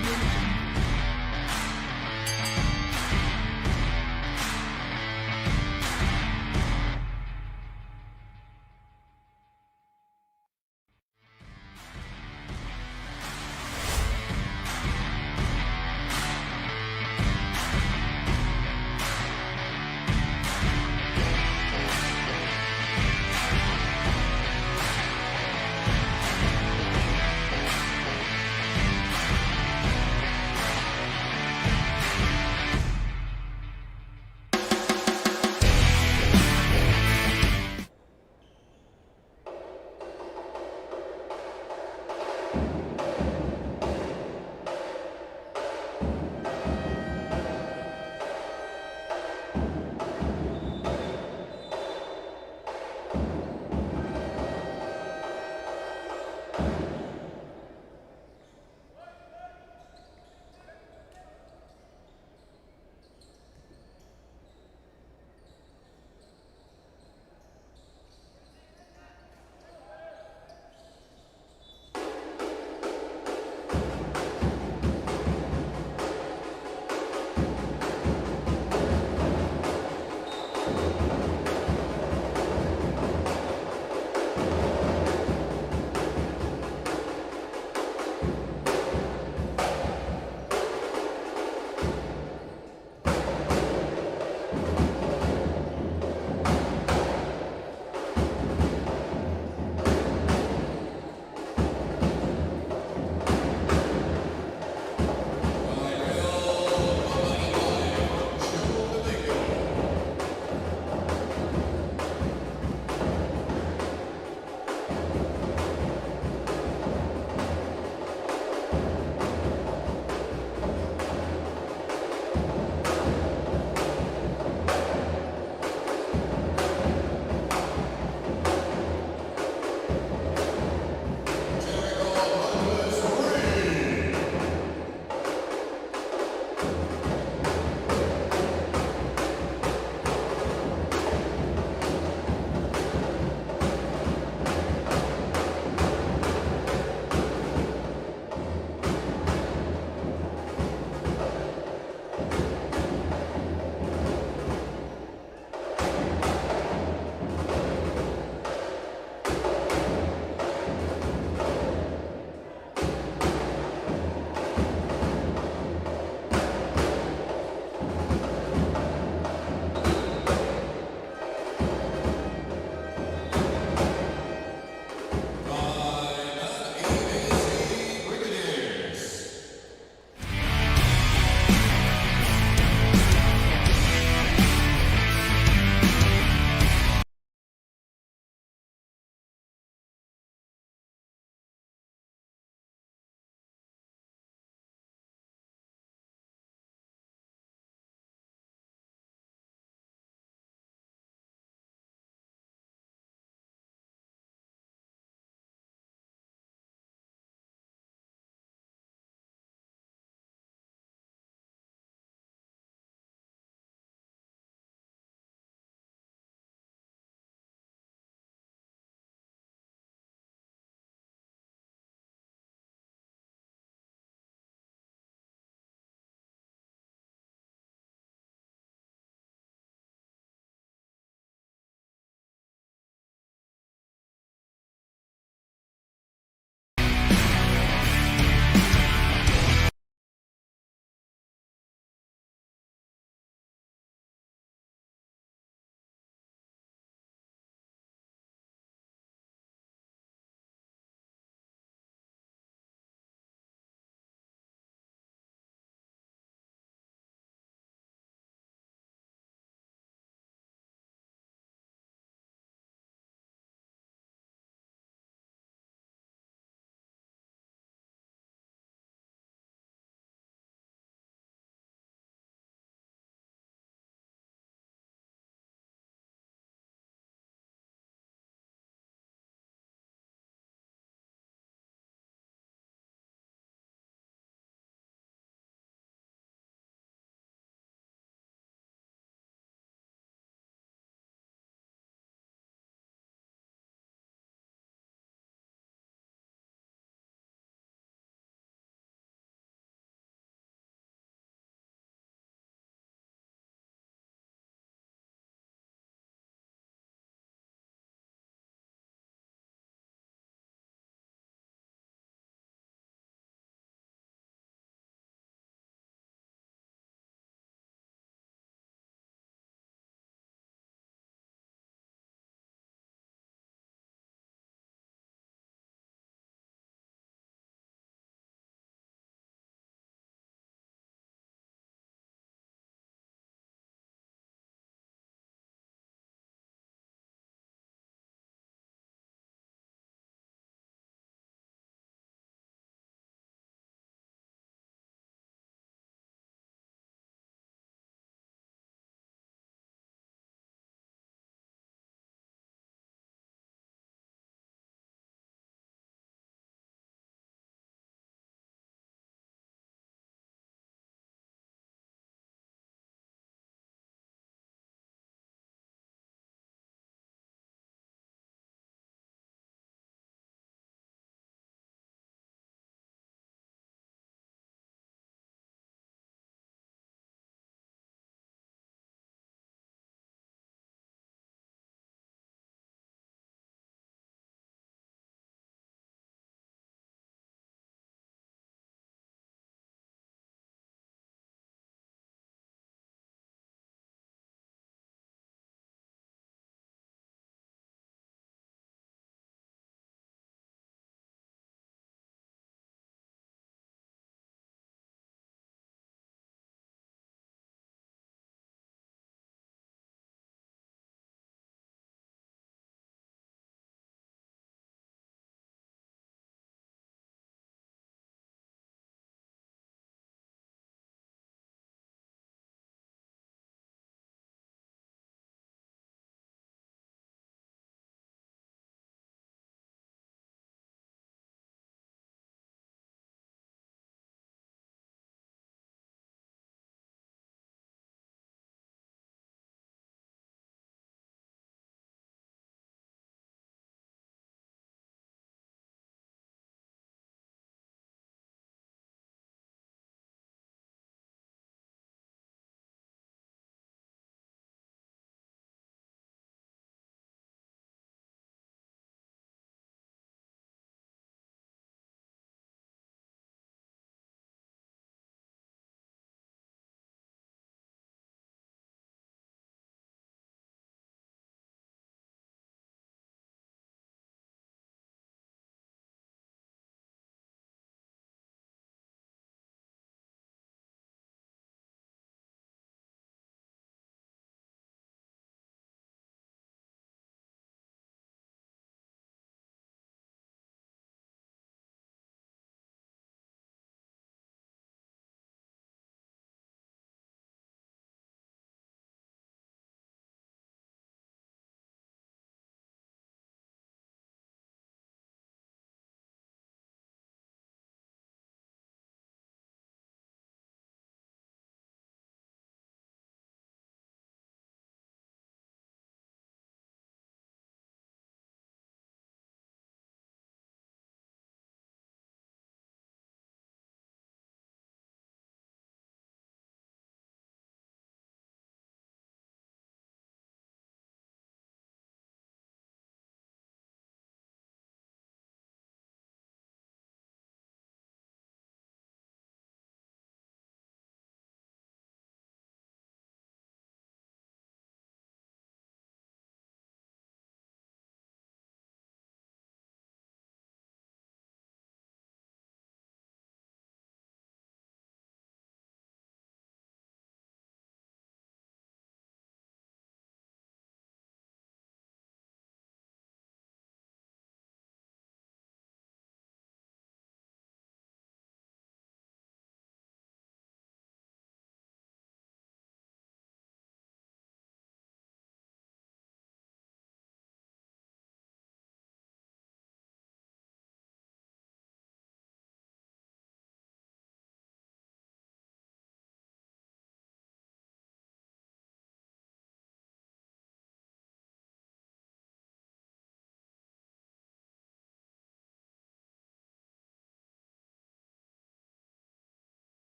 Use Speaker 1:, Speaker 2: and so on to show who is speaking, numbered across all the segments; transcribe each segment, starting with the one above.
Speaker 1: Jungle.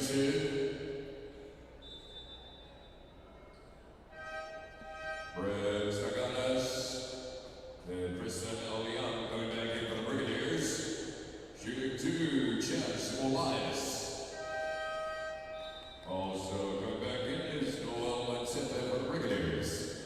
Speaker 1: two. Red Staganas and Kristen Elian coming back in for the Brigadiers. Shooting two, Chad Smolias. Also coming back in is Noel Lanceta for the Brigadiers.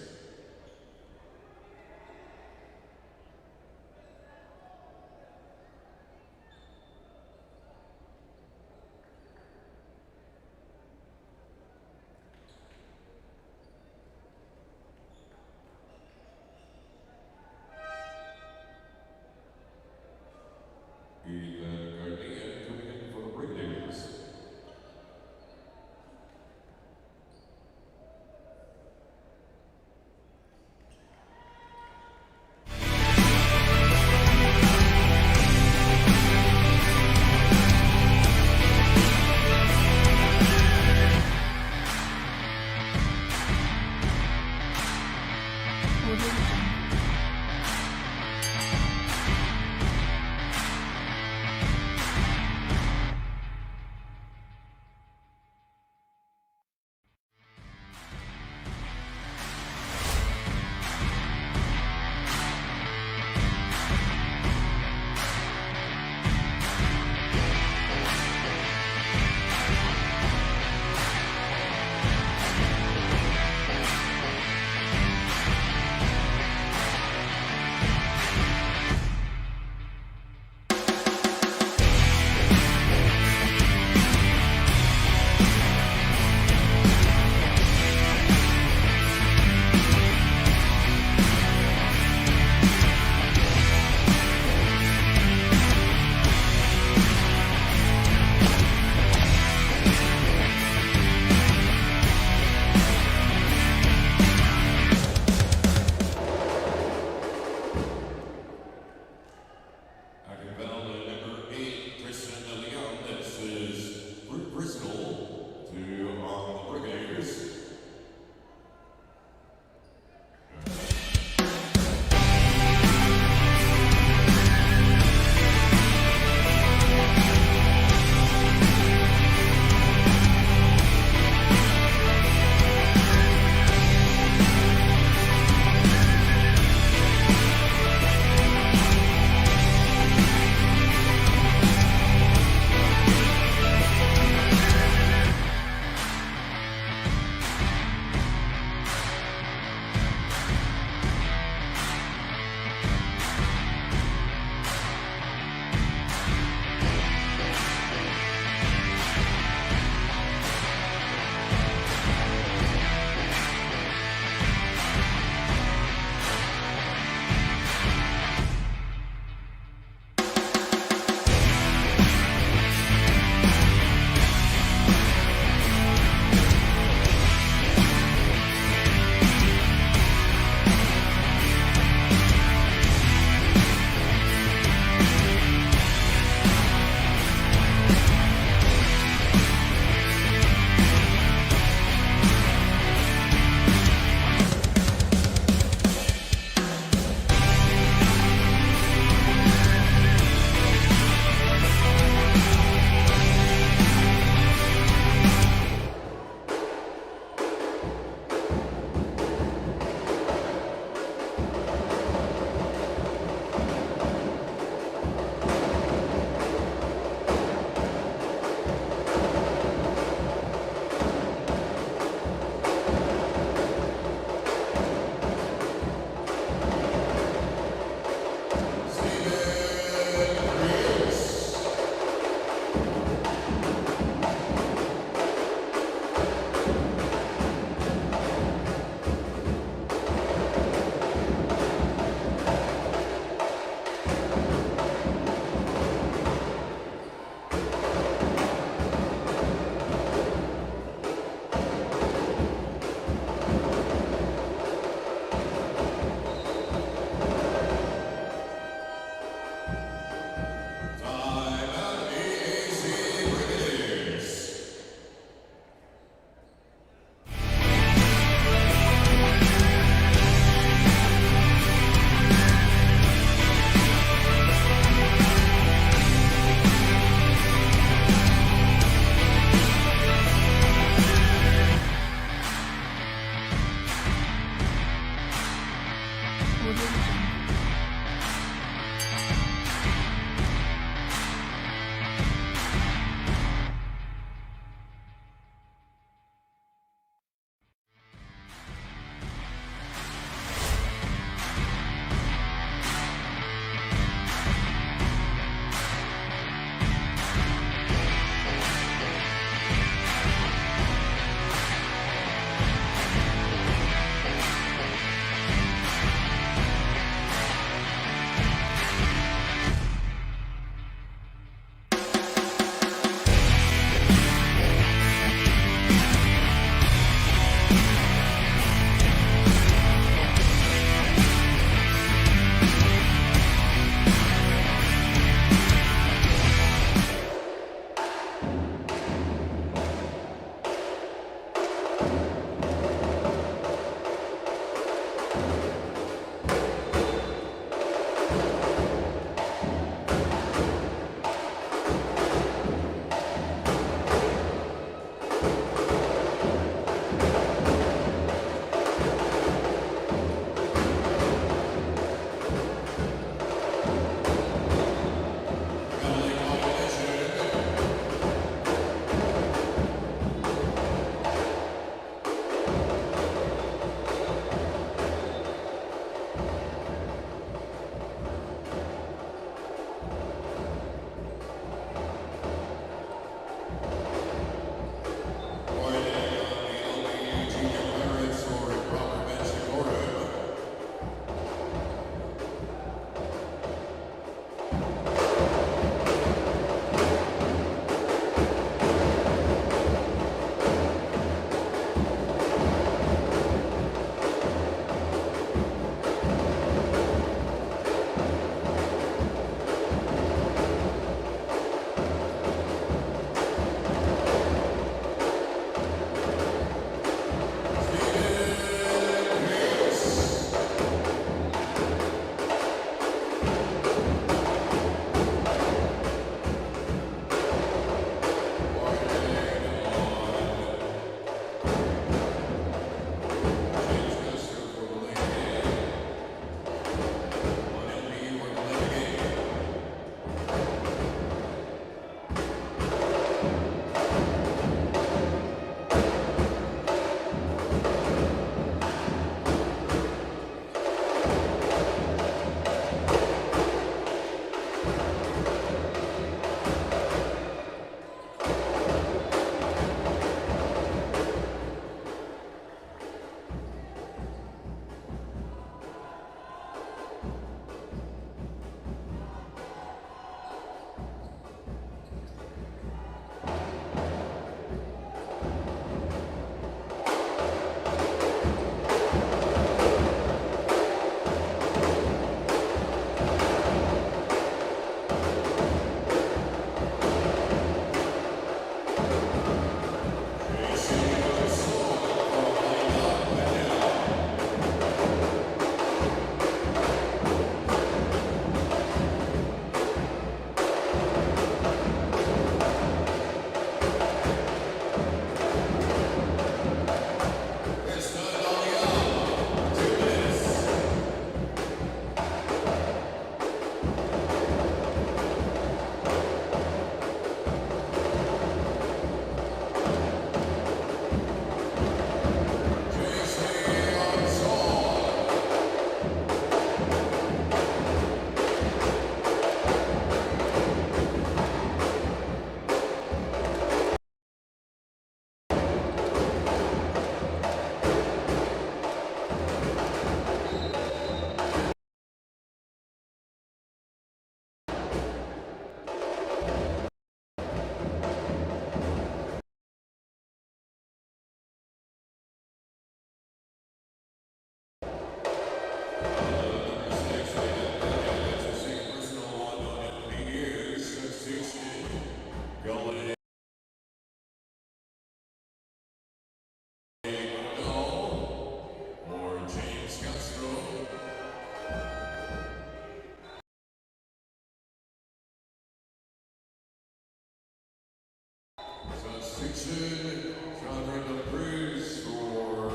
Speaker 1: Houston, John Randall Cruz for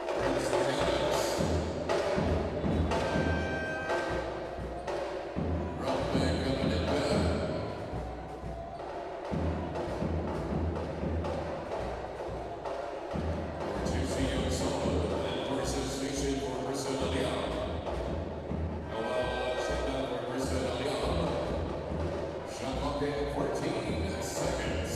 Speaker 1: Princeton Adams. Ralph Beck coming in back. For TCU Solid and Forces Station for Brisbane Leon. Noel Chanda for Brisbane Leon. Shot clock at 14 seconds.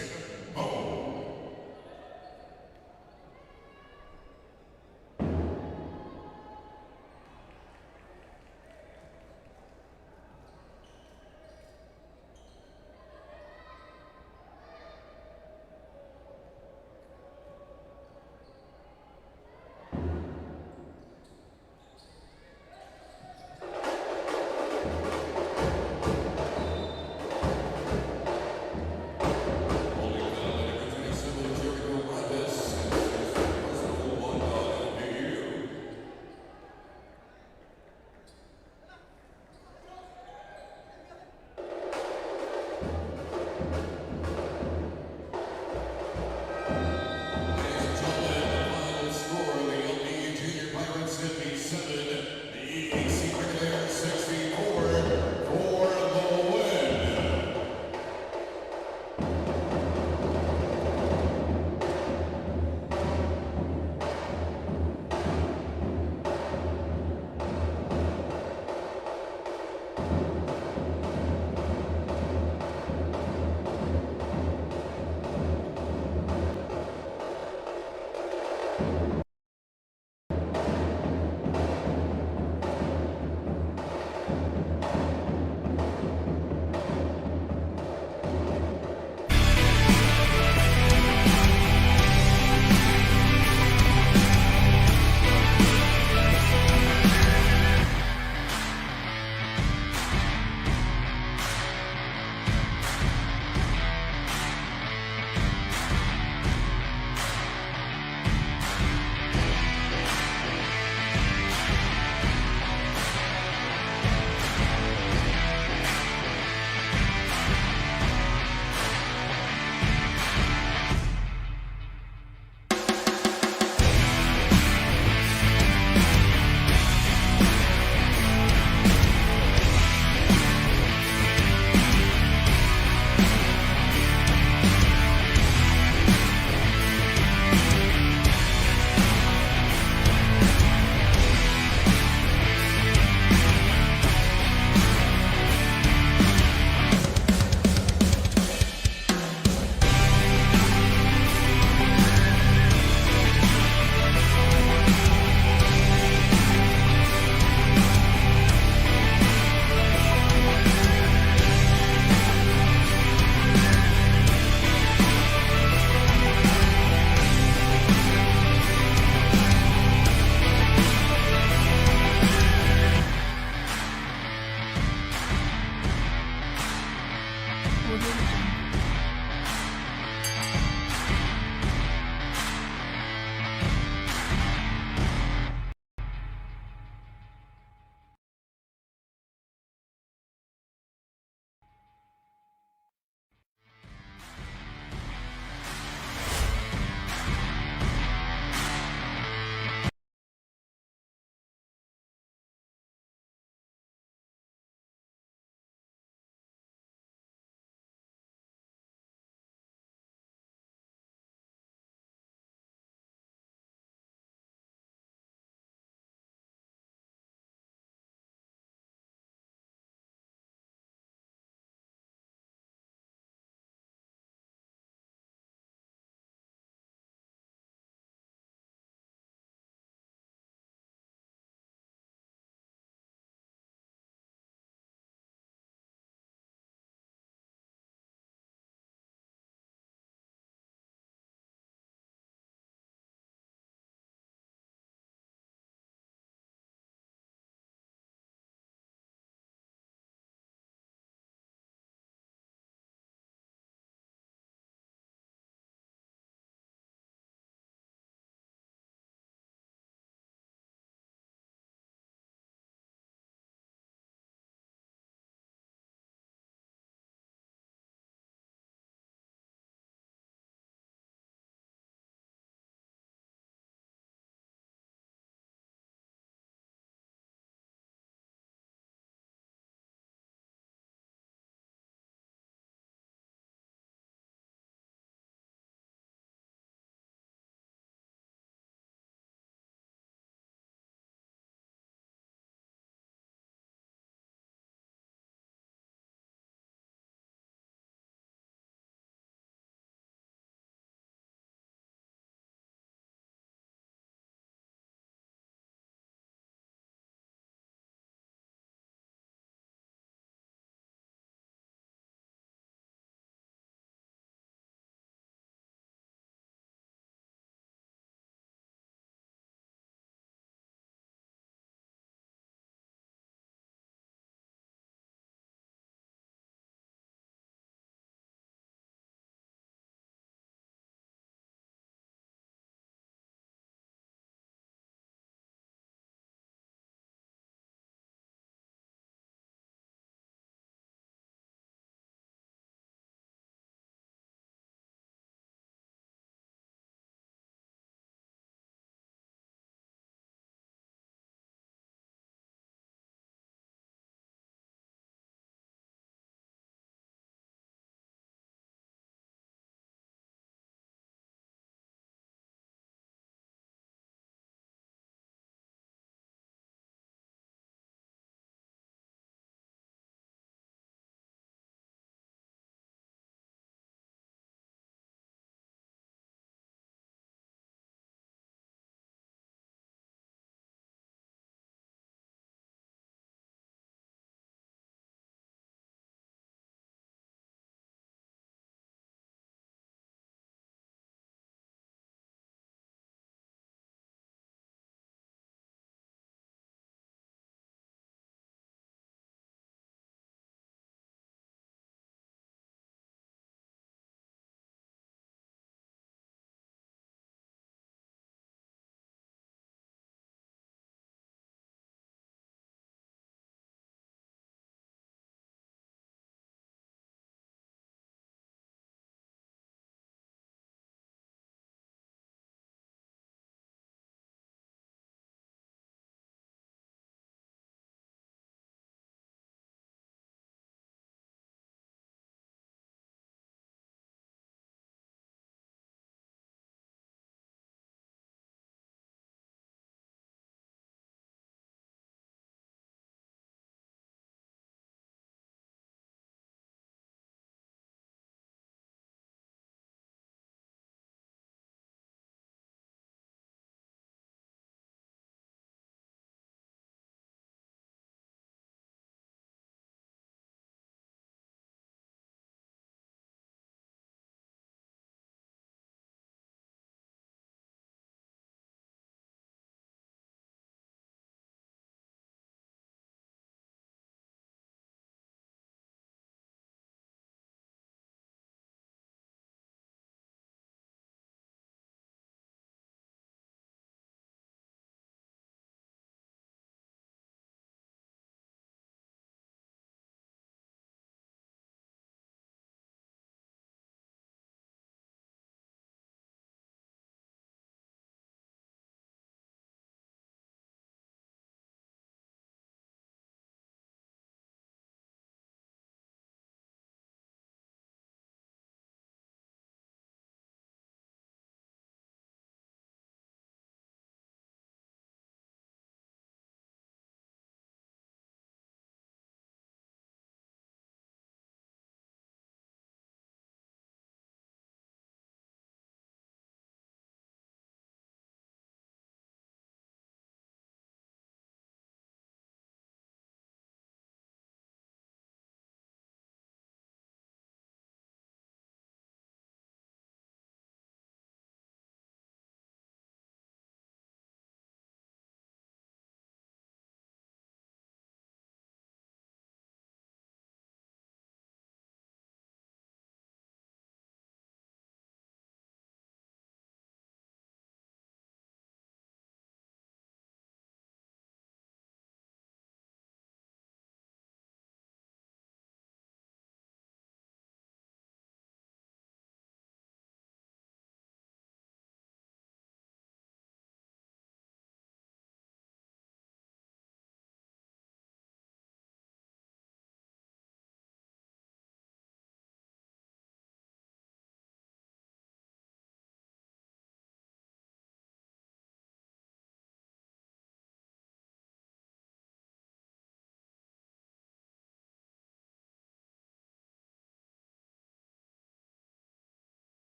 Speaker 1: Chicken Bowl. Holy Benilde,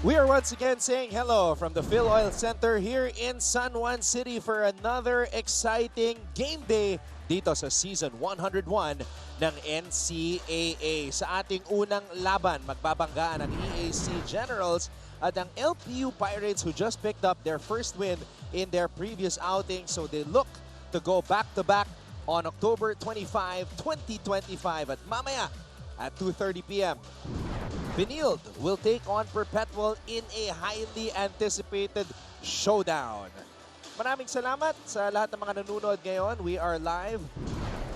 Speaker 2: We are once again saying hello from the Phil Oil Center here in San Juan City for another exciting game day dito sa Season 101 ng NCAA. Sa ating unang laban, magbabanggaan ang EAC Generals at ang LPU Pirates who just picked up their first win in their previous outing. So they look to go back-to-back on October 25, 2025 at mamaya at 2:30 p.m. Benilde will take on Perpetual in a highly anticipated showdown. Maraming salamat sa lahat ng mga nanonood ngayon. We are live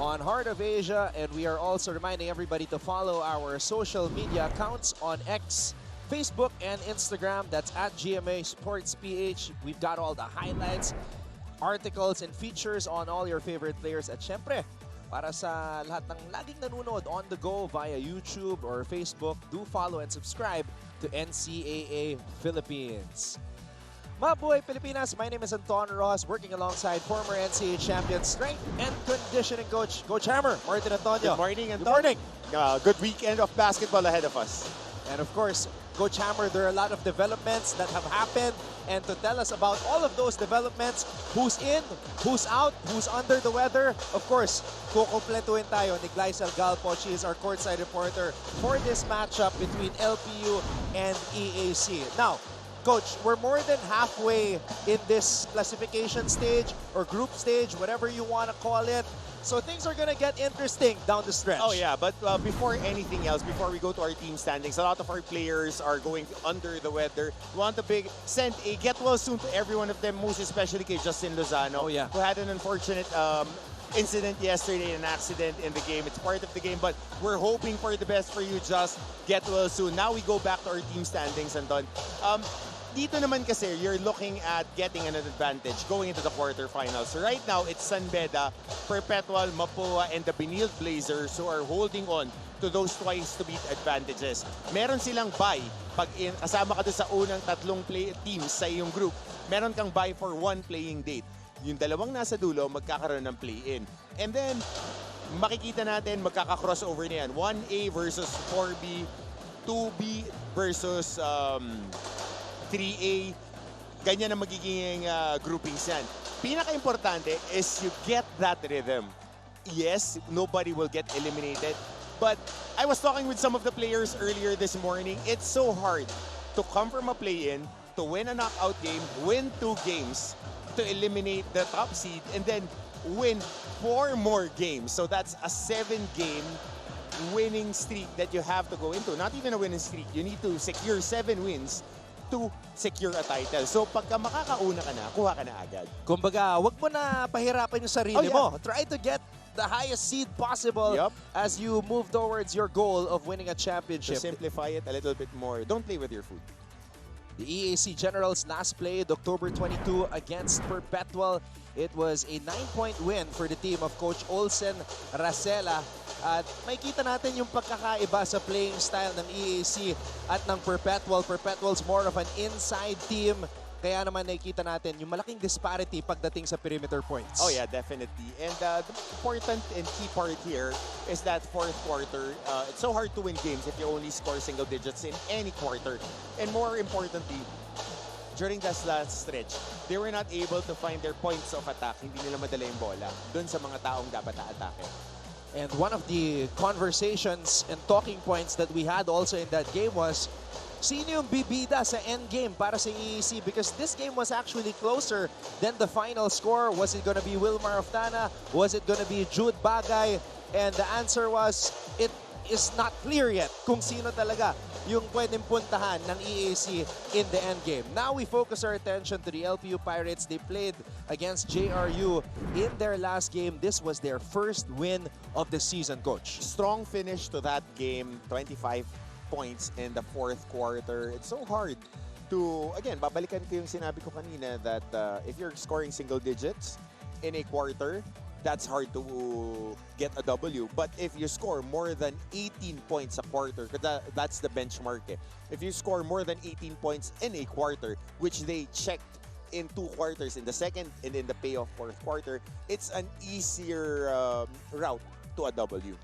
Speaker 2: on Heart of Asia and we are also reminding everybody to follow our social media accounts on X, Facebook, and Instagram. That's at GMA Sports PH. We've got all the highlights, articles, and features on all your favorite players. At syempre, para sa lahat ng laging nanonood on the go via YouTube or Facebook, do follow and subscribe to NCAA Philippines. Mabuhay Pilipinas! My name is Anton Rojas, working alongside former NCAA champion, strength and conditioning coach, Coach Hammer, Martin Antonio.
Speaker 3: Good morning, Anton.
Speaker 2: Good morning.
Speaker 3: Good weekend of basketball ahead of us.
Speaker 2: And of course, Coach Hammer, there are a lot of developments that have happened. And to tell us about all of those developments, who's in, who's out, who's under the weather, of course, kukumpletuhin tayo ni Glycel Galpo. She is our courtside reporter for this matchup between LPU and EAC. Now, Coach, we're more than halfway in this classification stage or group stage, whatever you want to call it. So things are going to get interesting down the stretch.
Speaker 3: Oh yeah, but before anything else, before we go to our team standings, a lot of our players are going under the weather. We want to send a get well soon to every one of them, most especially kay Justin Lozano, who had an unfortunate incident yesterday, an accident in the game. It's part of the game, but we're hoping for the best for you, Just. Get well soon. Now we go back to our team standings, Anton. Dito naman kasi, you're looking at getting an advantage going into the quarterfinals. Right now, it's San Beda, Perpetual, Mapua, and the Benilde Blazers who are holding on to those twice-to-beat advantages. Meron silang bye. Pag kasama ka doon sa unang tatlong teams sa iyong group, meron kang bye for one playing date. Yung dalawang nasa dulo, magkakaroon ng play-in. And then, makikita natin, magkaka-crossover na yan. 1A versus 4B, 2B versus 3A, ganyan ang magiging groupings yan. Pinaka-importante is you get that rhythm. Yes, nobody will get eliminated, but I was talking with some of the players earlier this morning. It's so hard to come from a play-in, to win a knockout game, win 2 games, to eliminate the top seed, and then win 4 more games. So that's a 7-game winning streak that you have to go into. Not even a winning streak. You need to secure 7 wins to secure a title. So pagka makakauna ka na, kuha ka na agad.
Speaker 2: Kumbaga, wag mo na pahirapan yung sarili mo. Try to get the highest seed possible as you move towards your goal of winning a championship.
Speaker 3: To simplify it a little bit more, don't play with your food.
Speaker 2: The EAC Generals last played October 22 against Perpetual. It was a 9-point win for the team of Coach Olsen Racela. At makikita natin yung pagkakaiba sa playing style ng EAC at ng Perpetual. Perpetual's more of an inside team. Kaya naman nakikita natin yung malaking disparity pagdating sa perimeter points.
Speaker 3: Oh yeah, definitely. And the important and key part here is that fourth quarter, it's so hard to win games if you only score single digits in any quarter. And more importantly, during that last stretch, they were not able to find their points of attack. Hindi nila madala yung bola dun sa mga taong dapat na-atake.
Speaker 2: And one of the conversations and talking points that we had also in that game was, sino yung bibida sa end game para sa EAC? Because this game was actually closer than the final score. Was it gonna be Wilmar Oftana? Was it gonna be Jude Bagay? And the answer was, it is not clear yet kung sino talaga yung pwedeng puntahan ng EAC in the end game. Now we focus our attention to the LPU Pirates. They played against JRU in their last game. This was their first win of the season, Coach.
Speaker 3: Strong finish to that game, 25 points in the fourth quarter. It's so hard to, again, babalikan ko yung sinabi ko kanina that if you're scoring single digits in a quarter, that's hard to get a W. But if you score more than 18 points a quarter, that's the benchmark. If you score more than 18 points in a quarter, which they checked in 2 quarters, in the second and in the payoff fourth quarter, it's an easier route to a W.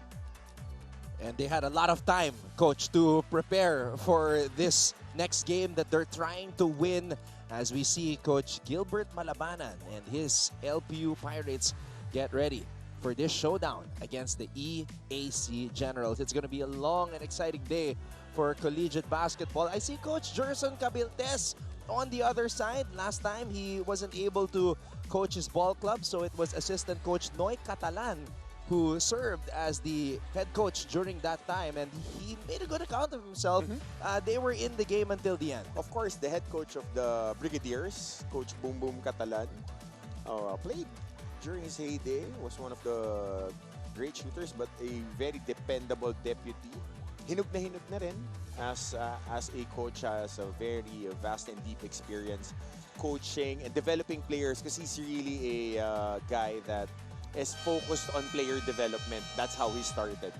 Speaker 2: And they had a lot of time, Coach, to prepare for this next game that they're trying to win. As we see Coach Gilbert Malabanan and his LPU Pirates get ready for this showdown against the EAC Generals. It's going to be a long and exciting day for collegiate basketball. I see Coach Gerson Cabiltes on the other side. Last time he wasn't able to coach his ball club, so it was assistant coach Noy Catalan who served as the head coach during that time, and he made a good account of himself. They were in the game until the end.
Speaker 3: Of course, the head coach of the Brigadiers, Coach Boom Boom Catalan, played during his heyday, was one of the great shooters, but a very dependable deputy. Hinug na rin as a coach, has a very vast and deep experience coaching and developing players, because he's really a guy that is focused on player development. That's how he started.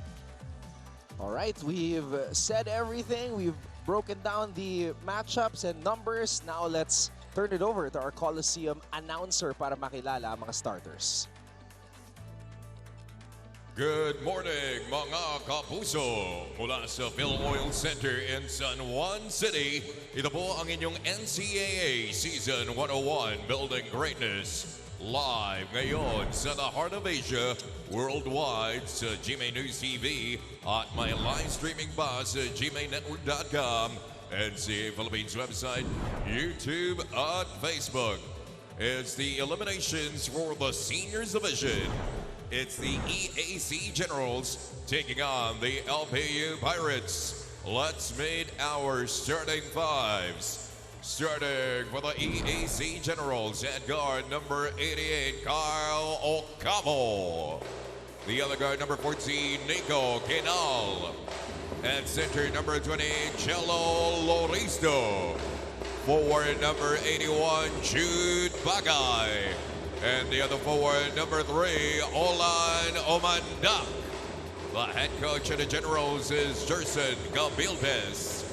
Speaker 2: All right, we've said everything. We've broken down the matchups and numbers. Now let's turn it over to our Coliseum announcer para makilala ang mga starters.
Speaker 1: Good morning, mga kapuso! Mula sa Phil Oil Center in San Juan City, ito po ang inyong NCAA Season 101 Building Greatness. Live ngayon sa the heart of Asia, worldwide sa GMA News TV at may live streaming pa sa gmanetwork.com, NCAA Philippines website, YouTube at Facebook. It's the eliminations for the Seniors Division. It's the EAC Generals taking on the LPU Pirates. Let's meet our starting fives. Starting for the EAC Generals at guard number 88, Kyle Ocampo. The other guard number 14, Nico Quinal. At center number 20, Cello Loristo. Forward number 81, Jude Bagay. And the other forward, number 3, Olan Omandak. The head coach of the Generals is Gerson Cabiltes.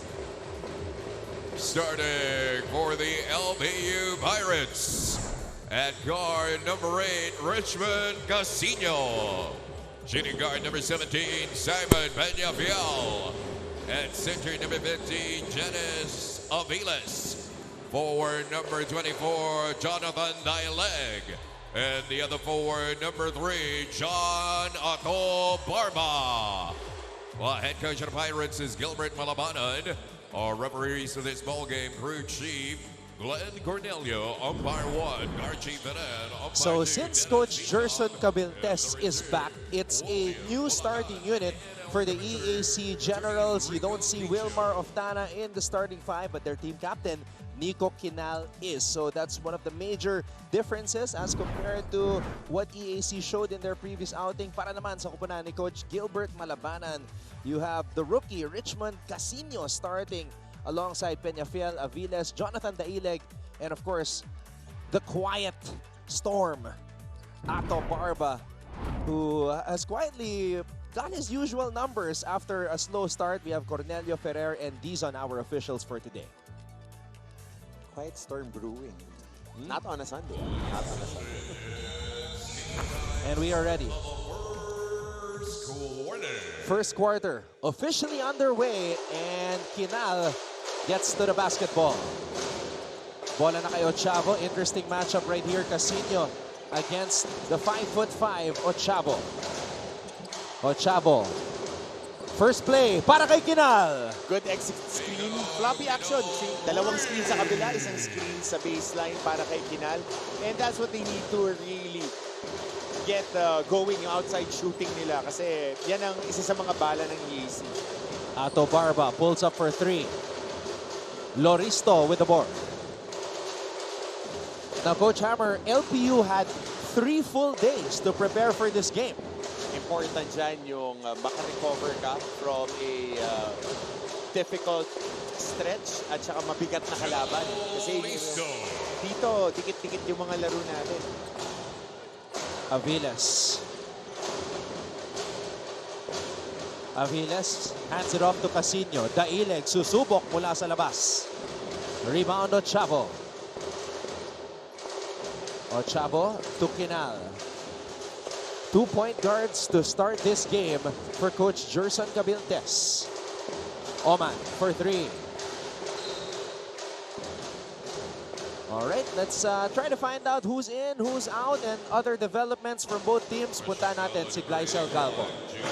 Speaker 1: Starting for the LPU Pirates, at guard number 8, Richmond Casino. Shooting guard number 17, Simon Peñafiel. At center number 50, Janice Aviles. Forward number 24, Jonathan Dialeg. And the other forward, number 3, John Ato Barba. The head coach of the Pirates is Gilbert Malabanan. Our referees for this ball game, crew chief Glenn Cornelio, umpire 1, Archie Bennett, umpire
Speaker 2: So
Speaker 1: 2,
Speaker 2: since
Speaker 1: Dennis
Speaker 2: Coach
Speaker 1: Young,
Speaker 2: Gerson Cabiltes
Speaker 1: and
Speaker 2: is back, it's a new starting unit for the EAC Generals. You don't see Wilmar Oftana in the starting five, but their team captain, Nico Quinal, is. So that's one of the major differences as compared to what EAC showed in their previous outing. Para naman sa kupunan ni Coach Gilbert Malabanan, you have the rookie Richmond Casino starting alongside Peñafiel, Aviles, Jonathan Daileg, and of course, the quiet storm, Ato Barba, who has quietly got his usual numbers after a slow start. We have Cornelio Ferrer and Dizon, our officials for today.
Speaker 3: Quiet storm brewing. Not on a Sunday. Not on a Sunday.
Speaker 2: And we are ready. First quarter officially underway, and Quinal gets to the basketball. Bola na kay Ochavo. Interesting matchup right here. Casino against the 5'5" Ochavo. Ochavo. First play para kay Quinal.
Speaker 3: Good exit screen. Floppy action. Dalawang screen sa kabila, isang screen sa baseline para kay Quinal. And that's what they need to really get going yung outside shooting nila, kasi yan ang isa sa mga bala ng EAC.
Speaker 2: Ato Barba pulls up for 3. Loristo with the board. Now, Coach Hammer, LPU had 3 full days to prepare for this game.
Speaker 3: Important dyan yung makarecover ka from a difficult stretch at saka mabigat na kalaban. Kasi dito, dikit-dikit yung mga laro natin.
Speaker 2: Aviles. Aviles hands it off to Casino. Daileg susubok mula sa labas. Rebound Ochavo. Ochavo to Quinal. 2-point guards to start this game for Coach Gerson Cabiltes. Oman for 3. All right, let's try to find out who's in, who's out, and other developments from both teams. Punta natin si Glycel Galvo.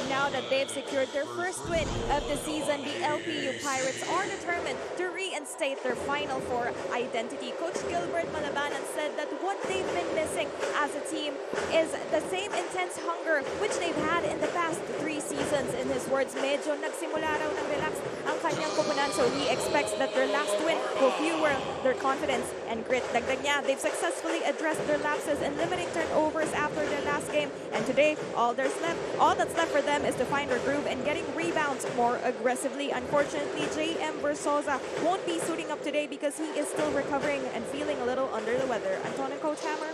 Speaker 4: Now that they've secured their first win of the season, the LPU Pirates are determined to reinstate their Final Four identity. Coach Gilbert Malabanan said that what they've been missing as a team is the same intense hunger which they've had in the past 3 seasons. In his words, medyo nagsimula raw ng relax ang kanyang koponan, so he expects that their last win will fuel their confidence and grit. Dagdag niya, they've successfully addressed their lapses and limiting turnovers after their last game, and today all that's left for them is to find their groove and getting rebounds more aggressively. Unfortunately, J.M. Versosa won't be suiting up today because he is still recovering and feeling a little under the weather. Anton and Coach Hammer?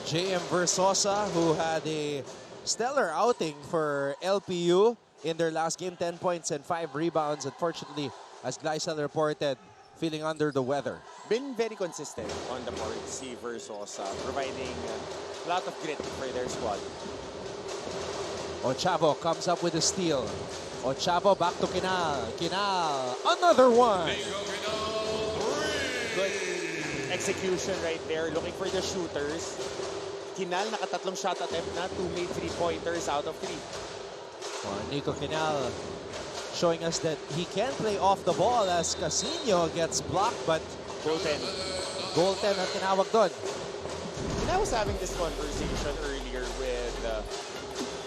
Speaker 2: J.M. Versosa, who had a stellar outing for LPU in their last game, 10 points and 5 rebounds. Unfortunately, as Glycel reported, feeling under the weather.
Speaker 3: Been very consistent on the court, si Versosa, providing a lot of grit for their squad.
Speaker 2: Ochavo comes up with a steal. Ochavo back to Kinal. Kinal, another one.
Speaker 3: Good execution right there, looking for the shooters. Kinal nakatatlong shot attempt na, 2 made 3-pointers out of 3.
Speaker 2: Nico Kinal showing us that he can play off the ball as Casino gets blocked, but goaltend ang tinawag doon.
Speaker 3: And I was having this conversation earlier with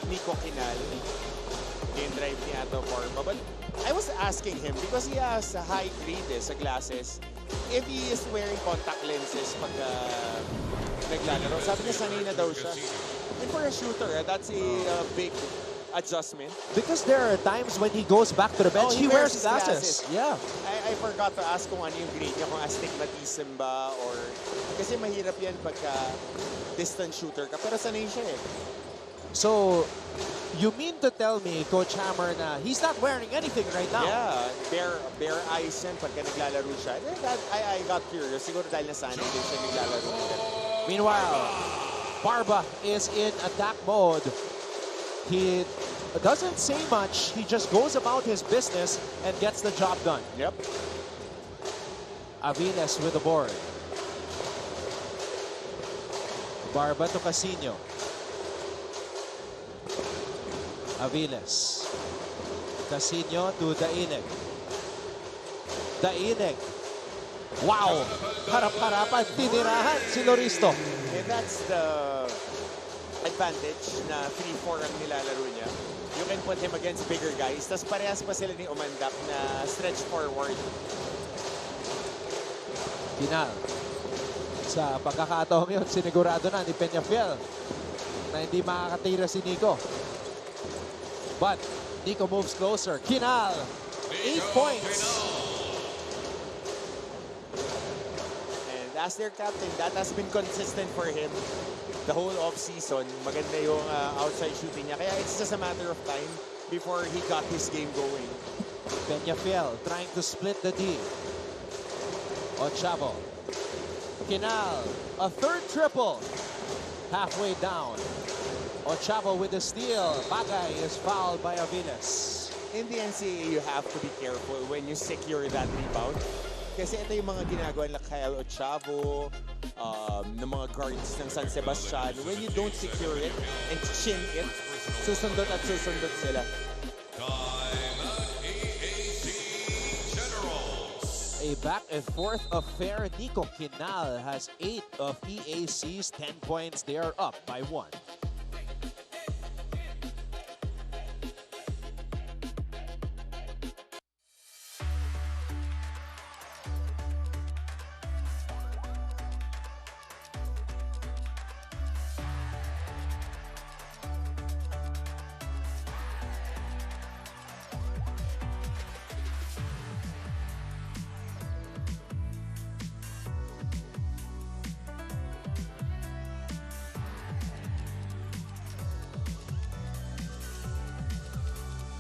Speaker 3: Nico Kinal, game drive ni Ato Barba, but I was asking him because he has a high grade sa glasses, if he is wearing contact lenses pag naglalaro. Sabi niya sanay na daw siya. And for a shooter, that's a big adjustment.
Speaker 2: Because there are times when he goes back to the bench, he wears glasses. Yeah.
Speaker 3: I forgot to ask kung ano yung grade niya, kung astigmatism ba or... Kasi mahirap yan pagka distance shooter ka, pero sanay siya eh.
Speaker 2: So, you mean to tell me, Coach Hammer, na he's not wearing anything right now?
Speaker 3: Yeah, bare eyes yan pagka naglalaro siya. I got curious. Siguro dahil nasanay din siya naglalaro.
Speaker 2: Meanwhile, Barba is in attack mode. He doesn't say much. He just goes about his business and gets the job done.
Speaker 3: Yep.
Speaker 2: Aviles with the board. Barba to Casino. Aviles. Casino to Daineg. Daineg. Wow! Harap-harapan, tinirahan si Loristo.
Speaker 3: And that's the advantage na 3-4 ang nilalaro niya. You can put him against bigger guys. Tapos parehas pa sila ni Omandak na stretch forward.
Speaker 2: Kinal. Sa pagkakataong yun, sinigurado na ni Peñafiel na hindi makakatira si Nico. But Nico moves closer. Kinal, 8 points.
Speaker 3: And as their captain, that has been consistent for him the whole off-season. Maganda yung outside shooting niya. Kaya it's just a matter of time before he got his game going.
Speaker 2: Peñafiel trying to split the D. Ochavo. Kinal, a third triple. Halfway down. Ochavo with the steal. Bagay is fouled by Aviles.
Speaker 3: In the NCAA, you have to be careful when you secure that rebound. Kasi ito yung mga ginagawa nila Kyle Ochavo, ng mga guards ng San Sebastian. When you don't secure it and chin it, susundot at susundot sila.
Speaker 2: A back and forth affair. Nico Kinal has 8 of EAC's 10 points. They are up by 1.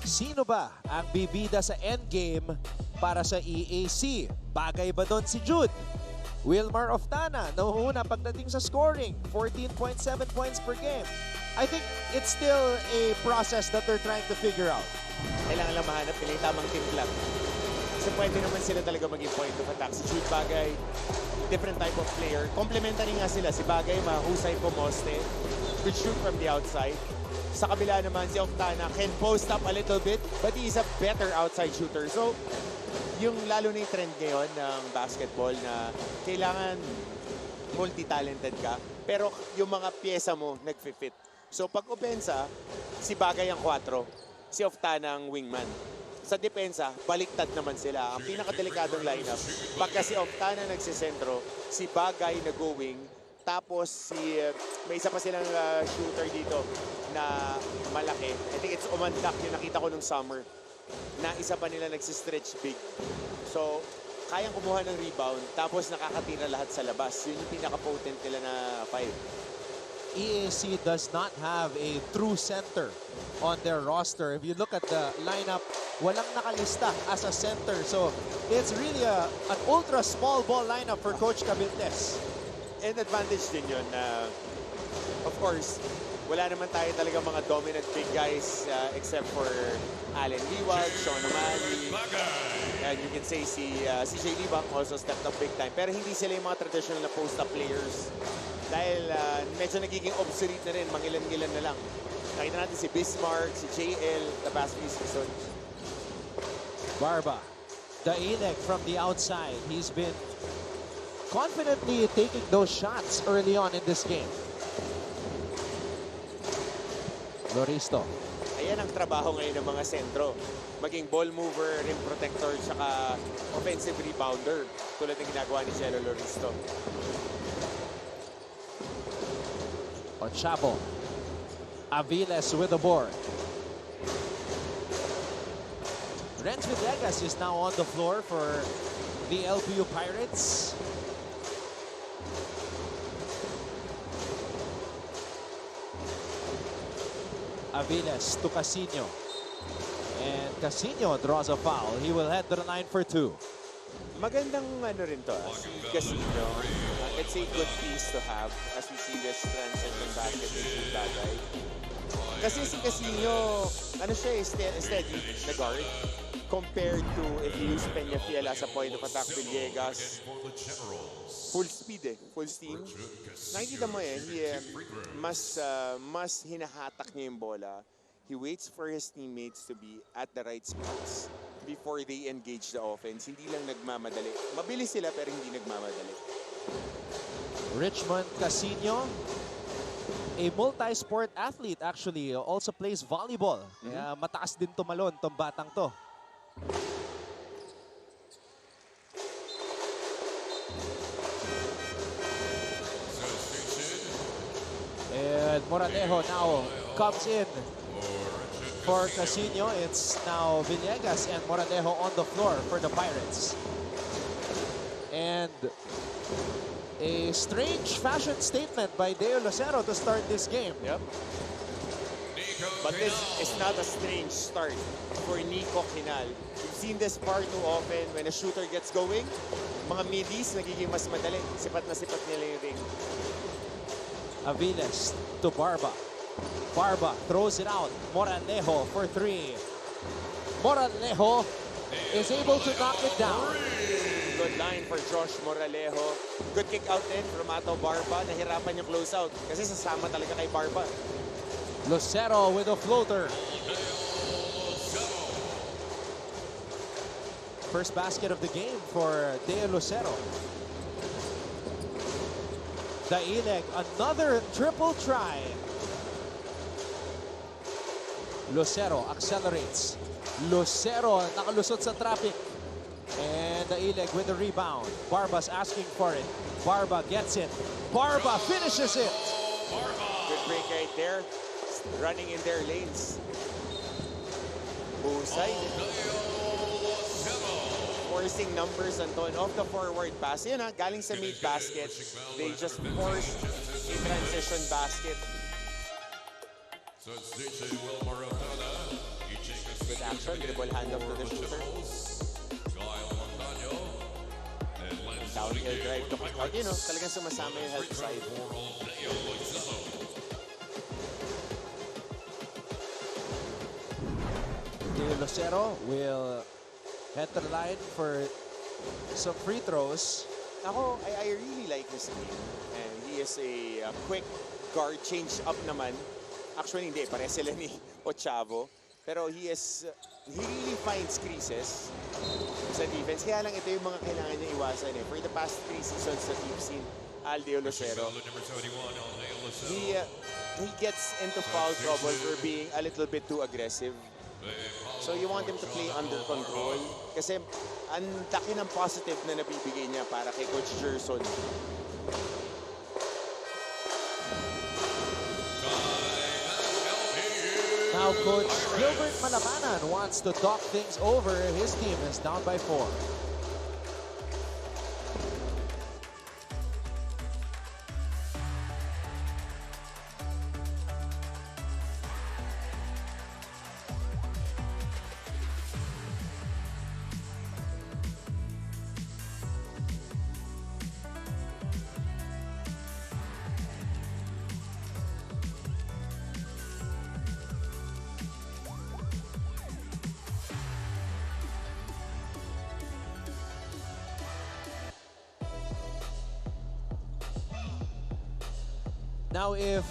Speaker 2: Sino ba ang bibida sa endgame para sa EAC? Bagay ba doon si Jude? Wilmar Oftana, nauuna pagdating sa scoring, 14.7 points per game. I think it's still a process that they're trying to figure out.
Speaker 3: Kailangan lang mahanap nila yung tamang timpla. Kasi pwede naman sila talaga maging point of attack. Si Jude Bagay, different type of player. Complementary nga sila. Si Bagay, mahusay pumoste. Could shoot from the outside. Sa kabila naman, si Octana can post up a little bit, but he is a better outside shooter. So, yung lalo na yung trend ngayon ng basketball na kailangan multi-talented ka, pero yung mga pyesa mo nagfi-fit. So, pag opensa, si Bagay ang 4, si Octana ang wingman. Sa depensa, baliktad naman sila. Ang pinakadelikadong lineup, pagka si Octana nagsisentro, si Bagay nag-wing, tapos may isa pa silang shooter dito na malaki. I think it's Umandak yung nakita ko nung summer na isa pa nila nagsistretch big. So, kayang kumuha ng rebound tapos nakakatira lahat sa labas. Yun yung pinaka-potent nila na 5.
Speaker 2: EAC does not have a true center on their roster. If you look at the lineup, walang nakalista as a center. So, it's really an ultra small ball lineup for Coach Cabildes.
Speaker 3: And advantage din yun na, of course, wala naman tayo talaga mga dominant big guys except for Allen Liwag, Sean O'Malley, and you can say si CJ Libak also stepped up big time. Pero hindi sila yung mga traditional na post-up players dahil medyo nagiging obsolete na rin, mangilan-ngilan na lang. Nakita natin si Bismarck, si JL, the past few seasons.
Speaker 2: Barba, Daileg from the outside. He's been confidently taking those shots early on in this game. Loristo.
Speaker 3: Ayan ang trabaho ngayon ng mga sentro. Maging ball mover, rim protector, tsaka offensive rebounder. Tulad ng ginagawa ni Jello Loristo.
Speaker 2: Ochabo. Aviles with the board. Renz Villegas is now on the floor for the LPU Pirates. Aviles to Casino. And Casino draws a foul. He will head to the line for 2.
Speaker 3: Magandang ano rin to, si Casino. It's a good piece to have as we see this transcendent basket in Bagay. Kasi si Casino, ano siya, steady na guard. Compared to if you use Peñafiel as a point of attack, Villegas. Full speed full steam. Nakikita mo mas hinahatak niya yung bola. He waits for his teammates to be at the right spots before they engage the offense. Hindi lang nagmamadali. Mabilis sila pero hindi nagmamadali.
Speaker 2: Richmond Casino, a multi-sport athlete actually, also plays volleyball. Kaya mataas din tumalon tong batang to. And Moranejo now comes in for Casino. It's now Villegas and Moranejo on the floor for the Pirates. And a strange fashion statement by Deo Lucero to start this game.
Speaker 3: Yep. But this is not a strange start for Nico Kinal. We've seen this far too often when a shooter gets going. Mga middies nagiging mas madali. Sipat na sipat nila yung ring.
Speaker 2: Aviles to Barba. Barba throws it out. Moranejo for 3. Moranejo is able to knock it down.
Speaker 3: Good line for Josh Moralejo. Good kick out din from Ato Barba. Nahirapan yung close out kasi sasama talaga kay Barba.
Speaker 2: Lucero with a floater. First basket of the game for Deo Lucero. Daileg, another triple try. Lucero accelerates. Lucero nakalusot sa traffic. And Daileg with the rebound. Barba's asking for it. Barba gets it. Barba finishes it.
Speaker 3: Good break right there. Running in their lanes. Busay. Forcing numbers, Anton, off the forward pass. Yun galing sa mid basket. They just forced a transition basket. Good action, dribble handoff to the shooter. Downhill drive to kick out. Talagang sumasama yung help side.
Speaker 2: Lucero will head to the line for some free throws.
Speaker 3: I really like his game. And he is a quick guard change up naman. Actually, hindi. Pare sila ni Ochavo. Pero he really finds creases sa defense. Kaya lang ito yung mga kailangan niya iwasan eh. For the past 3 seasons that we've seen Aldeo Lucero, he gets into foul trouble for being a little bit too aggressive. So you want him to play under control. Kasi ang laki ng positive na nabibigay niya para kay Coach Gerson.
Speaker 2: Now Coach Gilbert Malabanan wants to talk things over. His team is down by 4. Now, if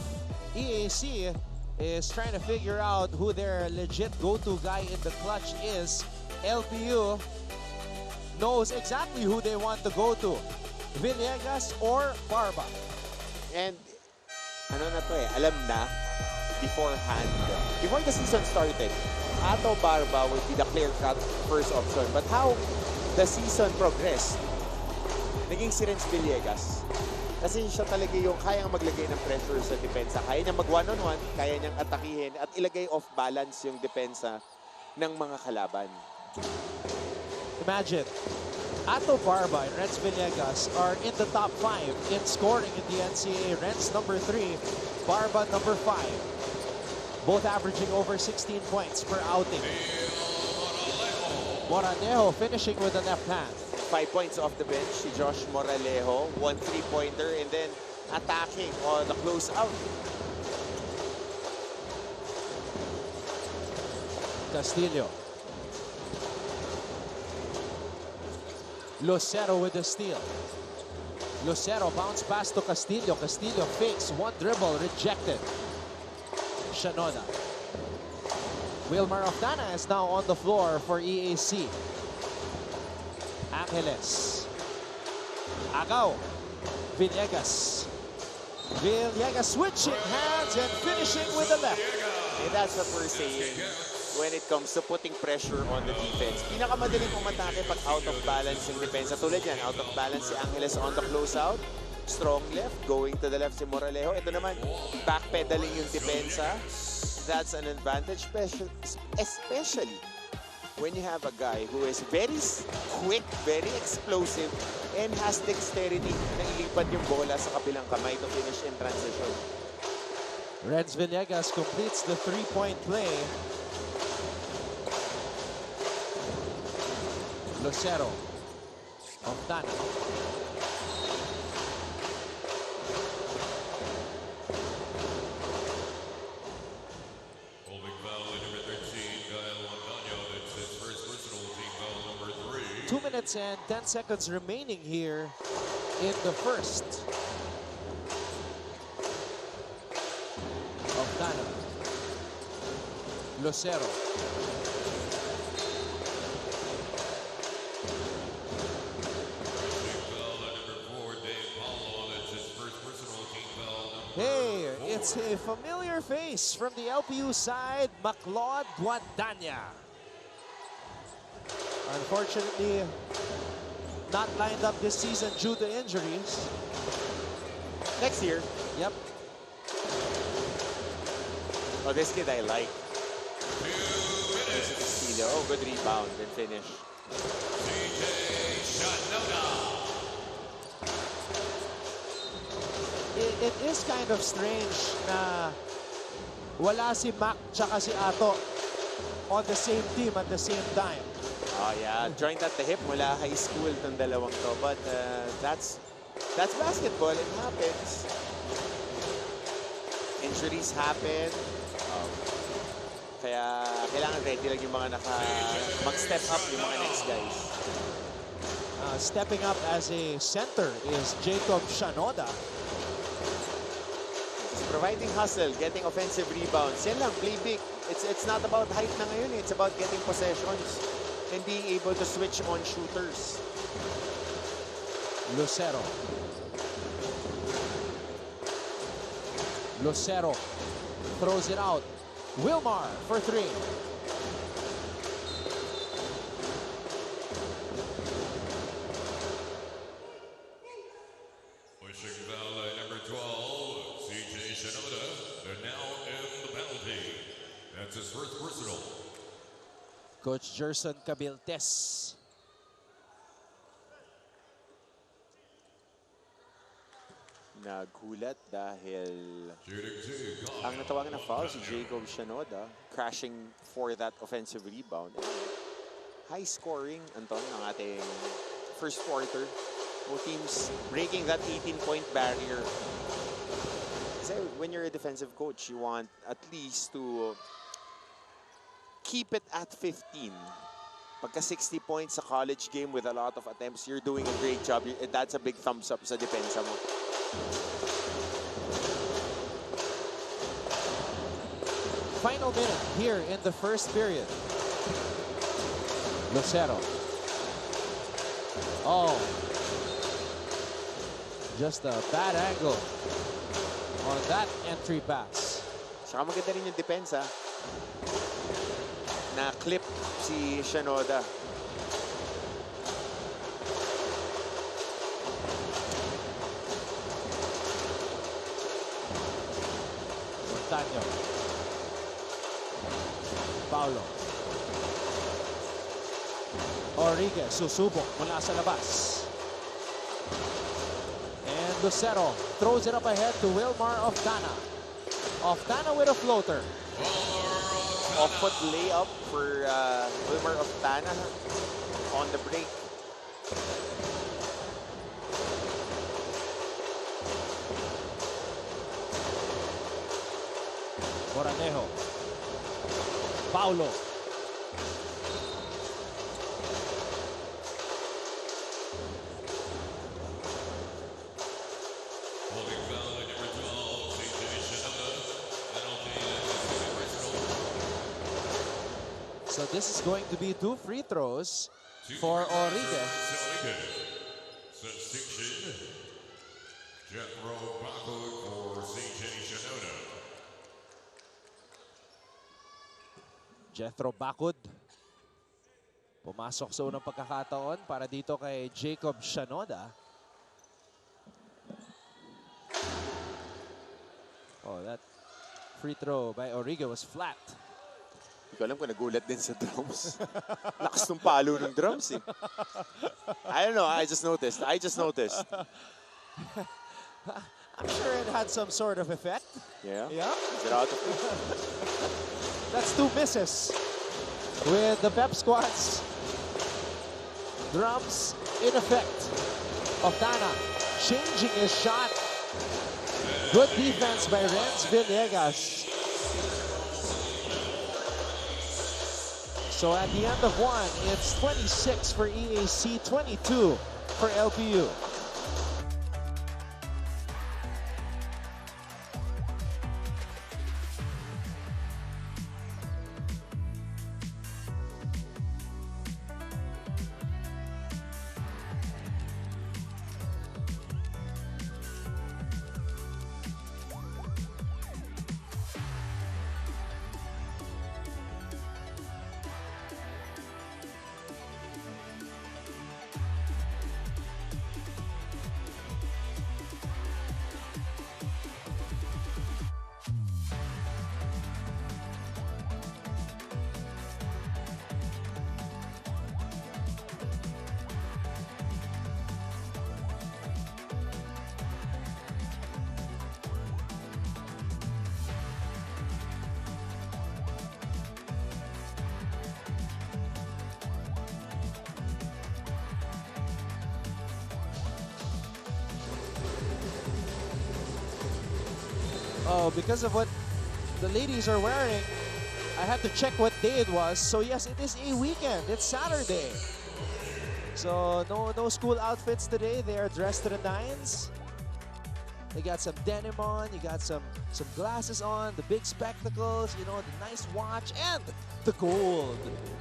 Speaker 2: EAC is trying to figure out who their legit go-to guy in the clutch is, LPU knows exactly who they want to go to. Villegas or Barba.
Speaker 3: And ano na to eh, alam na beforehand. Before the season started, Ato Barba would be the clear-cut first option. But how the season progressed, naging si Renz Villegas. Kasi siya talaga yung kayang maglagay ng pressure sa depensa. Kaya niya mag one-on-one, kaya niyang atakihin at ilagay off balance yung depensa ng mga kalaban.
Speaker 2: Imagine, Ato Barba and Renz Villegas are in the top 5 in scoring in the NCAA. Renz number 3, Barba number 5. Both averaging over 16 points per outing. Moranejo finishing with the left hand.
Speaker 3: 5 points off the bench si Josh Moralejo, 1 3-pointer, and then attacking on the close-out.
Speaker 2: Castillo. Lucero with the steal. Lucero bounce pass to Castillo. Castillo fakes, one dribble, rejected. Shanoda. Wilmar Oftana is now on the floor for EAC. Angeles. Agaw. Villegas. Villegas switching hands and finishing with the left.
Speaker 3: And that's what we're saying when it comes to putting pressure on the defense. Pinakamadaling umatake pag out of balance yung depensa. Tulad yan, out of balance si Angeles on the closeout. Strong left, going to the left si Moralejo. Ito naman, backpedaling yung depensa. That's an advantage, especially when you have a guy who is very quick, very explosive, and has dexterity na ilipat yung bola sa kabilang kamay to finish in transition.
Speaker 2: Renz Villegas completes the three-point play. Lucero. Oftana.
Speaker 1: Holding foul at number 13, Gael Montaño. That's his first personal team foul, number 3.
Speaker 2: 2 minutes and 10 seconds remaining here in the first. Oftana. Lucero. Hey, it's a familiar face from the LPU side, Maclaude Guadagna. Unfortunately, not lined up this season due to injuries.
Speaker 3: Next year.
Speaker 2: Yep.
Speaker 3: Oh, this kid I like. Oh, good rebound and finish.
Speaker 2: It is kind of strange na wala si Mac tsaka si Ato on the same team at the same time.
Speaker 3: Oh yeah, joined at the hip mula high school ng dalawang to. But that's basketball. It happens. Injuries happen. Kaya kailangan ready lang yung mga mag-step up yung mga next guys.
Speaker 2: Stepping up as a center is Jacob Shanoda.
Speaker 3: Just providing hustle, getting offensive rebounds. Yan lang, play big. It's not about height na ngayon. It's about getting possessions and being able to switch on shooters.
Speaker 2: Lucero. Lucero throws it out. Wilmar for three.
Speaker 1: Pushing foul at number 12, CJ Shinoda. They're now in the penalty. That's his first personal.
Speaker 2: Coach Gerson Cabiltes.
Speaker 3: Nagulat dahil
Speaker 1: Shooting two.
Speaker 3: ang natawagan na foul si Jacob Shanoda, crashing for that offensive rebound. High scoring, Anton, ng ating first quarter. Both teams breaking that 18-point barrier. Kasi when you're a defensive coach, you want at least to keep it at 15. Pagka 60 points sa college game with a lot of attempts, you're doing a great job. That's a big thumbs up sa depensa mo.
Speaker 2: Final minute here in the first period. Lucero. Oh. Just a bad angle on that entry pass.
Speaker 3: Saka maganda rin yung depensa. Na-clip si Shanoda.
Speaker 2: Montaño. Paulo. Origuez susubok mula sa labas. And Lucero throws it up ahead to Wilmar Oftana. Oftana with a floater.
Speaker 3: Off-foot layup for Wilmar Oftana on the break.
Speaker 2: Moranejo. Paulo.
Speaker 1: Holding foul at number 12, CJ Shinoda. Penalty and personal.
Speaker 2: So this is going to be 2 free throws for Origuez.
Speaker 1: Substitution. Jethro Baku for CJ Shinoda.
Speaker 2: Jethro Bacud. Pumasok sa unang pagkakataon para dito kay Jacob Shanoda. Oh, that free throw by Origuez was flat.
Speaker 3: Hindi ko alam kung nagulat din sa drums. Lakas ng palo ng drums eh. I don't know, I just noticed.
Speaker 2: I'm sure it had some sort of effect.
Speaker 3: Yeah?
Speaker 2: Yeah.
Speaker 3: Get out of it.
Speaker 2: That's 2 misses with the Pep squad's drums in effect. Oftana changing his shot. Good defense by Renz Villegas. So at the end of 1, it's 26 for EAC, 22 for LPU. Oh, because of what the ladies are wearing, I had to check what day it was. So yes, it is a weekend. It's Saturday. So no school outfits today. They are dressed to the nines. They got some denim on. You got some glasses on. The big spectacles. You know, the nice watch and the gold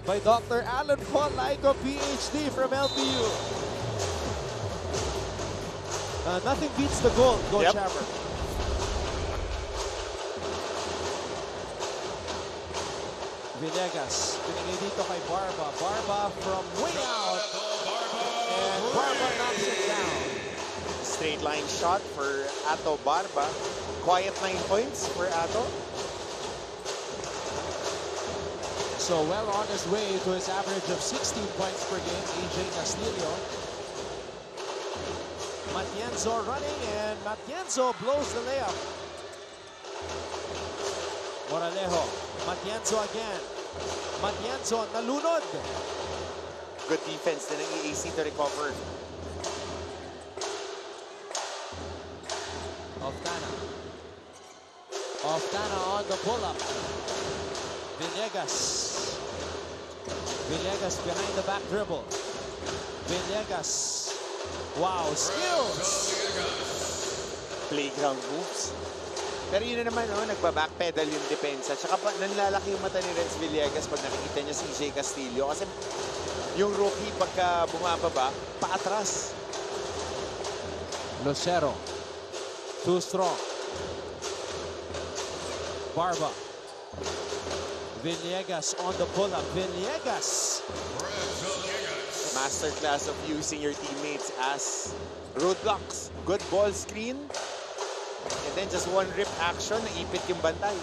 Speaker 2: by Dr. Alan Paulaico, PhD from LPU. Nothing beats the gold. Go Chapper. Villegas, pinigay dito kay Barba. Barba from way out. And Barba knocks it down.
Speaker 3: Straight line shot for Ato Barba. Quiet 9 points for Ato.
Speaker 2: So well on his way to his average of 16 points per game, AJ Castillo. Matienzo running, and Matienzo blows the layup. Moralejo, Matienzo again. Matienzo nalunod.
Speaker 3: Good defense din ng EAC to recover.
Speaker 2: Oftana on the pull-up. Villegas. Villegas behind the back dribble. Villegas. Wow, skills!
Speaker 3: Playground moves. Pero yun na naman, nagba-backpedal yung depensa. Tsaka nanlalaki yung mata ni Renz Villegas pag nakikita niya si CJ Castillo. Kasi yung rookie pagka bumababa, paatras.
Speaker 2: Lucero. Too strong. Barba. Villegas on the pull-up. Villegas.
Speaker 3: Masterclass of using your teammates as roadblocks. Good ball screen. And then just one rip action, naipit yung bantay.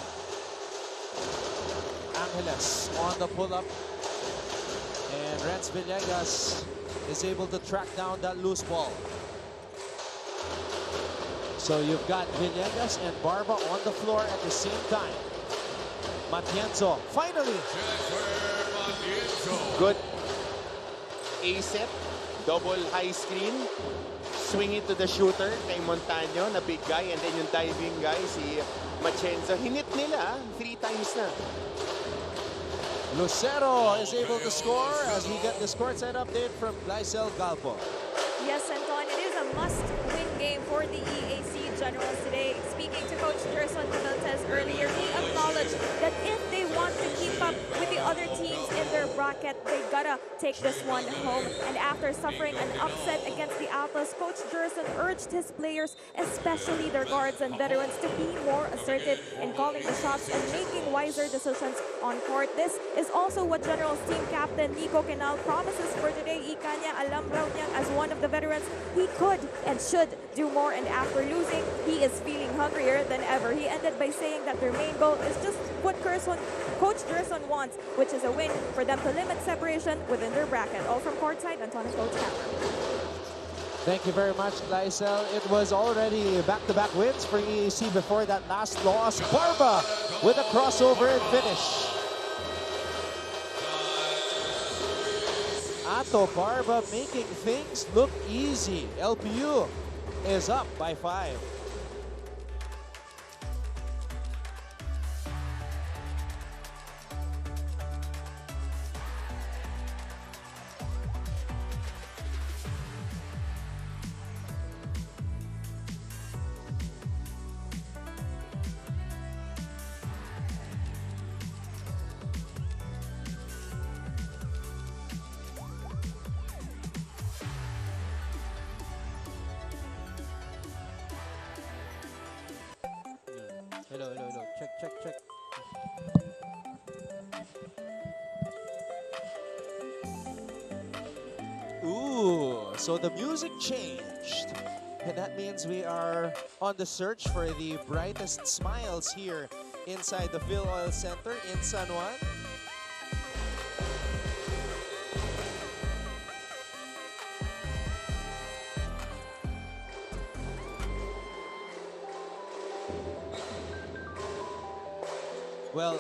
Speaker 2: Angeles on the pull-up. And Renz Villegas is able to track down that loose ball. So you've got Villegas and Barba on the floor at the same time. Matienzo, finally.
Speaker 3: Good A-set, double high screen. Swing it to the shooter kay Montaño na big guy, and then yung diving guy, si Matienzo. Hinit nila 3 times na.
Speaker 2: Lucero is able to score as we get this courtside update from Glycel Galpo.
Speaker 4: Yes, Anton, it is a must-win game for the EAC Generals today. Speaking to Coach Gerson Benilde earlier, he acknowledged that if they want to keep up with the other teams in their bracket, they gotta take this one home. And after suffering an upset against the Atlas, Coach Gerson urged his players, especially their guards and veterans, to be more assertive in calling the shots and making wiser decisions on court. This is also what Generals team captain Nico Canal promises for today. Ika niya, alam raw niya as one of the veterans, he could and should do more, and after losing, he is feeling hungrier than ever. He ended by saying that their main goal is just what Coach Gerson wants, which is a win for them to limit separation within their bracket. All from courtside, Antonio Coach Hammer.
Speaker 2: Thank you very much, Glycel. It was already back-to-back wins for EAC before that last loss. Barba with a crossover and finish. Ato Barba making things look easy. LPU is up by 5. Hello. Check. Ooh, so the music changed. And that means we are on the search for the brightest smiles here inside the Phil Oil Center in San Juan. Well,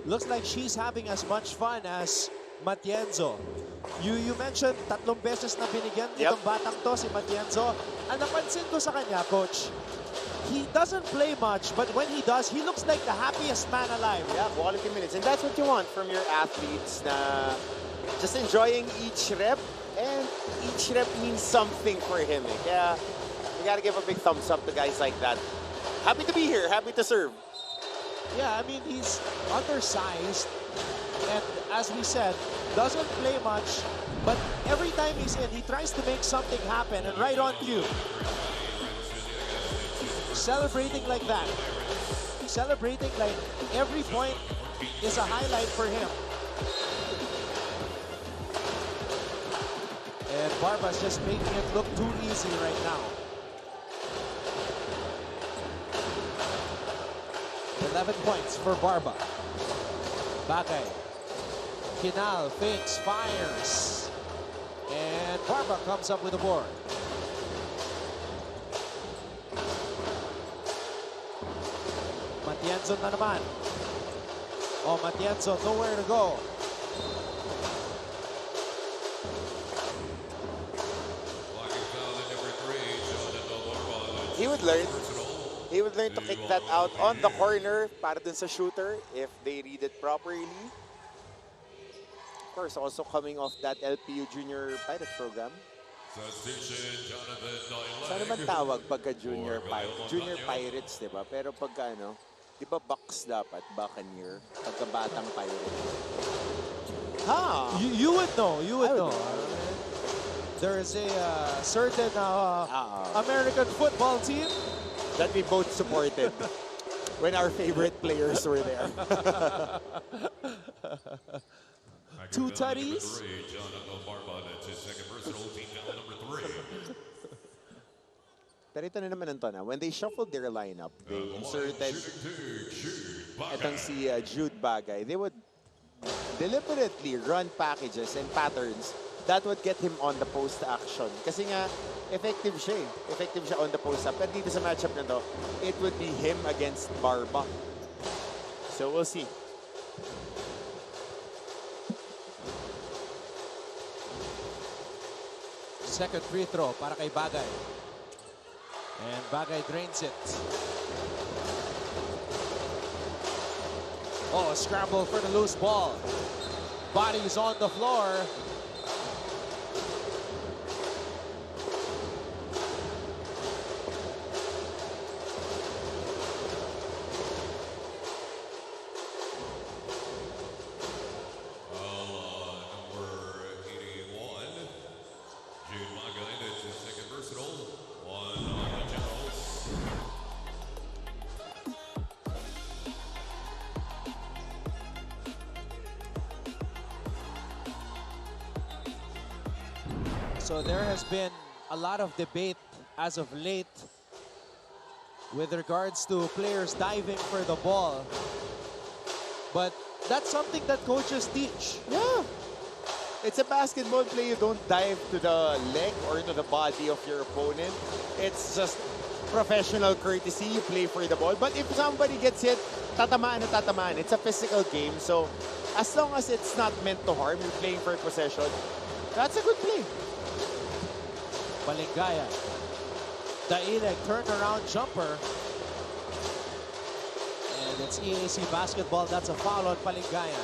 Speaker 2: looks like she's having as much fun as Matienzo. You mentioned 3 beses na binigyan itong batang to, si Matienzo. Ang napansin ko sa kanya, Coach, he doesn't play much, but when he does, he looks like the happiest man alive.
Speaker 3: Yeah, quality minutes. And that's what you want from your athletes, na just enjoying each rep, and each rep means something for him. Kaya you gotta give a big thumbs up to guys like that. Happy to be here, happy to serve.
Speaker 2: Yeah, I mean, he's undersized, and as we said, doesn't play much, but every time he's in, he tries to make something happen, and right on cue. Celebrating like that. Celebrating like every point is a highlight for him. And Barba's just making it look too easy right now. 11 points for Barba. Bagay. Kinal fakes, fires. And Barba comes up with a board. Matienzo na naman. Oh, Matienzo, nowhere to go.
Speaker 3: He would learn. He would learn to kick that out on the corner para dun sa shooter if they read it properly. Of course, also coming off that LPU Junior Pirate program. Saan naman tawag pagka Junior Pirates? Junior Pirates, di ba? Pero pagka ano, di ba Bucks dapat? Buccaneer. Pagka batang Pirate.
Speaker 2: You would know. You would know. There is a certain American football team
Speaker 3: that we both supported when our favorite players were there.
Speaker 2: 2 tutties.
Speaker 3: Pero ito na naman ito na. When they shuffled their lineup, they inserted itong si Jude Bagay. They would deliberately run packages and patterns that would get him on the post action. Kasi nga, effective siya eh. Effective siya on the post up. Pero dito sa matchup na to, it would be him against Barba. So we'll see.
Speaker 2: Second free throw para kay Bagay. And Bagay drains it. Oh, a scramble for the loose ball. Bodies on the floor. So there has been a lot of debate as of late with regards to players diving for the ball. But that's something that coaches teach.
Speaker 3: Yeah. It's a basketball play. You don't dive to the leg or to the body of your opponent. It's just professional courtesy. You play for the ball. But if somebody gets hit, tatamaan na tatamaan. It's a physical game. So as long as it's not meant to harm, you're playing for possession, that's a good play.
Speaker 2: Balingaya. Daileg turnaround jumper. And it's EAC basketball. That's a foul on Balingaya.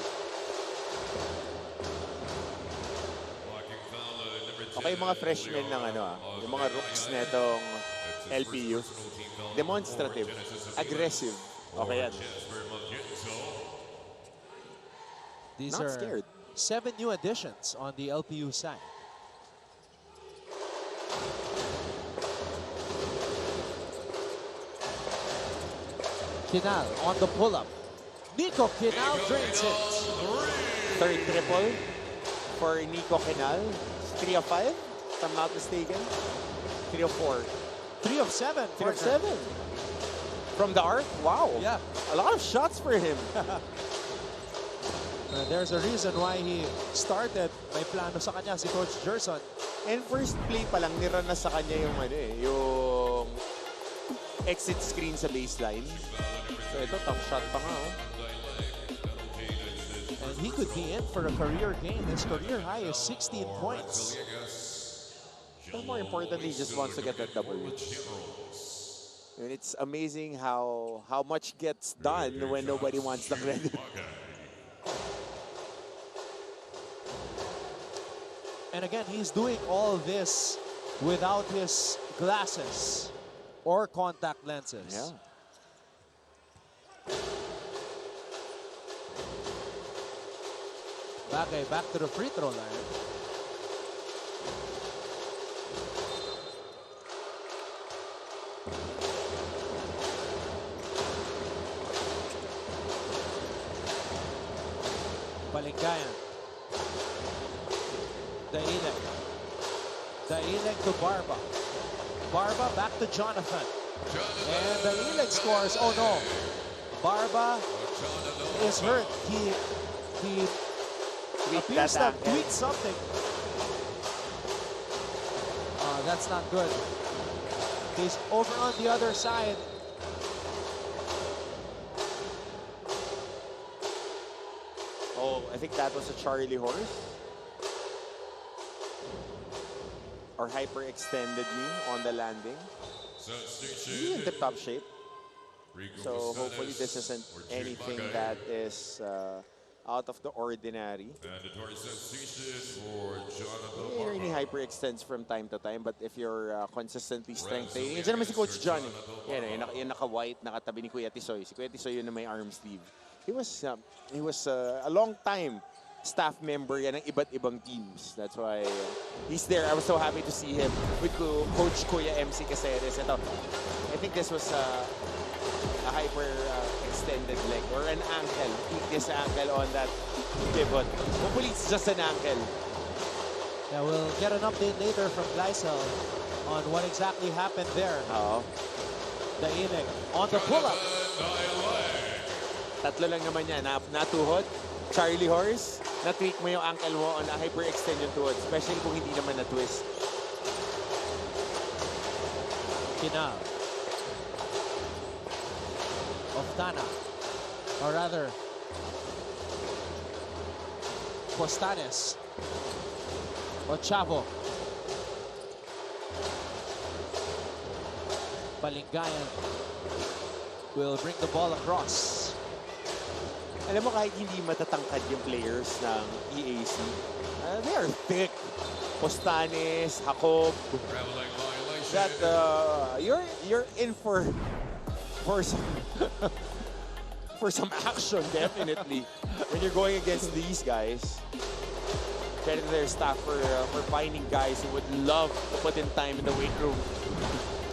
Speaker 3: Okay, yung mga freshmen ng yung mga rooks na itong LPU. Demonstrative. Aggressive. Okay yan.
Speaker 2: These
Speaker 3: Not
Speaker 2: are
Speaker 3: scared.
Speaker 2: 7 new additions on the LPU side. Kinal on the pull-up. Nico Kinal drains it.
Speaker 3: Third triple for Nico Kinal. 3 of 5, if I'm not mistaken. 3 of 4.
Speaker 2: 3 of 7.
Speaker 3: 3 of 7. From the arc? Wow.
Speaker 2: Yeah.
Speaker 3: A lot of shots for him.
Speaker 2: There's a reason why he started. May plano sa kanya si Coach Gerson.
Speaker 3: And first play pa lang, nira na sa kanya yung yung exit screen sa baseline. So ito, top shot pa nga.
Speaker 2: And he could be in for a career game. His career high is 16 points.
Speaker 3: But more importantly, he just wants to get that double win. And it's amazing how much gets done when nobody wants the credit.
Speaker 2: And again, he's doing all this without his glasses or contact lenses.
Speaker 3: Yeah.
Speaker 2: Back to the free throw line. Balingayan. Daileg to Barba. Barba back to Jonathan. And Daileg scores. Oh no. Barba is hurt. He appears to have tweaked something. That's not good. He's over on the other side.
Speaker 3: Oh, I think that was a Charlie horse. Or hyperextended knee on the landing. He's in tip-top shape. So hopefully this isn't anything that is out of the ordinary. He really hyperextends from time to time, but if you're consistently strengthening, yan naman si Coach John. Yan, yung naka-white, nakatabi ni Kuya Tisoy. Si Kuya Tisoy yun na may arm sleeve. He was a long time staff member yan ng iba't ibang teams. That's why he's there. I was so happy to see him with Coach Kuya MC Caceres. Ito, I think this was a hyper extended leg or an ankle. Peak this ankle on that pivot. Hopefully it's just an ankle.
Speaker 2: Yeah, we'll get an update later from Gleisel on what exactly happened there. Daileg on the pull-up.
Speaker 3: Tatlo lang naman yan. Natuhod, Charlie horse, na-tweak mo yung ankle mo on a hyperextend yung tuhod, especially kung hindi naman na-twist.
Speaker 2: Kinal. Oftana. Or rather, Costanes. Ochavo. Balingayan will bring the ball across.
Speaker 3: Alam mo, kahit hindi matatangkad yung players ng EAC, they are thick. Costanes, Jacob. That you're in for some for some action, definitely. When you're going against these guys. Credit to their staff for finding guys who would love to put in time in the weight room.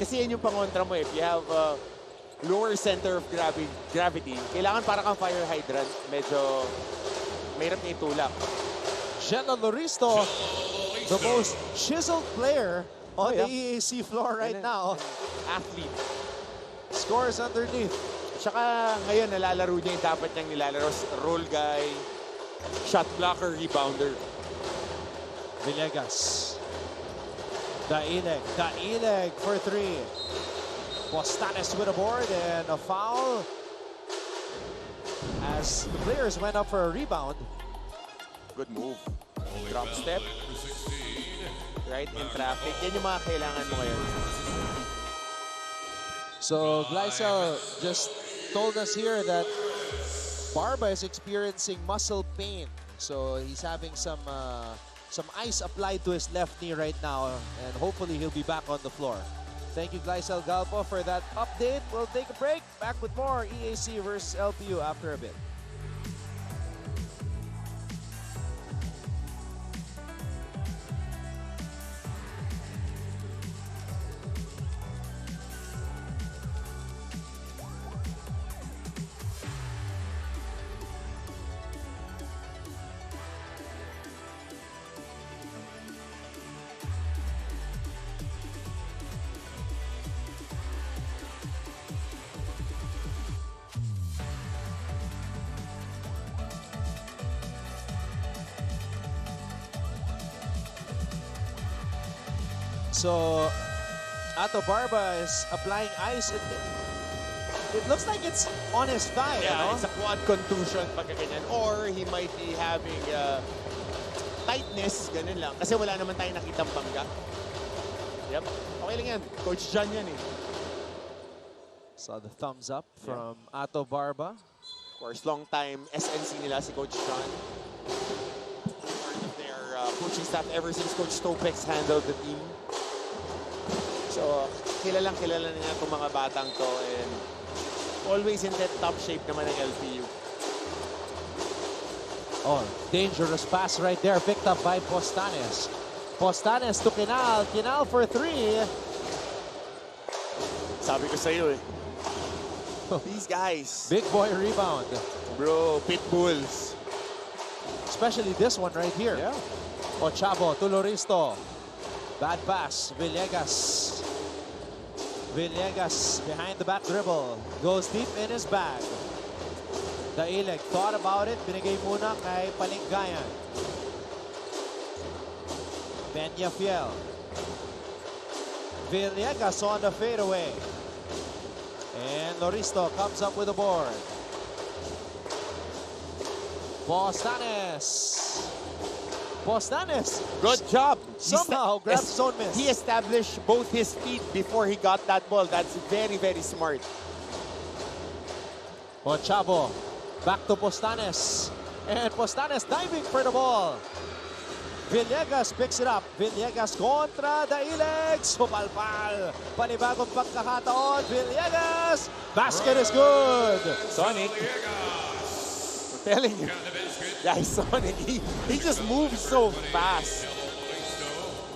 Speaker 3: Kasi yan yung pangontra mo. If you have lower center of gravity, kailangan para kang fire hydrant. Medyo mahirap na itulak.
Speaker 2: Jella Loristo, the most chiseled player on the EAC floor right now.
Speaker 3: Athlete.
Speaker 2: Scores underneath.
Speaker 3: Tsaka ngayon nalalaro niya yung dapat niyang nilalaro. Roll guy, shot blocker, rebounder.
Speaker 2: Villegas. Daileg for three. Costanes with a board and a foul as the players went up for a rebound.
Speaker 3: Good move. Drop step. Right in traffic. Yan yung mga kailangan mo ngayon.
Speaker 2: So Gleisel just told us here that Barba is experiencing muscle pain. So he's having some ice applied to his left knee right now, and hopefully he'll be back on the floor. Thank you, Gleisel Galpo, for that update. We'll take a break. Back with more EAC versus LPU after a bit. So, Ato Barba is applying ice It looks like it's on his thigh,
Speaker 3: Yeah,
Speaker 2: no?
Speaker 3: it's a quad contusion pagka ganyan. Or he might be having tightness, ganun lang. Kasi wala naman tayong nakitang bangga. Yep. Okay lang yan. Coach John yan eh.
Speaker 2: Saw the thumbs up from Ato Barba.
Speaker 3: Of course, long time SNC nila si Coach John. Part of their coaching staff ever since Coach Topex handled the team. So, kilala nila itong mga batang to and always in that top shape naman ng LPU.
Speaker 2: Oh, dangerous pass right there. Picked up by Postanes. Postanes to Kinal. Kinal for 3.
Speaker 3: Sabi ko sa'yo eh. These guys.
Speaker 2: Big boy rebound.
Speaker 3: Bro, pit bulls.
Speaker 2: Especially this one right here.
Speaker 3: Yeah.
Speaker 2: Ochavo to Loristo. Bad pass. Villegas. Villegas behind the back dribble. Goes deep in his bag. Daileg thought about it. Binigay muna kay Palingayan. Benyafiel. Villegas on the fadeaway. And Loristo comes up with a board. Postanes. Postanes.
Speaker 3: Good job.
Speaker 2: Somehow grabs zone miss.
Speaker 3: He established both his feet before he got that ball. That's very, very smart.
Speaker 2: Ochavo. Back to Postanes. And Postanes diving for the ball. Villegas picks it up. Villegas kontra Daileg. Supalpal. Panibagong pagkakataon. Villegas. Basket is good.
Speaker 3: Sonic. I'm telling you. Yeah, Sonic. He just moves so fast.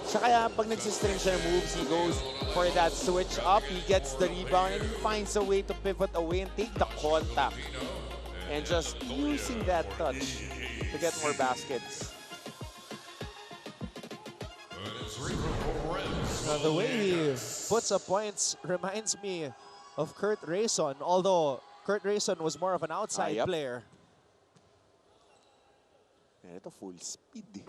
Speaker 3: Siya kaya pag nagsistring siya ng moves, he goes for that switch up. He gets the rebound and he finds a way to pivot away and take the contact. And just using that touch to get more baskets.
Speaker 2: The way he puts up points reminds me of Kurt Rayson, although Kurt Rayson was more of an outside player.
Speaker 3: Ito full speed.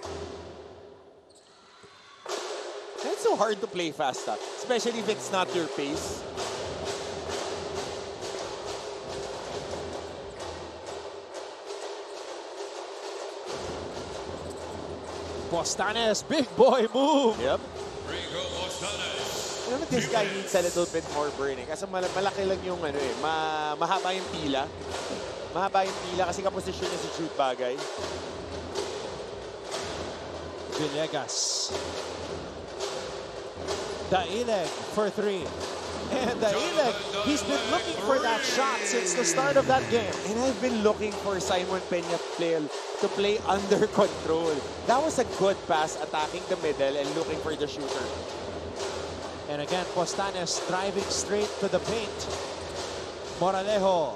Speaker 3: And it's so hard to play fast, especially if it's not your pace.
Speaker 2: Postanes, big boy move.
Speaker 3: Yep. You know, this guy needs a little bit more burning. Kasi malaki lang yung ano eh, mahaba yung pila. Mahaba yung pila kasi kaposisyon niya si shoot bagay.
Speaker 2: Villegas. Daileg for 3. And Daileg, he's been looking for that shot since the start of that game.
Speaker 3: And I've been looking for Simon Peña to play under control. That was a good pass, attacking the middle and looking for the shooter.
Speaker 2: And again, Postanes driving straight to the paint. Moralejo.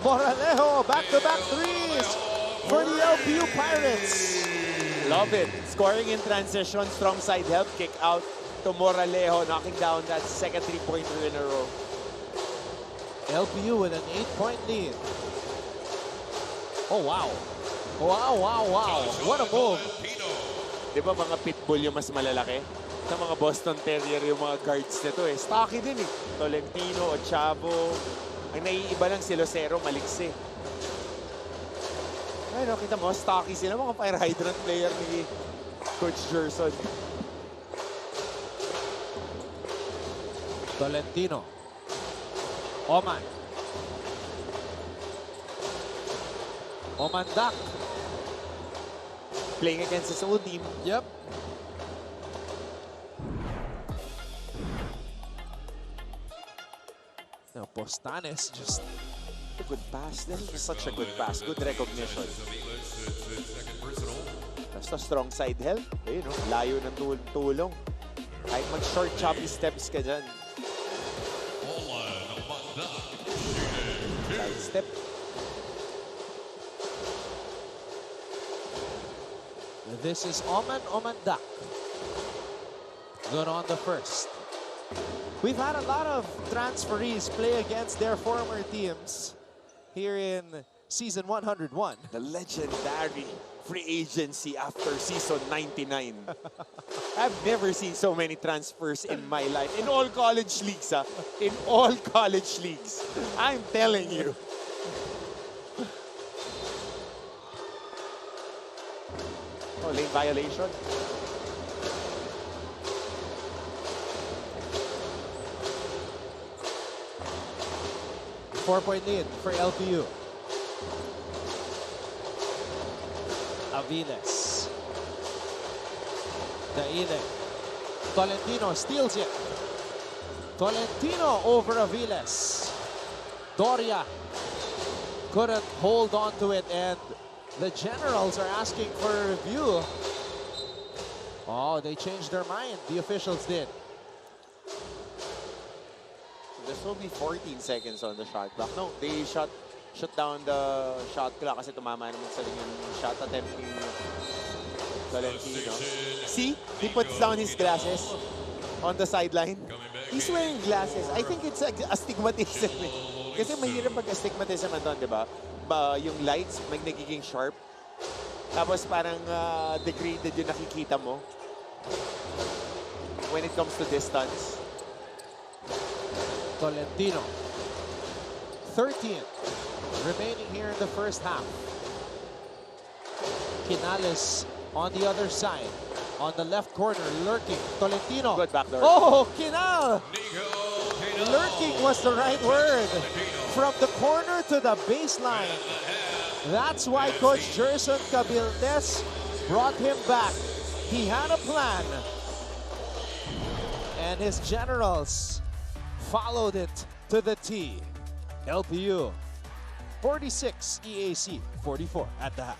Speaker 2: Moralejo, back-to-back threes for the LPU Pirates.
Speaker 3: Love it. Scoring in transition, strong side help, kick out to Moralejo, knocking down that second three-pointer in a row.
Speaker 2: LPU with an 8-point lead. Oh, wow. Wow, wow, wow. What a move.
Speaker 3: Di ba mga pitbull yung mas malalaki? Sa mga Boston Terrier yung mga guards nito eh. Stocky din eh. Tolentino, Ochavo. Ang naiiba lang si Lucero, maliksi. Ayun, kita mo, stocky sila. Mga fire hydrant player ni Coach Gerson.
Speaker 2: Tolentino. Oman. Oman Dak.
Speaker 3: Playing against his old team.
Speaker 2: Yep. Now Postanes just
Speaker 3: A good pass. This is such a good pass. Good recognition. Basta strong side help. Ayun, no? Layo ng tulong. Kahit mag-short choppy steps ka dyan. Side step.
Speaker 2: This is Oman Dak. Good on the first. We've had a lot of transferees play against their former teams here in season 101.
Speaker 3: The legendary free agency after season 99. I've never seen so many transfers in my life. In all college leagues, in all college leagues. I'm telling you. Oh, lane violation.
Speaker 2: Four-point lead for LPU. Aviles. Daide. Tolentino steals it. Tolentino over Aviles. Doria couldn't hold on to it, and the Generals are asking for a review. Oh, they changed their mind. The officials did.
Speaker 3: This will be 14 seconds on the shot clock. No, they shut down the shot clock kasi tumama naman sa ring yung shot attempt ni Tolentino. See? He puts down his glasses on the sideline. He's wearing glasses. I think it's astigmatism. Kasi mahirap pag-astigmatism doon, di ba? Yung lights, nagiging sharp. Tapos parang degraded yung nakikita mo when it comes to distance.
Speaker 2: Tolentino. 13 remaining here in the first half. Quinales on the other side. On the left corner, lurking. Tolentino.
Speaker 3: Good backdoor.
Speaker 2: Oh, Quinal! Lurking was the right word. From the corner to the baseline. That's why Coach Gerson Cabildes brought him back. He had a plan. And his Generals followed it to the T. LPU 46, EAC 44 at the half.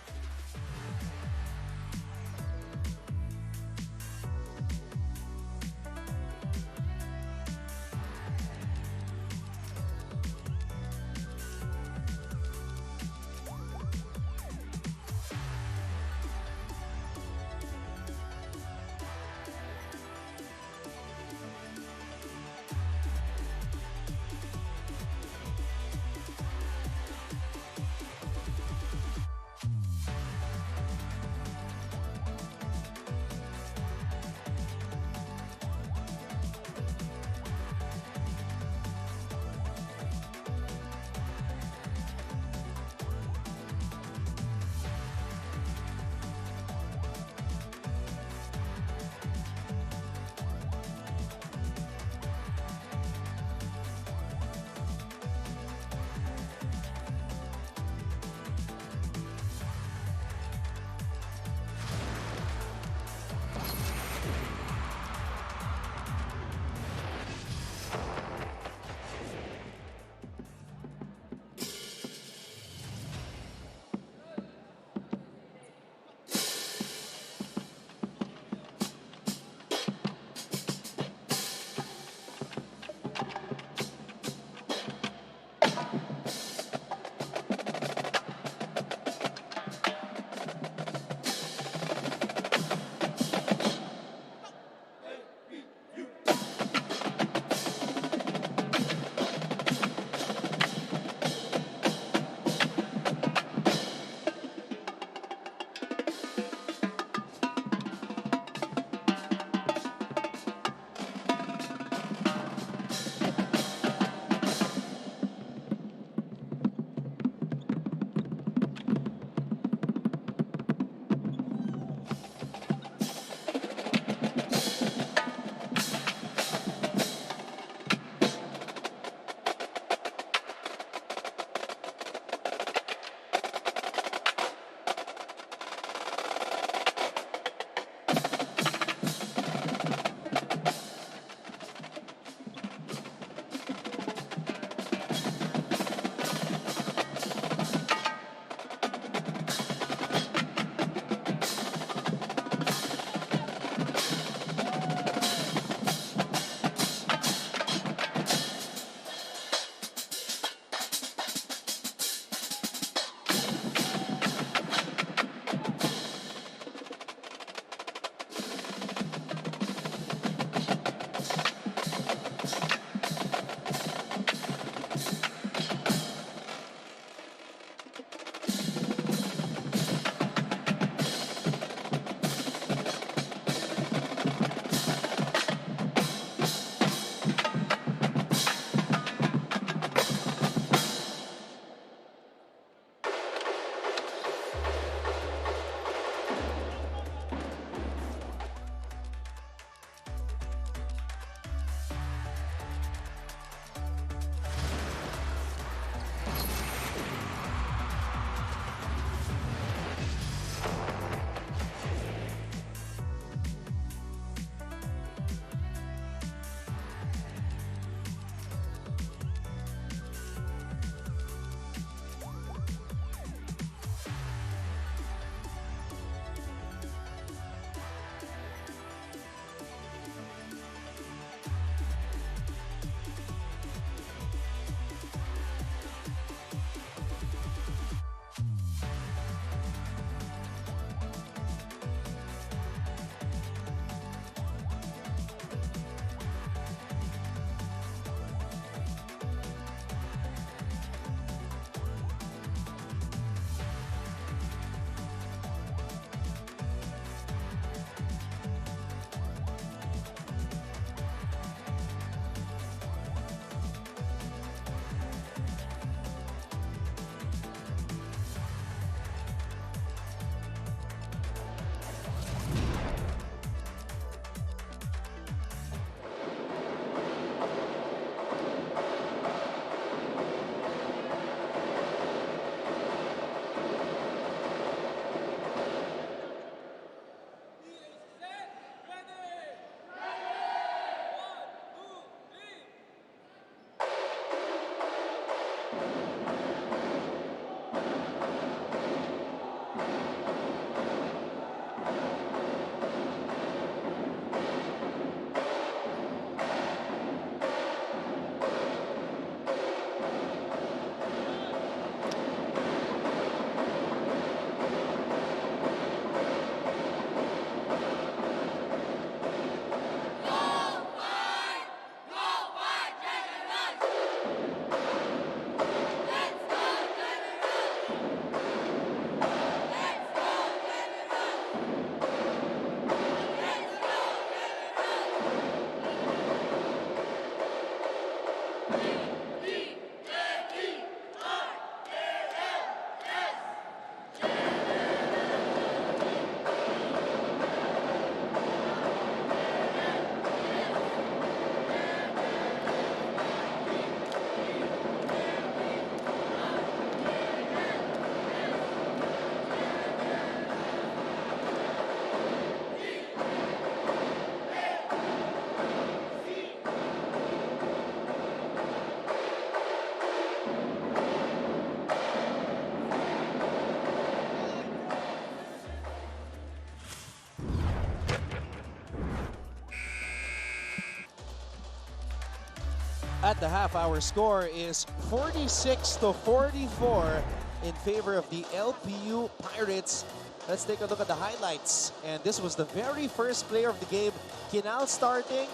Speaker 2: At the half, our score is 46-44 in favor of the LPU Pirates. Let's take a look at the highlights. And this was the very first player of the game, Kinal, starting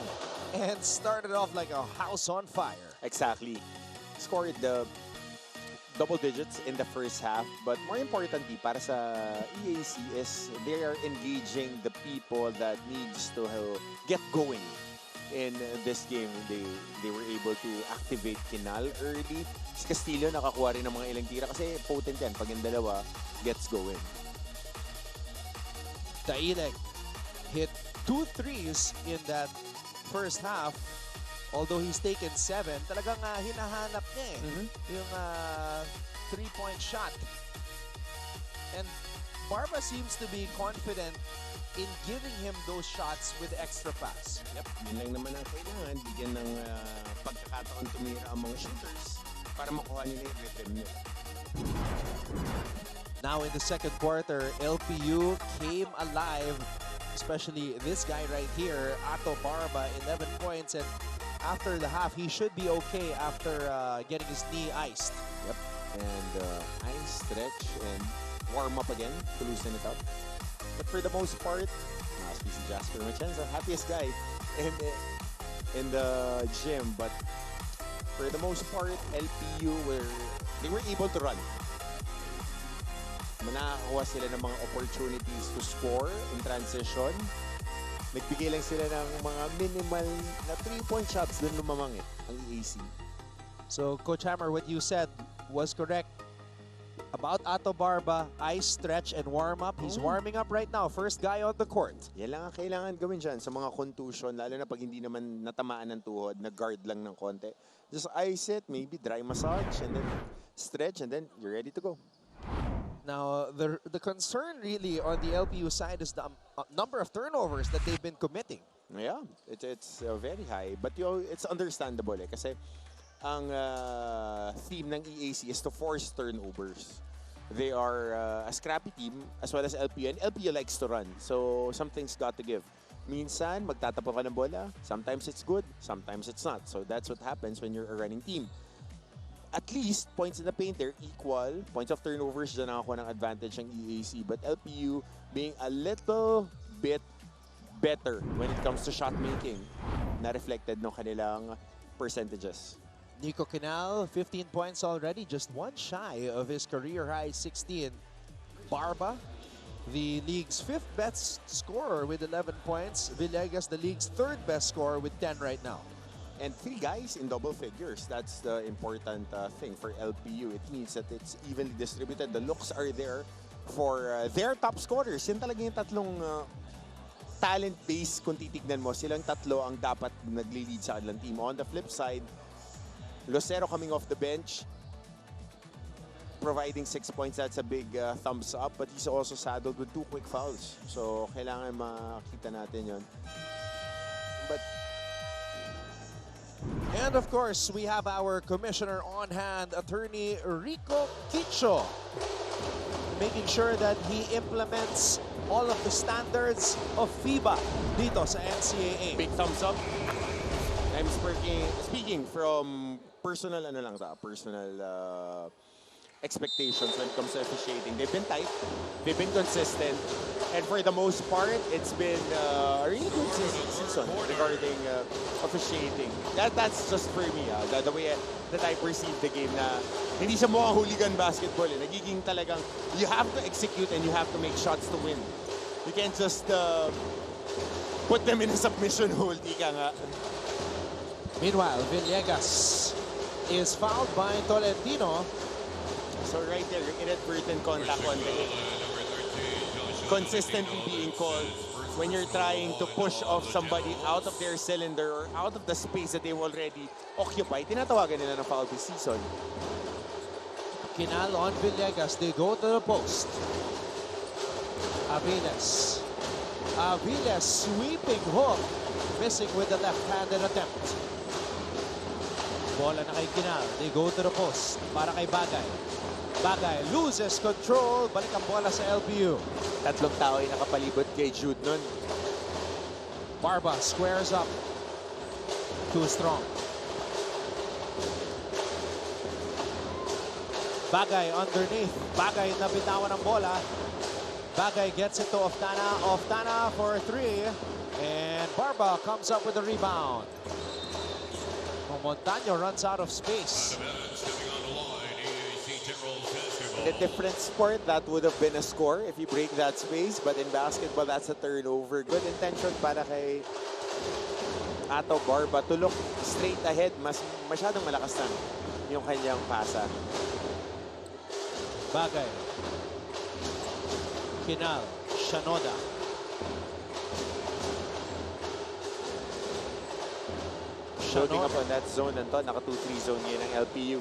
Speaker 2: and started off like a house on fire.
Speaker 3: Exactly. Scored the double digits in the first half, but more importantly para sa EAC is they are engaging the people that needs to get going in this game. They were able to activate Kinal early. Si Castillo nakakuha rin ng mga ilang tira kasi potent yan pag yung dalawa gets going.
Speaker 2: Dailek hit 2 threes in that first half. Although he's taken 7, talagang hinahanap niya yung 3-point shot. And Barba seems to be confident in giving him those shots with extra pass.
Speaker 3: Yep, yun lang naman ang kailangan. Bigyan ng pagkakataon tumira ang mga shooters para makuha nila yung rhythm nila.
Speaker 2: Now in the second quarter, LPU came alive, especially this guy right here, Ato Barba, 11 points. And after the half, he should be okay after getting his knee iced.
Speaker 3: Yep, and ice, stretch, and warm up again to loosen it up. But for the most part, si Jasper Machenza, happiest guy in the gym. But for the most part, LPU were able to run. Manakakuha sila ng mga opportunities to score in transition. Nagbigay lang sila ng mga minimal na 3-point shots dun lumamang ang EAC.
Speaker 2: So, Coach Hammer, what you said was correct about Ato Barba, ice, stretch, and warm up. He's warming up right now. First guy on the court.
Speaker 3: Yan lang ang kailangan gawin dyan sa mga contusion, lalo na pag hindi naman natamaan ng tuhod, nag-guard lang ng konti. Just ice it, maybe dry massage, and then stretch, and then you're ready to go.
Speaker 2: Now, the concern really on the LPU side is the number of turnovers that they've been committing.
Speaker 3: Yeah, it's very high. But it's understandable kasi ang theme ng EAC is to force turnovers. They are a scrappy team as well as LPU. And LPU likes to run. So, something's got to give. Minsan, magtatapo ka ng bola. Sometimes it's good. Sometimes it's not. So, that's what happens when you're a running team. At least, points in the paint, they're equal. Points of turnovers, dyan ako ng advantage ng EAC. But LPU being a little bit better when it comes to shot making, na reflected ng kanilang percentages.
Speaker 2: Nico Canal, 15 points already, just one shy of his career high 16. Barba, the league's 5th best scorer with 11 points. Villegas, the league's 3rd best scorer with 10 right now.
Speaker 3: And 3 guys in double figures. That's the important thing for LPU. It means that it's evenly distributed. The looks are there for their top scorers. Yan talaga yung tatlong talent base kung titignan mo. Silang tatlo ang dapat nagli-lead sa kanilang team. On the flip side, Lucero coming off the bench, providing 6 points. That's a big thumbs up. But he's also saddled with 2 quick fouls. So kailangan makita natin yon. But
Speaker 2: and of course, we have our commissioner on hand, attorney Rico Quicho, making sure that he implements all of the standards of FIBA dito sa NCAA.
Speaker 3: Big thumbs up. I'm speaking from personal expectations when it comes to officiating. They've been tight, they've been consistent, and for the most part, it's been a really good season regarding officiating. That's just for me, the way that I perceive the game, na hindi siya mukhang hooligan basketball. Nagiging talagang, you have to execute and you have to make shots to win. You can't just put them in a submission hold, ika nga.
Speaker 2: Meanwhile, Villegas is fouled by Tolentino.
Speaker 3: So right there, yung inadvertent contact on the hit. Consistently being called when you're trying to push off somebody out of their cylinder or out of the space that they've already occupied. Tinatawagan nila ng foul this season.
Speaker 2: Kinal on Villegas. They go to the post. Aviles. Aviles sweeping hook. Missing with the left-handed attempt. Bola na kay Kinal. They go to the post. Para kay Bagay. Bagay loses control. Balik ang bola sa LPU.
Speaker 3: Tatlong tao yung nakapalibot kay Jude nun.
Speaker 2: Barba squares up. Too strong. Bagay underneath. Bagay na bitawan ng bola. Bagay gets it to Oftana. Oftana for 3. And Barba comes up with the rebound. Montaño runs out of space.
Speaker 3: In a different sport, that would have been a score if you break that space. But in basketball, that's a turnover. Good intention para kay Ato Barba to look straight ahead. Masyadong malakas na yung kanyang pasa.
Speaker 2: Bagay. Kinal. Shanoda.
Speaker 3: Shooting up on that zone, Anton. Naka 2-3 zone ngayon ng LPU.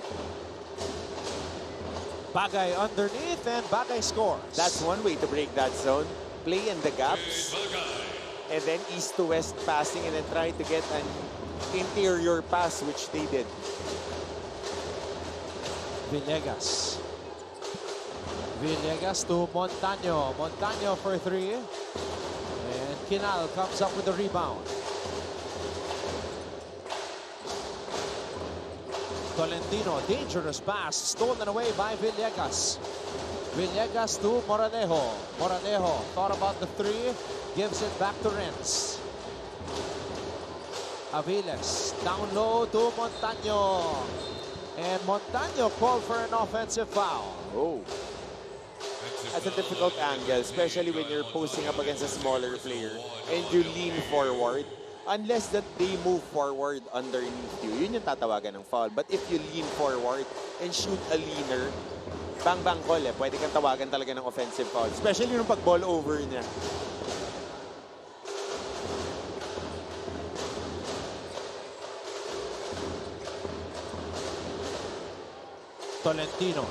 Speaker 2: Bagay underneath and Bagay scores.
Speaker 3: That's one way to break that zone. Play in the gaps. And then east to west passing and then try to get an interior pass, which they did.
Speaker 2: Villegas. Villegas to Montaño. Montaño for 3. And Kinal comes up with the rebound. Tolentino, dangerous pass, stolen away by Villegas. Villegas to Moranejo. Moranejo thought about the 3, gives it back to Renz. Aviles, down low to Montaño. And Montaño called for an offensive foul.
Speaker 3: Oh. That's a difficult angle, especially when you're posting up against a smaller player and you lean forward. Unless that they move forward underneath you, yun yung tatawagan ng foul. But if you lean forward and shoot a leaner, bang-bang call eh. Pwede kang tawagan talaga ng offensive foul. Especially nung pag-ball over niya.
Speaker 2: Tolentino.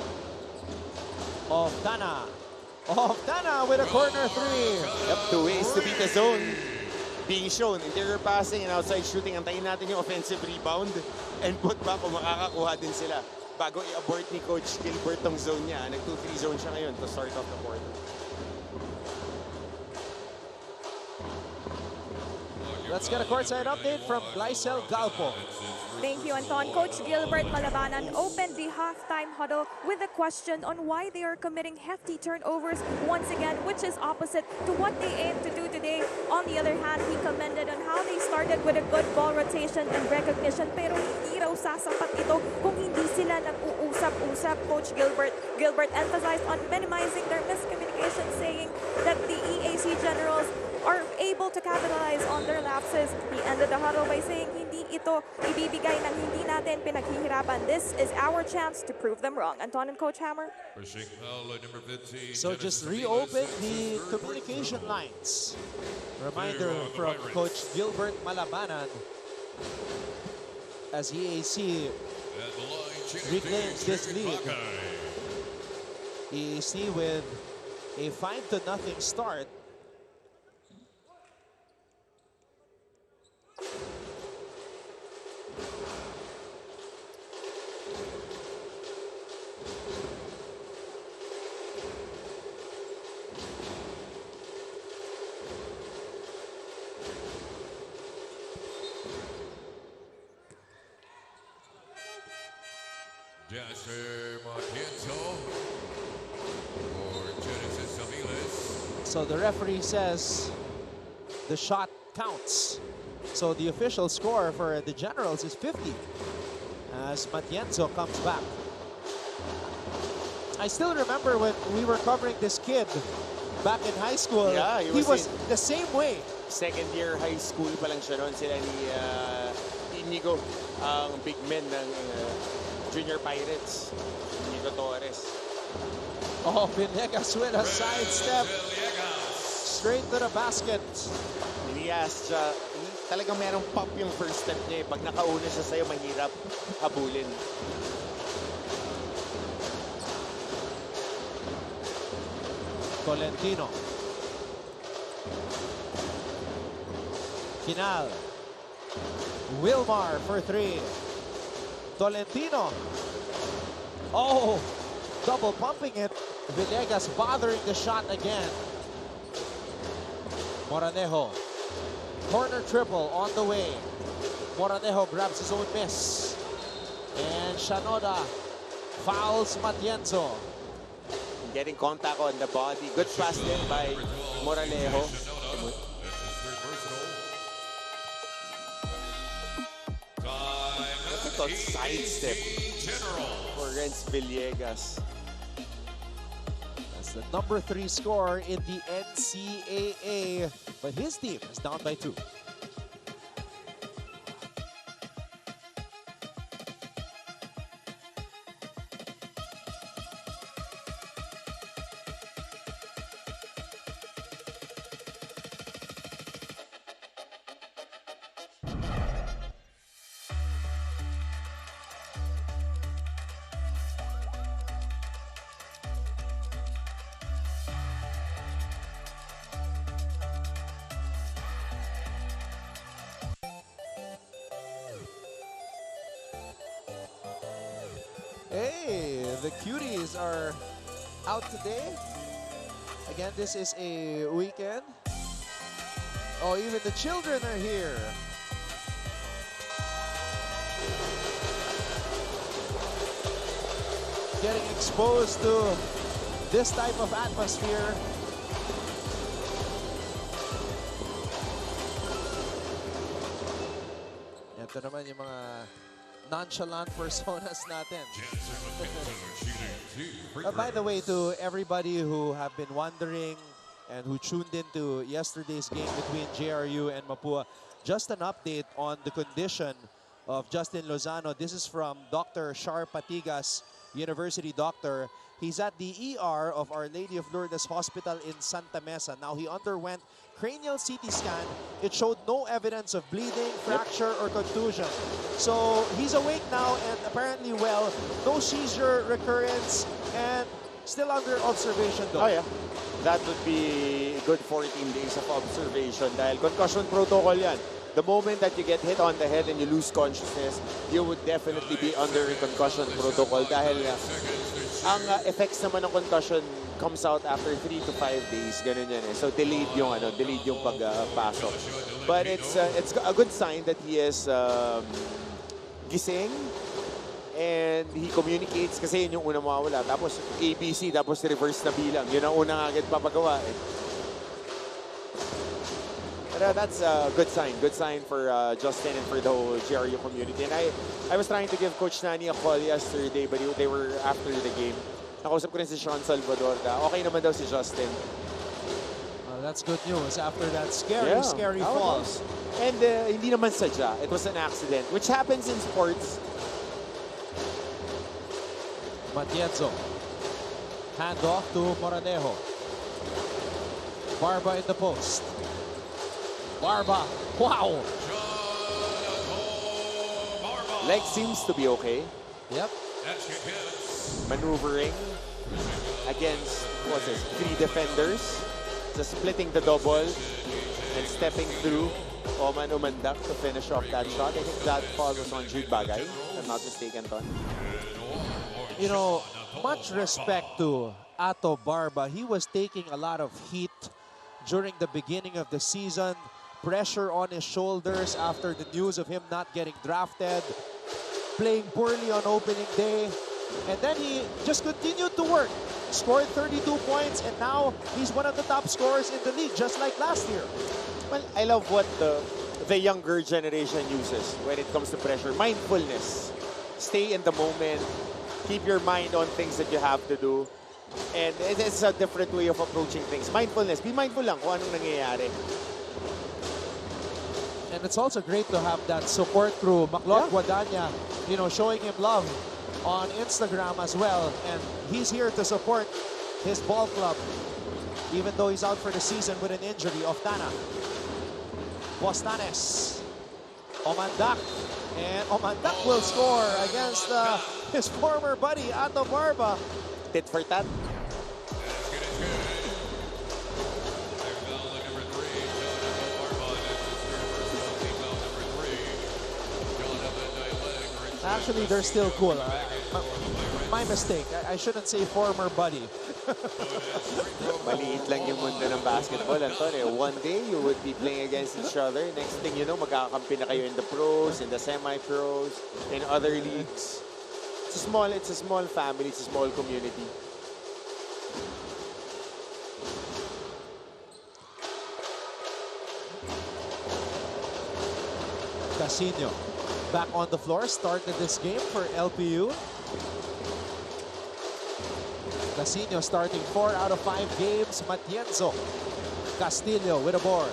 Speaker 2: Oftana. Oftana with a corner 3.
Speaker 3: Yep, 2 ways to beat the zone. Being shown, interior passing and outside shooting. Antayin natin yung offensive rebound and put back kung makakakuha din sila bago i-abort ni Coach Gilbert tong zone niya. Nag-2-3 zone siya ngayon to start off the quarter.
Speaker 2: Let's get a courtside update from Glycel Galpo.
Speaker 4: Thank you, Anton. Coach Gilbert Malabanan opened the halftime huddle with a question on why they are committing hefty turnovers once again, which is opposite to what they aim to do today. On the other hand, he commended on how they started with a good ball rotation and recognition, pero hindi raw sasapat ito kung hindi sila nag-uusap-usap. Coach Gilbert emphasized on minimizing their miscommunication, saying that the EAC Generals are able to capitalize on their lapses. He ended the huddle by saying hindi ito ibibigay ng hindi natin pinaghihirapan. This is our chance to prove them wrong. Anton and Coach Hammer.
Speaker 2: So just reopen the communication lines. Reminder from Coach Gilbert Malabanan as EAC reclaims this lead. EAC with a 5-0 start. So the referee says the shot counts. So the official score for the Generals is 50 as Matienzo comes back. I still remember when we were covering this kid back in high school.
Speaker 3: Yeah,
Speaker 2: he was the same way.
Speaker 3: Second year high school pa lang siya noon. Sila ni Inigo, ang big men ng Junior Pirates. Inigo Torres.
Speaker 2: Oh, Villegas with a sidestep. Straight to the basket.
Speaker 3: Nilias siya. Talagang merong pop yung first step niya. Pag nakauna siya sa'yo, mahirap habulin.
Speaker 2: Tolentino. Kinal. Wilmar for 3. Tolentino. Oh, double pumping it. Villegas bothering the shot again. Moranejo. Corner triple on the way. Moranejo grabs his own miss. And Shanoda Fouls Matienzo.
Speaker 3: Getting contact on the body. Good pass then by Moralejo. That's a sidestep for Renz Villegas.
Speaker 2: That's the number 3 scorer in the NCAA. But his team is down by 2. Hey, the cuties are out today. Again, this is a weekend. Oh, even the children are here. Getting exposed to this type of atmosphere. Ito naman yung mga nonchalant personas natin. By the way, to everybody who have been wondering and who tuned into yesterday's game between JRU and Mapua, just an update on the condition of Justin Lozano. This is from Dr. Shar Patigas, University doctor. He's at the ER of Our Lady of Lourdes Hospital in Santa Mesa. Now, he underwent cranial CT scan. It showed no evidence of bleeding, fracture, or contusion. So, he's awake now and apparently well. No seizure, recurrence, and still under observation though.
Speaker 3: Oh yeah, that would be good 14 days of observation dahil concussion protocol yan. The moment that you get hit on the head and you lose consciousness, you would definitely be under concussion protocol dahil ang effects naman ng concussion comes out after 3 to 5 days, ganun yan eh. So delayed yung pagpasok. But it's a good sign that he is gising and he communicates kasi yun yung unang mawawala. Tapos ABC, tapos reverse na bilang. Yun ang unang agad papagawa eh. But that's a good sign for Justin and for the whole GRU community. And I was trying to give Coach Nani a call yesterday, but they were after the game. Nakausap ko rin si Sean Salvador na okay naman daw si Justin.
Speaker 2: That's good news after that scary fall.
Speaker 3: And hindi naman sadya. It was an accident, which happens in sports.
Speaker 2: Matienzo. Hand off to Moralejo. Barba in the post. Barba. Wow.
Speaker 3: Leg seems to be okay.
Speaker 2: Yep.
Speaker 3: Maneuvering against, what's this, 3 defenders. Just splitting the double and stepping through Oman Umandak to finish off that shot. I think that fall was on Jude Bagay, if I'm not mistaken, Ton.
Speaker 2: You know, much respect to Ato Barba. He was taking a lot of heat during the beginning of the season. Pressure on his shoulders after the news of him not getting drafted. Playing poorly on opening day. And then he just continued to work. Scored 32 points and now he's one of the top scorers in the league, just like last year.
Speaker 3: Well, I love what the younger generation uses when it comes to pressure. Mindfulness. Stay in the moment. Keep your mind on things that you have to do. And it's a different way of approaching things. Mindfulness. Be mindful lang kung anong nangyayari.
Speaker 2: And it's also great to have that support through Maclot Guadagna, you know, showing him love on Instagram as well. And he's here to support his ball club, even though he's out for the season with an injury. Oftana. Bostanes. Omandak. And Omandak will score against his former buddy, Ato Barba.
Speaker 3: Tit for tat.
Speaker 2: Actually, they're still cool. My mistake. I shouldn't say former buddy.
Speaker 3: Maliit lang yung mundo ng basketball, Anton. One day, you would be playing against each other. Next thing you know, magkakampi na kayo in the pros, in the semi-pros, in other leagues. It's It's a small family, it's a small community.
Speaker 2: Casino back on the floor, started this game for LPU. Casino starting 4 out of 5 games. Matienzo. Castillo with a board.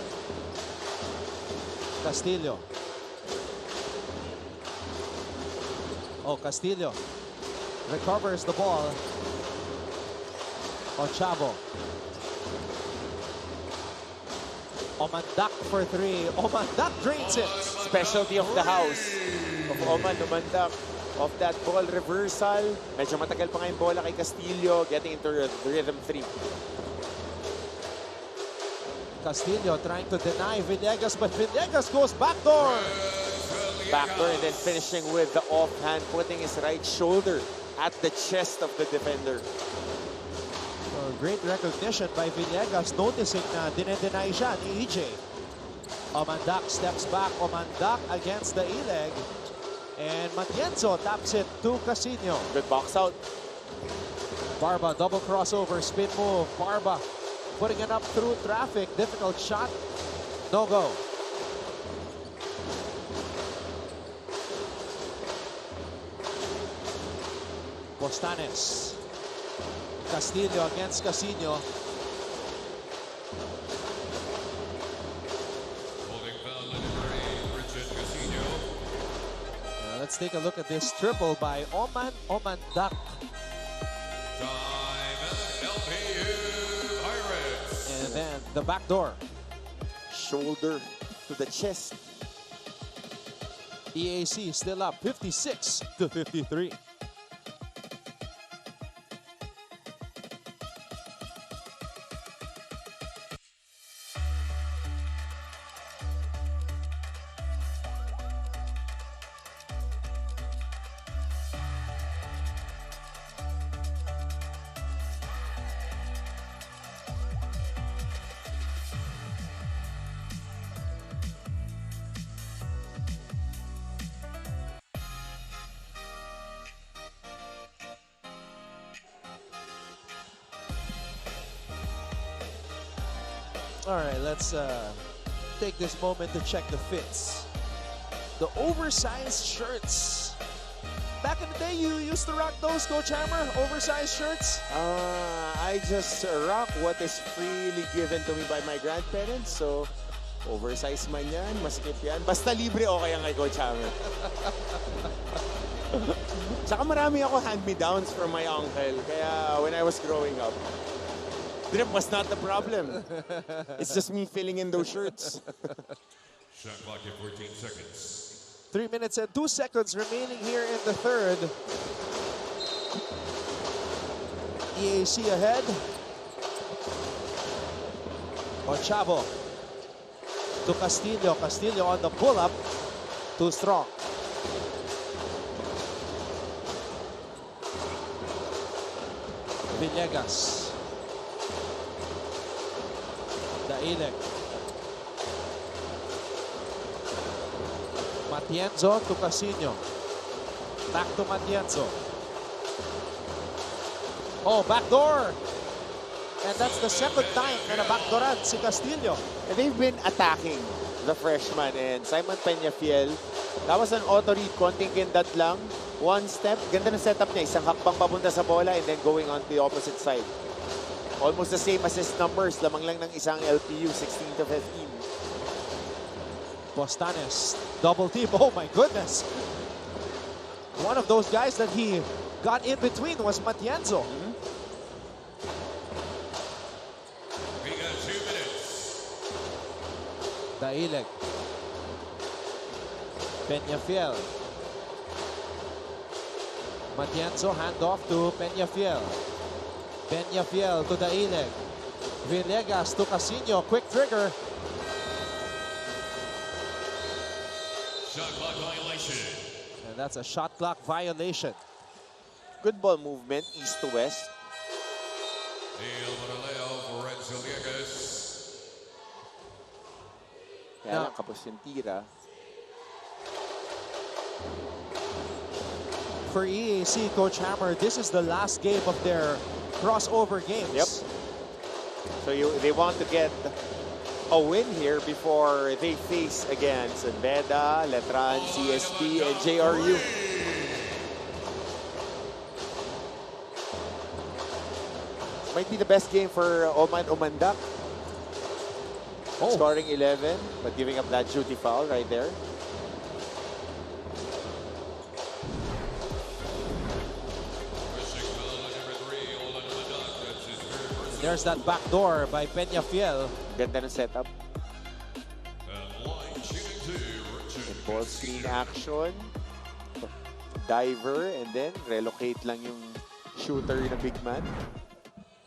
Speaker 2: Castillo. Oh, Castillo recovers the ball. Ochavo. Omandak for 3. Omandak drains it.
Speaker 3: Specialty of the house of Oman Umandak. Of that ball reversal. Medyo matagal pa nga yung bola kay Castillo, getting into rhythm 3.
Speaker 2: Castillo trying to deny Villegas, but Villegas goes backdoor.
Speaker 3: Backdoor and then finishing with the offhand, putting his right shoulder at the chest of the defender.
Speaker 2: Great recognition by Villegas, noticing na dinedeny siya ni EJ. Omandak steps back. Omandak against the E-leg. And Matienzo taps it to Casino.
Speaker 3: Good box out.
Speaker 2: Barba, double crossover, spin move. Barba putting it up through traffic. Difficult shot. No go. Postanes. Castillo against Casino. Let's take a look at this triple by Oman Omandak.
Speaker 1: LPU Pirates.
Speaker 2: And then the back door.
Speaker 3: Shoulder to the chest.
Speaker 2: EAC still up 56-53. All right, let's take this moment to check the fits. The oversized shirts. Back in the day, you used to rock those, Coach Hammer? Oversized shirts?
Speaker 3: I just rock what is freely given to me by my grandparents. So, oversized man yan, maskip yan. Basta libre, okay ang kay Coach Hammer. Tsaka marami ako hand-me-downs from my uncle. Kaya when I was growing up, drip was not the problem. It's just me filling in those shirts.
Speaker 1: Shot clock at 14 seconds.
Speaker 2: 3 minutes and 2 seconds remaining here in the third. EAC ahead. Ochavo to Castillo. Castillo on the pull-up. Too strong. Villegas. Dailek. Matienzo to Casino. Back to Matienzo. Oh, backdoor! And that's the second time na nabackdooran si Castillo.
Speaker 3: And they've been attacking the freshman and Simon Peñafiel. That was an auto-read, konting kindat lang. One step, ganda ng setup niya. Isang hakbang papunta sa bola and then going on the opposite side. Almost the same assist numbers, lamang lang ng isang LPU, 16 to 15.
Speaker 2: Postanes, double team. Oh my goodness. One of those guys that he got in between was Matienzo.
Speaker 1: We got 2 minutes.
Speaker 2: Dailek. Peñafiel. Matienzo, handoff to Peñafiel. Peñafiel to Dailek. Villegas to Casino. Quick trigger.
Speaker 1: Shot clock violation.
Speaker 2: And that's a shot clock violation.
Speaker 3: Good ball movement, east to west.
Speaker 1: Neil Manaleo for Villegas.
Speaker 3: Kaya lang, kapos yung tira.
Speaker 2: for EAC, Coach Hammer, this is the last game of their crossover games.
Speaker 3: Yep. So they want to get a win here before they face against Beda, Letran, CSP, and JRU. Might be the best game for Oman Umandak. Scoring 11, but giving up that duty foul right there.
Speaker 2: There's that back door by Peñafiel.
Speaker 3: Ganda ng setup. And ball screen action. Diver, and then relocate lang yung shooter na big man.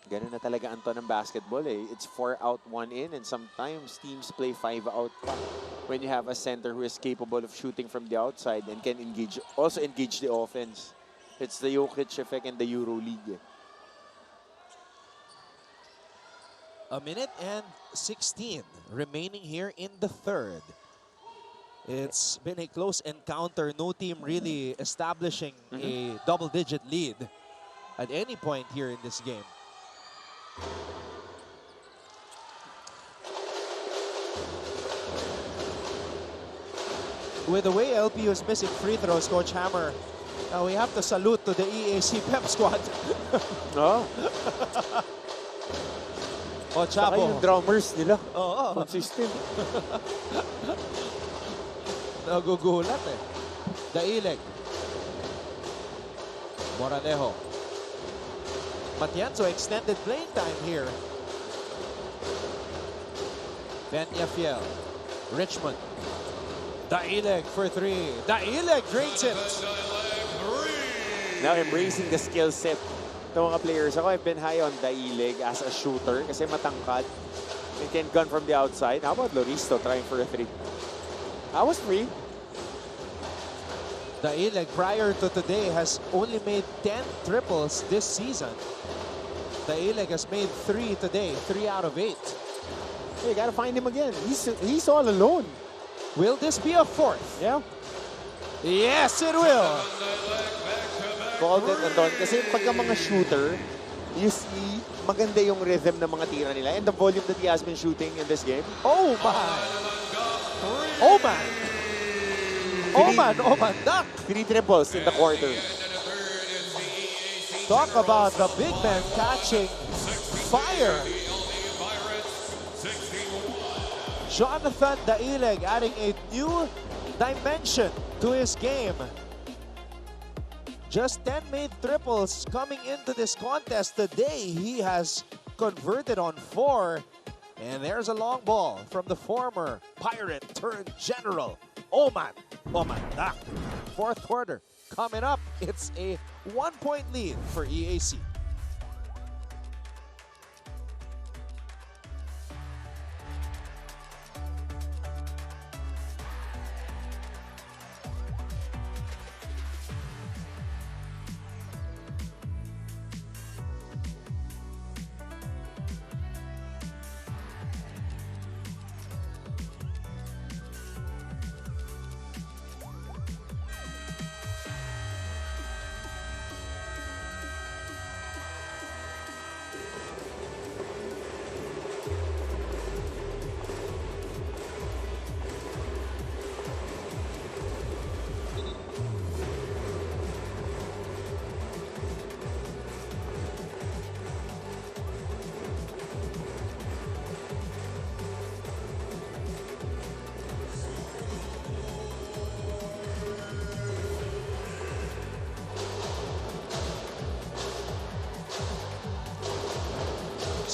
Speaker 3: Ganun na talaga ang to ng basketball eh. It's 4 out, 1 in, and sometimes teams play 5 out pa. When you have a center who is capable of shooting from the outside and can also engage the offense. It's the Jokic effect in the EuroLeague.
Speaker 2: A minute and 16 remaining here in the third. It's been a close encounter. No team really establishing a double-digit lead at any point here in this game. With the way LPU is missing free throws, Coach Hammer, we have to salute to the EAC Pep squad.
Speaker 3: Oh.
Speaker 2: O,
Speaker 3: Saka
Speaker 2: Chapo.
Speaker 3: yung drummers nila.
Speaker 2: Oo.
Speaker 3: Consistent.
Speaker 2: Nagugulat eh. Daileg. Moranejo. Matienzo extended playing time here. Peñafiel. Richmond. Daileg for 3. Daileg drains it.
Speaker 3: Now embracing the skill set. Ito mga players, I've been high on Daileg as a shooter kasi matangkad. He can gun from the outside. How about Loristo trying for a 3? I was free.
Speaker 2: Daileg prior to today has only made 10 triples this season. Daileg has made 3 today, 3 out of 8.
Speaker 3: Hey, you gotta find him again. He's all alone.
Speaker 2: Will this be a 4th?
Speaker 3: Yeah.
Speaker 2: Yes, it will.
Speaker 3: Called it, Anton. Kasi pagka mga shooter, you see, maganda yung rhythm ng mga tira nila and the volume that he has been shooting in this game.
Speaker 2: Oh my! Oh man! Oh man! Oh man! Duck!
Speaker 3: 3 triples in the quarter.
Speaker 2: Talk about the big man catching fire. Jonathan Daileg adding a new dimension to his game. Just 10 made triples coming into this contest today. He has converted on 4. And there's a long ball from the former Pirate turned General, Oman Dak. 4th quarter coming up. It's a 1-point lead for EAC.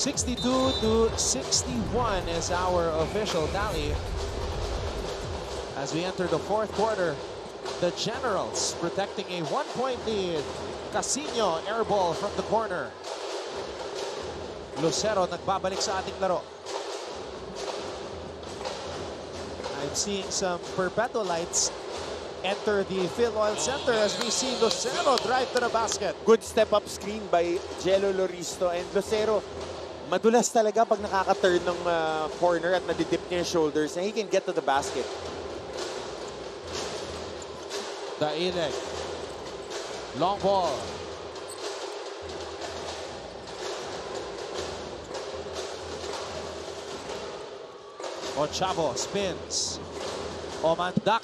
Speaker 2: (62-61) is our official tally. As we enter the 4th quarter, the Generals protecting a 1-point lead. Casino airball from the corner. Lucero nagbabalik sa ating laro. I'm seeing some Perpetualites enter the Phil Oil Center as we see Lucero drive to the basket.
Speaker 3: Good step-up screen by Jello Loristo. And Lucero, madulas talaga pag nakaka-turn ng corner at nadidip niya yung shoulders and he can get to the basket.
Speaker 2: Daileg. Long ball. Ochavo spins. Oman duck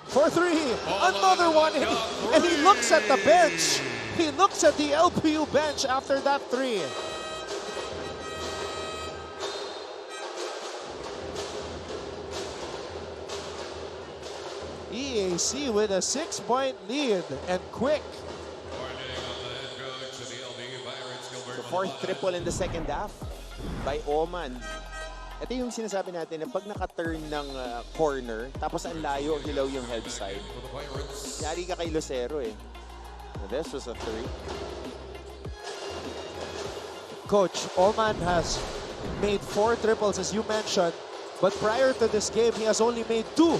Speaker 2: for three. Another one. And he looks at the bench. He looks at the LPU bench after that three. EAC with a 6-point lead and quick.
Speaker 3: The fourth triple in the second half by Oman. Ito yung sinasabi natin na pag naka-turn ng corner, tapos ang layo, hilaw yung help side. Yari ka kay Lucero eh. This was a three.
Speaker 2: Coach, Oman has made 4 triples as you mentioned, but prior to this game, he has only made 2.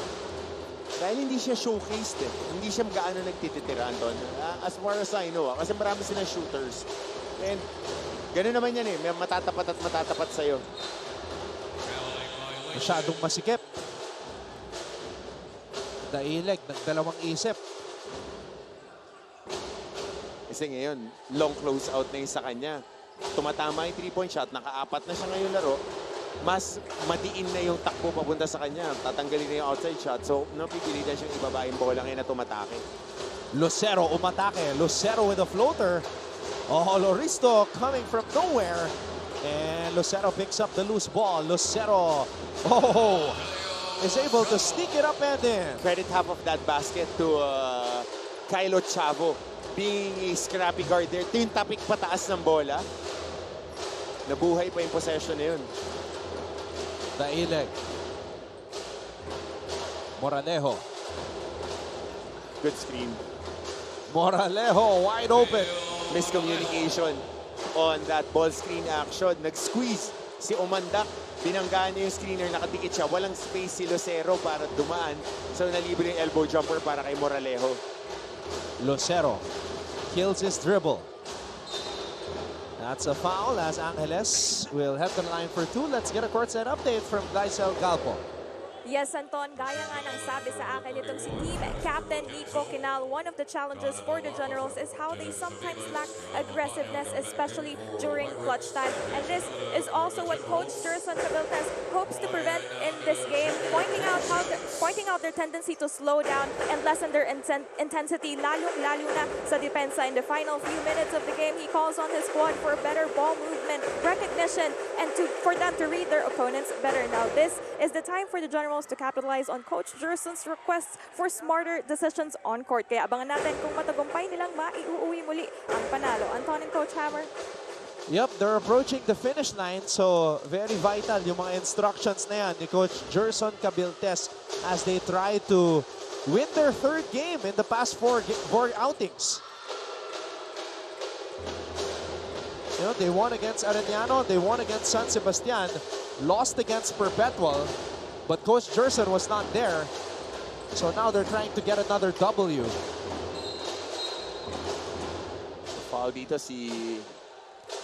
Speaker 3: Dahil hindi siya showcased eh. Hindi siya gaano nagtititiran doon. As far as I know, kasi marami silang shooters. And gano'n naman yan eh. May matatapat at matatapat sa'yo.
Speaker 2: Masyadong masikip. Daileg, nagdalawang isip.
Speaker 3: Kasi ngayon, long close out na yung sa kanya. Tumatama yung 3-point shot, naka-4 na siya ngayon laro. Mas madiin na yung takbo papunta sa kanya. Tatanggalin na yung outside shot. So, napipilitan siyang ibaba yung bola ngayon na tumatake.
Speaker 2: Lucero umatake. Lucero with a floater. Oh, Loristo coming from nowhere. And Lucero picks up the loose ball. Lucero, is able to sneak it up and in.
Speaker 3: Credit half of that basket to Kylo Chavo. Being a scrappy guard there. Ito yung tapik pataas ng bola. Nabuhay pa yung possession na yun.
Speaker 2: Daileg. Moralejo.
Speaker 3: Good screen.
Speaker 2: Moralejo wide open.
Speaker 3: Miscommunication on that ball screen action. Nag-squeeze si Omandak. Binanggaan niya yung screener, nakadikit siya. Walang space si Lucero para dumaan. So nalibre yung elbow jumper para kay Moralejo.
Speaker 2: Lucero kills his dribble. That's a foul as Angeles will head to the line for 2. Let's get a courtside update from Gleisel Galpo.
Speaker 4: Yes, Anton, gaya nga ng sabi sa akin itong si Team Captain Nico Quinal, one of the challenges for the Generals is how they sometimes lack aggressiveness, especially during clutch time. And this is also what Coach Jerson Cabiltes hopes to prevent in this game, pointing out their tendency to slow down and lessen their intensity, lalo na sa depensa. In the final few minutes of the game, he calls on his squad for better ball movement, recognition, and for them to read their opponents better. Now, this is the time for the Generals to capitalize on Coach Jerson's requests for smarter decisions on court. Kaya abangan natin kung matagumpay nilang maiuuwi muli ang panalo. Anton and Coach Hammer.
Speaker 2: Yep, they're approaching the finish line, so very vital yung mga instructions na yan ni Coach Jerson Cabiltes as they try to win their 3rd game in the past 4 outings. You know, they won against Arellano, they won against San Sebastian, lost against Perpetual, but Coach Jerson was not there. So now they're trying to get another W.
Speaker 3: Foul dito si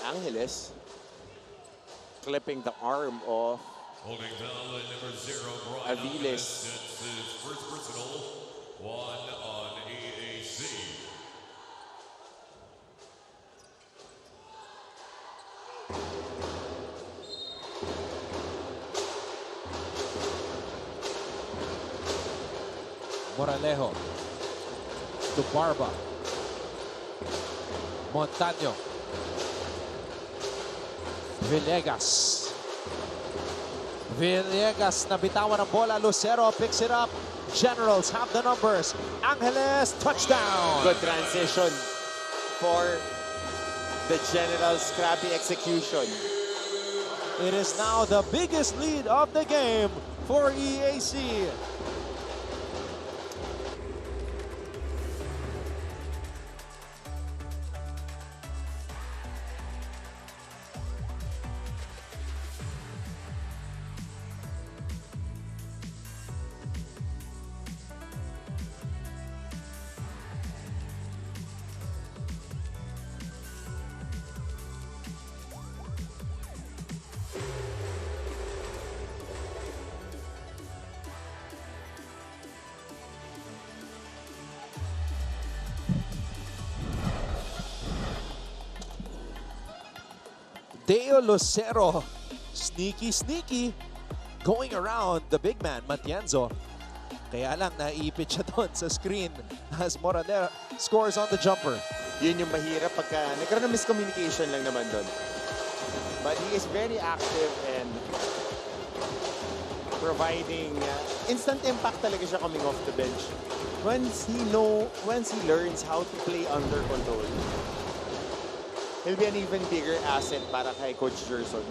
Speaker 3: Angeles. Clipping the arm of Aviles.
Speaker 1: First personal, 1 on EAC.
Speaker 2: Moralejo to Barba. Montaño. Villegas. Villegas nabitawan ng bola. Lucero picks it up. Generals have the numbers. Angeles, touchdown.
Speaker 3: Good transition for the Generals' scrappy execution.
Speaker 2: It is now the biggest lead of the game for EAC. Teo Lucero, sneaky, going around the big man, Matienzo. Kaya lang, naiipit siya doon sa screen as Moradera scores on the jumper.
Speaker 3: Yun yung mahirap pagka nagkaroon ng miscommunication lang naman doon. But he is very active and providing instant impact talaga siya coming off the bench. Once he learns how to play under control, he'll be an even bigger asset para kay Coach Gerson.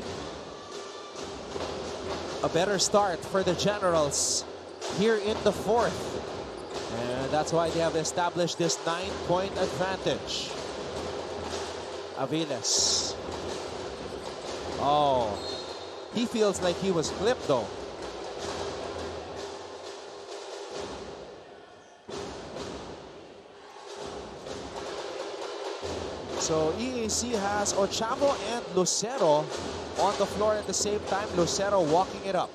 Speaker 2: A better start for the Generals here in the fourth. And that's why they have established this 9-point advantage. Aviles. Oh, he feels like he was clipped though. So EAC has Ochavo and Lucero on the floor at the same time. Lucero walking it up.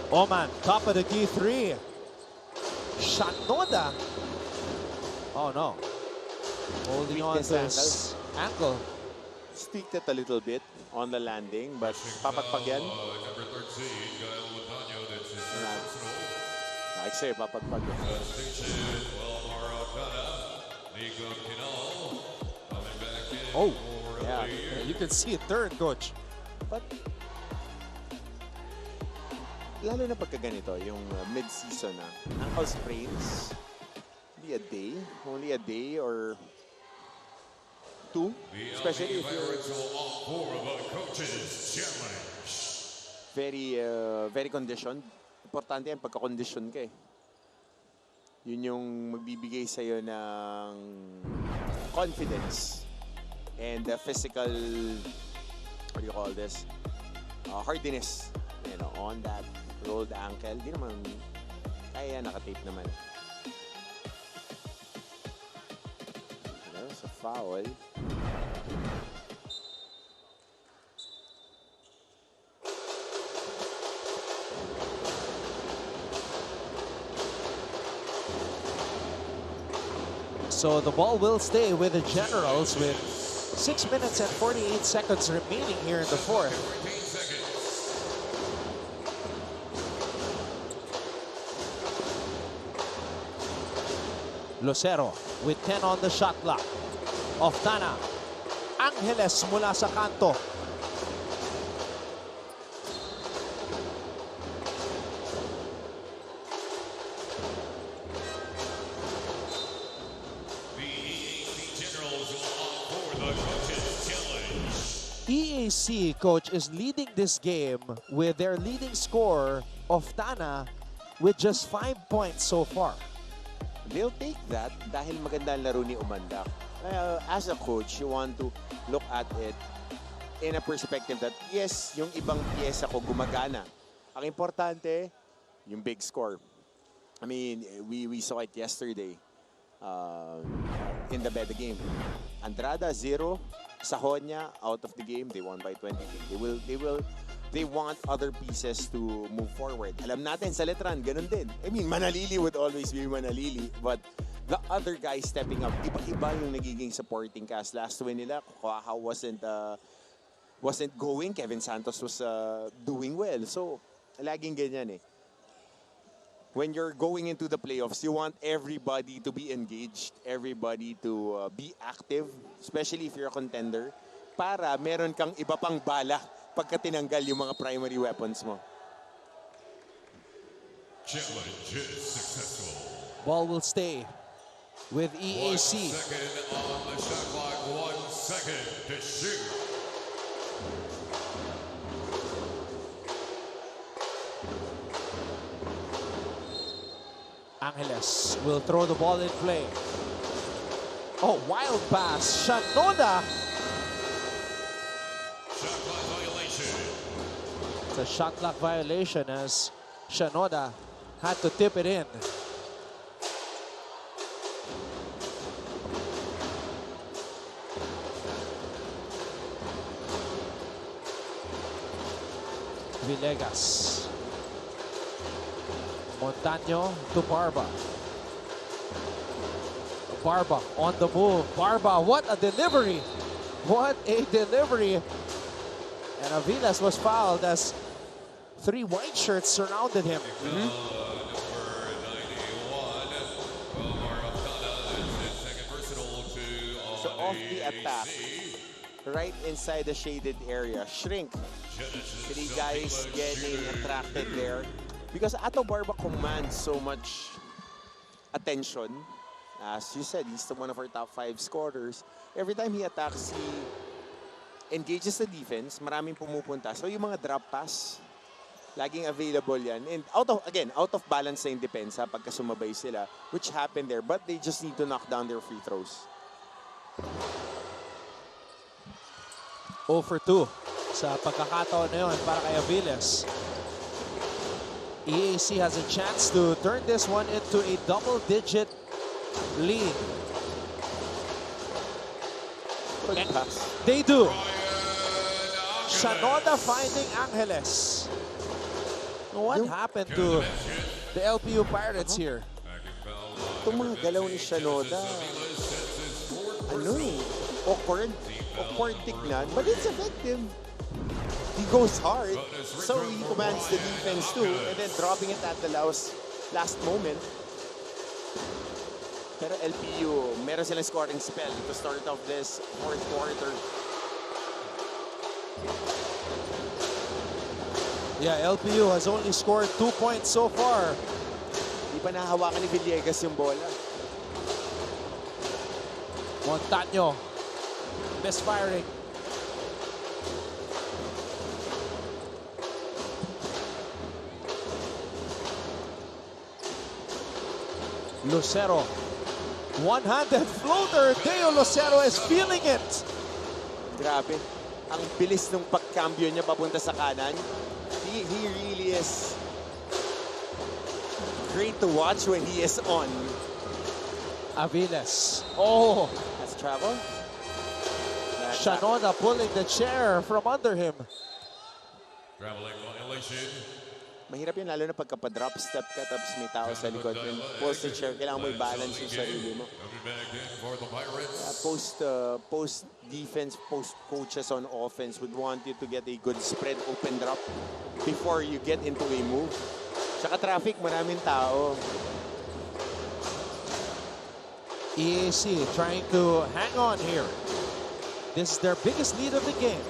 Speaker 2: Oman, top of the key three. Shanoda. Oh no. Holding on to his ankle.
Speaker 3: Sticked it a little bit on the landing, but papagpag yan.
Speaker 1: Number 13, Gael Montaño, that's his personal.
Speaker 3: Like say, papagpag yan.
Speaker 1: Station, Maradona, Nico Kinal, coming back in.
Speaker 2: Oh,
Speaker 1: for
Speaker 3: yeah.
Speaker 1: the year.
Speaker 2: You can see it turn, coach.
Speaker 3: But lalo na pagka ganito, yung mid-season na, ankle sprains, only a day or two, especially if you're very conditioned. Importante yan pagka-condition ka eh. Yun yung magbibigay sa'yo ng confidence and physical, what do you call this, hardiness, you know, on that rolled ankle. Di naman, kaya nakatape naman. There's a foul.
Speaker 2: So the ball will stay with the Generals with 6 minutes and 48 seconds remaining here in the fourth. Lucero with 10 on the shot clock. Oftana. Angeles mula sa kanto. EAC, coach, is leading this game with their leading scorer, Oftana, with just 5 points so far.
Speaker 3: They'll take that dahil maganda ang laro ni Umandak. As a coach, you want to look at it in a perspective that, yes, yung ibang piyesa ko gumagana. Ang importante, yung big score. I mean, we saw it yesterday in the beda game. Andrada, 0. Sahonia, out of the game. They won by 23. They want other pieces to move forward. Alam natin sa Letran, ganun din. I mean, Manalili would always be Manalili, but the other guys stepping up, iba-iba yung nagiging supporting cast. Last win nila, Kukaha wasn't going. Kevin Santos was doing well. So, laging ganyan eh. When you're going into the playoffs, you want everybody to be engaged, everybody to be active, especially if you're a contender, para meron kang iba pang bala pagka tinanggal yung mga primary weapons mo.
Speaker 1: Challenge is successful.
Speaker 2: Ball will stay with EAC.
Speaker 1: 1 second on the shot clock, 1 second to shoot.
Speaker 2: Angeles will throw the ball in play. Oh, wild pass. Shanoda.
Speaker 1: Shot clock violation.
Speaker 2: It's a shot clock violation as Shanoda had to tip it in. Villegas. Montaño to Barba. Barba on the move. Barba, what a delivery. What a delivery. And Aviles was fouled as 3 white shirts surrounded him.
Speaker 3: So off the attack, right inside the shaded area, shrink. 3 guys getting attracted there. Because Ato Barba commands so much attention. As you said, he's one of our top 5 scorers. Every time he attacks, he engages the defense. Maraming pumupunta. So yung mga drop pass, laging available yan. And out of balance na yung depensa pagka sumabay sila, which happened there. But they just need to knock down their free throws.
Speaker 2: 0 for 2 sa pagkakataon na yun para kay Aviles. EAC has a chance to turn this one into a double-digit lead.
Speaker 3: Good pass.
Speaker 2: They do. Shanoda finding Angeles. What happened to the LPU Pirates here?
Speaker 3: Itong mga galaw ni Shanoda, awkward tignan, but it's effective. He goes hard, so he commands the defense too, and then dropping it at the last moment. Pero LPU, meron silang scoring spell to start off this 4th quarter.
Speaker 2: Yeah, LPU has only scored 2 points so far.
Speaker 3: Di pa nahawakan ni Villegas yung bola.
Speaker 2: Montaño misfiring. Lucero. One-handed floater. Deo Lucero is feeling it.
Speaker 3: Grabe. Ang bilis ng pagkambyo niya papunta sa kanan. He really is great to watch when he is on.
Speaker 2: Aviles. Oh.
Speaker 3: That's travel.
Speaker 2: Shanoda pulling the chair from under him.
Speaker 1: Traveling violation.
Speaker 3: Mahirap yun lalo na pagka-drop step ka tapos may tao sa likod. And pulls the chair, kailangan mo i-balance yung sarili mo. Post defense, post coaches on offense would want you to get a good spread open drop before you get into a move. Tsaka traffic, maraming tao.
Speaker 2: EAC trying to hang on here. This is their biggest lead of the game.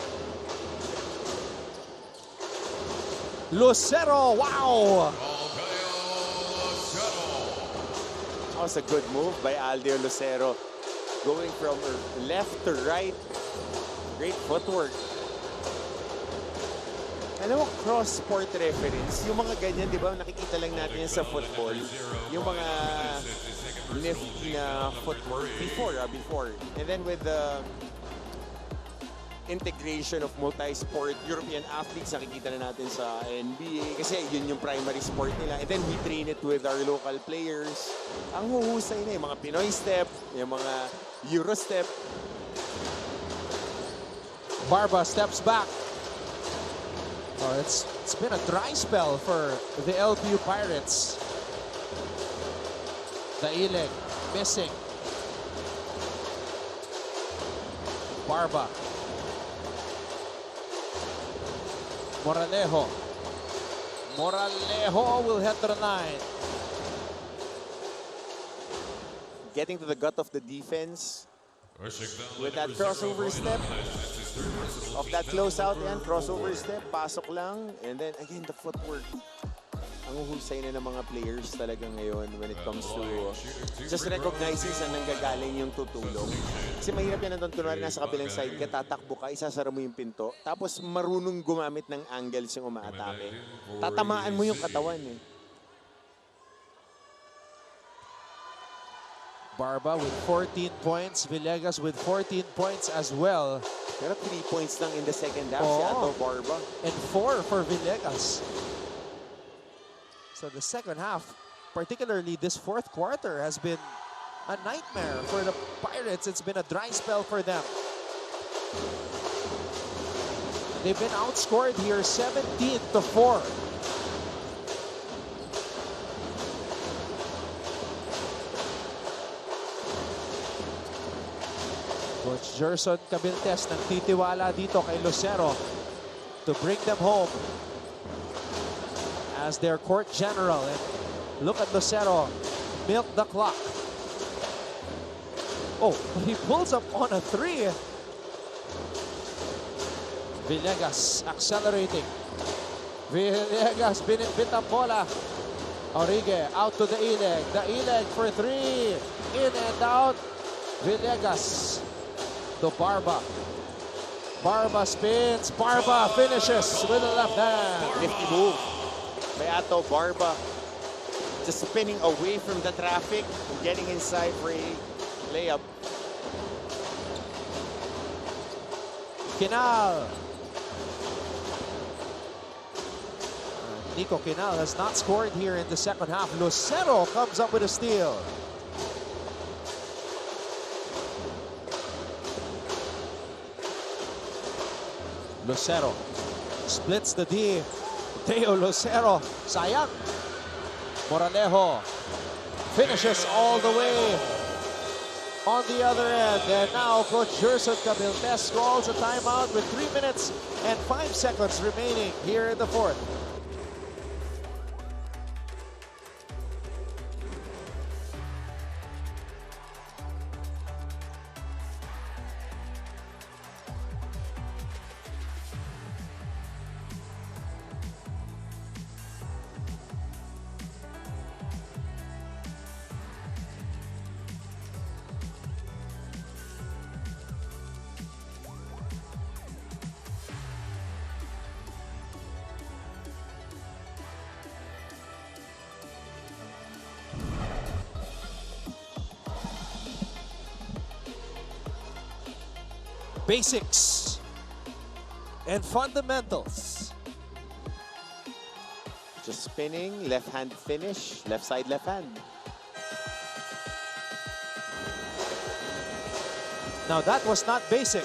Speaker 2: Lucero, wow!
Speaker 3: That was a good move by Aldeo Lucero. Going from left to right. Great footwork. Alam mo, cross-sport reference, yung mga ganyan, di ba, nakikita lang natin yan sa football. Yung mga nifty na footwork before. And then with the integration of multi-sport European athletes, nakikita na natin sa NBA kasi yun yung primary sport nila. And then we train it with our local players. Ang huhusay na yung mga Pinoy step, yung mga Euro step.
Speaker 2: Barba steps back. Oh, it's been a dry spell for the LPU Pirates. Daileg missing. Barba. Moralejo. Moralejo will head to the line.
Speaker 3: Getting to the gut of the defense with that crossover step. Of that closeout yan, crossover step, pasok lang. And then again, the footwork. Ang uhusay na ng mga players talaga ngayon when it comes to just recognizing saan nanggagaling yung tutulong. Kasi mahirap yan nandun, kunwari nasa kabilang side ka, tatakbo ka, isasara mo yung pinto, tapos marunong gumamit ng angles yung umaatake. Tatamaan mo yung katawan eh.
Speaker 2: Barba with 14 points, Villegas with 14 points as well.
Speaker 3: Pero 3 points lang in the second half si Ato Barba.
Speaker 2: And 4 for Villegas. So the second half, particularly this 4th quarter, has been a nightmare for the Pirates. It's been a dry spell for them. They've been outscored here 17-4. Coach Gerson Cabiltes nagtitiwala dito kay Lucero to bring them home as their court general. And look at Lucero, milk the clock. Oh, he pulls up on a three. Villegas accelerating. Villegas binitbit ang bola. Aurigue out to the Ileg. The Ileg for three. In and out. Villegas to Barba. Barba spins. Barba finishes with the left hand.
Speaker 3: Nifty move by Ato Barba. Just spinning away from the traffic and getting inside for a layup.
Speaker 2: Kinal. Nico Kinal has not scored here in the second half. Lucero comes up with a steal. Lucero splits the D. Teo Lucero, sayang. Moralejo finishes all the way on the other end. And now Coach Gerson Cabiltes calls a timeout with 3 minutes and 5 seconds remaining here in the fourth. Basics and fundamentals.
Speaker 3: Just spinning, left hand finish, left side, left hand.
Speaker 2: Now that was not basic.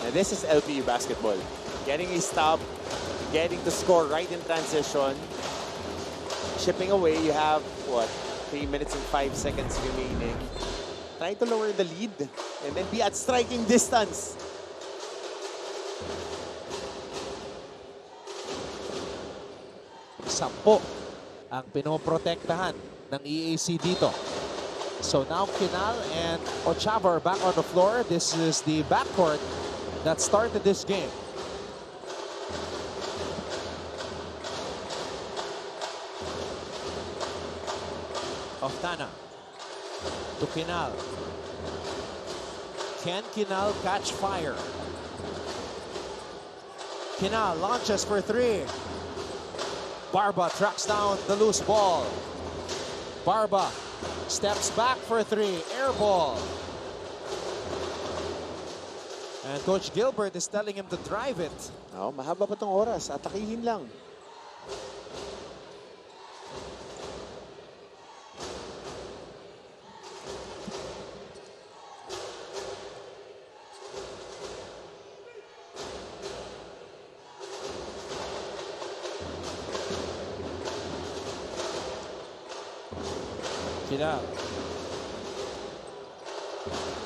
Speaker 3: And this is LPU basketball. Getting a stop, getting to score right in transition. Chipping away, you have, what, 3 minutes and 5 seconds remaining. Trying to lower the lead and then be at striking distance.
Speaker 2: Sampo ang pinoprotektahan ng EAC dito. So now Kinal and Ochava are back on the floor. This is the backcourt that started this game. Oftana to Kinal. Can Kinal catch fire? Kinal launches for three. Barba tracks down the loose ball. Barba steps back for three. Air ball. And Coach Gilbert is telling him to drive it.
Speaker 3: Oh, mahaba pa tong oras. Atakihin lang.
Speaker 2: Kinal.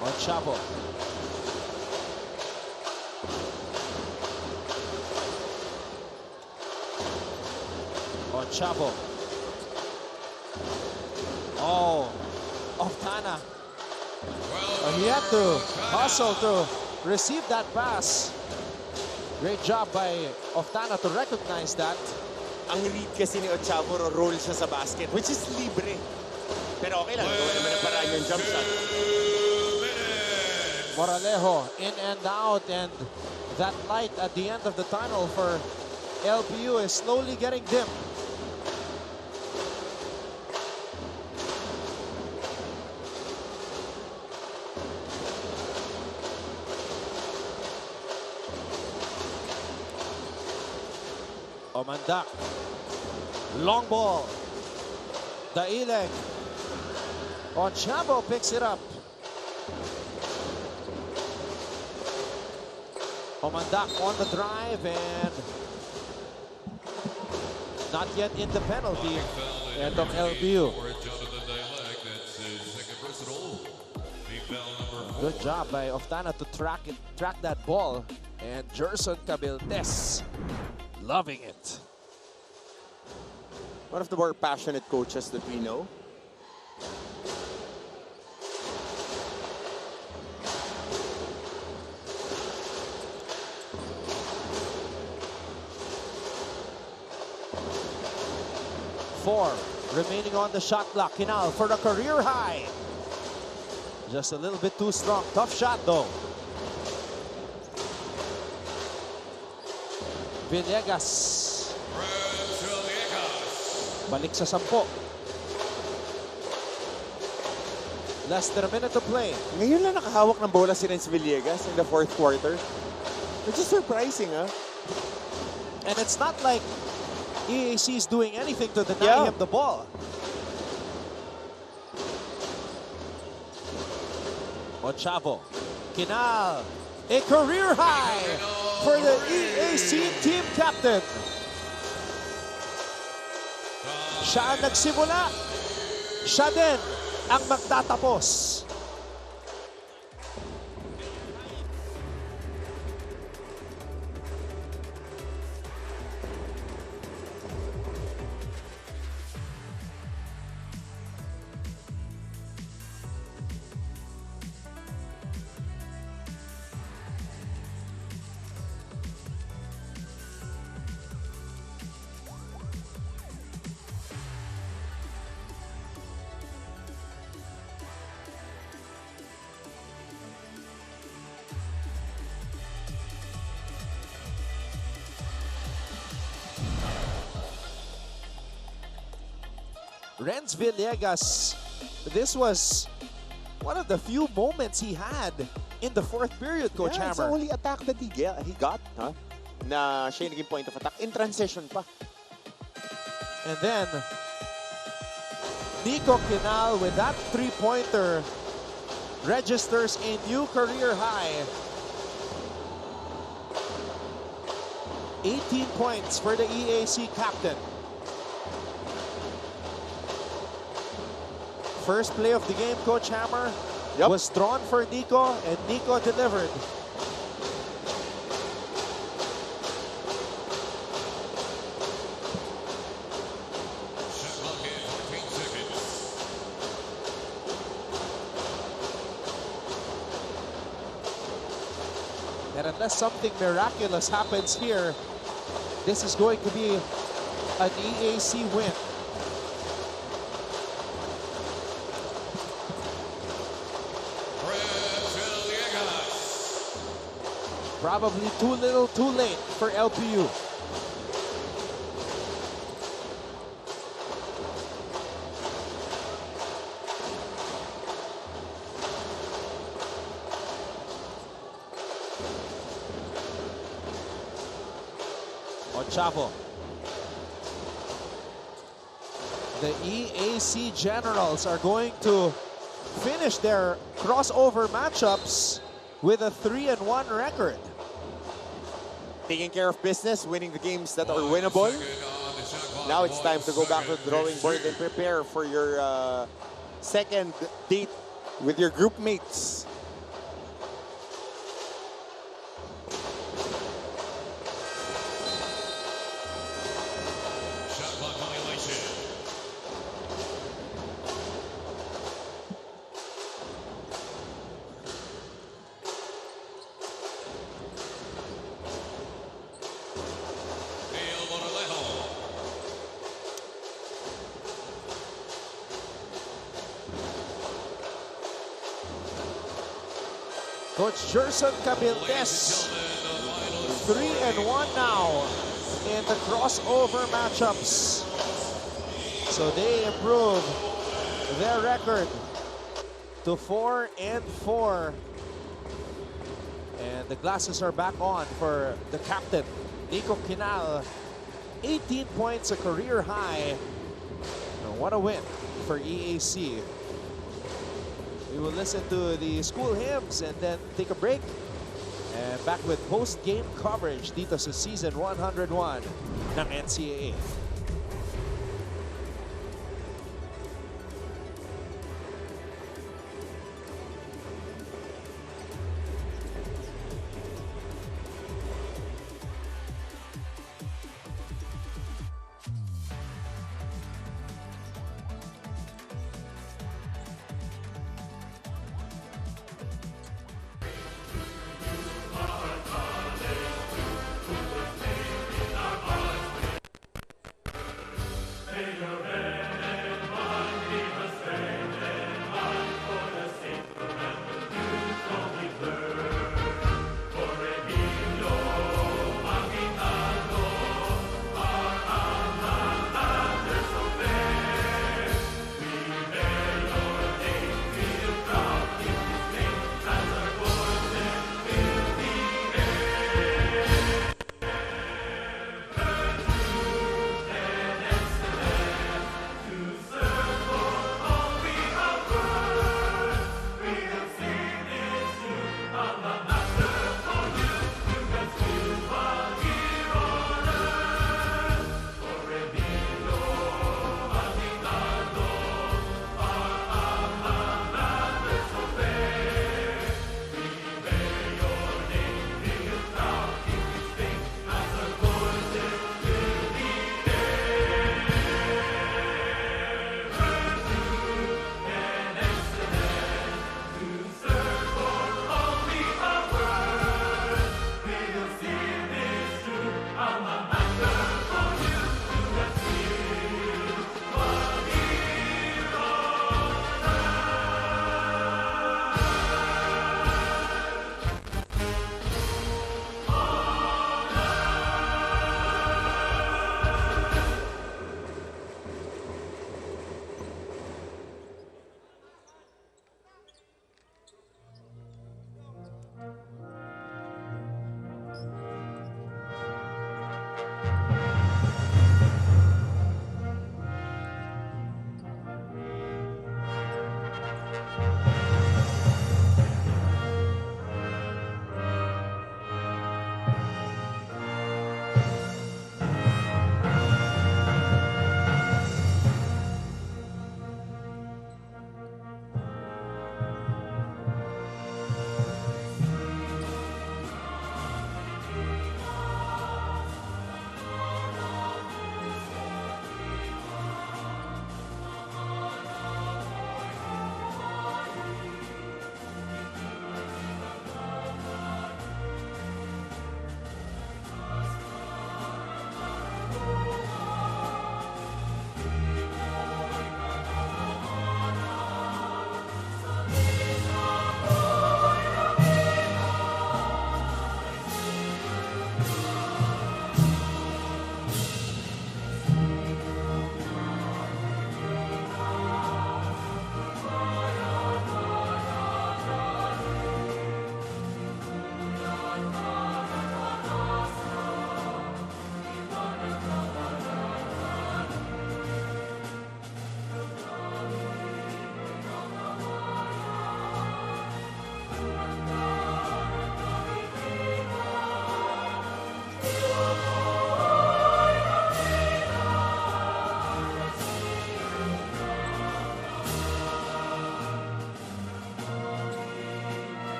Speaker 2: On Chapo. On Chapo. Oh, Oftana. He had to hustle to receive that pass. Great job by Oftana to recognize that.
Speaker 3: Ang read kasi ni Ochavo, roll siya sa basket, which is libre. Pero okay lang, gawin naman ang paraan yung jump shot.
Speaker 2: Moralejo in and out, and that light at the end of the tunnel for LPU is slowly getting dim. Omandak. Long ball. Daileg. Ochavo picks it up. Omandak on the drive and not yet in the penalty end of LBU. Good job by Oftana to track that ball. And Gerson Cabildes loving it.
Speaker 3: One of the more passionate coaches that we know.
Speaker 2: Four remaining on the shot clock. Kinal for the career high. Just a little bit too strong. Tough shot though. Villegas. Balik sa 10. Less than a minute to play.
Speaker 3: Ngayon lang nakahawak ng bola si Renz Villegas in the fourth quarter. Which is surprising, huh?
Speaker 2: And it's not like EAC is doing anything to deny him the ball. Ochavo. Kinal. A career high for the EAC team captain. Siya ang nagsimula. Siya din ang magtatapos. Renz Villegas, this was one of the few moments he had in the fourth period, Coach
Speaker 3: It's the
Speaker 2: Hammer.
Speaker 3: only attack that he got, huh? Na siya yung naging point of attack in transition pa.
Speaker 2: And then, Nico Kinal with that three-pointer registers a new career high. 18 points for the EAC captain. First play of the game, Coach Hammer, was drawn for Nico, and Nico delivered. And unless something miraculous happens here, this is going to be an EAC win. Probably too little, too late for LPU. Ochavo. The EAC Generals are going to finish their crossover matchups with a 3-1 record.
Speaker 3: Taking care of business, winning the games that are winnable. Now it's time to go back to the drawing board and prepare for your second date with your group mates.
Speaker 2: Coach Gerson Cabildes, 3-1 now in the crossover matchups. So they improve their record to 4-4. And the glasses are back on for the captain, Nico Kinal. 18 points, a career high. And what a win for EAC. We will listen to the school hymns and then take a break. And back with post-game coverage dito sa Season 101 ng NCAA.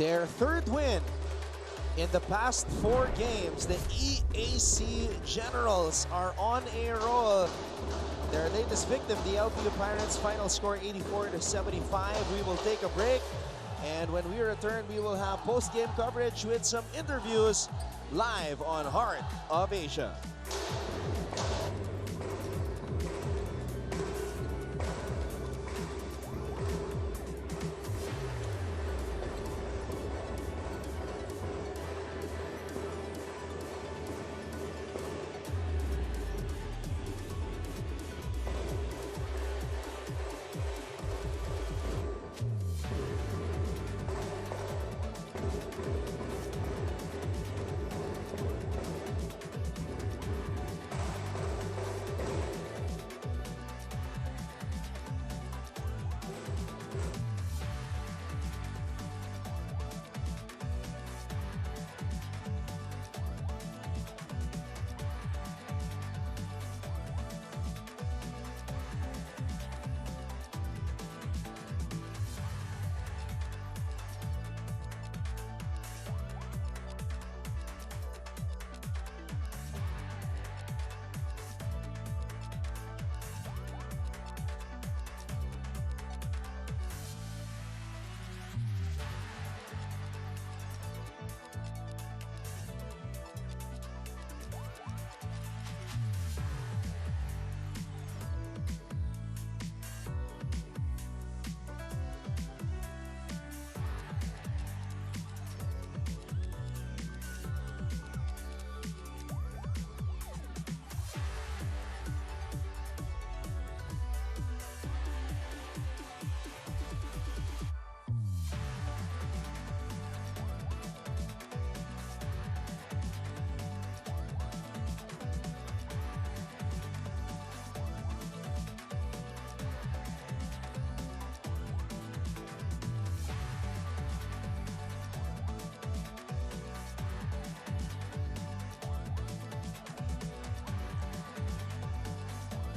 Speaker 2: their third win in the past 4 games. The EAC Generals are on a roll. Their latest victim, the LPU Pirates, final score 84-75. We will take a break, and when we return, we will have post-game coverage with some interviews live on Heart of Asia.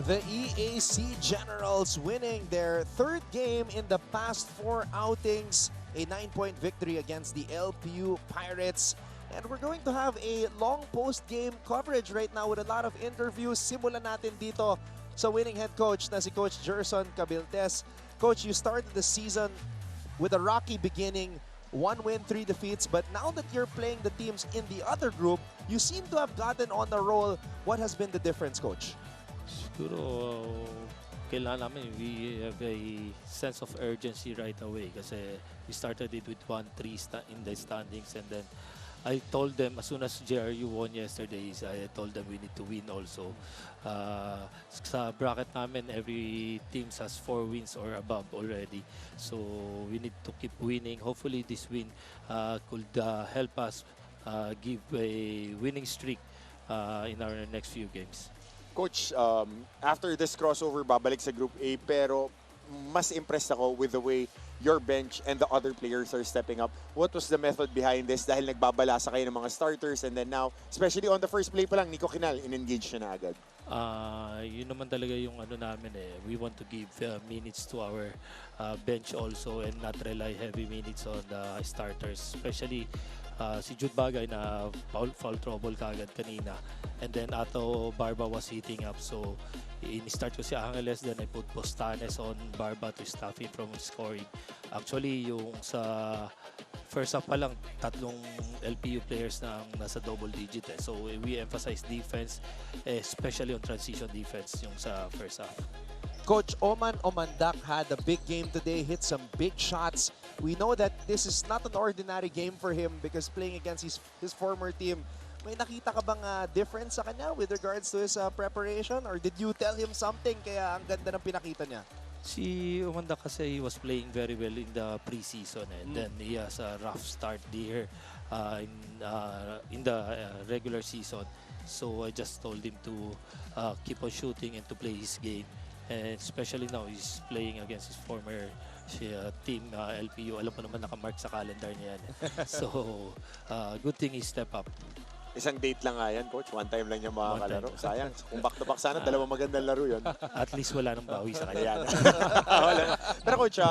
Speaker 2: The EAC Generals winning their third game in the past 4 outings. A 9-point victory against the LPU Pirates. And we're going to have a long post-game coverage right now with a lot of interviews. Simulan natin dito sa winning head coach na si Coach Gerson Cabiltes. Coach, you started the season with a rocky beginning. 1 win, 3 defeats. But now that you're playing the teams in the other group, you seem to have gotten on the roll. What has been the difference, Coach?
Speaker 5: Siguro, kailangan namin, we have a sense of urgency right away kasi we started it with 1-3 in the standings, and then I told them as soon as JRU won yesterday, I told them we need to win also. Sa bracket namin, every team has 4 wins or above already. So we need to keep winning. Hopefully this win could help us give a winning streak in our next few games.
Speaker 3: Coach, after this crossover, babalik sa Group A, pero mas impressed ako with the way your bench and the other players are stepping up. What was the method behind this? Dahil nagbabalasa kayo ng mga starters, and then now, especially on the first play pa lang, Nico Kinal, in-engage siya na agad.
Speaker 5: Yun naman talaga yung ano namin eh. We want to give minutes to our bench also and not rely heavy minutes on the starters. Especially si Jude Bagay na foul trouble kagad kanina. And then Ato Barba was heating up. So in-start ko si Angeles, then I put Postanes on Barba to stop him from scoring. Actually, yung sa first half pa lang, 3 LPU players na nasa double digit eh. So we emphasize defense, especially on transition defense yung sa first half.
Speaker 2: Coach Oman Omandak had a big game today, hit some big shots. We know that this is not an ordinary game for him because playing against his former team. May nakita ka bang difference sa kanya with regards to his preparation? Or did you tell him something kaya ang ganda ng pinakita niya?
Speaker 5: Si Umanda kasi he was playing very well in the preseason, and then he has a rough start here in the regular season. So I just told him to keep on shooting and to play his game. And especially now, he's playing against his former team, LPU. Alam mo naman nakamark sa calendar niya yan. So, good thing he step up.
Speaker 3: Isang date lang nga yan, Coach. One time lang niya makakalaro.
Speaker 5: One time.
Speaker 3: Sayang. Kung back-to-back sana, dalawang magandang laro yun.
Speaker 5: At least wala nang bawi sa kanya.
Speaker 3: Ayan. Wala. Pero Coach,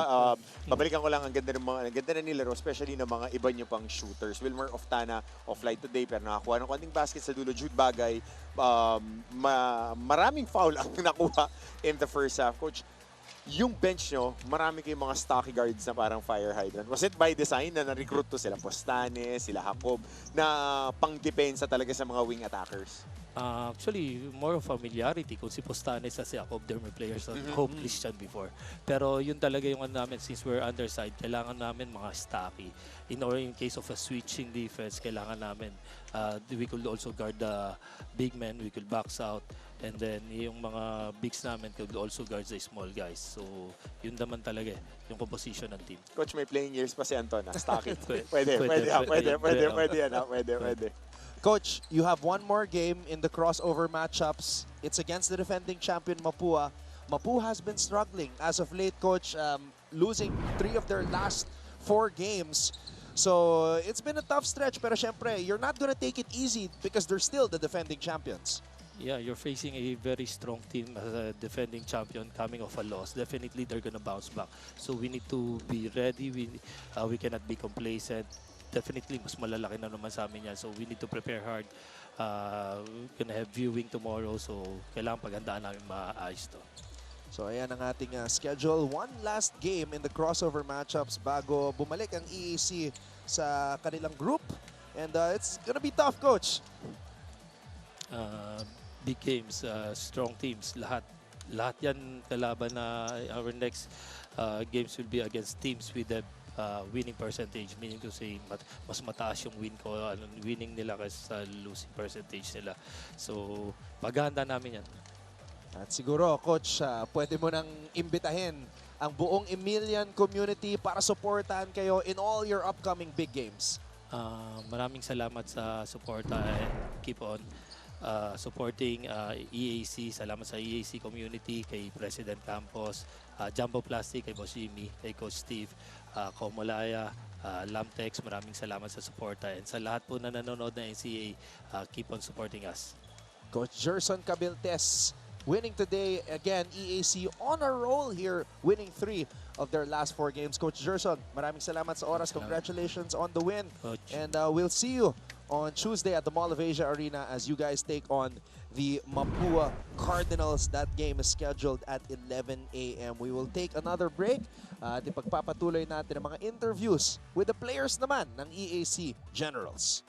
Speaker 3: babalikan ko lang ang ganda na nilaro, especially ng mga iba niyo pang shooters. Wilmer Oftana, offline today, pero nakakuha ng konting basket sa dulo. Jude Bagay, maraming foul ang nakuha in the first half. Coach, yung bench nyo, marami kayong mga stocky guards na parang fire hydrant. Was it by design na na-recruit to sila Postane, sila Jacob, na pang-depensa talaga sa mga wing attackers?
Speaker 5: Actually, more of familiarity. Kung si Postanes at si Jacob, they're my players on home Christian before. Pero yun talaga yung ano namin, since we're underside, kailangan namin mga stocky. In case of a switching defense, kailangan namin, we could also guard the big men, we could box out. And then, yung mga bigs namin could also guard the small guys. So, yun naman talaga yung composition ng team.
Speaker 3: Coach, may playing years pa si Anton na stocky.
Speaker 5: Pwede.
Speaker 3: Pwede.
Speaker 2: Coach, you have one more game in the crossover matchups. It's against the defending champion Mapua. Mapua has been struggling as of late, Coach, losing 3 of their last 4 games. So it's been a tough stretch, pero syempre, you're not gonna take it easy because they're still the defending champions.
Speaker 5: Yeah, you're facing a very strong team as a defending champion coming off a loss. Definitely, they're gonna bounce back. So we need to be ready. We cannot be complacent. Definitely, mas malalaki na naman sa amin yan. So we need to prepare hard. We're gonna have viewing tomorrow. So kailangan paghandaan namin maayos to.
Speaker 2: So ayan ang ating schedule. One last game in the crossover matchups bago bumalik ang EAC sa kanilang group. And it's gonna be tough, Coach.
Speaker 5: Big games, strong teams, lahat yan kalaban na our next games will be against teams with a winning percentage, meaning to say mas mataas yung winning nila kaysa losing percentage nila. So paghahanda namin yan.
Speaker 2: At siguro, Coach, pwede mo nang imbitahin ang buong Emilian community para supportahan kayo in all your upcoming big games.
Speaker 5: Maraming salamat sa suporta and keep on supporting EAC. Salamat sa EAC community, kay President Campos, Jumbo Plastic, kay Boss Jimmy, kay Coach Steve, Komolaya, Lamtex. Maraming salamat sa suporta. And sa lahat po na nanonood ng NCAA, keep on supporting us.
Speaker 2: Coach Gerson Cabiltes winning today. Again, EAC on a roll here, winning 3 of their last 4 games. Coach Gerson, maraming salamat sa oras. Congratulations on the win.
Speaker 5: Coach.
Speaker 2: And we'll see you on Tuesday at the Mall of Asia Arena as you guys take on the Mapua Cardinals. That game is scheduled at 11 a.m. We will take another break at ipagpapatuloy natin ang mga interviews with the players naman ng EAC Generals.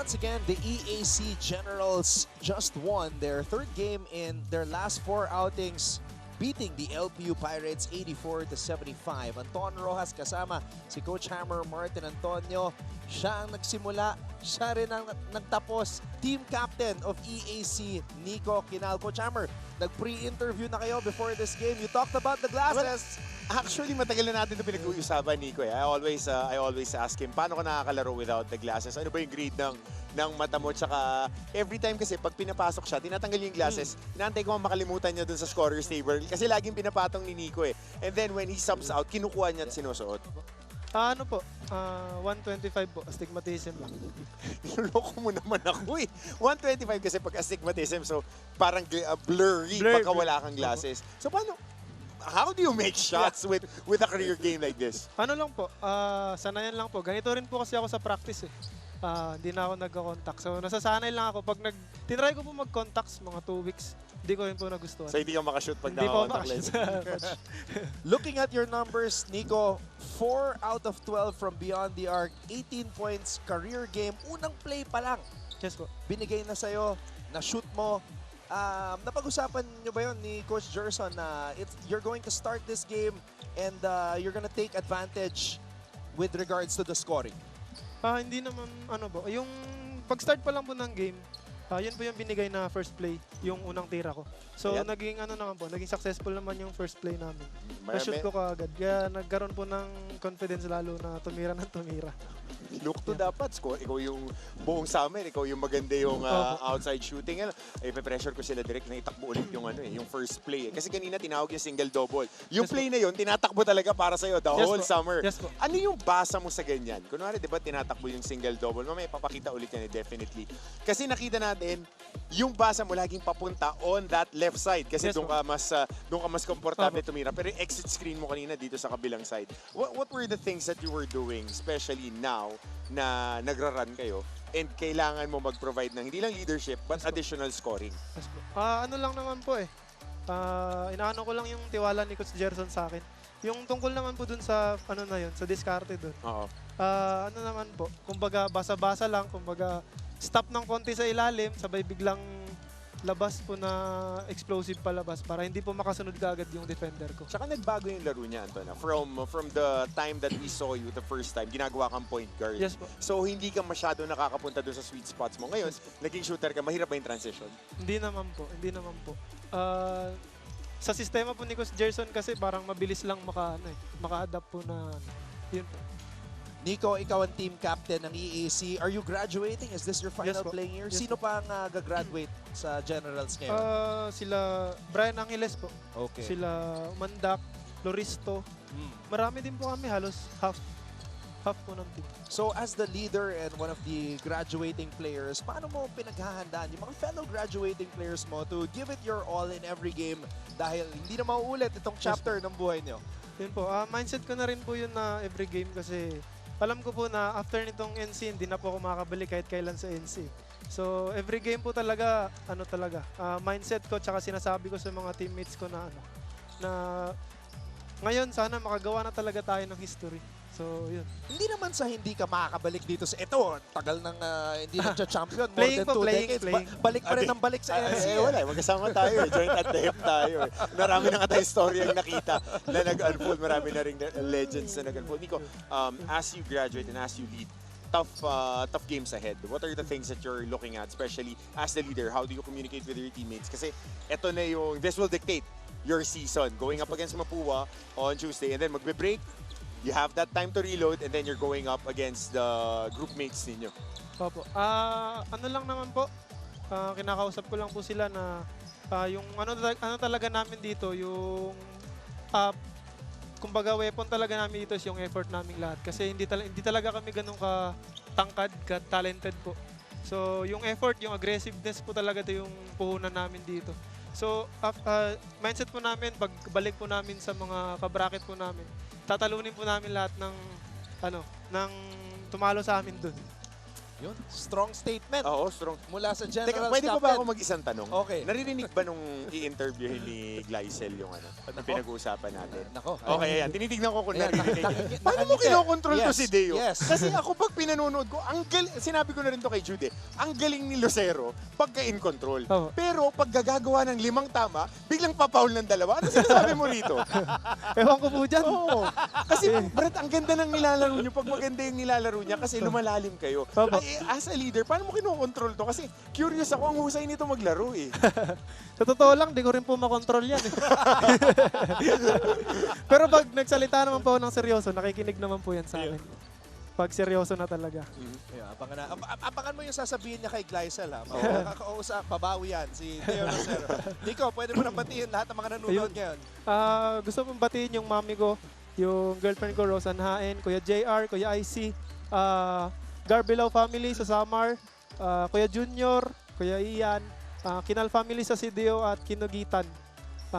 Speaker 2: once again, the EAC Generals just won their third game in their last 4 outings, beating the LPU Pirates 84-75. Anton Rojas kasama si Coach Hammer, Martin Antonio. Siya ang nagsimula, siya rin ang nagtapos. Team captain of EAC, Nico Kinal. Coach Hammer, nag-pre-interview na kayo before this game. You talked about the glasses.
Speaker 3: Actually, matagal na natin ito pinag-uusapan, Nico. I always ask him, paano ka nakakalaro without the glasses? Ano ba yung grade ng mata mo? Tsaka every time kasi pag pinapasok siya, tinatanggal yung glasses. Inaantay ko makalimutan niya dun sa scorer's table. Kasi laging pinapatong ni Nico eh. And then when he subs out, kinukuha niya at sinusuot.
Speaker 6: Ano po? 125 po. Astigmatism lang.
Speaker 3: Niloloko mo naman ako eh. 125 kasi pag astigmatism, so parang blurry pagka wala kang glasses. So paano? How do you make shots with a career game like this?
Speaker 6: Ano lang po, sanayan lang po. Ganito rin po kasi ako sa practice eh. Hindi na ako nagko-contact. So nasasanay lang ako. Pag tinry ko po mag-contacts mga 2 weeks, hindi ko rin po nagustuhan.
Speaker 3: So hindi ka makashoot pag
Speaker 6: Hindi po
Speaker 3: naka-contact lens?
Speaker 2: Looking at your numbers, Nico, 4 out of 12 from beyond the arc, 18 points, career game, unang play pa lang.
Speaker 6: Yes po.
Speaker 2: Binigay na sa'yo, na-shoot mo. Napag-usapan nyo ba yun ni Coach Gerson na you're going to start this game and you're gonna take advantage with regards to the scoring?
Speaker 6: Hindi naman, ano po, yung pag-start pa lang po ng game, yun po yung binigay na first play, yung unang tira ko. So,
Speaker 3: Ayan.
Speaker 6: naging successful naman yung first play namin. Na-shoot ko kaagad. Kaya nagkaroon po ng confidence lalo na tumira ng tumira.
Speaker 3: Look to dapat. Ikaw yung buong summer, ikaw yung maganda yung outside shooting. Ipe-pressure ko sila direct na itakbo ulit yung, yung first play. Kasi kanina tinawag yung single-double. Yung play na yun, tinatakbo talaga para sa'yo the whole summer.
Speaker 6: Yes po.
Speaker 3: Ano yung basa mo sa ganyan? Kunwari, di ba tinatakbo yung single-double? Mamaya papakita ulit yan definitely. Kasi nakita natin, yung basa mo laging papunta on that left side. Kasi doon ka mas komportable tumira. Pero yung exit screen mo kanina dito sa kabilang side. What were the things that you were doing, especially now, na nagra-run kayo and kailangan mo mag-provide ng hindi lang leadership but additional scoring?
Speaker 6: Yes po. Ano lang naman po eh. Inaano ko lang yung tiwala ni Coach Gerson sa akin. Yung tungkol naman po dun sa ano na yun, sa discarte dun.
Speaker 3: Oo.
Speaker 6: Ano naman po, kumbaga basa-basa lang, kumbaga stop ng konti sa ilalim, sabay biglang labas po na explosive palabas para hindi po makasunod kaagad yung defender ko.
Speaker 3: Tsaka nagbago yung laro niya, Antona. From the time that we saw you the first time, ginagawa kang point guard.
Speaker 6: Yes po.
Speaker 3: So hindi ka masyado nakakapunta doon sa sweet spots mo. Ngayon, naging shooter ka, mahirap ba yung transition?
Speaker 6: Hindi naman po, hindi naman po. Sa sistema po ni Coach Gerson kasi parang mabilis lang maka-adapt po na yun po.
Speaker 2: Nico, ikaw ang team captain ng EAC. Are you graduating? Is this your final
Speaker 6: po.
Speaker 2: playing year?
Speaker 6: Yes
Speaker 2: Sino pa ang gagraduate sa Generals ngayon?
Speaker 6: Sila Brian Angeles po.
Speaker 2: Okay.
Speaker 6: Sila Mandak, Loristo. Marami din po kami, halos half po ng team.
Speaker 2: So as the leader and one of the graduating players, paano mo pinaghahandaan yung mga fellow graduating players mo to give it your all in every game dahil hindi na mauulit itong chapter ng buhay nyo?
Speaker 6: Yun po, mindset ko na rin po yun na every game kasi alam ko po na after nitong NC, hindi na po ako makakabalik kahit kailan sa NC. So every game po talaga, mindset ko tsaka sinasabi ko sa mga teammates ko na ngayon sana makagawa na talaga tayo ng history. So, yun.
Speaker 2: Hindi naman sa hindi ka makakabalik dito sa ito. Tagal nang hindi nagcha-champion. More
Speaker 6: Playing
Speaker 2: than
Speaker 6: po,
Speaker 2: 2
Speaker 6: playing,
Speaker 2: decades.
Speaker 6: playing.
Speaker 2: Balik pa rin ng balik sa NC.
Speaker 3: Wala, magkasama tayo. Joint at the hip tayo. Marami na nga tayong story ang nakita na nag-unfold. Marami na rin legends na nag-unfold. Nico, as you graduate and as you lead, tough games ahead. What are the things that you're looking at, especially as the leader? How do you communicate with your teammates? Kasi ito na this will dictate your season. Going up against Mapua on Tuesday and then magbe-break. You have that time to reload and then you're going up against the group mates ninyo.
Speaker 6: Opo. Ano lang naman po, kinakausap ko lang po sila na yung ano talaga namin dito, yung kumbaga weapon talaga namin dito is yung effort namin lahat. Kasi hindi talaga kami ganun ka-tangkad, ka-talented po. So yung effort, yung aggressiveness po talaga ito yung puhunan namin dito. So mindset po namin, pagbalik po namin sa mga ka-bracket po namin, tatalunin po namin lahat ng tumalo sa amin dun.
Speaker 2: Yun, strong statement
Speaker 3: Oo, strong.
Speaker 2: mula sa
Speaker 3: Teka,
Speaker 2: General
Speaker 3: pwede pa
Speaker 2: Staff
Speaker 3: ba
Speaker 2: Head.
Speaker 3: ako mag-isang tanong?
Speaker 2: Okay.
Speaker 3: Naririnig ba nung i-interview ni Glycel yung yung pinag-uusapan natin?
Speaker 2: Nako.
Speaker 3: Okay, ayan. Tinitignan ko kung
Speaker 2: Ayan,
Speaker 3: narinig.
Speaker 2: nakangiti.
Speaker 3: Paano mo kinokontrol to
Speaker 2: Yes,
Speaker 3: si Deo?
Speaker 2: yes.
Speaker 3: Kasi ako pag pinanonood ko, sinabi ko na rin to kay Jude, ang galing ni Lucero pagka in control.
Speaker 6: Tama.
Speaker 3: Pero pag gagawa ng 5 tama, biglang papaul ng 2. Ano sinasabi mo rito?
Speaker 6: Ewan ko po dyan.
Speaker 3: Oo. Kasi Brad, ang ganda ng nilalaro niyo. Pag maganda yung nilalaro niya, kasi lumalalim kayo.
Speaker 6: Tama.
Speaker 3: Ay, as a leader, paano mo kinokontrol to? Kasi curious ako, ang husay nito maglaro eh.
Speaker 6: Sa totoo lang, di ko rin po makontrol yan. Pero pag nagsalita naman po ng seryoso, nakikinig naman po yan sa akin. Pag seryoso na talaga.
Speaker 2: Yeah, abangan mo yung sasabihin niya kay Glycel, ha? Makakausap, babawi yan, si Deo Lucero. Nico, pwede mo nang batiin lahat ng mga nanonood ngayon.
Speaker 6: Gusto kong batiin yung mami ko, yung girlfriend ko, Rosan Haen, Kuya JR, Kuya IC, Garbilaw family sa Samar, Kuya Junior, Kuya Ian, Kinal family sa Sideo at Kinugitan.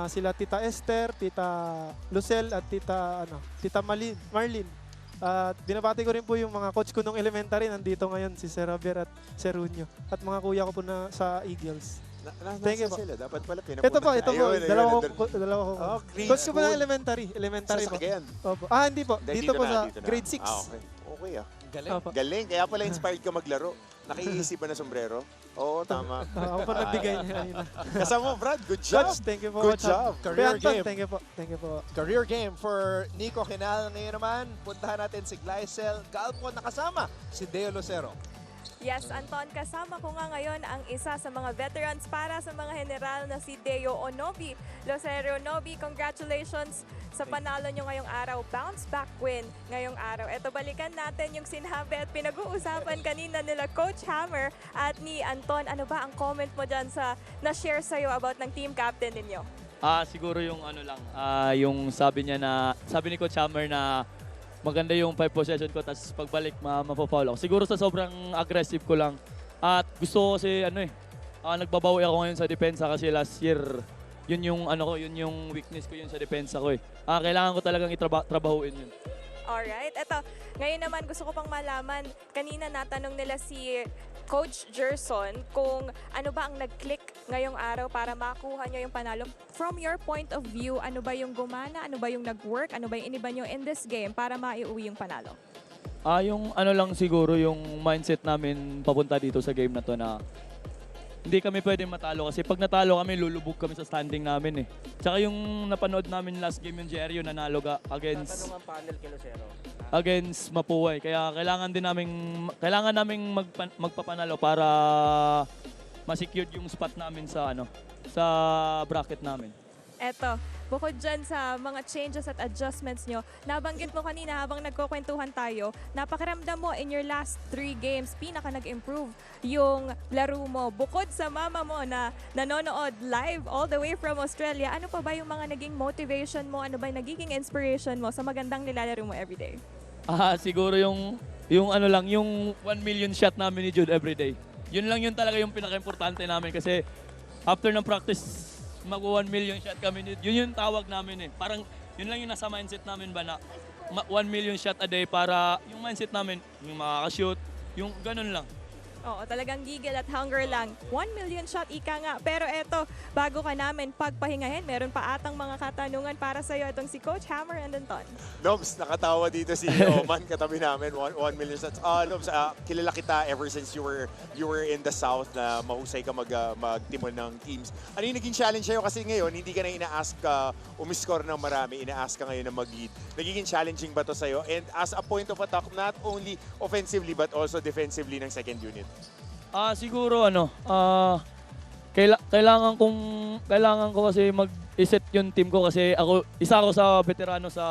Speaker 6: Sila Tita Esther, Tita Lucel at Tita Marlene. At binabati ko rin po yung mga coach ko nung elementary, nandito ngayon si Sir Javier at Sir Runyo. At mga kuya ko po na sa Eagles. Thank you po.
Speaker 3: Sila? Dapat pala pinapunta.
Speaker 6: Ito po.
Speaker 3: Ayun,
Speaker 6: Dalawa ko.
Speaker 3: grade
Speaker 6: Coach ko po ng
Speaker 3: school.
Speaker 6: elementary
Speaker 3: Sa
Speaker 6: po.
Speaker 3: Sakayan.
Speaker 6: Opo. Hindi po. Dito po sa grade 6.
Speaker 3: Okay. Okay ah.
Speaker 2: Galing.
Speaker 6: Opo.
Speaker 3: Galing. Kaya pala inspired ka maglaro. Nakiisip ba na sombrero? Oo, tama.
Speaker 6: Ako po nagbigay niya kanina.
Speaker 3: Kasama mo, Brad. Good job.
Speaker 6: Coach, thank you po.
Speaker 3: Good
Speaker 6: Coach.
Speaker 3: job.
Speaker 6: Kuya
Speaker 2: Career
Speaker 6: Anton,
Speaker 2: game.
Speaker 6: thank you po. Thank you po.
Speaker 2: Career game for Nico Kinal. Ngayon naman, puntahan natin si Glycel Galpo na kasama si Deo Lucero.
Speaker 4: Yes, Anton, kasama ko nga ngayon ang isa sa mga veterans para sa mga general na si Deo Onobi. Lucero Onobi, congratulations sa panalo nyo ngayong araw. Bounce back win ngayong araw. Ito, balikan natin yung sinabi at pinag-uusapan kanina nila Coach Hammer at ni Anton. Ano ba ang comment mo dyan sa na-share sa'yo about ng team captain ninyo?
Speaker 7: Siguro yung yung sabi ni Coach Hammer na maganda yung 5 possession ko, tapos pagbalik mapapaul ako. Siguro sa sobrang aggressive ko lang. At gusto ko kasi nagbabawi ako ngayon sa depensa kasi last year yun yung weakness ko yun sa depensa ko eh. Kailangan ko talagang itrabahuin yun.
Speaker 4: Alright, eto, ngayon naman gusto ko pang malaman, kanina natanong nila si Coach Gerson kung ano ba ang nag-click ngayong araw para makuha nyo yung panalo. From your point of view, ano ba yung gumana, ano ba yung nag-work, ano ba yung iniba nyo in this game para maiuwi yung panalo?
Speaker 7: Yung lang siguro yung mindset namin papunta dito sa game na to na hindi kami pwedeng matalo kasi pag natalo kami, lulubog kami sa standing namin eh. Tsaka yung napanood namin last game yung Jerry, nanalo against Mapuay. Kaya kailangan naming magpapanalo para ma-secure yung spot namin sa sa bracket namin.
Speaker 4: Eto, bukod dyan sa mga changes at adjustments nyo, nabanggit mo kanina habang nagkukwentuhan tayo, napakiramdam mo in your last 3 games, pinaka nag-improve yung laro mo. Bukod sa mama mo na nanonood live all the way from Australia, ano pa ba yung mga naging motivation mo? Ano ba yung nagiging inspiration mo sa magandang nilalaro mo everyday?
Speaker 7: Siguro yung 1 million shot namin ni Jude everyday. Yun lang yun talaga yung pinaka-importante namin kasi after ng practice, mag-1 million shot kami. Yun yung tawag namin eh. Parang yun lang yung nasa mindset namin ba na 1 million shot a day para yung mindset namin, yung makakashoot, yung ganun lang.
Speaker 4: Oo, talagang gigil at hunger lang. 1 million shot, ika nga. Pero eto, bago ka namin pagpahingahin, meron pa atang mga katanungan para sa'yo. Itong si Coach Hammer and Anton.
Speaker 3: Nobs, nakatawa dito si Oman, katabi namin, 1 million shots. Nobs, kilala kita ever since you were in the South na mahusay ka magtimon ng teams. Ano yung naging challenge sa'yo? Kasi ngayon, hindi ka na ina-ask umiscore ng marami, ina-ask ka ngayon na mag-lead. Nagiging challenging ba to sa'yo? And as a point of attack, not only offensively but also defensively ng second unit?
Speaker 7: Siguro kailangan ko kasi mag-iset yung team ko kasi isa ako sa veterano sa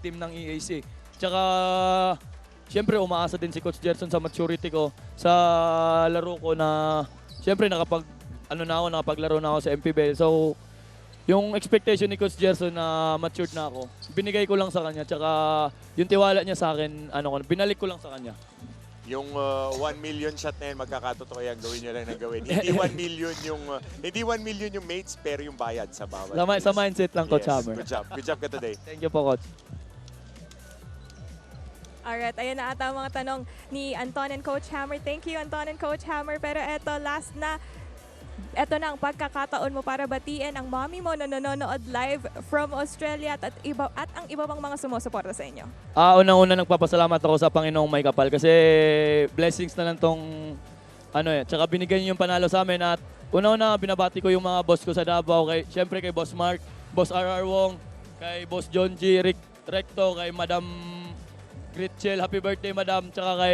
Speaker 7: team ng EAC. Tsaka siyempre umaasa din si Coach Gerson sa maturity ko sa laro ko na siyempre nakapaglaro na ako sa MPBL. So yung expectation ni Coach Gerson na matured na ako, binigay ko lang sa kanya. Tsaka yung tiwala niya sa akin, binalik ko lang sa kanya.
Speaker 3: Yung 1 million shot na yun, magkakatotoo yan, gawin nyo lang na gawin. Hindi 1 million yung mates, pero yung bayad sa bawat.
Speaker 7: Sa mindset lang, Coach Hammer.
Speaker 3: Good job. Good job ka today.
Speaker 7: Thank you po, Coach.
Speaker 4: Alright, ayan na ata ang mga tanong ni Anton and Coach Hammer. Thank you, Anton and Coach Hammer. Pero eto, last na. Eto na ang pagkakataon mo para batiin ang mommy mo na nanonood live from Australia at ang iba pang mga sumusuporta sa inyo.
Speaker 7: Unang-una nagpapasalamat ako sa Panginoong May Kapal kasi blessings na lang tong tsaka binigyan niyo yung panalo sa amin at una-una binabati ko yung mga boss ko sa Davao, syempre kay Boss Mark, Boss RR Wong, kay Boss John G. Recto, kay Madam Gritchel, happy birthday Madam, tsaka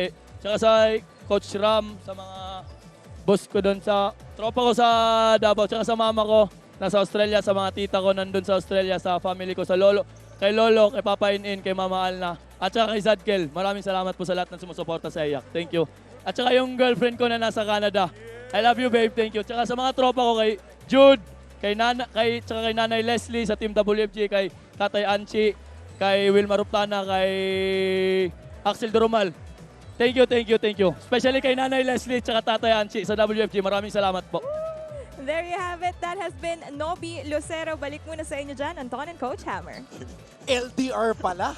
Speaker 7: sa Coach Ram, sa mga boss ko doon, sa tropa ko sa Davao, tsaka sa mama ko nasa Australia, sa mga tita ko nandun sa Australia, sa family ko, sa lolo, kay Papa In, kay Mama Alna, at saka kay Zadkel. Maraming salamat po sa lahat ng sumusuporta sa IAC. Thank you. At saka yung girlfriend ko na nasa Canada. I love you, babe. Thank you. Tsaka sa mga tropa ko, kay Jude, kay Nanay Leslie sa Team WFG, kay Tatay Anchi, kay Wilma Ruptana, kay Axel Durumal. Thank you. Especially kay Nanay Leslie tsaka Tatay Anchi sa WFG. Maraming salamat po.
Speaker 4: There you have it. That has been Nobby Lucero. Balik muna sa inyo dyan, Anton and Coach Hammer.
Speaker 2: LDR pala.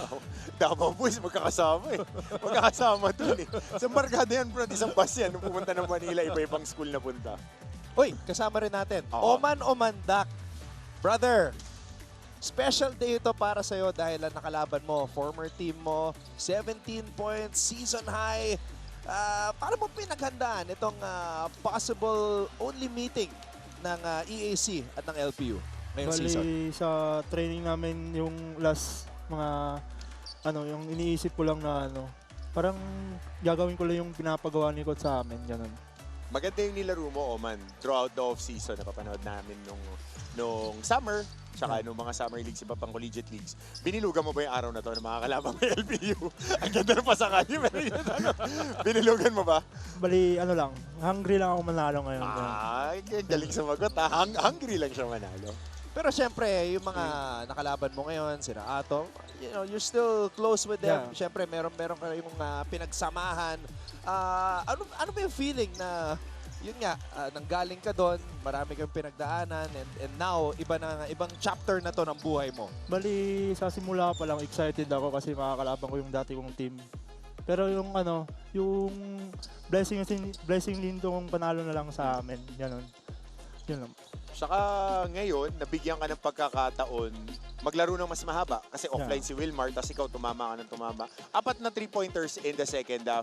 Speaker 3: Davao Boys, magkakasama eh. Magkakasama dun eh. Sa barkada yan, bro. Isang bus yan. Nung pumunta ng Manila, iba-ibang school na punta.
Speaker 2: Uy, kasama rin natin. Oman Omandak. Brother, special day ito para sa'yo dahil ang nakalaban mo, former team mo, 17 points, season high. Paano mo pinaghandaan itong possible only meeting ng EAC at ng LPU ngayong season?
Speaker 8: Sa training namin yung last mga yung iniisip ko lang na parang gagawin ko lang yung pinapagawa ni coach sa amin, ganun.
Speaker 3: Maganda yung nilaro mo, Oman, throughout the off-season. Napapanood namin nung summer, tsaka nung mga summer leagues, iba pang collegiate leagues. Binilugan mo ba yung araw na to ng mga kalabang may LPU? Ang ganda ng pasakali. Binilugan mo ba?
Speaker 8: Lang, hungry lang ako manalo ngayon.
Speaker 3: Galing sumagot ha. Hungry lang siya manalo.
Speaker 2: Pero syempre, yung mga nakalaban mo ngayon, sina Ato, you're still close with them.
Speaker 8: Yeah.
Speaker 2: Syempre, meron kayong pinagsamahan. Ano ba yung feeling na, yun nga, nanggaling ka doon, marami kang pinagdaanan, and now, ibang chapter na to ng buhay mo?
Speaker 8: Sa simula pa lang, excited ako kasi makakalaban ko yung dati kong team. Pero yung blessing din tong panalo na lang sa amin. Ganun. Yun lang.
Speaker 3: Saka ngayon, nabigyan ka ng pagkakataon maglaro ng mas mahaba. Kasi offline si Wilmar, tapos ikaw tumama ka ng tumama. 4 na 3-pointers in the second half.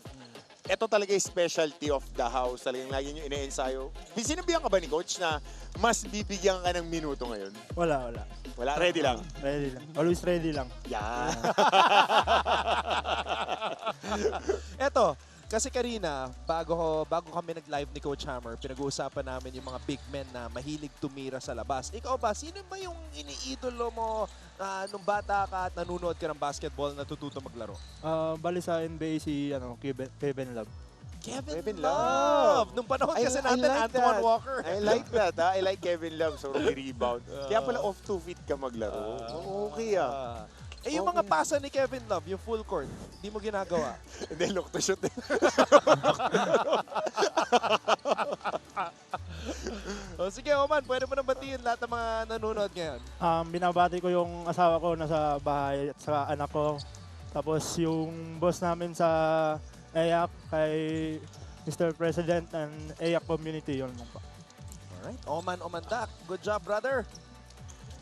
Speaker 3: Ito talaga yung specialty of the house. Talagang lagi nyo ine-ensayo. Sinabihan ka ba ni Coach na mas bibigyan ka ng minuto ngayon?
Speaker 8: Wala.
Speaker 3: Wala? Ready lang?
Speaker 8: Ready lang. Always ready lang.
Speaker 3: Yeah.
Speaker 2: Eto, kasi kanina, bago kami nag-live ni Coach Hammer, pinag-uusapan namin yung mga big men na mahilig tumira sa labas. Ikaw ba, sino ba yung iniidolo mo nung bata ka at nanonood ka ng basketball na natututo maglaro?
Speaker 8: Sa NBA si Kevin Love.
Speaker 2: Kevin Love! Nung panahon kasi natin, Antoine Walker.
Speaker 3: I like that. I like Kevin Love. So, rebound. Kaya pala off 2 feet ka maglaro. Okay
Speaker 2: yung mga pasa ni Kevin Love, yung full court, hindi mo ginagawa.
Speaker 3: Hindi, look to shoot.
Speaker 2: Sige, Oman, pwede mo nang batiin lahat ng mga nanonood ngayon.
Speaker 8: Binabati ko yung asawa ko nasa bahay at sa anak ko. Tapos yung boss namin sa EAC, kay Mr. President and EAC community, yun lang pa.
Speaker 2: Alright, Oman Omandak, good job, brother.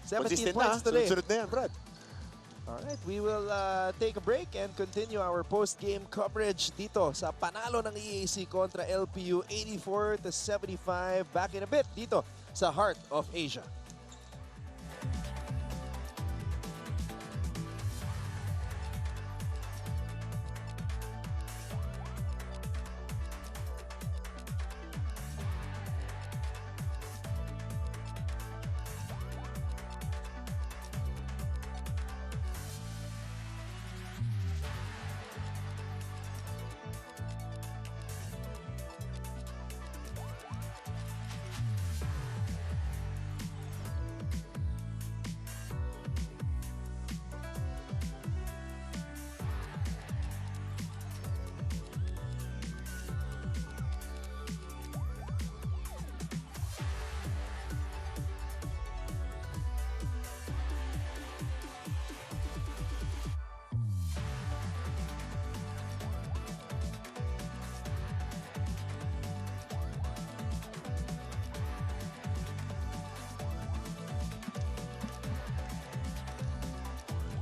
Speaker 2: 17
Speaker 3: Consistent
Speaker 2: points
Speaker 3: na.
Speaker 2: today.
Speaker 3: Sunod na yan, Brad.
Speaker 2: Alright, we will take a break and continue our post-game coverage dito sa panalo ng EAC kontra LPU 84-75. Back in a bit dito sa Heart of Asia.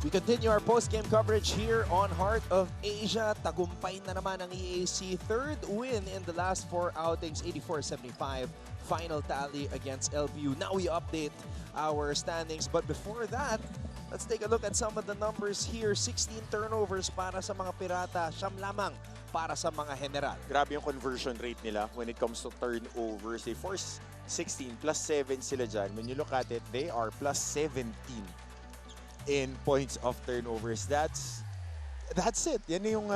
Speaker 2: We continue our post-game coverage here on Heart of Asia. Tagumpay na naman ang EAC. Third win in the last 4 outings, 84-75. Final tally against LPU. Now we update our standings. But before that, let's take a look at some of the numbers here. 16 turnovers para sa mga Pirata. Siyam lamang para sa mga General.
Speaker 3: Grabe yung conversion rate nila when it comes to turnovers. They force 16 plus 7 sila dyan. When you look at it, they are plus 17 in points of turnovers. That's it. Yan yung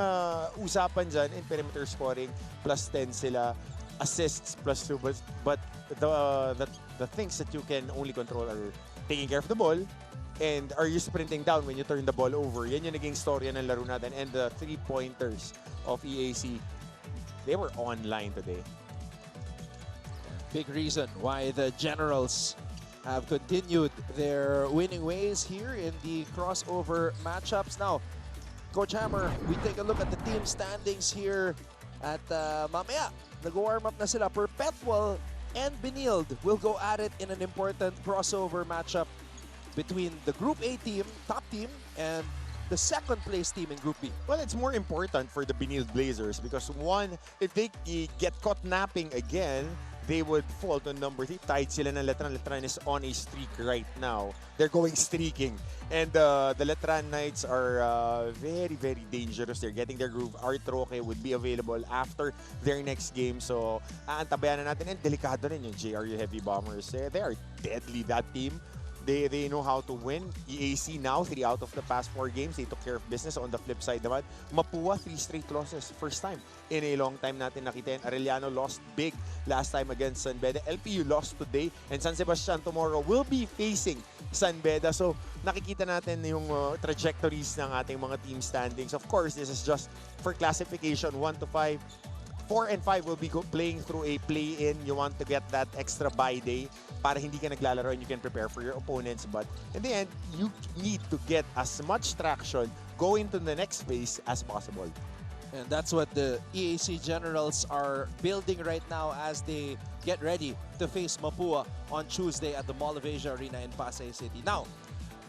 Speaker 3: usapan dyan in perimeter scoring. Plus 10 sila. Assists plus 2. But the things that you can only control are taking care of the ball and are you sprinting down when you turn the ball over. Yan yung naging storya ng laro natin. And the 3-pointers of EAC, they were online today.
Speaker 2: Big reason why the Generals have continued their winning ways here in the crossover matchups. Now, Coach Hammer, we take a look at the team standings here at mamaya. Nag-warm up na sila. Perpetual and Benilde will go at it in an important crossover matchup between the Group A team, top team, and the second place team in Group B.
Speaker 3: Well, it's more important for the Benilde Blazers because one, if they get caught napping again, they would fall to number 3. Tied sila ng Letran. Letran is on a streak right now. They're going streaking. And the Letran Knights are very, very dangerous. They're getting their groove. Art Roque would be available after their next game. So, aantabayan na natin. And delikado rin yung JRU Heavy Bombers. They are deadly, that team. They know how to win. EAC now, 3 out of the past 4 games, they took care of business. On the flip side naman, Mapua, 3 straight losses. First time in a long time natin nakita yan. Arellano lost big last time against San Beda. LPU lost today. And San Sebastian tomorrow will be facing San Beda. So, nakikita natin yung trajectories ng ating mga team standings. Of course, this is just for classification, 1 to 5. 4 and 5 will be playing through a play-in. You want to get that extra bye day para hindi ka naglalaro and you can prepare for your opponents. But in the end, you need to get as much traction going to the next phase as possible.
Speaker 2: And that's what the EAC Generals are building right now as they get ready to face Mapua on Tuesday at the Mall of Asia Arena in Pasay City. Now,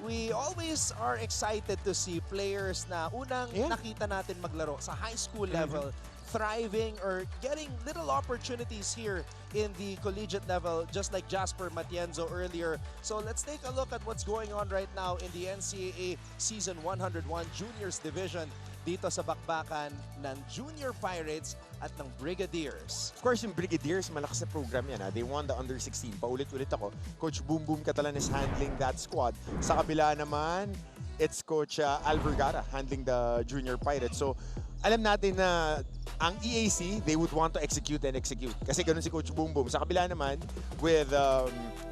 Speaker 2: we always are excited to see players na unang nakita natin maglaro sa high school level, thriving or getting little opportunities here in the collegiate level, just like Jasper Matienzo earlier. So let's take a look at what's going on right now in the NCAA Season 101 Juniors Division dito sa bakbakan ng Junior Pirates at ng Brigadiers.
Speaker 3: Of course, yung Brigadiers, malakas na program yan. They won the Under-16. Paulit-ulit ako. Coach Boom Boom Catalan is handling that squad. Sa kabila naman, it's Coach Al Vergara handling the Junior Pirates. So, alam natin na ang EAC, they would want to execute and execute. Kasi ganun si Coach Boom Boom. Sa kabila naman, with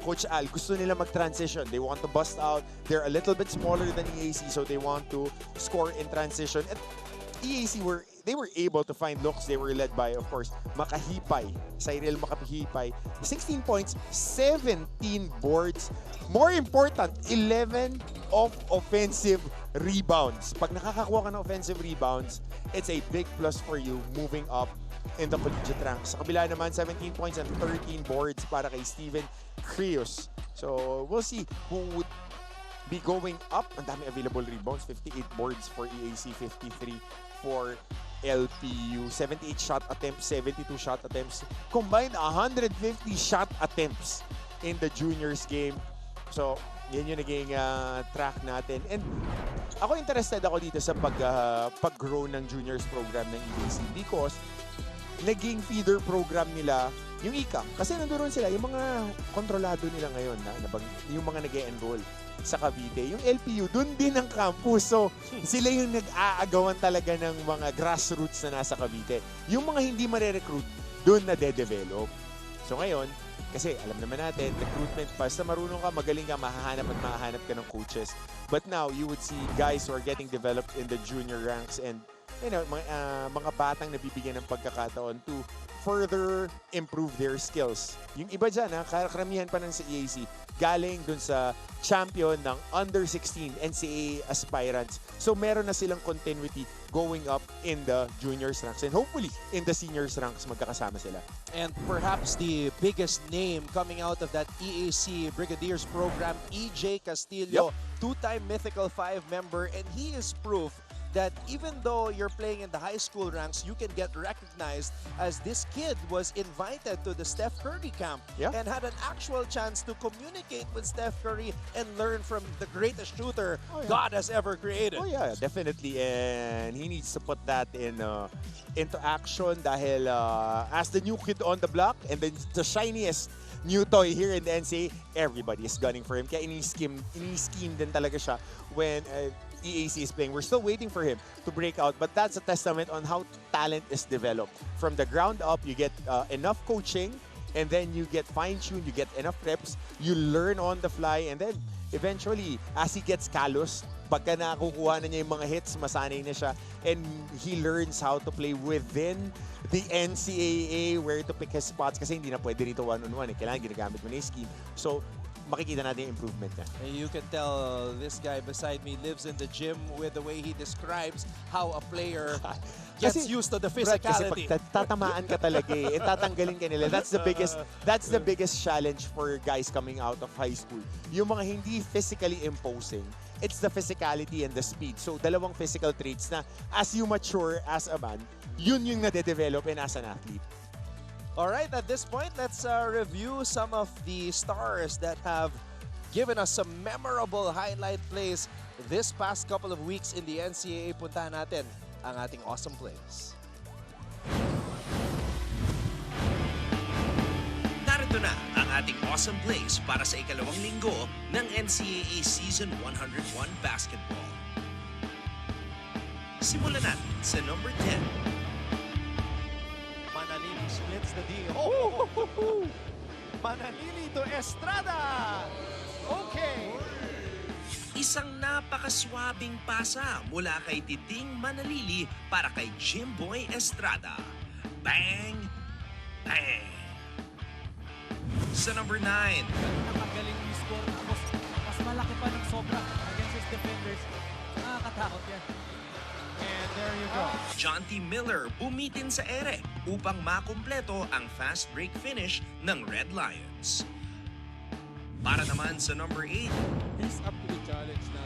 Speaker 3: Coach Al, gusto nila mag-transition. They want to bust out. They're a little bit smaller than EAC, so they want to score in transition. At EAC, they were able to find looks. They were led by, of course, Makahipay. Cyril Makahipay. 16 points, 17 boards. More important, 11 of offensive rebounds. Pag nakakakuha ka ng offensive rebounds, it's a big plus for you moving up in the collegiate ranks. Sa kabila naman, 17 points and 13 boards para kay Steven Crios. So, we'll see who would be going up. Ang dami available rebounds. 58 boards for EAC, 53 for LPU. 78 shot attempts, 72 shot attempts. Combined, 150 shot attempts in the juniors game. So, yan yung naging track natin. And ako interested ako dito sa pag-grow ng juniors program ng EAC because naging feeder program nila yung ICA. Kasi nandoon sila, yung mga kontrolado nila ngayon, yung mga nag-e-enroll sa Cavite. Yung LPU, dun din ang campus. So, sila yung nag-aagawan talaga ng mga grassroots na nasa Cavite. Yung mga hindi mare-recruit, dun na de-develop. So, ngayon, kasi alam naman natin, recruitment, basta marunong ka, magaling ka, mahahanap ka ng coaches. But now, you would see guys who are getting developed in the junior ranks and mga batang nabibigyan ng pagkakataon to further improve their skills. Yung iba dyan, karamihan pa ng sa EAC, galing dun sa champion ng under-16 NCAA aspirants. So meron na silang continuity going up in the juniors ranks, and hopefully in the seniors ranks magkakasama sila.
Speaker 2: And perhaps the biggest name coming out of that EAC Brigadiers program, EJ Castillo, two-time Mythical 5 member, and he is proof that even though you're playing in the high school ranks, you can get recognized, as this kid was invited to the Steph Curry camp and had an actual chance to communicate with Steph Curry and learn from the greatest shooter God has ever created.
Speaker 3: Oh yeah, definitely. And he needs to put that into action dahil as the new kid on the block and the shiniest new toy here in the NCAA, everybody is gunning for him. Kaya ini-scheme din talaga siya when EAC is playing. We're still waiting for him to break out, but that's a testament on how talent is developed. From the ground up, you get enough coaching, and then you get fine-tuned, you get enough reps, you learn on the fly, and then eventually, as he gets callous, pagka nakukuha na niya yung mga hits, masanay na siya, and he learns how to play within the NCAA, where to pick his spots, kasi hindi na pwede rito one-on-one. Kailangan ginagamit mo na yung scheme. So, makikita natin yung improvement niya.
Speaker 2: You can tell this guy beside me lives in the gym with the way he describes how a player gets used to the physicality.
Speaker 3: Kasi pag tatamaan ka talaga tatanggalin ka nila. That's the biggest challenge for guys coming out of high school. Yung mga hindi physically imposing, it's the physicality and the speed. So, dalawang physical traits na as you mature as a man, yun yung nade-develop and as an athlete.
Speaker 2: Alright, at this point, let's review some of the stars that have given us some memorable highlight plays this past couple of weeks in the NCAA. Puntahan natin ang ating awesome plays.
Speaker 9: Narito na ang ating awesome plays para sa ikalawang linggo ng NCAA Season 101 Basketball. Simulan natin sa number 10.
Speaker 2: Manalili splits the D. Oh! Manalili to Estrada! Okay!
Speaker 9: Isang napakaswabing pasa mula kay Titing Manalili para kay Jimboy Estrada. Bang! Bang! Sa number 9.
Speaker 10: Napagaling yung score, tapos mas malaki pa ng sobra against his defenders. Nakakatakot yan. And there you go.
Speaker 9: John T. Miller bumitin sa ere upang makumpleto ang fast break finish ng Red Lions. Para naman sa number 8.
Speaker 11: He's up to the challenge na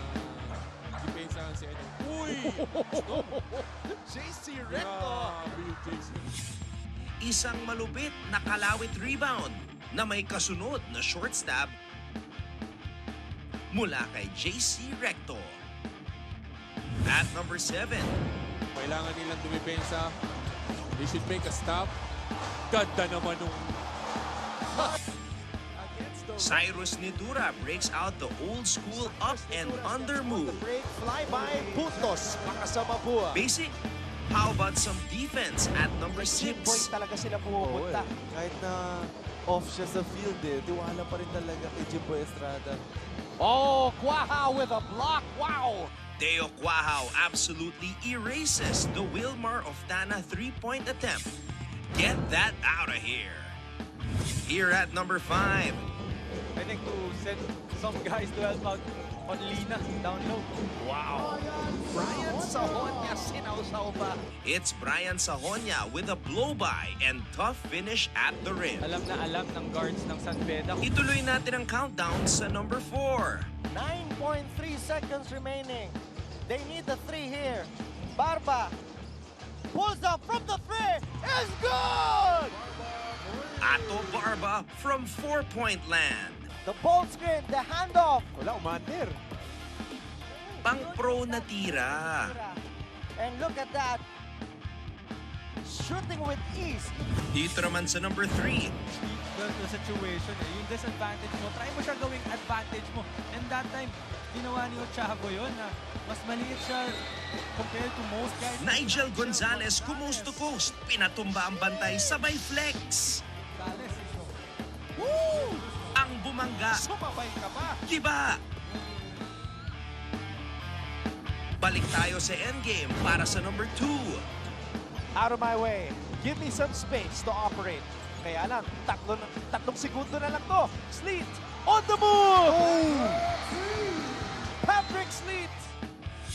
Speaker 11: depensahan si Edo. Uy!
Speaker 2: JC Recto!
Speaker 9: Isang malupit na kalawit rebound na may kasunod na short stab mula kay JC Recto. At number 7.
Speaker 11: Kailangan nilang dumipensa. They should make a stop. Ganda naman nung...
Speaker 9: Cyrus Nitura breaks out the old school up and under move.
Speaker 2: Break, fly by, puntos, makasama po.
Speaker 9: Basic. How about some defense at number 6?
Speaker 2: Jimboy talaga sila pumupunta.
Speaker 12: Kahit na off siya sa field tiwala pa rin talaga kay Jimboy Estrada.
Speaker 2: Oh, Quaha with a block. Wow!
Speaker 9: Teo Quahao absolutely erases the Wilmar of Tana three-point attempt. Get that out of here. Here at number 5.
Speaker 10: I think to send some guys to help out on Lina down low.
Speaker 9: Wow.
Speaker 2: Brian Sahonya sinausaw pa.
Speaker 9: It's Brian Sahonya with a blow-by and tough finish at the rim.
Speaker 10: Alam na alam ng guards ng San Beda.
Speaker 9: Ituloy natin ang countdown sa number 4.
Speaker 13: 9.3 seconds remaining. They need the 3 here. Barba pulls up from the 3. It's good!
Speaker 9: Ato Barba from 4-point land.
Speaker 13: The ball screen, the handoff.
Speaker 3: Wala, umander.
Speaker 9: Pang-pro na tira.
Speaker 13: And look at that. Shooting with ease.
Speaker 9: Dito naman sa number 3.
Speaker 10: The situation, yung disadvantage mo, try mo siya gawing advantage mo. And that time, ginawa ni Ochavo yun na mas maliit siya compared to most guys.
Speaker 9: Nigel Gonzalez coast to coast. Pinatumba ang bantay sabay flex.
Speaker 2: Woo!
Speaker 9: Ang bumangga.
Speaker 2: Sumabay ka pa.
Speaker 9: Diba? Balik tayo sa endgame para sa number 2.
Speaker 14: Out of my way. Give me some space to operate. Kaya lang, tatlong segundo na lang to. Sleet on the move! Patrick Sleet!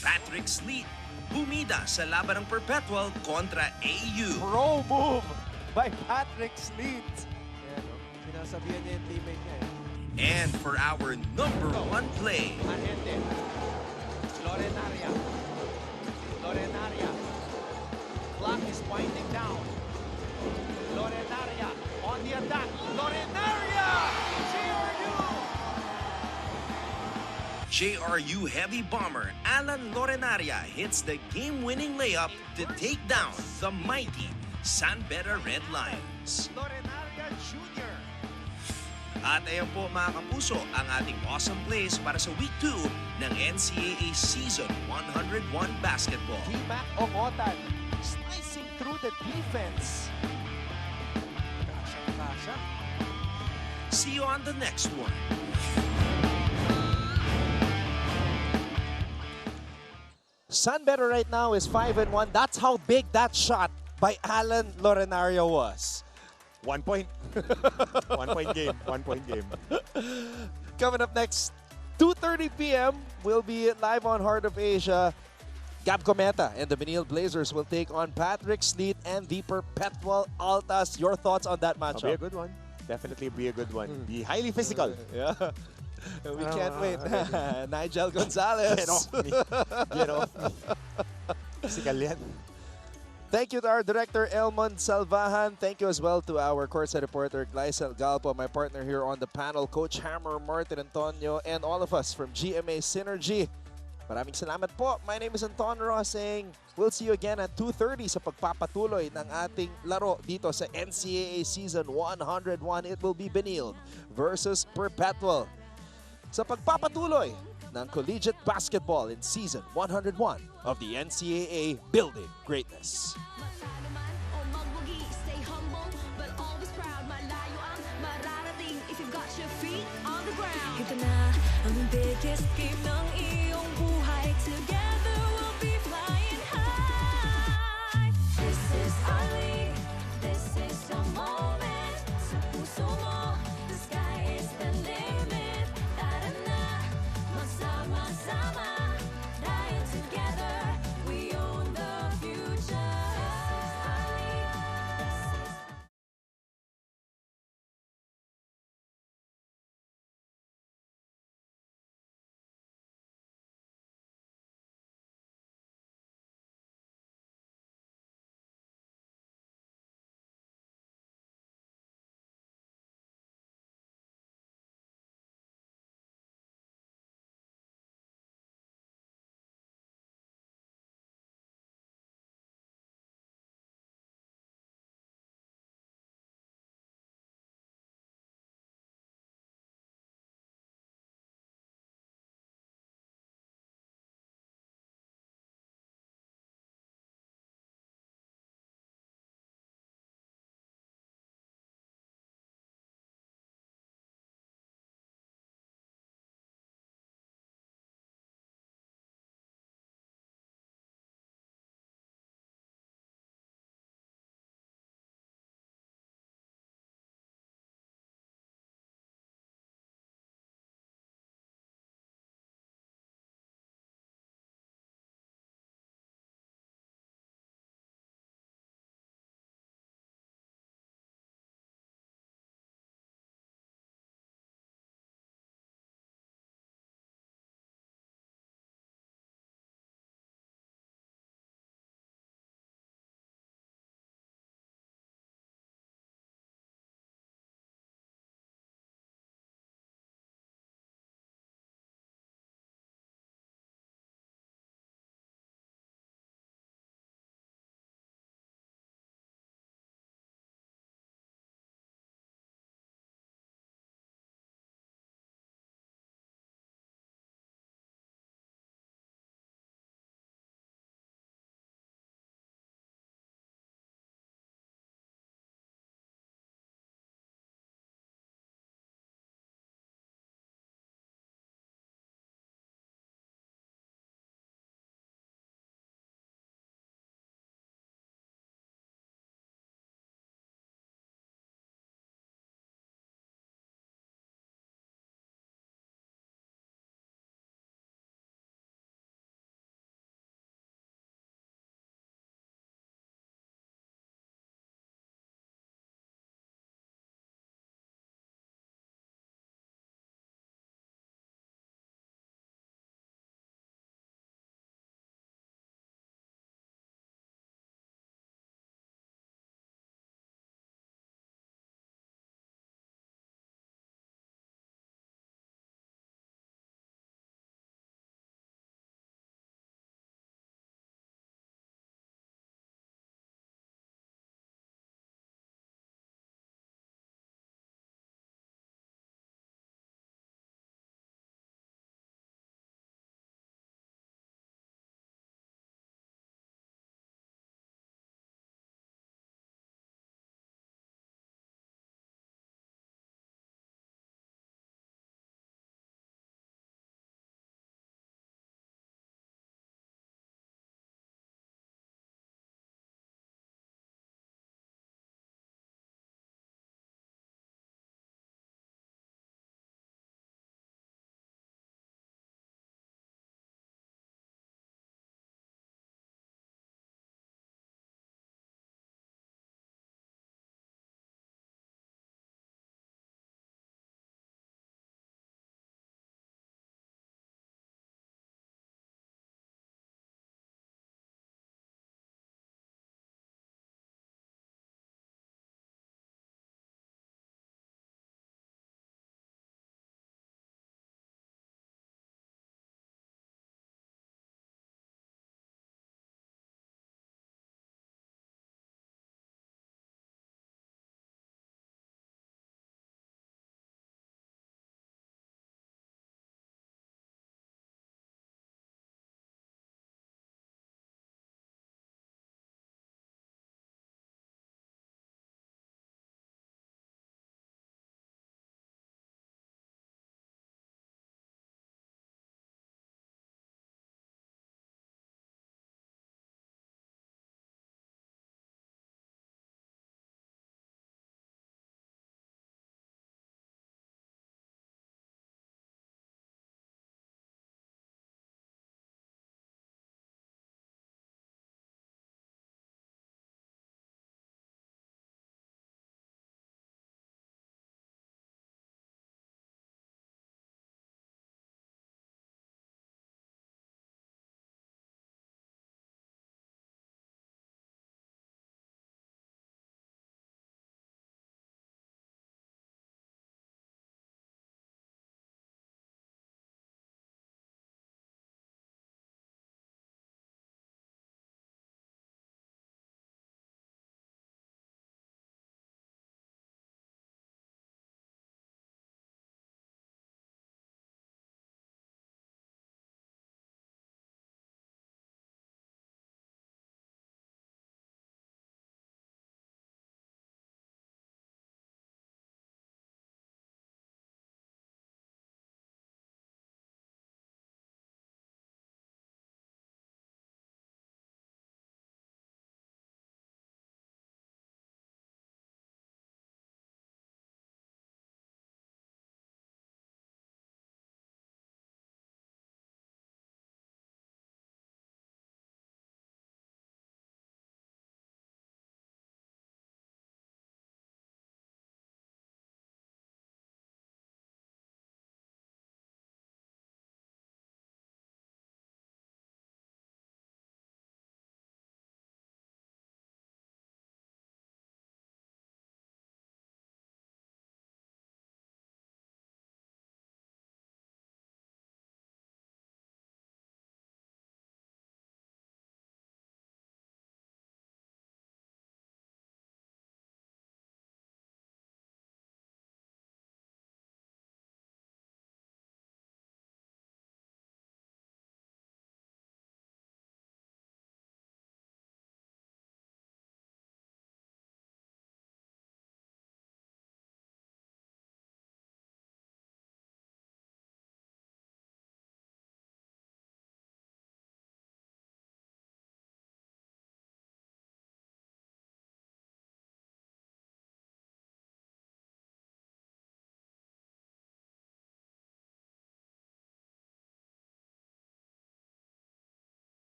Speaker 9: Patrick Sleet, bumida sa laban ng Perpetual kontra AU.
Speaker 14: Pro move by Patrick Sleet.
Speaker 13: Ayan, oh. Sinasabihan niya yung teammate niya eh.
Speaker 9: And for our number 1 play,
Speaker 14: Agente. Lorenaria. Lorenaria. Clock is winding down. Lorenaria on the attack. Lorenaria!
Speaker 9: JRU heavy bomber Alan Lorenaria hits the game-winning layup to take down the mighty San Beda Red Lions.
Speaker 14: Lorenaria Jr.
Speaker 9: At ayan po mga kapuso ang ating awesome plays para sa Week 2 ng NCAA Season 101 Basketball.
Speaker 14: T-Mac Omotan slicing through the defense. Kasha.
Speaker 9: See you on the next one.
Speaker 2: San Beda right now is 5-1. That's how big that shot by Alan Lorenaria was.
Speaker 3: 1 point. 1 point game. 1 point game.
Speaker 2: Coming up next, 2:30 p.m. We'll be live on Heart of Asia. Gab Cometa and the Benilde Blazers will take on Patrick Sleet and the Perpetual Altas. Your thoughts on that matchup?
Speaker 3: Be a good one. Definitely be a good one. Be highly physical.
Speaker 2: Yeah. We can't wait. Nigel Gonzalez.
Speaker 3: Get off me. Get off me. Physical yan.
Speaker 2: Thank you to our director, Elmond Salvahan. Thank you as well to our courtside reporter, Glycel Galpo, my partner here on the panel, Coach Hammer, Martin Antonio, and all of us from GMA Synergy. Maraming salamat po. My name is Anton Ross saying we'll see you again at 2:30 sa pagpapatuloy ng ating laro dito sa NCAA Season 101. It will be Benilde versus Perpetual. Sa pagpapatuloy ng collegiate basketball in Season 101 of the NCAA Building Greatness.
Speaker 15: Ito na ang biggest game ng iyong buhay. Together we'll be flying high. This is our league. This is the moment. Sa puso mo, the sky is the limit. Tara na, magsama-sama. Dahil together, we own the future.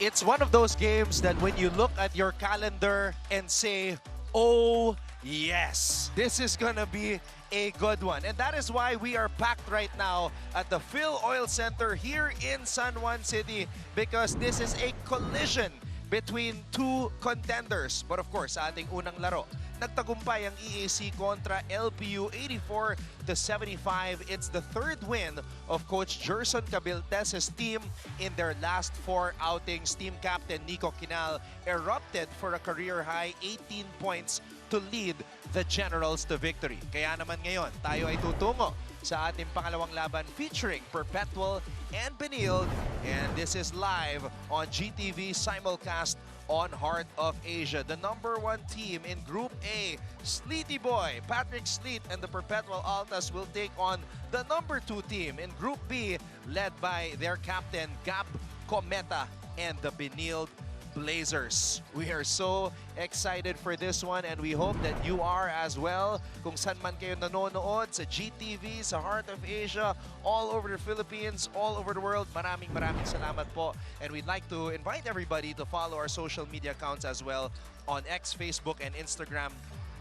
Speaker 2: It's one of those games that when you look at your calendar and say, oh, yes, this is gonna be a good one. And that is why we are packed right now at the Phil Oil Center here in San Juan City, because this is a collision between two contenders. But of course, sa ating unang laro, nagtagumpay ang EAC kontra LPU 84-75. It's the third win of Coach Gerson Cabiltes's team in their last 4 outings. Team captain Nico Quinal erupted for a career-high 18 points to lead the Generals to victory. Kaya naman ngayon, tayo ay tutungo sa ating pangalawang laban featuring Perpetual and Benilde. And this is live on GTV simulcast on Heart of Asia. The #1 team in Group A, Sleety Boy, Patrick Sleet and the Perpetual Altas will take on the #2 team in Group B, led by their captain Gab Cometa and the Benilde Blazers. We are so excited for this one and we hope that you are as well. Kung saan man kayo nanonood sa GTV, sa Heart of Asia, all over the Philippines, all over the world, maraming salamat po. And we'd like to invite everybody to follow our social media accounts as well on X, Facebook, and Instagram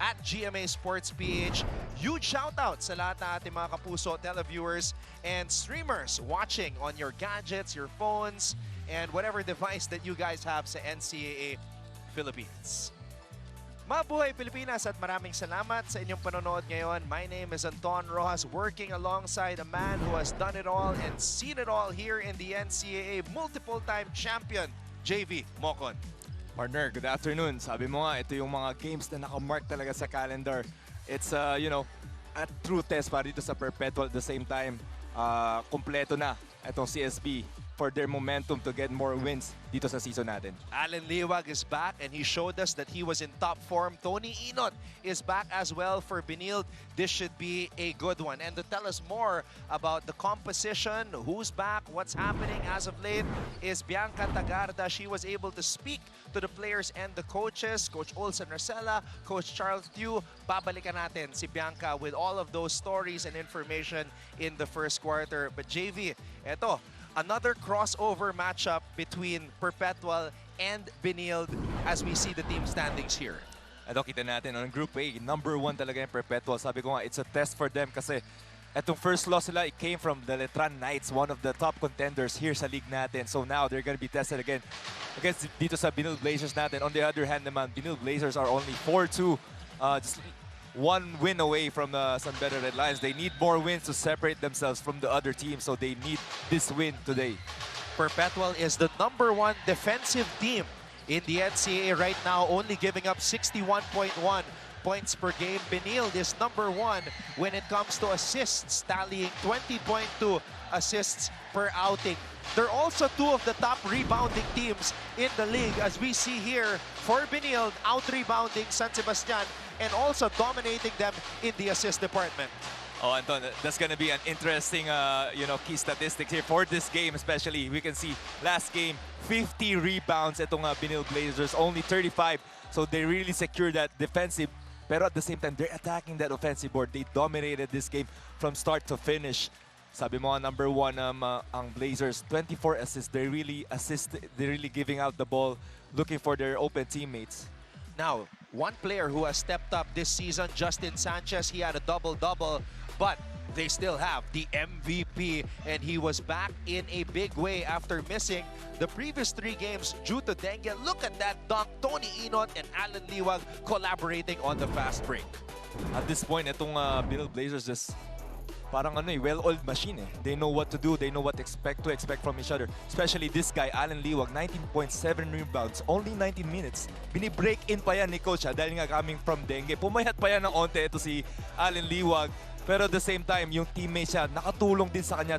Speaker 2: at GMA Sports PH. Huge shout out sa lahat na ating mga kapuso, televiewers, and streamers watching on your gadgets, your phones, and whatever device that you guys have sa NCAA Philippines. Mabuhay Pilipinas at maraming salamat sa inyong panonood ngayon. My name is Anton Rojas, working alongside a man who has done it all and seen it all here in the NCAA, multiple-time champion, JV Mocon.
Speaker 12: Partner, good afternoon. Sabi mo nga, ito yung mga games na nakamark talaga sa calendar. It's, you know, a true test para dito sa Perpetual. At the same time, kompleto na itong CSB for their momentum to get more wins dito sa season natin.
Speaker 2: Alan Liwag is back and he showed us that he was in top form. Tony Inot is back as well for Benilde. This should be a good one. And to tell us more about the composition, who's back, what's happening as of late, is Bianca Tagarda. She was able to speak to the players and the coaches, Coach Olsen Rosella, Coach Charles Tew. Babalikan natin si Bianca with all of those stories and information in the first quarter. But JV, eto, another crossover matchup between Perpetual and Benilde as we see the team standings here.
Speaker 12: Ito, kita natin on Group A, #1 talaga yung Perpetual. Sabi ko nga, it's a test for them kasi itong first loss nila, it came from the Letran Knights, one of the top contenders here sa league natin. So now they're gonna be tested again against dito sa Benilde Blazers natin. On the other hand naman, Benilde Blazers are only 4-2. Just 1 win away from the San Pedro Red Lions. They need more wins to separate themselves from the other team, so they need this win today.
Speaker 2: Perpetual is the #1 defensive team in the NCAA right now, only giving up 61.1 points per game. Benilde is #1 when it comes to assists, tallying 20.2 assists per outing. They're also 2 of the top rebounding teams in the league, as we see here for Benilde, out-rebounding San Sebastian and also dominating them in the assist department.
Speaker 12: Oh, Anton, that's going to be an interesting, you know, key statistic here for this game, especially. We can see last game, 50 rebounds itong Benilde Blazers, only 35. So they really secured that defensive. Pero at the same time, they're attacking that offensive board. They dominated this game from start to finish. Sabi mo nga, #1 ang Blazers, 24 assists. They're really giving out the ball, looking for their open teammates.
Speaker 2: Now, one player who has stepped up this season, Justin Sanchez, he had a double-double, but they still have the MVP, and he was back in a big way after missing the previous 3 games due to dengue. Look at that dunk. Tony Inot and Alan Liwag collaborating on the fast break.
Speaker 12: At this point, itong Benilde Blazers just parang well-oiled machine eh. They know what to do, they know what to expect from each other. Especially this guy, Alan Liwag, 19.7 rebounds, only 19 minutes. Binibreak in pa yan ni Coach dahil nga coming from dengue. Pumayat pa yan ng onte ito si Alan Liwag. Pero at the same time, yung teammates siya, nakatulong din sa kanya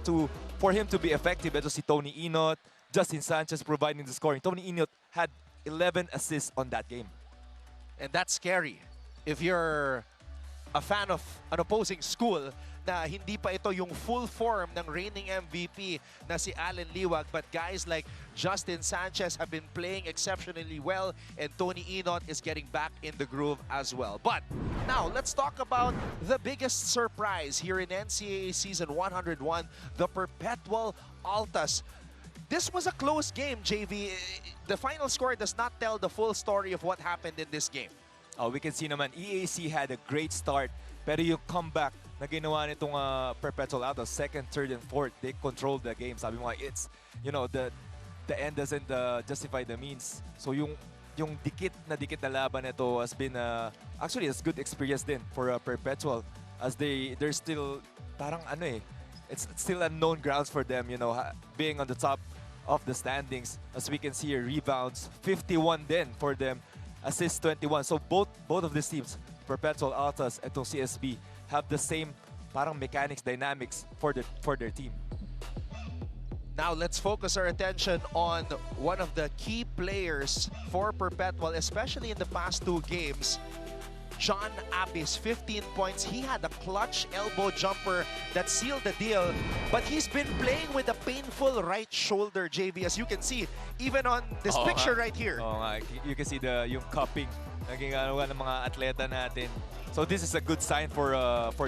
Speaker 12: for him to be effective. Ito si Tony Inot, Justin Sanchez providing the scoring. Tony Inot had 11 assists on that game.
Speaker 2: And that's scary. If you're a fan of an opposing school, na hindi pa ito yung full form ng reigning MVP na si Alan Liwag, but guys like Justin Sanchez have been playing exceptionally well, and Tony Inot is getting back in the groove as well. But now, let's talk about the biggest surprise here in NCAA Season 101, the Perpetual Altas. this was a close game, JV. The final score does not tell the full story of what happened in this game.
Speaker 12: Oh, we can see naman, EAC had a great start, pero yung comeback na ginawa nitong Perpetual out of second, third, and fourth, they controlled the game. Sabi mo nga, it's, you know, the end doesn't justify the means. So yung dikit na laban nito has been, actually, it's good experience din for Perpetual, as they're still, parang ano eh, it's still unknown grounds for them, you know, being on the top of the standings. As we can see here, rebounds, 51 then for them, assists 21. So both of these teams, Perpetual, Altas, and itong CSB, have the same parang mechanics, dynamics for their team.
Speaker 2: Now let's focus our attention on one of the key players for Perpetual, especially in the past 2 games. John Abis, 15 points. He had a clutch elbow jumper that sealed the deal, but he's been playing with a painful right shoulder, JV, as you can see, even on this picture right here.
Speaker 12: You can see yung cupping naging ng mga atleta natin. So this is a good sign for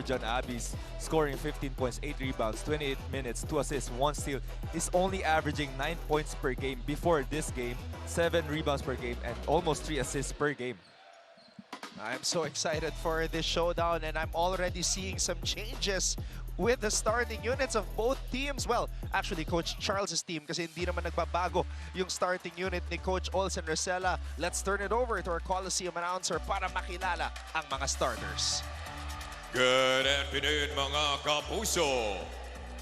Speaker 12: John Abis, scoring 15 points, 8 rebounds, 28 minutes, 2 assists, 1 steal. He's only averaging 9 points per game before this game, 7 rebounds per game, and almost 3 assists per game.
Speaker 2: I'm so excited for this showdown, and I'm already seeing some changes with the starting units of both teams. Well, actually, Coach Charles' team, kasi hindi naman nagbabago yung starting unit ni Coach Olsen Rosella. Let's turn it over to our Coliseum announcer para makilala ang mga starters.
Speaker 1: Good afternoon, mga kapuso.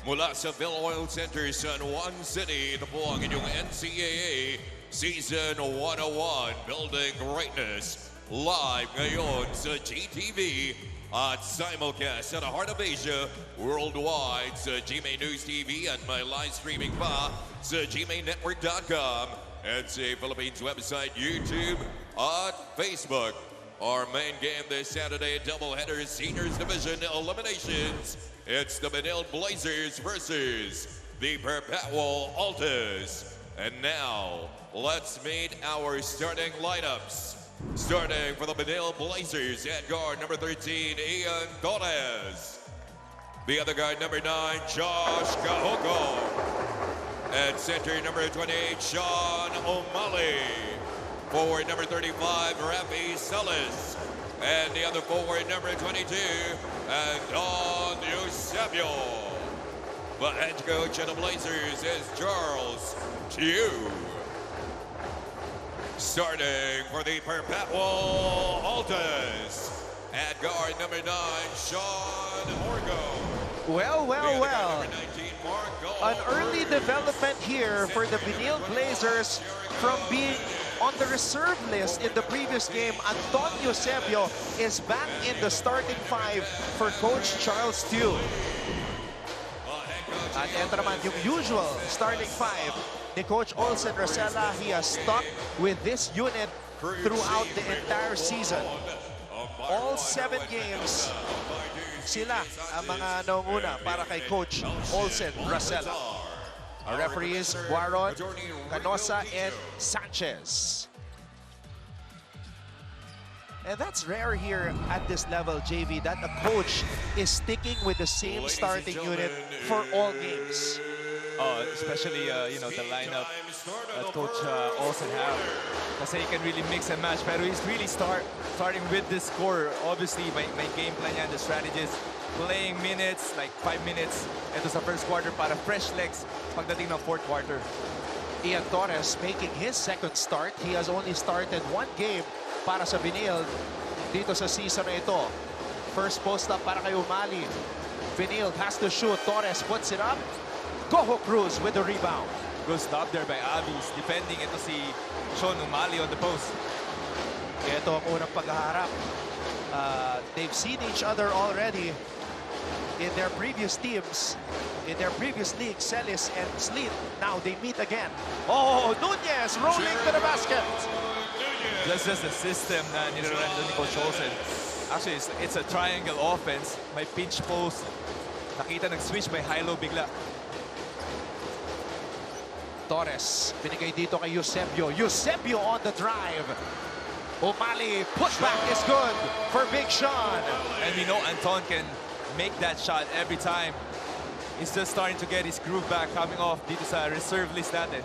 Speaker 1: Mula sa Phil-Oil Center, San Juan City, ito po ang inyong NCAA Season 101 Building Greatness. Live ngayon sa GTV at simulcast sa the heart of Asia, worldwide sa GMA News TV at may live streaming pa sa gmanetwork.com at sa Philippines website, YouTube at Facebook. Our main game this Saturday, doubleheader Seniors Division Eliminations. It's the Benilde Blazers versus the Perpetual Altas. And now, let's meet our starting lineups. Starting for the Benilde Blazers at guard number 13, Ian Torres. The other guard number 9, Josh Kahoko. At center number 28, Sean O'Malley. Forward number 35, Rafi Salas. And the other forward number 22, Anton Eusebio. The head coach of the Blazers is Charles Chiu. Starting for the Perpetual Altas, at guard number 9, Sean Orgo.
Speaker 2: Well. An early development here for the Benilde Blazers from being on the reserve list in the previous game. Anton Eusebio is back in the starting 5 for Coach Charles Tew. At ito naman yung usual starting 5 ni Coach Olsen Rosella. He has stuck with this unit throughout the entire season. All 7 games, sila ang mga nangunguna para kay Coach Olsen Rosella. Our referees, Guaron, Canosa, and Sanchez. And that's rare here at this level, JV, that a coach is sticking with the same starting unit for all games.
Speaker 12: Especially, you know, the lineup that Coach Olsen have. Kasi he can really mix and match. Pero he's really starting with this score. Obviously, my game plan yan, the strategist, playing minutes, like 5 minutes. Ito sa first quarter para fresh legs pagdating ng fourth quarter.
Speaker 2: Ian Torres making his second start. He has only started 1 game para sa Benilde dito sa season na ito. First post-up para kay Umali. Benilde has to shoot. Torres puts it up. Coho Cruz with the rebound.
Speaker 12: Good stop there by Abis. Defending ito si Sean Umali on the post.
Speaker 2: Ito ang unang paghaharap. They've seen each other already in their previous teams, in their previous league, Celis and Sleet. Now they meet again. Oh, Nunez rolling to the basket.
Speaker 12: That's just the system na nilaruan ni Coach Olsen. Actually, it's a triangle offense. May pinch post. Nakita nag-switch, may high-low bigla.
Speaker 2: Torres, binigay dito kay Eusebio. Eusebio on the drive. Umali, pushback is good for Big Sean.
Speaker 12: And we know Anton can make that shot every time He's just starting to get his groove back coming off dito sa reserve list natin.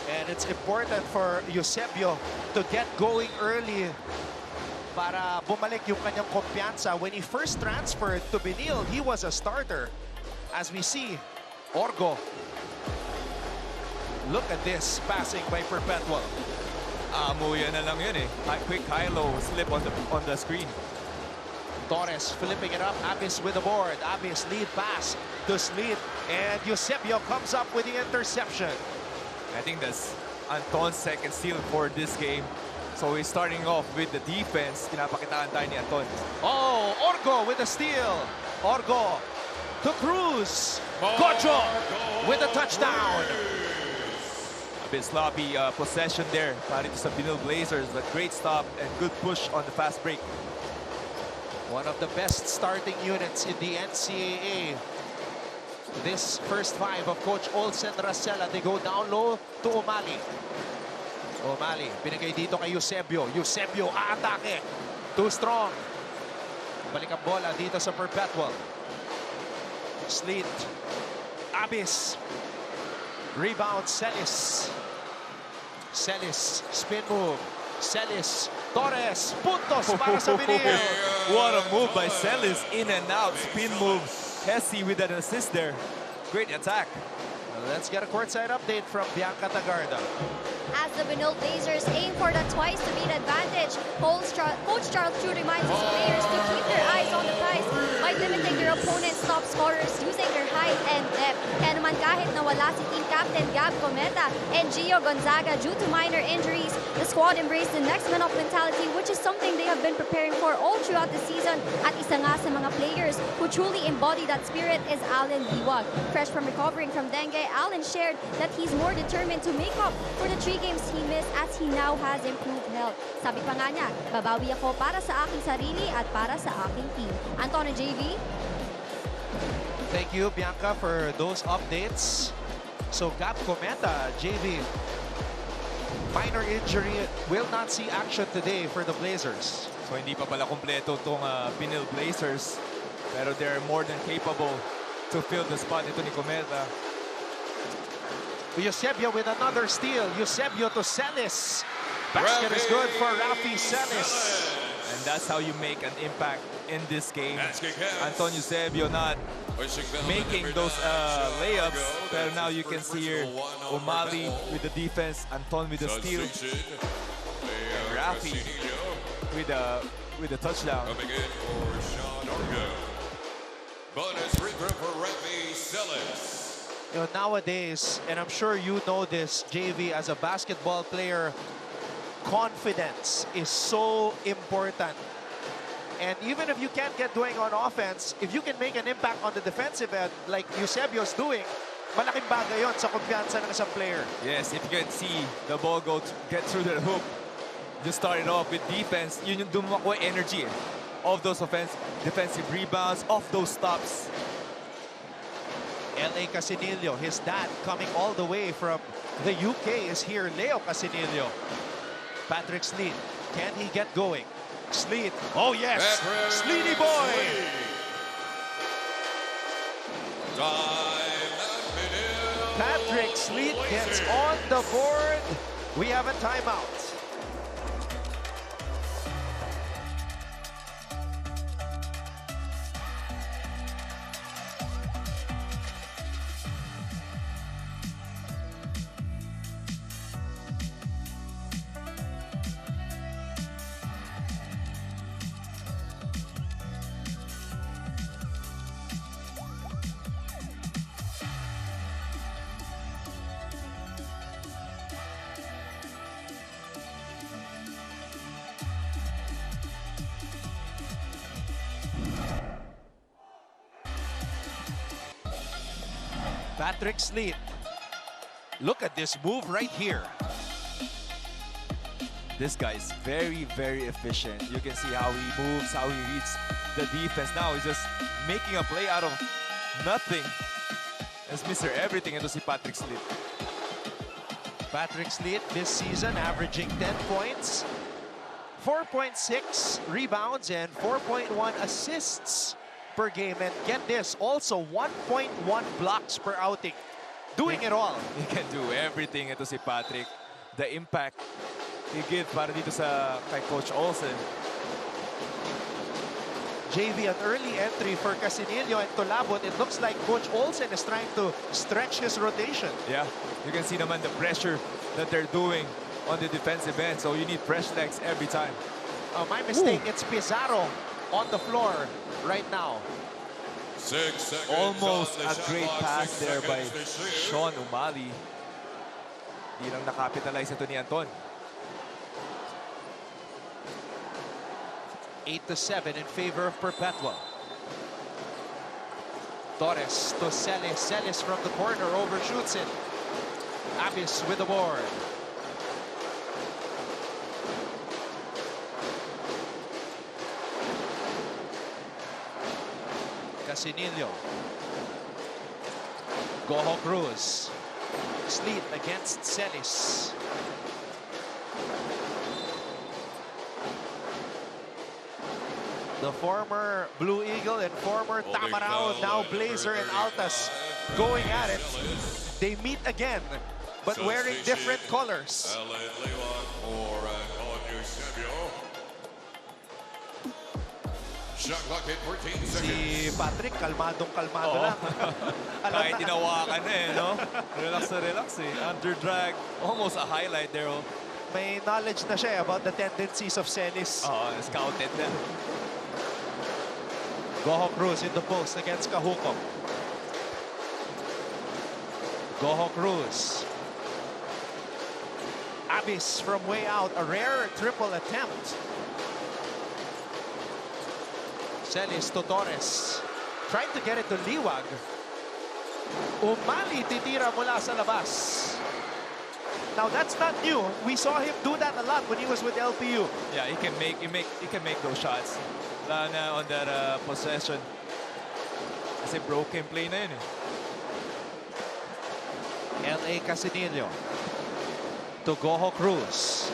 Speaker 14: And it's important for Eusebio to get going early para bumalik yung kanyang kumpiyansa. When he first transferred to Benilde, he was a starter. As we see, Orgo. Look at this passing by Perpetual.
Speaker 12: Amuya na lang yun eh. Quick high-low slip on the screen.
Speaker 14: Torres flipping it up. Abis with the board. Abis lead pass to Sleet. And Eusebio comes up with the interception.
Speaker 12: I think that's Anton's second steal for this game. So he's starting off with the defense. Pinapakitaan tayo ni Anton.
Speaker 14: Oh, Orgo with the steal. Orgo to Cruz. Gojo with a touchdown.
Speaker 12: A bit sloppy possession there para dito sa Benilde Blazers. But great stop and good push on the fast break.
Speaker 14: One of the best starting units in the NCAA. This first five of Coach Olsen Racela, they go down low to O'Malley. O'Malley, binigay dito kay Eusebio. Eusebio, aatake. Too strong. Balik ang bola dito sa Perpetual. Sleet. Abis. Rebound, Celis. Celis, spin move. Celis, Torres, puntos para sa Benilde.
Speaker 12: What a move by Celis. In and out, spin move. Hesse with an assist there. Great attack.
Speaker 14: Let's get a courtside update from Bianca Tagarda.
Speaker 4: As the Benilde Blazers aim for the twice-to-beat advantage, Coach Charles Chu reminds his players to keep their eyes on the prize by limiting their opponent's top scorers using their height and depth. Kaya naman kahit nawala si team captain Gab Cometa and Gio Gonzaga due to minor injuries, the squad embraced the next man up mentality, which is something they have been preparing for all throughout the season. At isa nga sa mga players who truly embody that spirit is Allen Liwag. Fresh from recovering from dengue, Allen shared that he's more determined to make up for the 3 games he missed as he now has improved health. Sabi pa nga niya, babawi ako para sa aking sarili at para sa aking team. Anton and JV.
Speaker 14: Thank you, Bianca, for those updates. So Gab Cometa, JV, minor injury, will not see action today for the Blazers.
Speaker 12: So hindi pa pala kompleto itong Benilde Blazers. Pero they're more than capable to fill the spot ito ni Cometa.
Speaker 14: Eusebio with another steal. Eusebio to Celis. Basket is good for Rafi Celis.
Speaker 12: And that's how you make an impact in this game. Anton Eusebio not making those layups, but now you can see here O'Malley with the defense, Anton with the steal, and Rafi with the touchdown.
Speaker 1: Bonus free throw for Rafi Celis.
Speaker 14: You know, nowadays, and I'm sure you know this, JV, as a basketball player, confidence is so important. And even if you can't get going on offense, if you can make an impact on the defensive end, like Eusebio's doing, malaking bagay yon sa kumpiyansa ng isang player.
Speaker 12: Yes, if you can see the ball get through the hoop, just started off with defense, yun yung dumakuha energy of those defensive rebounds, of those stops.
Speaker 14: L.A. Casinillo, his dad coming all the way from the UK is here. Leo Casinillo. Patrick Sleet, can he get going? Sleet, oh yes, Sleety boy! Patrick Sleet gets on the board. We have a timeout. Patrick Sleet. Look at this move right here.
Speaker 12: This guy is very, very efficient. You can see how he moves, how he reads the defense. Now he's just making a play out of nothing. As Mr. Everything, ito si Patrick Sleet.
Speaker 14: Patrick Sleet this season averaging 10 points, 4.6 rebounds, and 4.1 assists per game. And get this, also 1.1 blocks per outing. Doing it all.
Speaker 12: He can do everything. Ito si Patrick. The impact he gives para dito sa kay Coach Olsen.
Speaker 14: JV, an early entry for Casinillo and Tolabot. It looks like Coach Olsen is trying to stretch his rotation.
Speaker 12: Yeah, you can see naman the pressure that they're doing on the defensive end. So you need fresh legs every time.
Speaker 14: My mistake, it's Pizarro on the floor right now.
Speaker 1: 6 seconds.
Speaker 12: Almost
Speaker 1: on the
Speaker 12: a
Speaker 1: shot
Speaker 12: great
Speaker 1: clock,
Speaker 12: pass
Speaker 1: 6
Speaker 12: there by
Speaker 1: seconds to shoot.
Speaker 12: Sean Umali. Di lang nakapitalize ito ni Anton.
Speaker 14: 8-7 in favor of Perpetual. Torres to Celis. Celis from the corner overshoots it. Abyss with the board. Casinillo. Goho Cruz. Sleet against Celis. The former Blue Eagle and former Tamarao, now Blazer and Altas going at it. They meet again, but wearing different colors.
Speaker 1: Shot clock at 14
Speaker 14: Si
Speaker 1: seconds.
Speaker 14: Patrick, kalmadong-kalmado lang.
Speaker 12: Kahit tinawakan na no? Relax na relax eh. Under drag, almost a highlight there. Oh.
Speaker 14: May knowledge na siya about the tendencies of Celis.
Speaker 12: Scouted na.
Speaker 14: Goho Cruz in the post against Kahukom. Goho Cruz. Abyss from way out. A rare triple attempt. Celis to Torres. Trying to get it to Liwag. Umali titira mula sa labas. Now that's not new. We saw him do that a lot when he was with LPU.
Speaker 12: Yeah, he can make those shots. Lalo na on that possession. Kasi broken play na yun eh.
Speaker 14: L.A. Casinillo to Goho Cruz.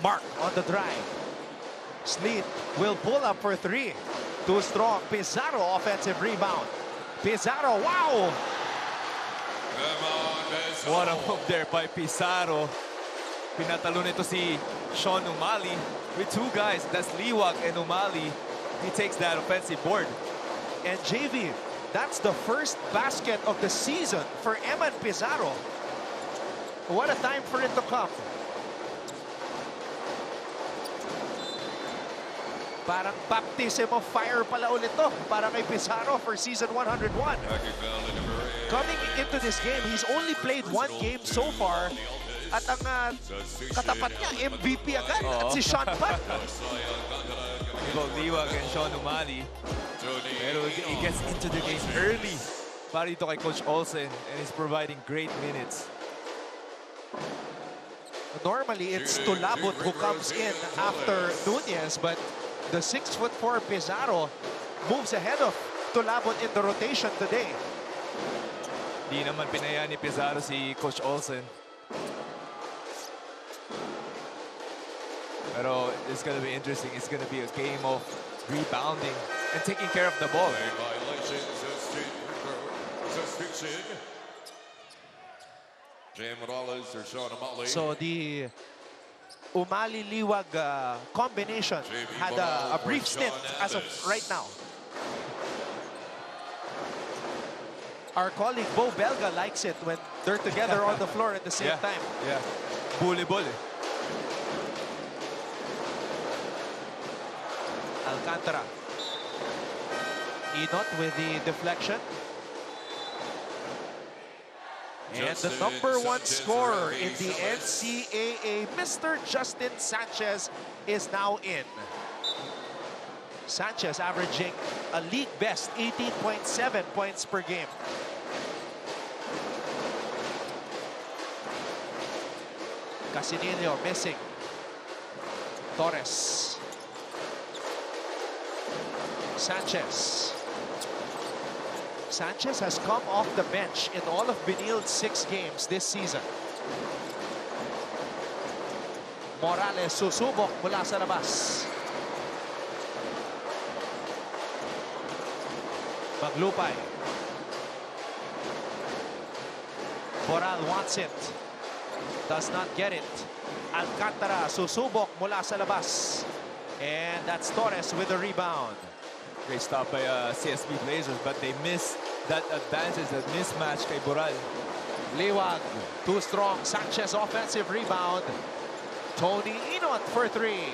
Speaker 14: Mark on the drive. Sleet will pull up for three. Too strong. Pizarro offensive rebound. Pizarro, wow!
Speaker 12: What a move there by Pizarro. Pinatalo nito si Sean Umali with two guys. That's Liwag and Umali. He takes that offensive board.
Speaker 14: And JV, that's the first basket of the season for Eman Pizarro. What a time for it to come. Parang baptism of fire pala ulit to para kay Pizarro for season 101. Coming into this game, he's only played one game so far. At ang katapat niya, MVP agad. At si Sean Pat.
Speaker 12: Liwag and Sean Umali. Pero he gets into the game early para dito kay Coach Olsen and he's providing great minutes.
Speaker 14: Normally, it's Tolabot who comes in after Nunez, but the 6'4" Pizarro moves ahead of Tolabot in the rotation today.
Speaker 12: Di naman pinaya ni Pizarro si Coach Olsen. Pero it's gonna be interesting. It's gonna be a game of rebounding and taking care of the ball.
Speaker 14: So the Umali-Liwag combination had a brief stint as of right now. Our colleague Bo Belga likes it when they're together on the floor at the same time.
Speaker 12: Yeah, bully.
Speaker 14: Alcantara. Inot with the deflection. And the number one scorer in the NCAA, Mr. Justin Sanchez, is now in. Sanchez averaging a league best 18.7 points per game. Casinillo missing. Torres. Sanchez. Sanchez has come off the bench in all of Benilde's 6 games this season. Morales susubok mula sa labas. Maglupay. Boral wants it. Does not get it. Alcantara susubok mula sa labas. And that's Torres with the rebound.
Speaker 12: Great stop by CSB Blazers, but they miss that advantage, that mismatch kay Boral.
Speaker 14: Liwag, too strong. Sanchez offensive rebound. Tony Inot for three.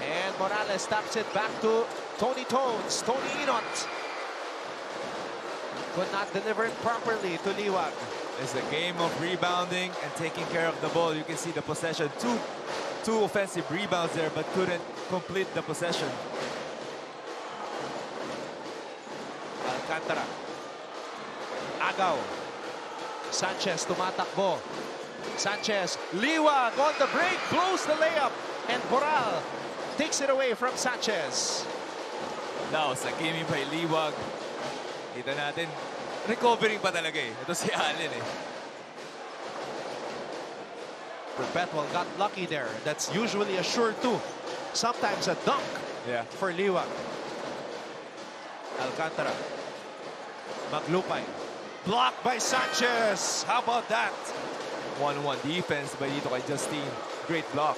Speaker 14: And Morales taps it back to Tony Tones. Tony Inot could not deliver it properly to Liwag.
Speaker 12: It's a game of rebounding and taking care of the ball. You can see the possession. Two offensive rebounds there, but couldn't complete the possession.
Speaker 14: Alcantara. Agaw. Sanchez tumatakbo. Sanchez, Liwag on the break, blows the layup. And Boral takes it away from Sanchez.
Speaker 12: That was a game by Liwag. Kita natin, recovering pa talaga eh. Ito si Allen eh.
Speaker 14: Perpetual got lucky there. That's usually a sure two. Sometimes a dunk for Liwag. Alcantara. Maglupay. Blocked by Sanchez. How about that?
Speaker 12: 1-1 defense by dito kay Justine. Great block.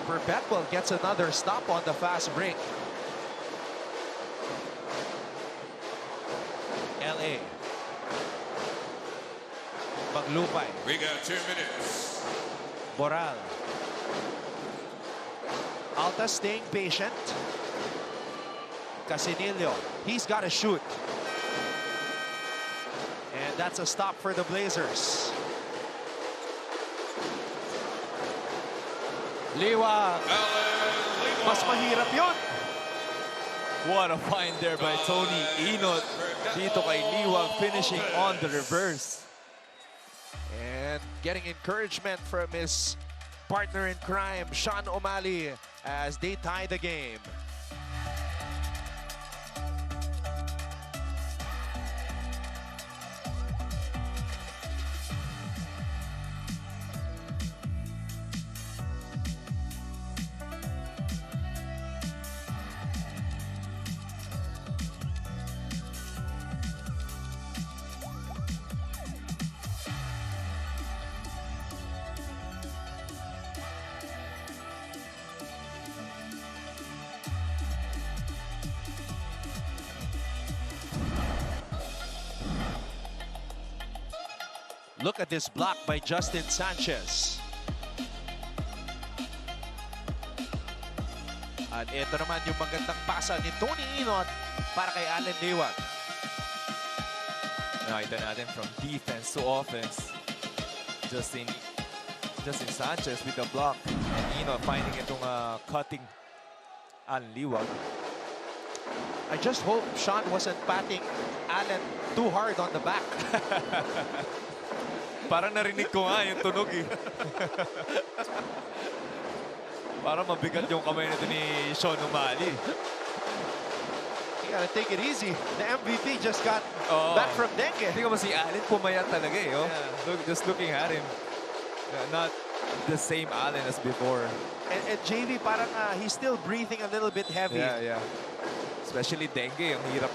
Speaker 14: Perpetual gets another stop on the fast break. LA. Maglupay.
Speaker 1: We got 2 minutes.
Speaker 14: Boral. Alta staying patient. Casinillo. He's got to shoot. And that's a stop for the Blazers. Liwag. Mas mahirap yun.
Speaker 12: What a find there by Tony Inot. Dito kay Liwag finishing on the reverse.
Speaker 14: And getting encouragement from his partner in crime, Sean O'Malley, as they tie the game. Look at this block by Justin Sanchez. At ito naman yung magandang pasa ni Tony Inot para kay Allen Liwag.
Speaker 12: Nakita natin from defense to offense. Justin Sanchez with the block. And Inot finding itong cutting Allen Liwag.
Speaker 14: I just hope Sean wasn't patting Allen too hard on the back.
Speaker 12: Parang narinig ko nga yung tunog eh. Parang mabigat yung kamay nito ni Sean O'Malley.
Speaker 14: You gotta take it easy. The MVP just got back from dengue.
Speaker 12: Hindi ko ba si Allen pumayat talaga eh. Oh. Yeah. Just looking at him. Not the same Allen as before.
Speaker 14: And JV parang he's still breathing a little bit heavy.
Speaker 12: Yeah. Especially dengue. Ang hirap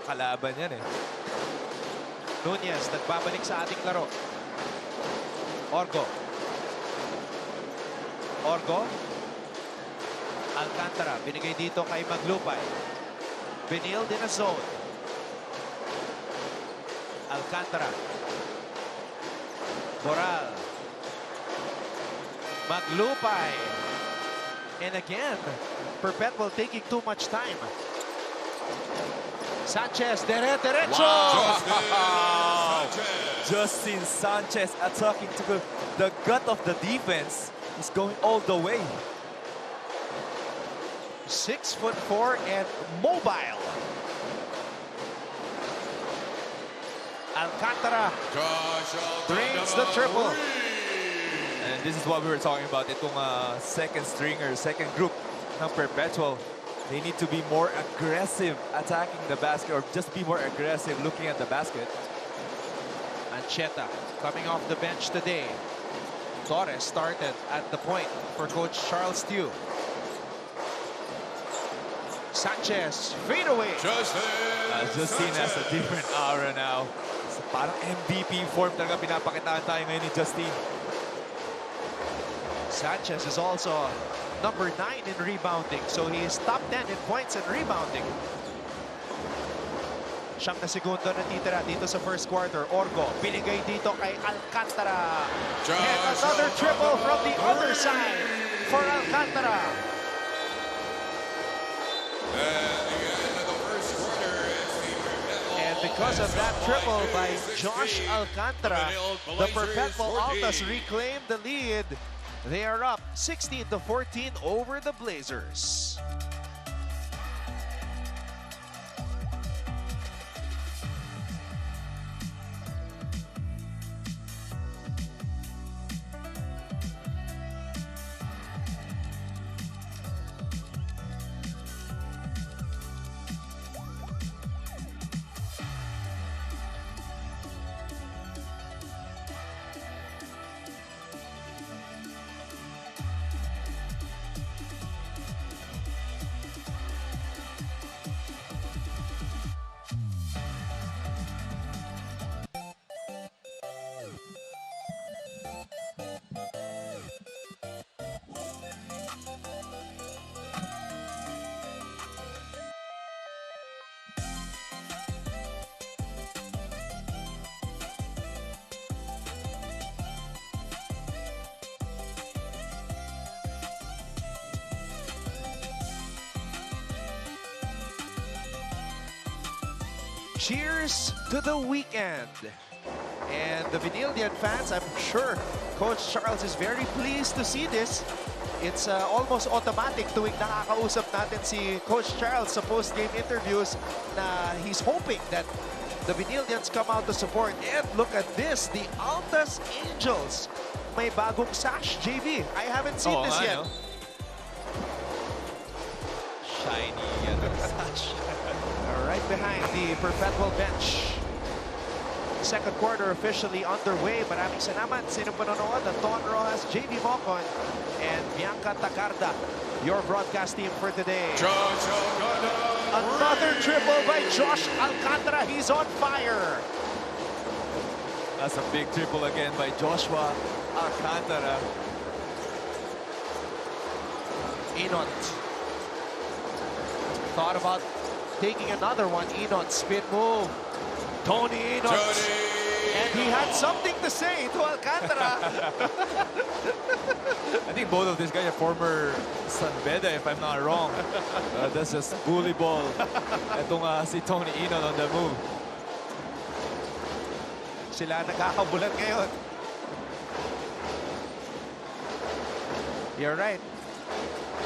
Speaker 12: kalaban yan eh.
Speaker 14: Nunez nagbabalik sa ating laro. Orgo. Alcantara, binigay dito kay Maglupay. Benilde in a zone. Alcantara. Boral. Maglupay. And again, Perpetual taking too much time. Sanchez, derecho!
Speaker 12: Wow. Justin Sanchez attacking to the gut of the defense. He's going all the way.
Speaker 14: 6'4" and mobile. Alcantara drains the triple.
Speaker 12: And this is what we were talking about. Itong second stringer, second group ng Perpetual. They need to be more aggressive attacking the basket, or just be more aggressive looking at the basket.
Speaker 14: Ancheta coming off the bench today. Torres started at the point for Coach Charles Tew. Sanchez, fade away.
Speaker 12: Justine has a different aura now. So, parang MVP form talaga pinapakitaan tayo ngayon ni Justine.
Speaker 14: Sanchez is also number 9 in rebounding, so he is top 10 in points and rebounding. Siyam na segundo na titira dito sa first quarter. Orgo, binigay dito kay Alcantara. And another triple from the other side for Alcantara. And because of that triple by Josh Alcantara, the Perpetual Altas reclaim the lead. They are up 16-14 over the Blazers. Cheers to the weekend. And the Benilde fans, I'm sure Coach Charles is very pleased to see this. It's almost automatic tuwing nakakausap natin si Coach Charles sa post-game interviews na he's hoping that the Benildians come out to support. And look at this, the Altas Angels. May bagong sash, JV. I haven't seen this yet.
Speaker 12: No? Shiny sash.
Speaker 14: Right behind the Perpetual bench. Second quarter officially underway. Maraming salamat sa inyong panonood. Anton Rojas, JV Mocon, and Bianca Tacarda, your broadcast team for today. Another triple by Josh Alcantara. He's on fire.
Speaker 12: That's a big triple again by Joshua Alcantara.
Speaker 14: Enot thought about taking another one. Enot, spin move. Tony Enot. And he had something to say to Alcantara.
Speaker 12: I think both of these guys are former San Beda, if I'm not wrong. That's just bully ball. Itong si Tony Enot on the move.
Speaker 14: Sila nagkakabulan ngayon. You're right.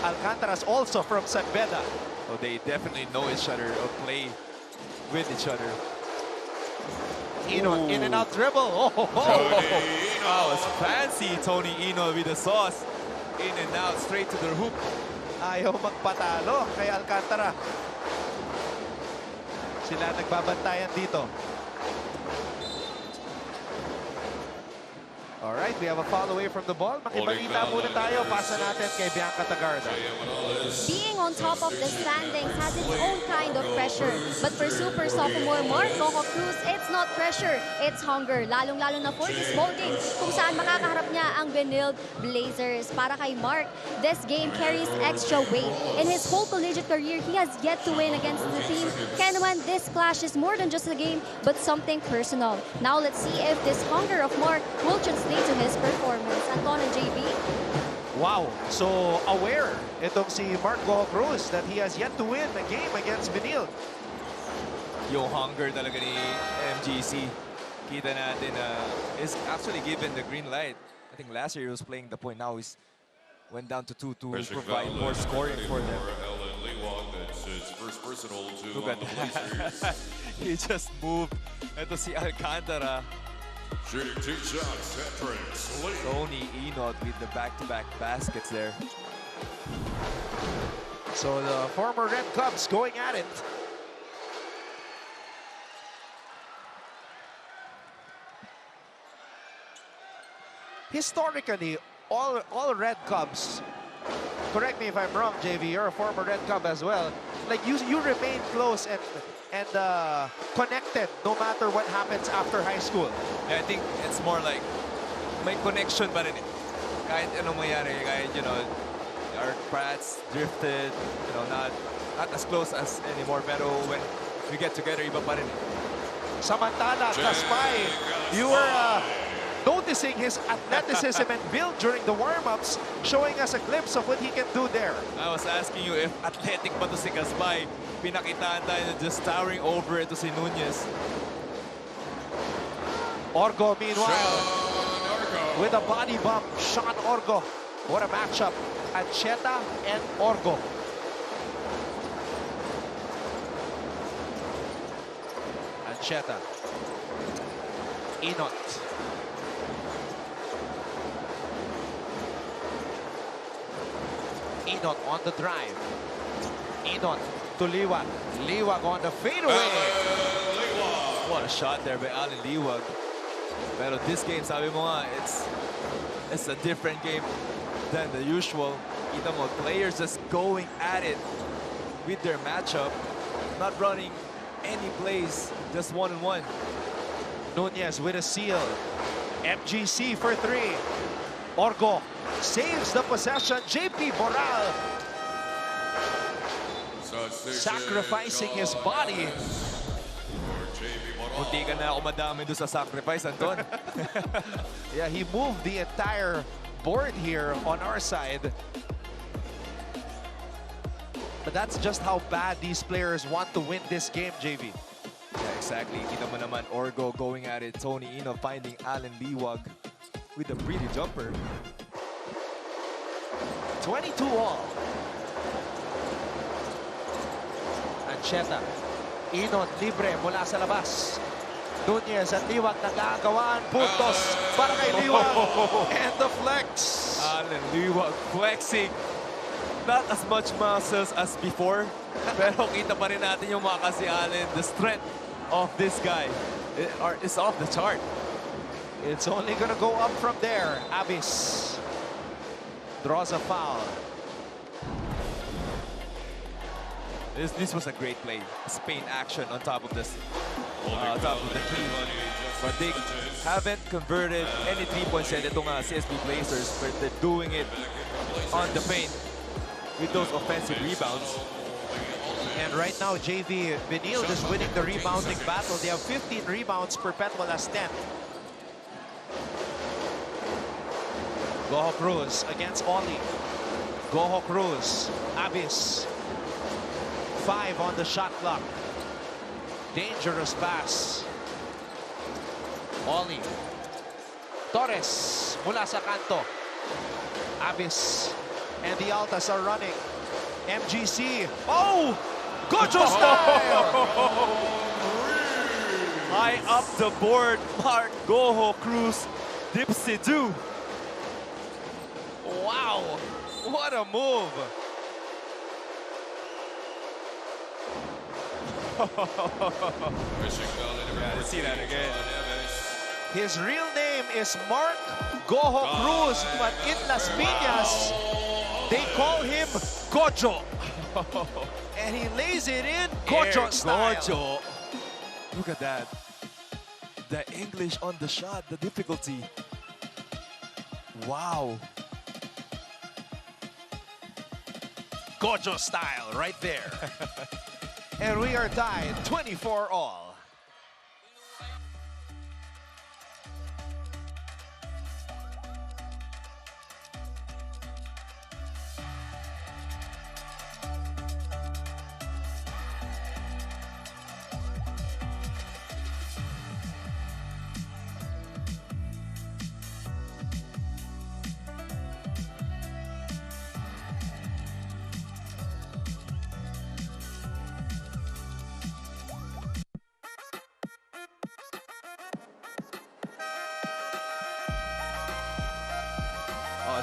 Speaker 14: Alcantara's also from San Beda.
Speaker 12: So they definitely know each other or play with each other.
Speaker 14: Enot, in and out dribble. Oh, oh, oh.
Speaker 12: Wow, it's fancy Tony Enot with the sauce. In and out, straight to the hoop.
Speaker 14: Ayaw magpatalo kay Alcantara. Sila nagbabantayan dito. Alright, we have a foul away from the ball. Makibalita muna tayo. Pasa natin kay Bianca Tagarda.
Speaker 4: Being on top of the standings has its own kind of pressure. But for super sophomore Mark Coco Cruz, it's not pressure, it's hunger. Lalong-lalo na for this ball game kung saan makakaharap niya ang Benilde Blazers. Para kay Mark, this game carries extra weight. In his whole collegiate career, he has yet to win against the team. Kaya naman, this clash is more than just a game, but something personal. Now let's see if this hunger of Mark will translate to his performance. Anton and JB.
Speaker 14: Wow, so aware itong si Mark Cruz that he has yet to win a game against Benilde.
Speaker 12: Yung hunger talaga ni MGC. Kita natin is actually given the green light. I think last year he was playing the point. Now he's went down to 2 to provide more scoring for them. Look at that. He just moved. Ito si Alcantara.
Speaker 1: Shooting 2 shots, hat-tricks.
Speaker 12: Tony Enot with the back-to-back baskets there.
Speaker 14: So the former Red Cubs going at it. Historically, all Red Cubs, correct me if I'm wrong, JV, you're a former Red Cub as well. like you remain close and connected no matter what happens after high school.
Speaker 12: Yeah, I think it's more like may connection pa rin eh. Kahit anong mangyari, kahit, you know, our paths drifted, you know, not as close as anymore, pero when we get together, iba pa rin eh.
Speaker 14: Samantala, Kaspay, you were noticing his athleticism and build during the warm-ups, showing us a glimpse of what he can do there.
Speaker 12: I was asking you if athletic ba to si Kaspay. Pinakitaan tayo na just towering over ito si Nunez.
Speaker 14: Orgo, meanwhile, with a body bump, Sean Orgo. What a matchup. Ancheta and Orgo. Ancheta. Inot. Inot on the drive. Inot to Liwag. Liwag on the fadeaway.
Speaker 12: What a shot there by Alan Liwag. Pero this game, sabi mo nga, it's a different game than the usual. Kita mo, players just going at it with their matchup, not running any plays, just one-on-one.
Speaker 14: Nunez with a seal. MGC for three. Orgo saves the possession. JP Boral sacrificing his body.
Speaker 12: Munti ka na ako madami doon sa sacrifice, Anton.
Speaker 14: Yeah, he moved the entire board here on our side. But that's just how bad these players want to win this game, JV.
Speaker 12: Yeah, exactly. Kita mo naman, Orgo going at it. Tony Ino finding Alan Liwag with a pretty jumper.
Speaker 14: 22 all. Ancheta. Inon libre mula sa labas. Nunez at Liwag nag-aagawan. Puntos para kay Liwag. And the flex.
Speaker 12: Alan Liwag flexing. Not as much muscles as before. Pero kita pa rin natin yung maka si Allen. The strength of this guy is off the chart.
Speaker 14: It's only gonna go up from there. Abyss draws a foul.
Speaker 12: This was a great play. Spain action on top of this, top of the team. But they haven't converted any 3-point set itong CSB Blazers, but they're doing it on the paint with those offensive rebounds.
Speaker 14: And right now, JV, Benilde is winning the rebounding battle. They have 15 rebounds, Perpetual has 10. Goho Cruz against Oli. Goho Cruz, Abyss. 5 on the shot clock. Dangerous pass. Oli. Torres mula sa kanto. Abyss and the Altas are running. MGC. Oh! Gojo style!
Speaker 12: High up the board, Mark Goho Cruz. Dipsy do.
Speaker 14: Wow! What a move!
Speaker 12: Yeah, see that again.
Speaker 14: His real name is Mark Goho Cruz, but in Las Piñas, they call him Gojo. And he lays it in Gojo style.
Speaker 12: Gojo. Look at that. The English on the shot, the difficulty. Wow.
Speaker 14: Gojo style right there. And we are tied 24 all.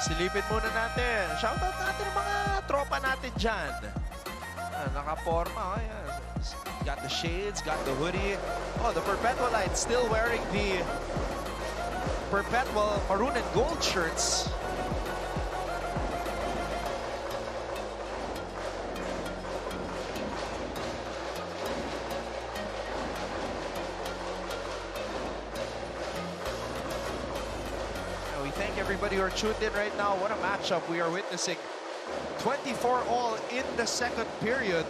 Speaker 14: Silipin muna natin. Shoutout natin ang mga tropa natin dyan. Nakaporma. Ayan. Got the shades, got the hoodie. Oh, the Perpetualite still wearing the Perpetual maroon and gold shirts. thank everybody who are tuned in right now. What a matchup we are witnessing. 24-all in the second period.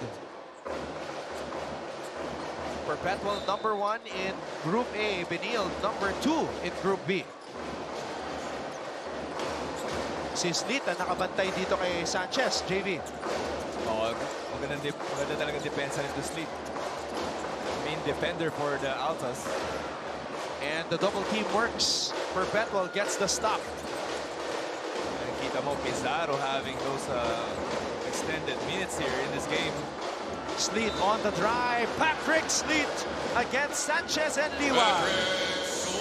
Speaker 14: Perpetual #1 in Group A, Benilde #2 in Group B. Si Slita nakabantay dito kay Sanchez, JV.
Speaker 12: Maganda talaga depensa nito Sleep. Main defender for the Altas.
Speaker 14: And the double team works. Perpetual gets the stop.
Speaker 12: And kita mo Pizarro having those extended minutes here in this game.
Speaker 14: Sleet on the drive. Patrick Sleet against Sanchez and Liwa.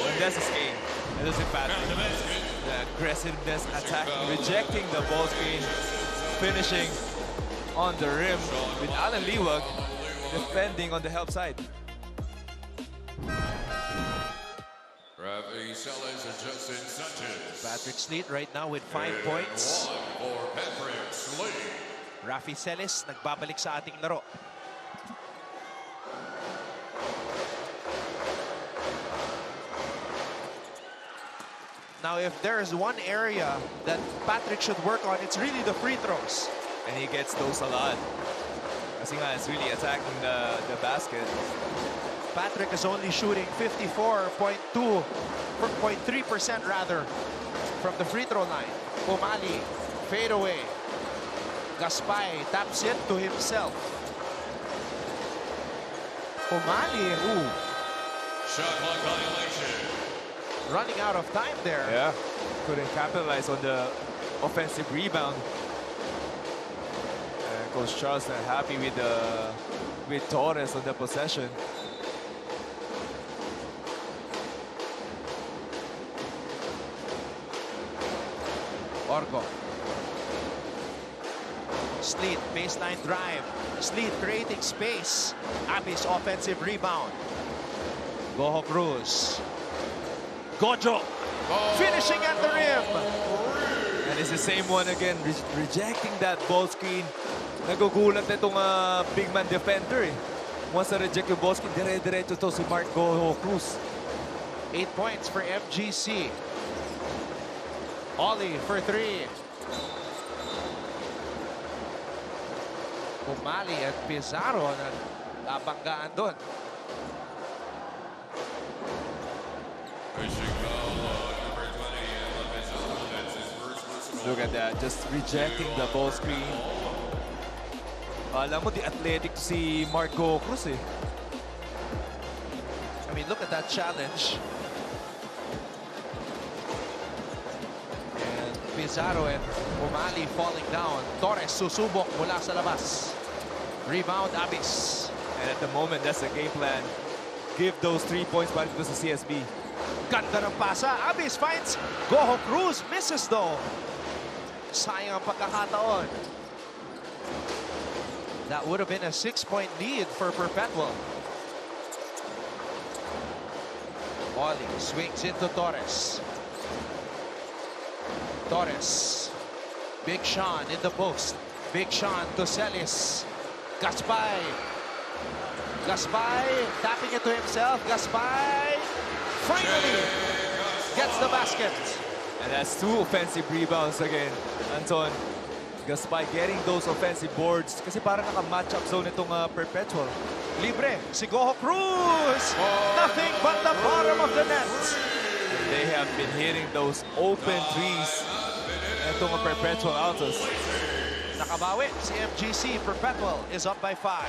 Speaker 12: And that's his game. That is Patrick. The aggressiveness, attacking, rejecting the ball screen, finishing on the rim with Alan Liwag defending on the help side.
Speaker 14: Patrick Sleet right now with 5 points. Rafi Celis nagbabalik sa ating laro. Now, if there is one area that Patrick should work on, it's really the free throws.
Speaker 12: And he gets those a lot. Kasi nga, it's really attacking the basket.
Speaker 14: Patrick is only shooting 54.3% rather from the free throw line. Pumali, fade away. Gaspay taps it to himself. Pumali, ooh.
Speaker 1: Shot clock violation.
Speaker 14: Running out of time there.
Speaker 12: Yeah, couldn't capitalize on the offensive rebound. And Coach Charles not happy with Torres on the possession.
Speaker 14: Orgo. Sleet, baseline drive. Sleet creating space. Abby's offensive rebound. Goho Cruz. Gojo finishing at the rim.
Speaker 12: And it's the same one again, rejecting that ball screen. Nagugulat na itong big man defender eh. Once na reject yung ball screen, dire-diretso to si Mark Goho Cruz.
Speaker 14: 8 points for MGC. Ollie for 3. Pumali at Pizarro na nabanggaan doon.
Speaker 12: Look at that, just rejecting the ball screen. Alam mo, the athletic si Marco Cruz eh.
Speaker 14: I mean, look at that challenge. And Pizarro and Pumali falling down. Torres susubok mula sa labas. Rebound, Abis.
Speaker 12: And at the moment, that's the game plan. Give those 3 points back to the CSB.
Speaker 14: Ganda ng pasa. Abis finds Goho Cruz. Misses though. Sayang ang pagkakataon. That would have been a 6-point lead for Perpetual. Ollie swings into Torres. Torres. Big Sean in the post. Big Sean to Celis. Gaspay. Gaspay tapping it to himself. Gaspay finally gets the basket.
Speaker 12: And that's 2 offensive rebounds again. Anton, Gaspay getting those offensive boards kasi parang naka-matchup zone itong Perpetual.
Speaker 14: Libre si Goho Cruz. Nothing but the bottom of the net.
Speaker 12: And they have been hitting those open threes itong Perpetual Altos.
Speaker 14: Nakabawi si MGC. Perpetual is up by 5.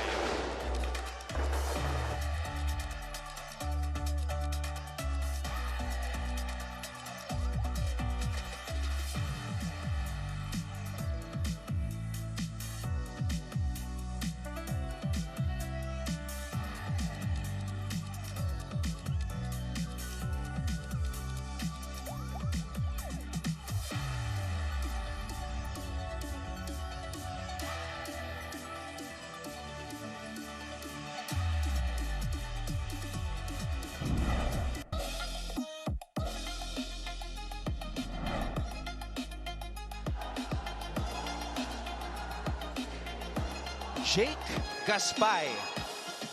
Speaker 14: Jake Gaspay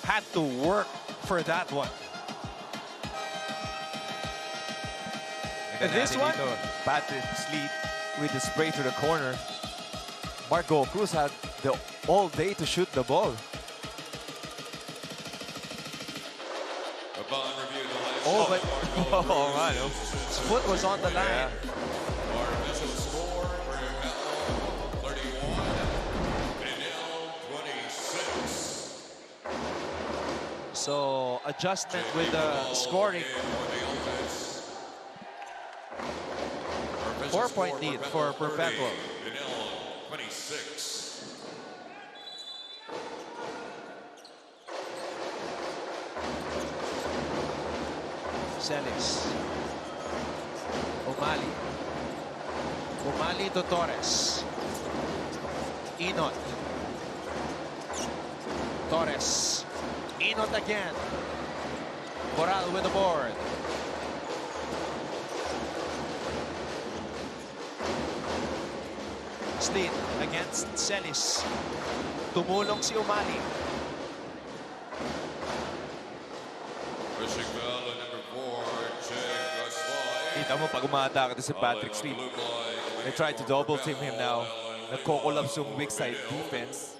Speaker 14: had to work for that one.
Speaker 12: Tingnan
Speaker 2: This
Speaker 12: natin
Speaker 2: one?
Speaker 12: dito. Patrick Sleet with the spray to the corner. Marco Cruz had the all day to shoot the ball.
Speaker 1: Upon review, the last
Speaker 2: Oh,
Speaker 1: shot,
Speaker 2: but
Speaker 1: Marco
Speaker 12: Oh, man.
Speaker 2: his foot was on the line.
Speaker 1: Our official score, Perpetual 31, Benilde 26.
Speaker 2: So, adjustment with the scoring. 4-point lead for Perpetual.
Speaker 1: Benilde 26.
Speaker 2: Celis. Umali. Umali to Torres. Inot. Torres. Inot again. Moral with the board. Sleet against Celis. Tumulong si Umali.
Speaker 1: Pushing foul on number 4, Jake Gasly.
Speaker 12: Kita mo pag umaatake ito si Patrick Sleet. They tried to double team him now. Nagko-collapse yung weak side defense.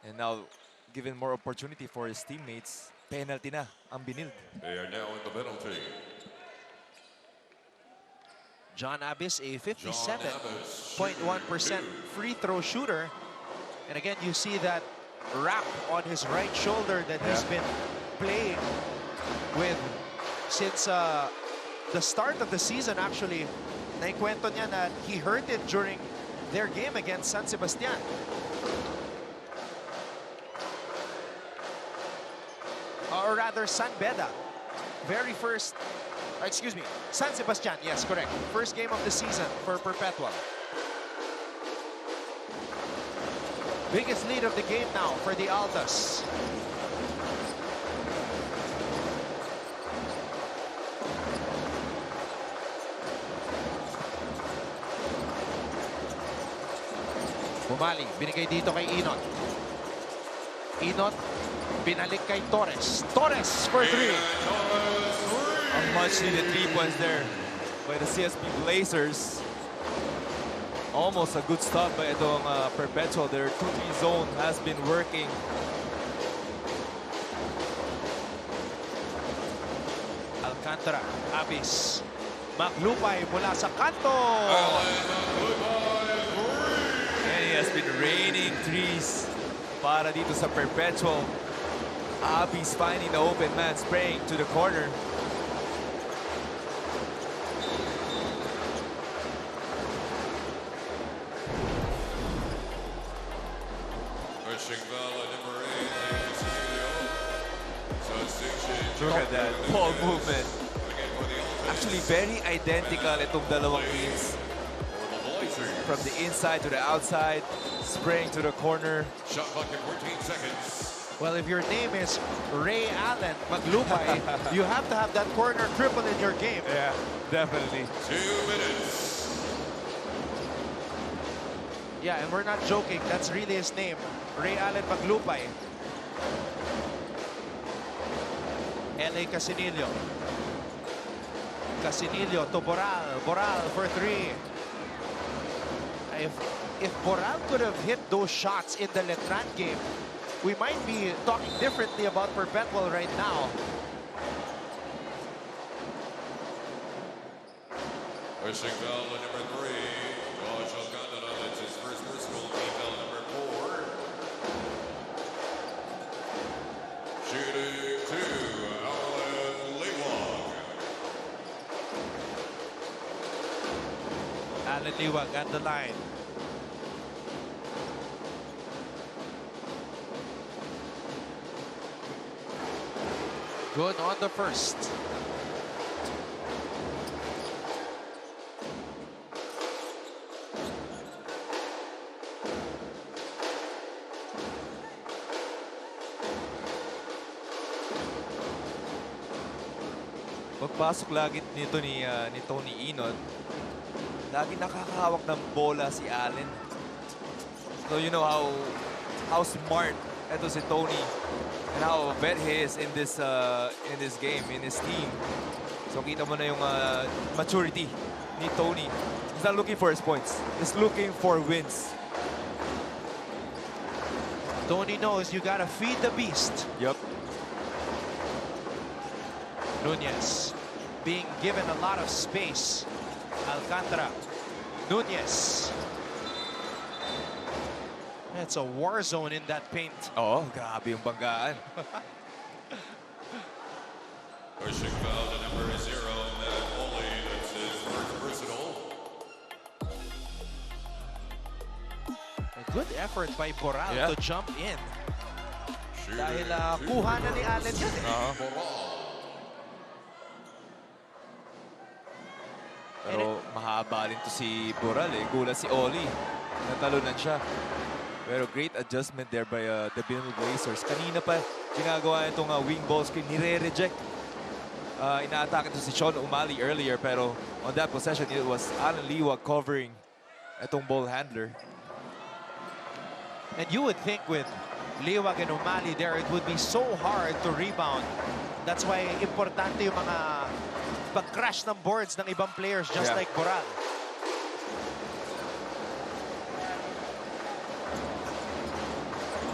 Speaker 12: And now, given more opportunity for his teammates, penalty na ang Benilde.
Speaker 1: They are now in the penalty.
Speaker 2: John Abbas, a 57.1% free throw shooter. And again, you see that wrap on his right shoulder that he's been playing with since the start of the season, actually. Naikwento niya na he hurt it during their game against San Sebastian. Or rather, San Beda. Very first, excuse me, San Sebastian, yes, correct. First game of the season for Perpetual. Biggest lead of the game now for the Altas. Bumali, binigay dito kay Inot. Inot, binalik kay Torres. Torres for 3.
Speaker 12: A much needed 3 points there by the CSP Blazers. Almost a good stop by itong Perpetual. Their 2-3 zone has been working.
Speaker 2: Alcantara, Abis. Maglupay mula sa kanto.
Speaker 12: And he has been raining threes para dito sa Perpetual. Abis finding the open man, spraying to the corner.
Speaker 1: Pushing foul on number 8,
Speaker 12: Look at that ball movement. Actually, very identical itong dalawang teams. From the inside to the outside, spraying to the corner.
Speaker 1: Shot clock at 14 seconds.
Speaker 2: Well, if your name is Ray Allen Maglupay, you have to have that corner triple in your game.
Speaker 12: Yeah, definitely.
Speaker 1: 2 minutes.
Speaker 2: Yeah, and we're not joking. That's really his name. Ray Allen Maglupay. LA Casinillo. Casinillo to Boral. Boral for 3. If Boral could have hit those shots in the Letran game, we might be talking differently about Perpetual right now.
Speaker 1: Pushing foul on number 3, Josh Alcantara. That's his first personal team foul, number 4. Shooting 2, Alan Liwag.
Speaker 2: Alan Liwag at the line. Good on the first.
Speaker 12: Pagpasok lagi nito ni Tony Inot, lagi nakakahawak ng bola si Allen. So you know how smart ito si Tony and how vet he is in this game, in his team. So So kita mo na yung maturity ni Tony. He's not looking for his points. He's looking for wins.
Speaker 14: Tony knows you gotta feed the beast.
Speaker 12: Yup.
Speaker 14: Nunez being given a lot of space. Alcantara. Nunez. It's a war zone in that paint.
Speaker 12: Oh, grabe yung banggaan.
Speaker 1: Pushing foul to number 0, and only that's his first personal.
Speaker 14: A good effort by Boral to jump in. Dahil kuha na ni Allen yun eh.
Speaker 12: Pero mahaba rin to si Boral eh. Gulat si Oli. Natalunan siya. Pero great adjustment there by the Benilde Blazers. Kanina pa ginagawa itong wing ball screen. Nire-reject. Ina-attack ito si Sean Umali earlier. Pero on that possession, it was Alan Liwag covering itong ball handler.
Speaker 14: And you would think with Liwag and Umali there, it would be so hard to rebound. That's why importante yung mga pag-crash ng boards ng ibang players just like Boral.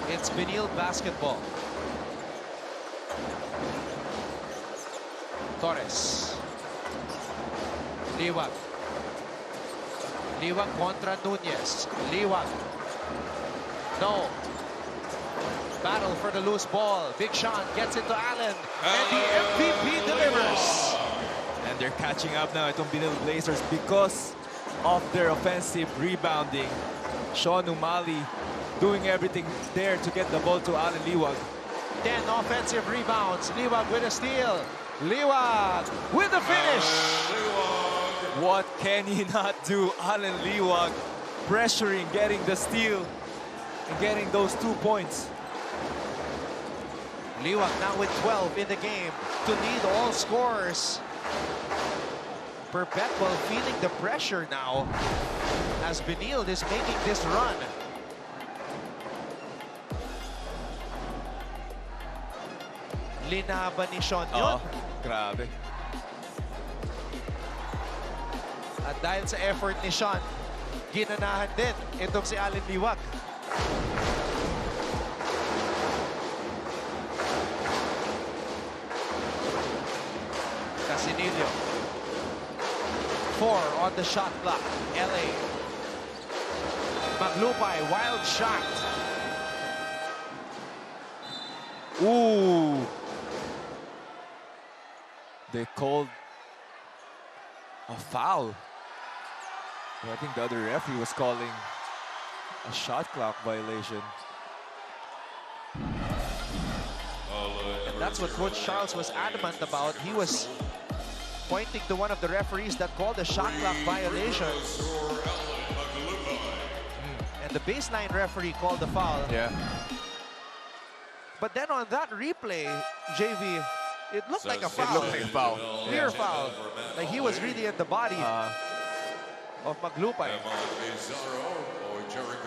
Speaker 14: It's Benilde basketball. Torres. Liwag. Liwag contra Nunez. Liwag. No. Battle for the loose ball. Big Sean gets it to Allen. And the MVP delivers.
Speaker 12: And they're catching up now itong Benilde Blazers because of their offensive rebounding. Sean Umali doing everything there to get the ball to Alan Liwag.
Speaker 14: 10 offensive rebounds. Liwag with a steal. Liwag with the finish.
Speaker 12: What can he not do? Alan Liwag pressuring, getting the steal, and getting those 2 points.
Speaker 14: Liwag now with 12 in the game to lead all scorers. Perpetual feeling the pressure now as Benilde is making this run. Linaban ni Sean yun.
Speaker 12: Grabe.
Speaker 14: At dahil sa effort ni Sean, ginanahan din itong si Allen Liwag. Casinillo. 4 on the shot clock. LA. Maglupay, wild shot.
Speaker 12: Ooh. They called a foul. I think the other referee was calling a shot clock violation.
Speaker 14: And that's what Coach Charles was adamant about. He was pointing to one of the referees that called a shot clock violation. And the baseline referee called the foul.
Speaker 12: Yeah.
Speaker 14: But then on that replay, JV, it looked like a foul.
Speaker 12: It looked like a foul.
Speaker 14: Clear foul. Like he was really in the body of Maglupay.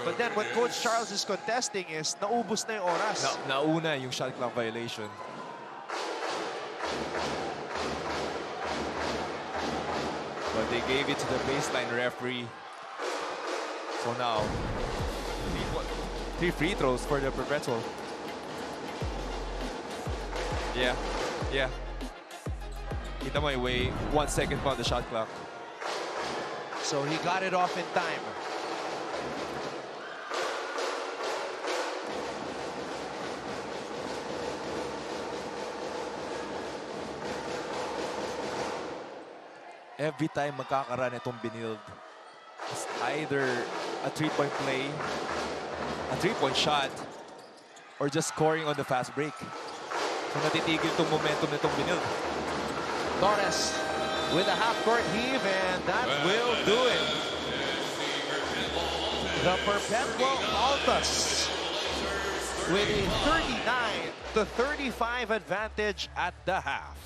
Speaker 14: But then what Coach Charles is contesting is naubos na yung oras.
Speaker 12: Nauna yung shot clock violation. But they gave it to the baseline referee. So now, 3 free throws for the Perpetual. Yeah. Kita mo way 1 second pa on the shot clock.
Speaker 14: So he got it off in time.
Speaker 12: Every time magkakaroon itong Benilde, it's either a 3-point play, a 3-point shot, or just scoring on the fast break. So natitigil itong momentum nitong Benilde.
Speaker 14: Torres with a half-court heave, and that will do it. The Perpetual Altas with a 39-35 advantage at the half.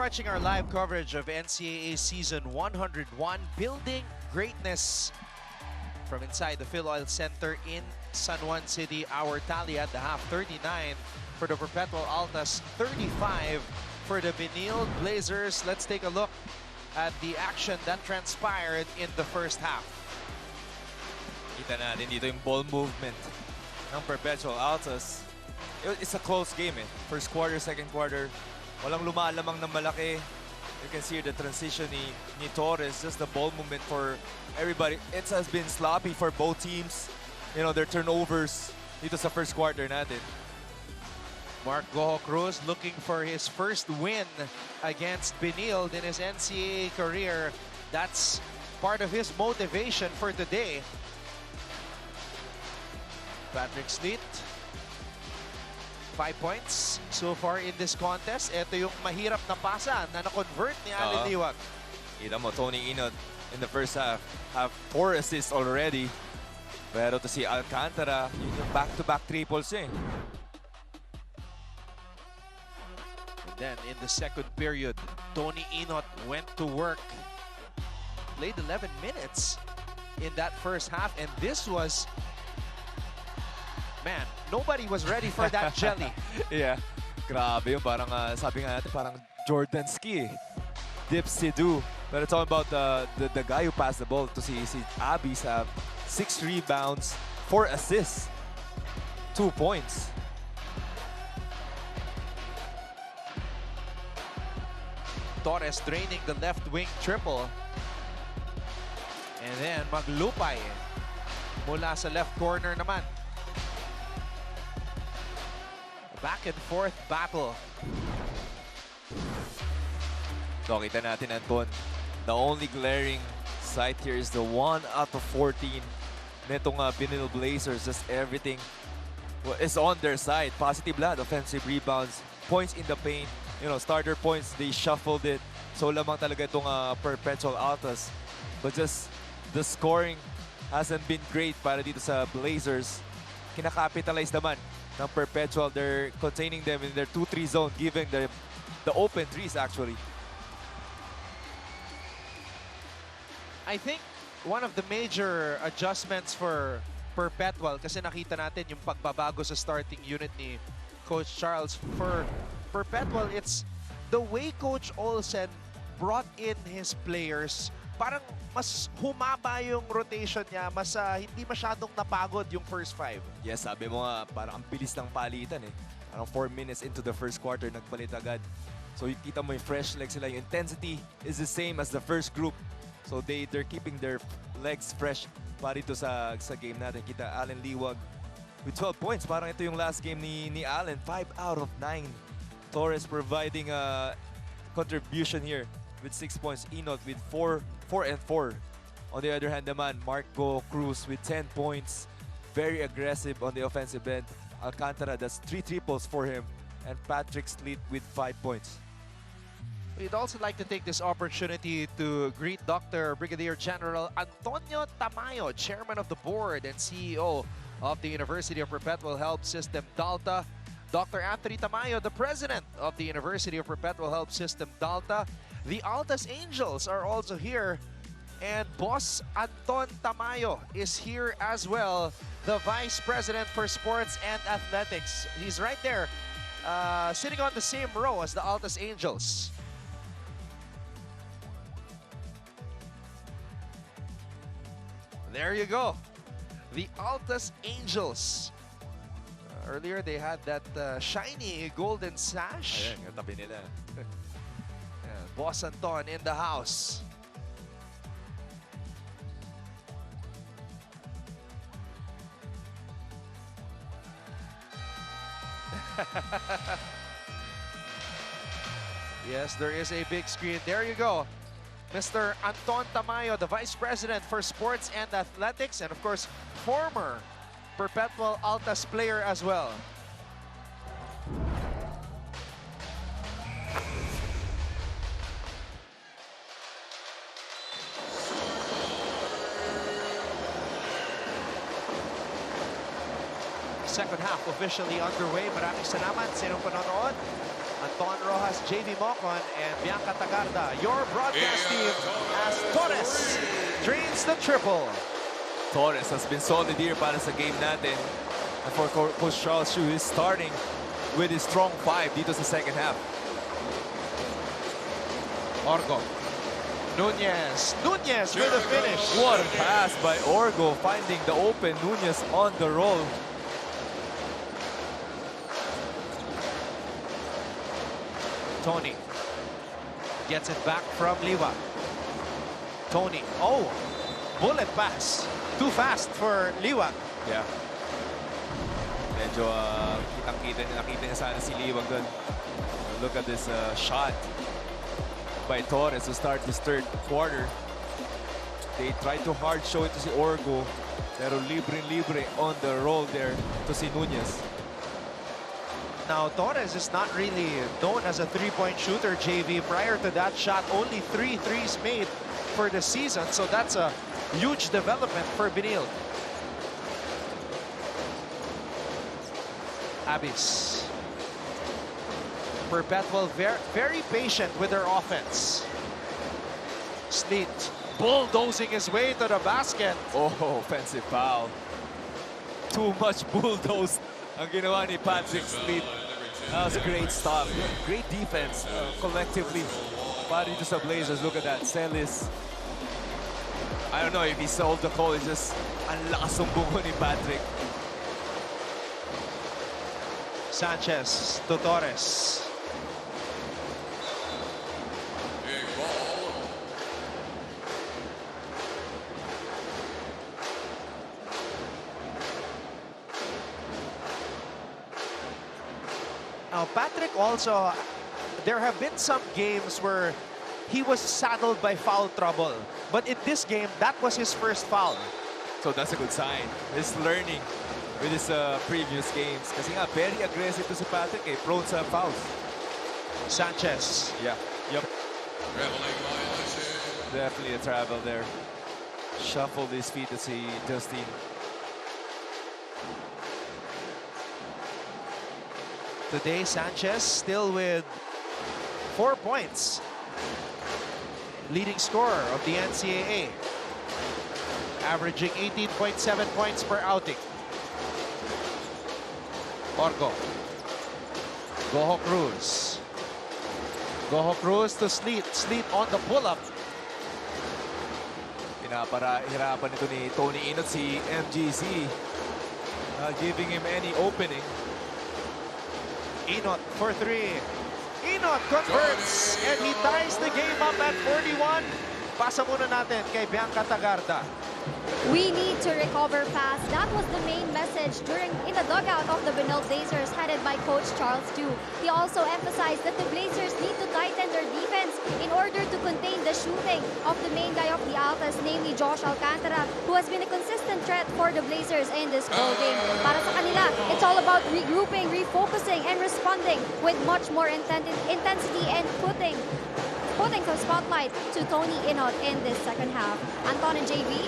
Speaker 2: watching our live coverage of NCAA Season 101, Building Greatness from inside the Phil Oil Center in San Juan City. Our tally at the half, 39 for the Perpetual Altas, 35 for the Benilde Blazers. Let's take a look at the action that transpired in the first half.
Speaker 12: Kita natin dito yung ball movement ng Perpetual Altas. It's a close game eh. First quarter, second quarter, walang lumalamang ng malaki. You can see the transition ni Torres, just the ball movement for everybody. It has been sloppy for both teams. You know, their turnovers dito sa first quarter natin.
Speaker 2: Mark Goho Cruz looking for his first win against Benilde in his NCAA career. That's part of his motivation for today. Patrick Sleet, 5 points so far in this contest. Ito yung mahirap na pasa na na-convert ni Allen Liwag.
Speaker 12: Kita mo, Tony Inot in the first half have 4 assists already. Pero to si Alcantara, yung back-to-back triples eh.
Speaker 2: And then in the second period, Tony Inot went to work. Played 11 minutes in that first half, and this was, man, nobody was ready for that jelly.
Speaker 12: Yeah, grabe yun. Parang sabi nga natin, parang Jordan ski. Dipsy-do. But it's all about the guy who passed the ball to si Abis have 6 rebounds, 4 assists, 2 points.
Speaker 2: Torres draining the left wing triple. And then maglupay mula sa left corner naman. Back and forth battle.
Speaker 12: So kita natin, Anton, the only glaring sight here is the 1 out of 14 netong Benilde Blazers. Just everything is on their side. Positive lahat, offensive rebounds, points in the paint. You know, starter points, they shuffled it. So lamang talaga itong Perpetual Altas. But just the scoring hasn't been great para dito sa Blazers. Kinakapitalize naman ng Perpetual. They're containing them in their 2-3 zone, giving the open threes actually.
Speaker 2: I think one of the major adjustments for Perpetual, kasi nakita natin yung pagbabago sa starting unit ni Coach Charles. For Perpetual, it's the way Coach Olsen brought in his players. Parang mas humaba yung rotation niya, mas hindi masyadong napagod yung first 5.
Speaker 12: Yes, sabi mo nga, parang ang bilis ng palitan eh. Parang 4 minutes into the first quarter, nagpalit agad. So kita mo yung fresh legs sila. Yung intensity is the same as the first group. So they're keeping their legs fresh para dito sa game natin. Kita Allen Liwag with 12 points. Parang ito yung last game ni Allen. 5 out of 9. Torres providing a contribution here with 6 points. Inot with 4 and 4. On the other hand naman, Marco Cruz with 10 points. Very aggressive on the offensive end. Alcantara, that's 3 triples for him. And Patrick Sleet with 5 points.
Speaker 2: We'd also like to take this opportunity to greet Dr. Brigadier General Antonio Tamayo, Chairman of the Board and CEO of the University of Perpetual Health System Dalta. Dr. Anthony Tamayo, the President of the University of Perpetual Health System Dalta. The Altas Angels are also here. And Boss Anton Tamayo is here as well, the Vice President for Sports and Athletics. He's right there, sitting on the same row as the Altas Angels. There you go. The Altas Angels. Earlier, they had that shiny golden sash.
Speaker 12: Ayan, yung tabi nila.
Speaker 2: Boss Anton in the house. Yes, there is a big screen. There you go. Mr. Anton Tamayo, the Vice President for Sports and Athletics, and of course, former Perpetual Altas player as well. Second half officially underway. Maraming salamat sa inyong panonood.
Speaker 14: Anton Rojas, JV Mocon, and Bianca Tagarda. Your broadcast team as Torres drains the triple.
Speaker 12: Torres has been solid here para sa game natin. And for Coach Charles Chu, he's starting with his strong 5 dito sa second half.
Speaker 14: Orgo. Nunez with the finish.
Speaker 12: What a pass by Orgo, finding the open Nunez on the roll.
Speaker 14: Tony gets it back from Liwa. Tony, bullet pass. Too fast for Liwa.
Speaker 12: Yeah. Medyo nakita niya sana si Liwag doon. Look at this shot by Torres to start this third quarter. They tried to hard show it to si Orgo, pero libre on the roll there to si Nunez.
Speaker 14: Now, Torres is not really known as a three-point shooter, JV. Prior to that shot, only 3 threes made for the season. So that's a huge development for Benilde. Abyss. Perpetual very patient with their offense. Sleet bulldozing his way to the basket.
Speaker 12: Oh, offensive foul. Too much bulldoze ang ginawa ni Patrick Sleet. That was a great stop. Great defense collectively. Para dito sa Blazers, look at that. Celis. I don't know if he sold the call. It's just ang lakas ng bungo ni Patrick.
Speaker 14: Sanchez to Torres. Now, Patrick also, there have been some games where he was saddled by foul trouble. But in this game, that was his first foul.
Speaker 12: So that's a good sign. He's learning with his previous games. Kasi nga, very aggressive to si Patrick, prone sa fouls.
Speaker 14: Sanchez.
Speaker 12: Yeah. Yep. Definitely a travel there. Shuffled his feet to see Justine.
Speaker 14: Today, Sanchez still with 4 points. Leading scorer of the NCAA. Averaging 18.7 points per outing. Orgo. Goho Cruz. Goho Cruz to Sleet. Sleet on the pull-up.
Speaker 12: Hirapan ito ni Tony Inot si MGC. Not giving him any opening.
Speaker 14: Inot for 3. Inot converts and he ties the game up at 41. Pasa muna natin kay Bianca Tagarda.
Speaker 4: We need to recover fast. That was the main message in the dugout of the Benilde Blazers headed by Coach Charles Chu. He also emphasized that the Blazers need to tighten their defense in order to contain the shooting of the main guy of the Altas, namely Josh Alcantara, who has been a consistent threat for the Blazers in this ball game. Para sa kanila, it's all about regrouping, refocusing, and responding with much more intensity and putting some spotlight to Tony Inot in this second half. Anton and JV.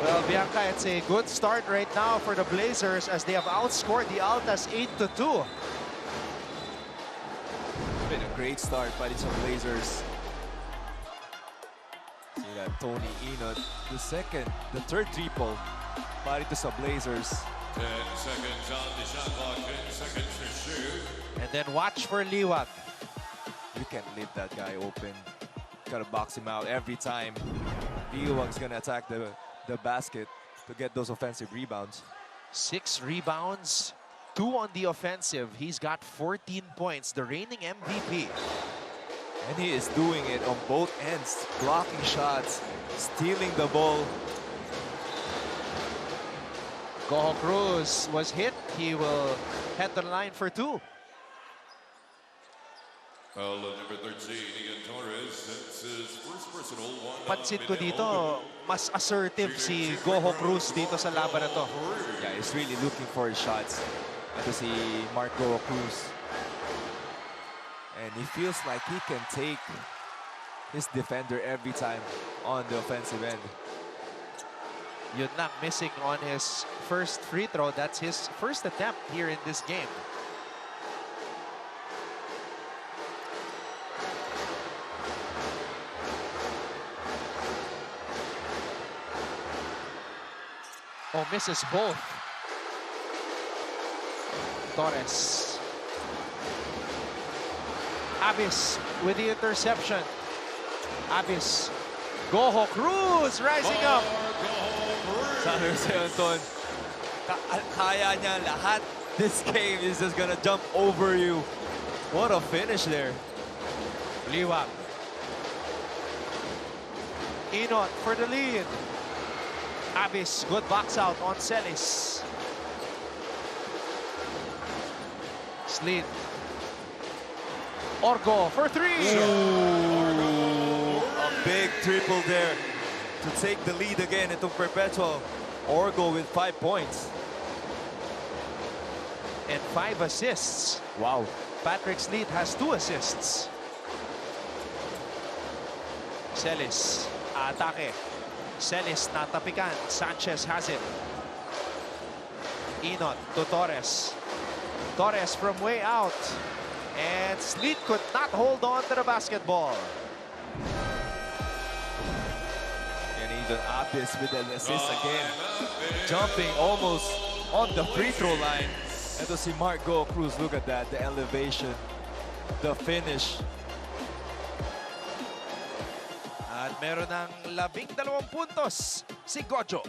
Speaker 14: Well, Bianca, it's a good start right now for the Blazers as they have outscored the Altas 8-2.
Speaker 12: Been a great start by these Blazers. See that Tony Inot, the third triple by the Blazers.
Speaker 1: 10 seconds on the shot clock, 10 seconds to shoot.
Speaker 14: And then watch for Liwag.
Speaker 12: You can't leave that guy open. Gotta box him out every time. Liwag's gonna attack the basket to get those offensive rebounds.
Speaker 14: 6 rebounds, 2 on the offensive. He's got 14 points, the reigning MVP.
Speaker 12: And he is doing it on both ends, blocking shots, stealing the ball.
Speaker 14: Goho Cruz was hit. He will head to the line for 2.
Speaker 1: Foul on number 13, Ian Torres. That's his first personal one.
Speaker 14: Pansin ko dito, mas assertive si Goho Cruz dito sa laban na to.
Speaker 12: Yeah, he's really looking for his shots. Ito si Marco Cruz. And he feels like he can take his defender every time on the offensive end.
Speaker 14: Yun lang, missing on his first free throw. That's his first attempt here in this game.
Speaker 2: Oh, misses both. Torres. Abyss with the interception. Abyss. Goho Cruz rising up.
Speaker 12: Sabi ko sa'yo, Anton, kaya niya lahat. This game is just gonna jump over you. What a finish there.
Speaker 2: Liwag. Inot for the lead. Abyss, good box out on Celis. Sleet. Orgo for three.
Speaker 12: Ooh, a big triple there to take the lead again into Perpetual. Orgo with 5 points.
Speaker 2: And 5 assists.
Speaker 12: Wow.
Speaker 2: Patrick Sleet has 2 assists. Celis, atake. Celis natapikan. Sanchez has it. Inot to Torres. Torres from way out. And Sleet could not hold on to the basketball.
Speaker 12: And even Abyss with an assist again. Jumping almost on the free throw line. And to see Marco Cruz, look at that, the elevation, the finish.
Speaker 2: At meron ng 12 puntos si Gojo.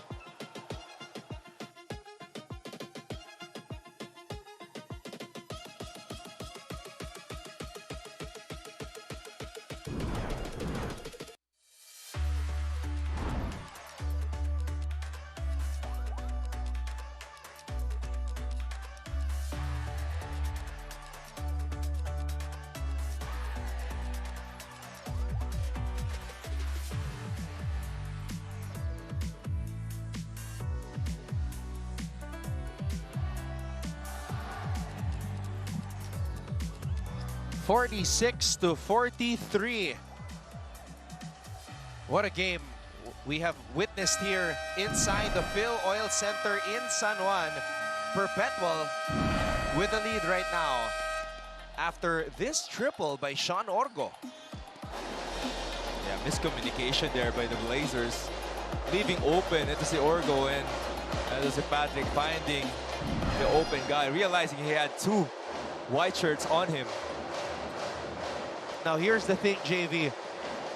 Speaker 2: $46-43. What a game we have witnessed here inside the Phil Oil Center in San Juan. Perpetual with the lead right now after this triple by Sean Orgo.
Speaker 12: Yeah, miscommunication there by the Blazers, leaving open. Ito si Orgo and ito si Patrick finding the open guy, realizing he had 2 white shirts on him.
Speaker 2: Now here's the thing, JV.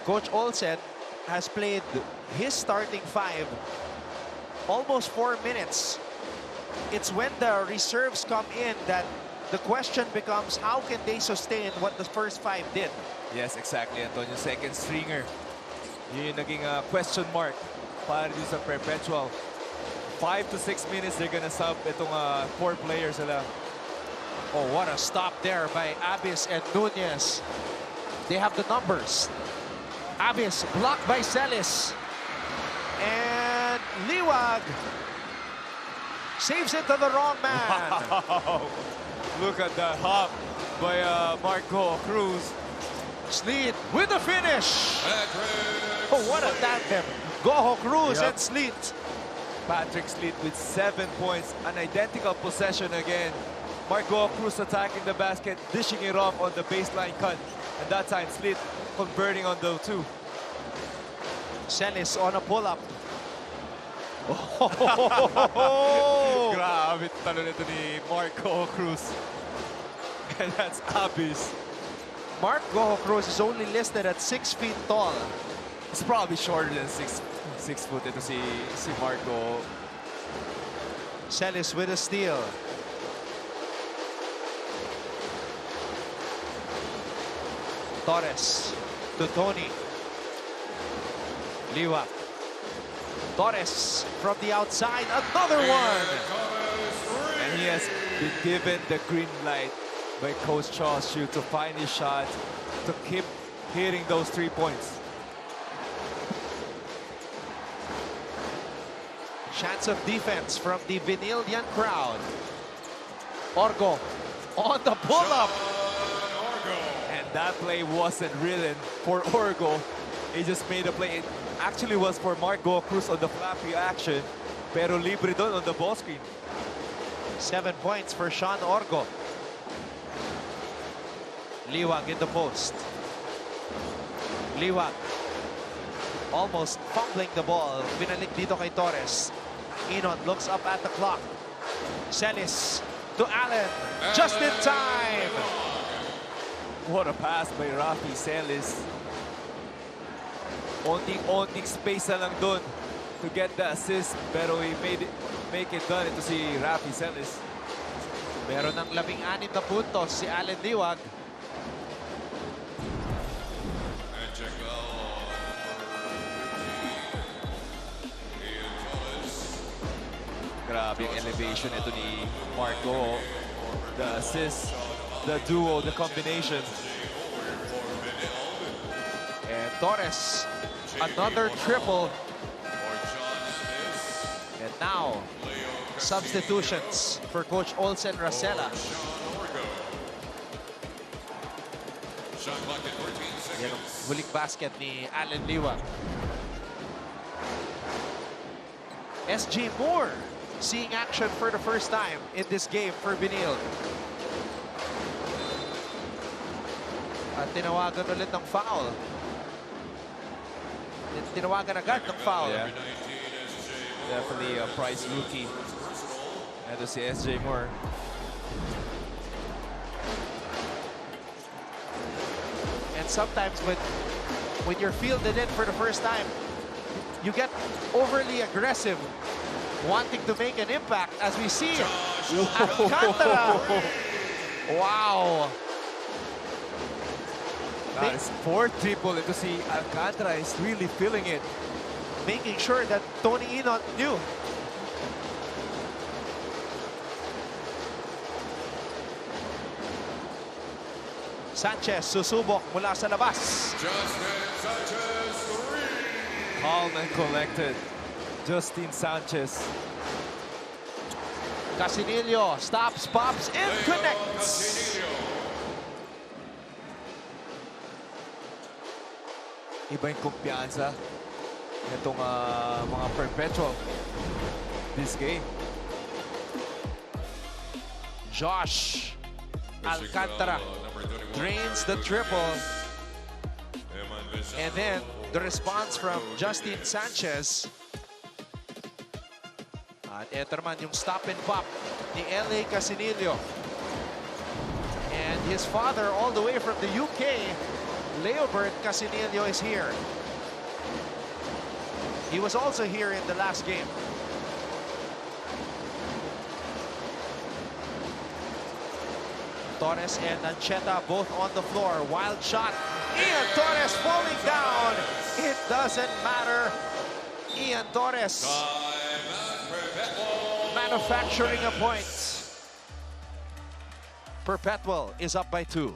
Speaker 2: Coach Olsen has played his starting 5 almost 4 minutes. It's when the reserves come in that the question becomes, how can they sustain what the first 5 did?
Speaker 12: Yes, exactly, Anton. Yung second stringer, yun yung naging question mark para dito sa Perpetual. 5 to 6 minutes, they're gonna sub itong 4 players sila.
Speaker 2: Oh, what a stop there by Abyss and Nunez. They have the numbers. Abyss blocked by Celis. And Liwag saves it to the wrong man.
Speaker 12: Wow. Look at that hop by Marco Cruz.
Speaker 2: Sleet with the finish. Oh, what a tandem. Goho Cruz and Sleet.
Speaker 12: Patrick Sleet with 7 points. An identical possession again. Marco Cruz attacking the basket, dishing it off on the baseline cut. And that time, Sleet converting on the 2.
Speaker 2: Celis on a pull-up.
Speaker 12: Oh! Grabe talo nito ni Marco Cruz. And that's Abyss.
Speaker 2: Marco Cruz is only listed at 6 feet tall.
Speaker 12: He's probably shorter than 6 foot. Ito si Marco.
Speaker 2: Celis with a steal. Torres to Tony. Liwag. Torres from the outside, another one!
Speaker 12: And he has been given the green light by Coach Charles Hsu to find his shot, to keep hitting those 3 points.
Speaker 2: Chance of defense from the Benildian crowd. Orgo on the pull-up.
Speaker 12: And that play wasn't written for Orgo. He just made a play. It actually was for Marco Cruz on the flappy action, pero libre doon on the ball screen.
Speaker 2: 7 points for Sean Orgo. Liwag in the post. Liwag almost fumbling the ball. Binalik dito kay Torres.
Speaker 14: Enon looks up at the clock. Celis to Allen, just in time.
Speaker 12: What a pass by Rafi Celis. Onting space na lang dun to get the assist, pero he make it done. Ito si Rafi Celis.
Speaker 14: Meron ng 16 na puntos si Allen Liwag.
Speaker 1: And check out Ian Torres.
Speaker 12: Grabe yung elevation ito ni Marco. The assist, the duo, the combination.
Speaker 14: And Torres, another triple. And now, substitutions for Coach Olsen Racela.
Speaker 1: Shot clock at 14
Speaker 14: Yan ang
Speaker 1: seconds.
Speaker 14: huling basket ni Allen Liwag. SJ Moore seeing action for the first time in this game for Benilde. At tinawagan ulit ng foul. Tinawagan agad ng foul.
Speaker 12: Yeah. Definitely a prize rookie. Ito si SJ Moore.
Speaker 14: And sometimes when you're fielded in for the first time, you get overly aggressive, wanting to make an impact, as we see Alcantara. Wow.
Speaker 12: That is fourth triple. Ito si Alcantara is really feeling it.
Speaker 14: Making sure that Tony Enon knew. Sanchez susubok mula sa labas.
Speaker 1: Justin Sanchez, 3.
Speaker 12: Calm and collected. Justin Sanchez.
Speaker 14: Casinillo stops, pops, and connects.
Speaker 12: Iba yung kumpiyansa itong mga Perpetual this game.
Speaker 14: Josh Alcantara drains the triple. And then the response from Justin Sanchez. At eto naman yung stop and pop ni LA Casinillo. And his father all the way from the UK, Leobert Casinillo, is here. He was also here in the last game. Torres and Ancheta both on the floor. Wild shot. Ian Torres falling down. It doesn't matter. Ian Torres manufacturing a point. Perpetual is up by 2.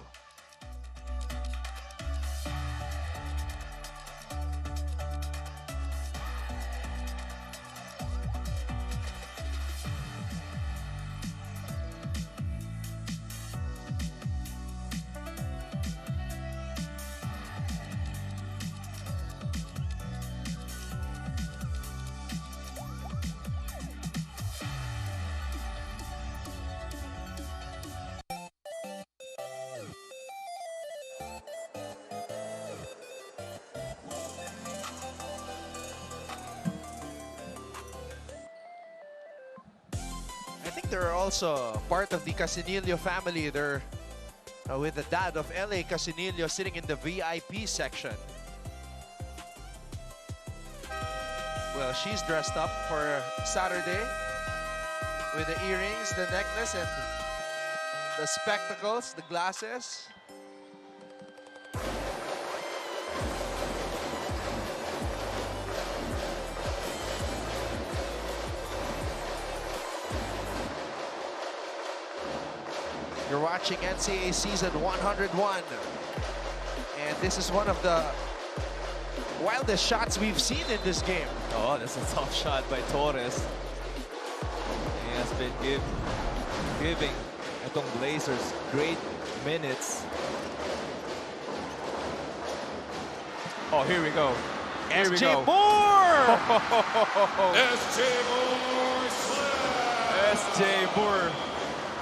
Speaker 14: I think they're also part of the Casinillo family. They're with the dad of LA Casinillo sitting in the VIP section. Well, she's dressed up for Saturday with the earrings, the necklace, and the spectacles, the glasses. You're watching NCAA Season 101. And this is one of the wildest shots we've seen in this game.
Speaker 12: Oh, that's a tough shot by Torres. He has been giving itong Blazers great minutes. Oh, here we go. Here we go.
Speaker 14: Moore!
Speaker 1: SJ Moore slam!
Speaker 12: SJ Moore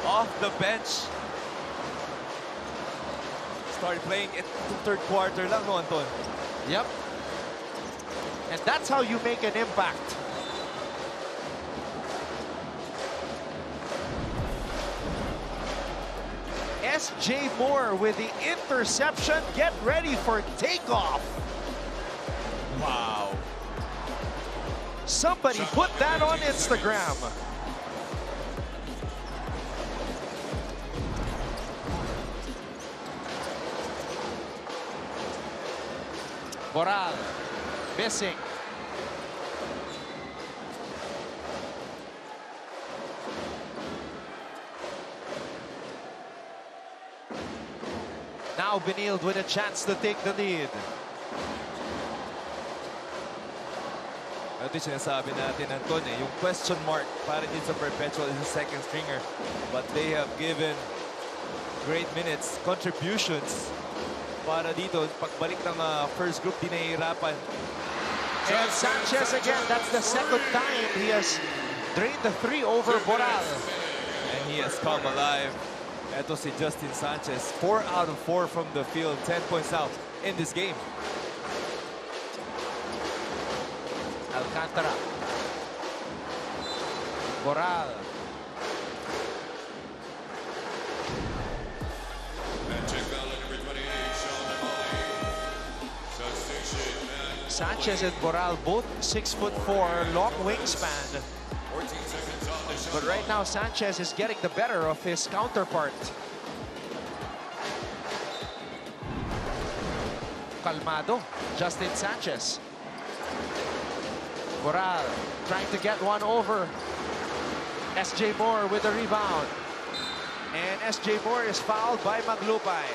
Speaker 12: off the bench. Started playing it third quarter lang, no, Anton?
Speaker 14: Yep. And that's how you make an impact. SJ Moore with the interception. Get ready for takeoff.
Speaker 12: Wow.
Speaker 14: Somebody put that on Instagram. Boral, missing. Now Benilde with a chance to take the lead.
Speaker 12: Ito yung sinasabi natin, Anton, yung question mark para din sa Perpetual is a second stringer. But they have given great minutes, contributions para dito. Pagbalik ng first group, di nahihirapan.
Speaker 14: And Sanchez again, that's the second time he has drained the three over Boral.
Speaker 12: And he has come alive. Ito si Justin Sanchez, 4 out of 4 from the field, 10 points out in this game.
Speaker 14: Alcantara. Boral. Sanchez and Boral both 6'4", long wingspan. But right now Sanchez is getting the better of his counterpart. Calmado, Justin Sanchez. Boral trying to get one over. SJ Moore with the rebound. And SJ Moore is fouled by Maglupay.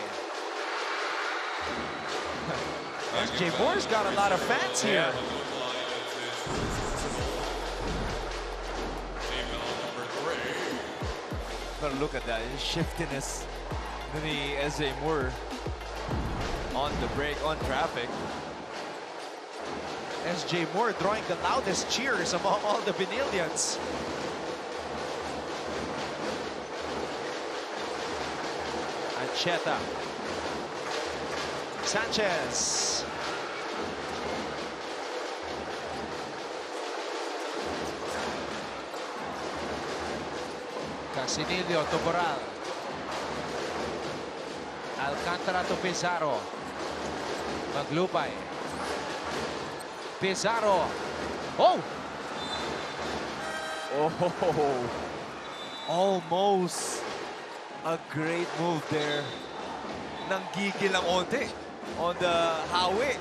Speaker 14: SJ Moore's got a lot of fans here.
Speaker 12: But look at that, his shiftiness. The SJ Moore on the break, on traffic.
Speaker 14: SJ Moore drawing the loudest cheers among all the Benildians. Ancheta. Sanchez. Casinillo to Boral. Alcantara to Pizarro. Maglupay. Pizarro. Oh!
Speaker 12: Oh, almost a great move there. Nanggigil ang onte on the hawi.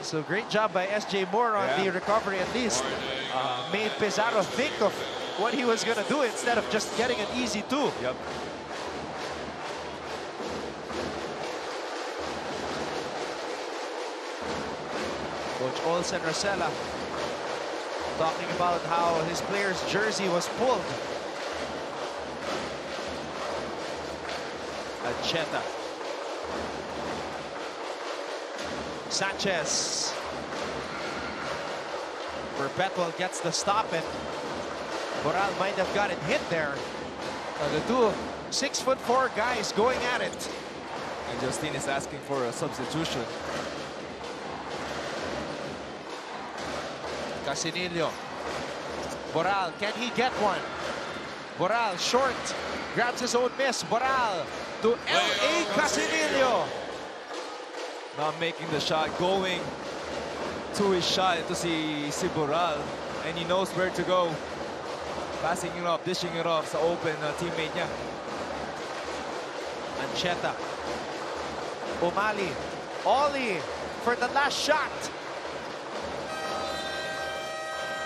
Speaker 14: So great job by SJ Moore on the recovery, at least. Made Pizarro think of what he was going to do instead of just getting an easy two.
Speaker 12: Yep.
Speaker 14: Coach Olsen Rosella talking about how his player's jersey was pulled. Ancheta. Sanchez. Perpetual gets the stop, and Boral might have gotten hit there. The two 6'4" guys going at it.
Speaker 12: And Justin is asking for a substitution.
Speaker 14: Casinillo. Boral, can he get one? Boral, short, grabs his own miss. Boral to L.A. Casinillo.
Speaker 12: Not making the shot, going to his shot to si Boral. And he knows where to go. Passing it off, dishing it off sa open teammate niya.
Speaker 14: Ancheta. Umali. Ollie for the last shot.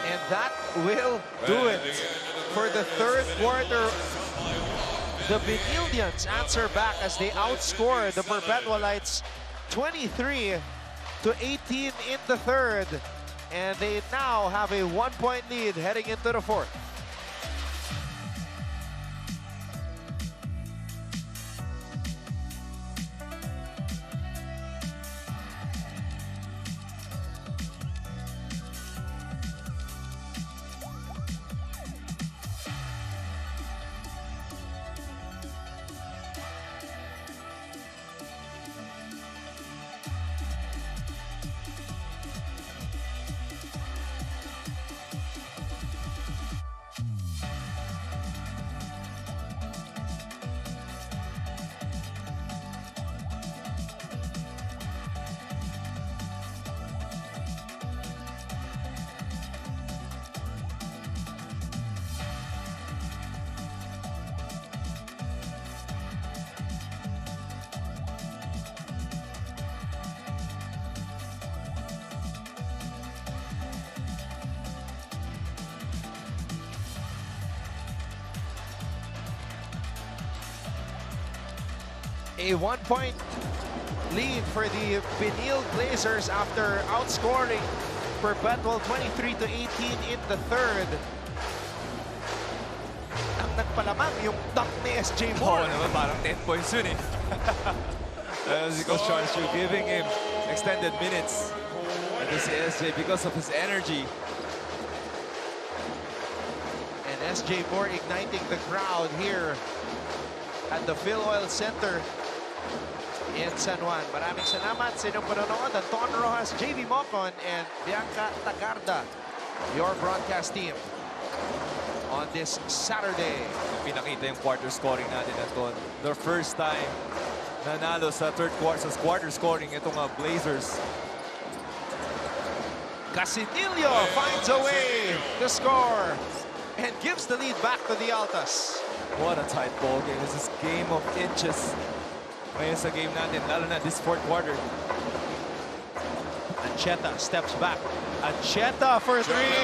Speaker 14: And that will do it for the third quarter. The Benildians answer back as they outscore the Perpetualites 23-18 in the third. And they now have a 1-point lead heading into the fourth.
Speaker 2: A 1-point lead for the Benilde Blazers after outscoring Perpetual 23-18 in the third. Ang nagpalamang yung dunk ni SJ Moore.
Speaker 12: Oo naman, parang 10 points yun eh. As he goes charge you, giving him extended minutes. And this is SJ because of his energy.
Speaker 2: And SJ Moore igniting the crowd here at the Phil Oil Center in San Juan. Maraming salamat sa inyong panonood. Anton Rojas, JV Mocon, and Bianca Tagarda, your broadcast team on this Saturday.
Speaker 12: Pinakita yung quarter scoring natin, Anton. The first time nanalo sa third quarter, sa quarter scoring itong Blazers.
Speaker 2: Casinillo finds a way to score and gives the lead back to the Altas.
Speaker 12: What a tight ball game. This is game of inches. Ngayon sa game natin, lalo na this fourth quarter.
Speaker 2: Ancheta steps back. Ancheta for three.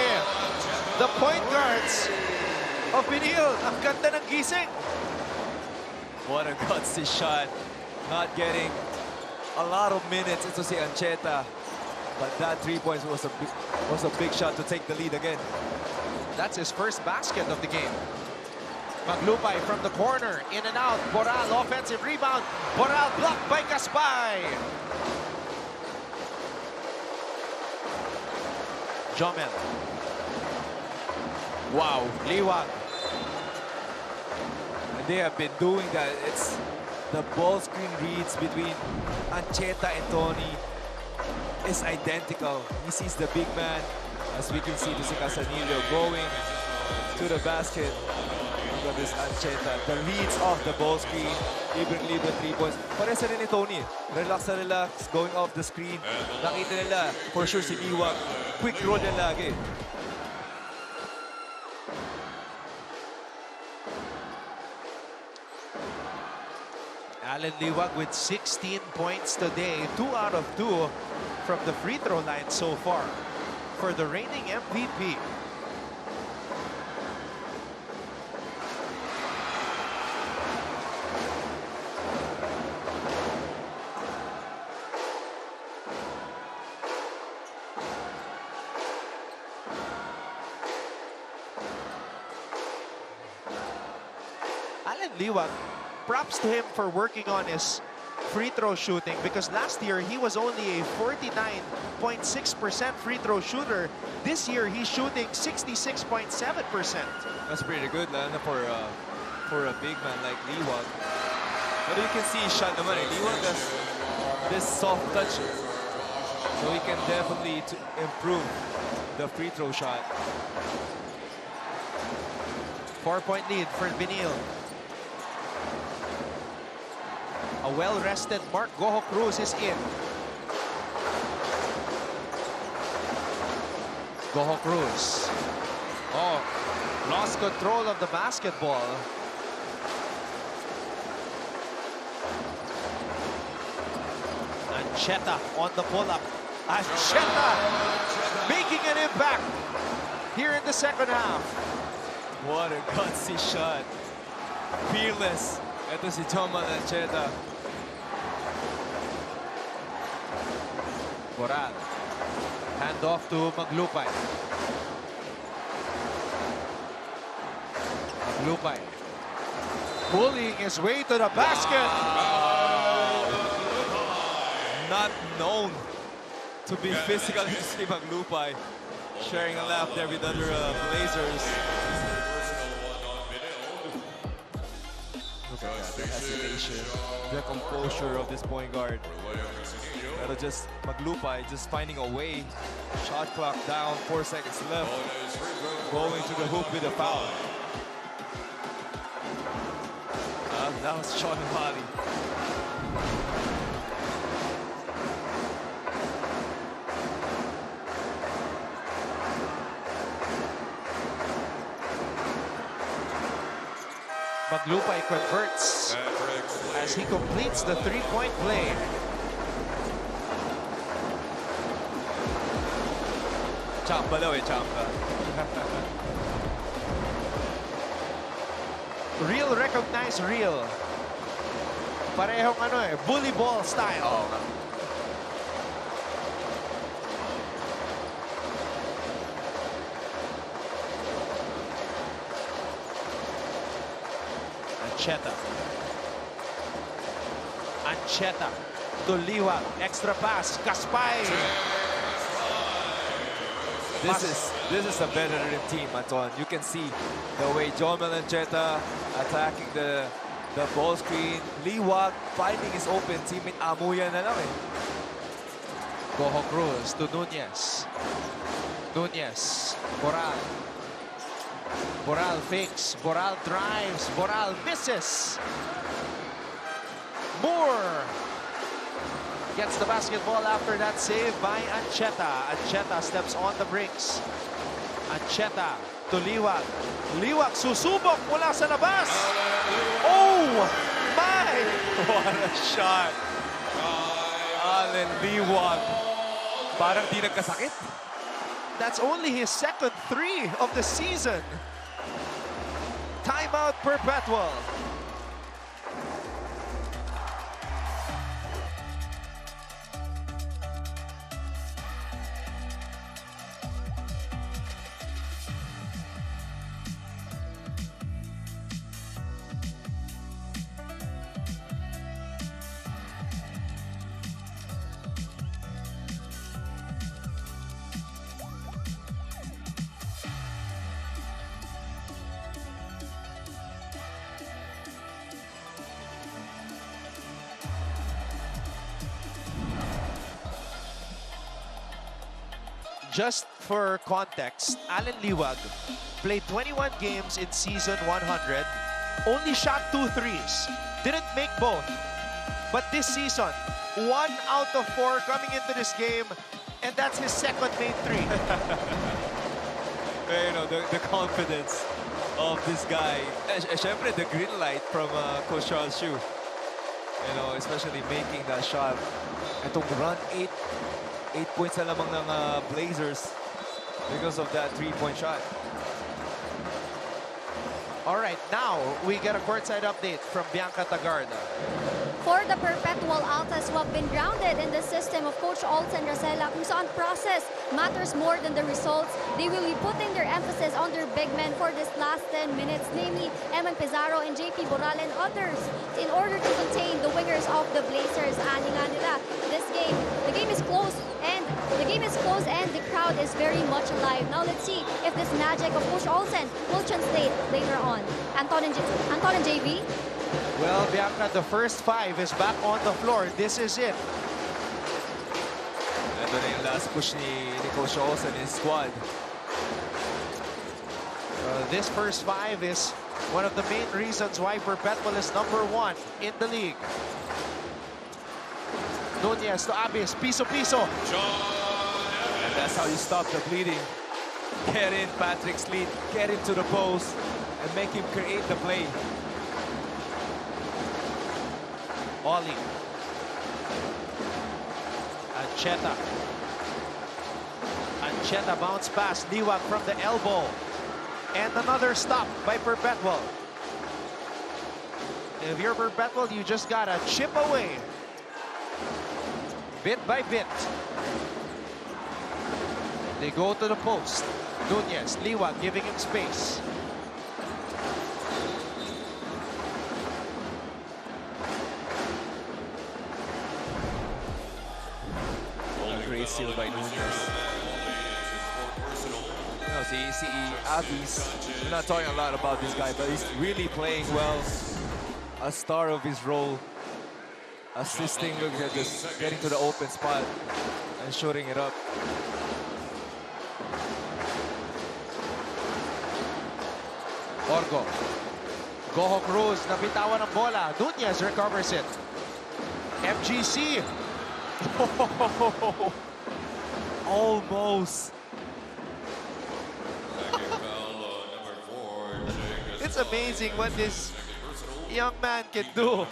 Speaker 2: The point guards of Benilde. Ang ganda ng gising.
Speaker 12: What a gutsy shot. Not getting a lot of minutes. Ito si Ancheta. But that 3 points was a big shot to take the lead again.
Speaker 2: That's his first basket of the game. Maglupay from the corner, in and out. Boral, offensive rebound. Boral blocked by Gaspay. Jomel. Wow, Liwag.
Speaker 12: And they have been doing that. It's the ball screen reads between Ancheta and Tony is identical. He sees the big man, as we can see, to si Casanillo going to the basket. Look at this Ancheta. The reads off the ball screen, even leave the 3 points. Pares rin ni Tony. Relax na relax, going off the screen. Nakita nila, for sure si Liwag. Quick roll niya lagi.
Speaker 2: Allen Liwag with 16 points today. 2 out of 2 from the free throw line so far for the reigning MVP. Allen Liwag, props to him for working on his free throw shooting, because last year he was only a 49.6% free throw shooter. This year he's shooting 66.7%.
Speaker 12: That's pretty good, lalo for a big man like Liwag. But you can see shot naman eh. Liwag has this soft touch, so he can definitely improve the free throw shot.
Speaker 2: 4-point lead for Benilde. A well-rested Mark Goho Cruz is in. Goho Cruz. Oh, lost control of the basketball. Ancheta on the pull-up. Ancheta making an impact here in the second half.
Speaker 12: What a gutsy shot. Fearless. Ito si Jomal Ancheta.
Speaker 2: Boral. Hand off to Maglupay. Maglupay. Pulling his way to the basket.
Speaker 12: Not known to be physical, si Maglupay. Sharing a lap there with other Blazers. Look at that, the hesitation, the composure of this point guard. Pero just Maglupay just finding a way. Shot clock down, 4 seconds left. Going to the hoop with a foul. That was Sean Valley.
Speaker 2: Maglupay converts as he completes the three-point play.
Speaker 12: Chamba daw eh, chamba.
Speaker 2: Real recognize real.
Speaker 14: Parehong bully ball style. Ancheta to Liwag. Extra pass. Gaspay.
Speaker 12: This is a veteran team, Anton. You can see the way Jomel Ancheta attacking the ball screen. Liwag finding his open teammate. Amuya na lang eh.
Speaker 14: Goho Cruz to Nunez. Nunez. Boral. Boral fakes. Boral drives. Boral misses. Moore gets the basketball after that save by Ancheta. Ancheta steps on the brakes. Ancheta to Liwag. Liwag susubok mula sa labas. Oh my!
Speaker 12: What a shot. Allen Liwag. Parang di nagkasakit.
Speaker 14: That's only his second three of the season. Timeout Perpetual. Just for context, Allen Liwag played 21 games in season 100, only shot 2 threes, didn't make both. But this season, 1 out of 4 coming into this game, and that's his second main three.
Speaker 12: You know, the confidence of this guy. Syempre, the green light from Coach Charles Hsu. You know, especially making that shot. Itong run 8 points na lamang ng Blazers because of that 3-point shot.
Speaker 14: All right, now we get a courtside update from Bianca Tagarda.
Speaker 4: For the Perpetual Altas who have been grounded in the system of Coach Olsen Rosella, kung saan process matters more than the results, they will be putting their emphasis on their big men for this last 10 minutes, namely Eman Pizarro and JP Boral and others, in order to contain the wingers of the Blazers. Ani nga nila, the game is close and the crowd is very much alive. Now let's see if this magic of Coach Olsen will translate later on. Anton and JV?
Speaker 14: Well, Bianca, the first 5 is back on the floor. This is it.
Speaker 12: Ito na yung last push ni Coach Olsen and his squad.
Speaker 14: This first 5 is one of the main reasons why Perpetual is #1 in the league. Nunez to Abis, piso-piso.
Speaker 12: And that's how you stop the bleeding. Get in Patrick Sleet, get into the post, and make him create the play.
Speaker 14: Ollie. Ancheta. Ancheta bounce pass. Liwag from the elbow. And another stop by Perpetual. If you're Perpetual, you just gotta chip away. Bit by bit. They go to the post. Nunez, Liwag giving him space.
Speaker 12: Great steal by Nunez. You know, see Abis, we're not talking a lot about this guy, but he's really playing well. A star of his role. Assisting, look at this, getting to the open spot and shooting it up.
Speaker 14: Orgo. Goho Cruz, nabitawan ng bola. Nunez recovers it. MGC.
Speaker 12: Almost.
Speaker 14: It's amazing what this young man can do.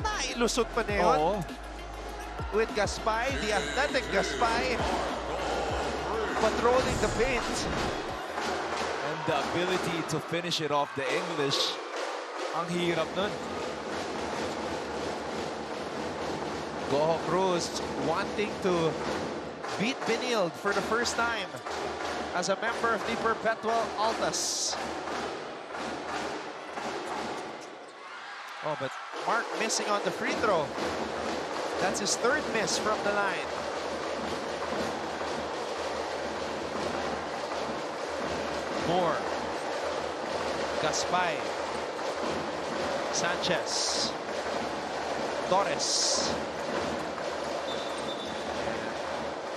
Speaker 14: Nailusot pa na yun. With Gaspay, the athletic Gaspay, patrolling the paint.
Speaker 12: And the ability to finish it off the English, ang hirap nun.
Speaker 2: Goho Cruz wanting to beat Benilde for the first time as a member of the Perpetual Altas. Oh, but Mark missing on the free throw. That's his third miss from the line. Moore. Gaspay. Sanchez. Torres.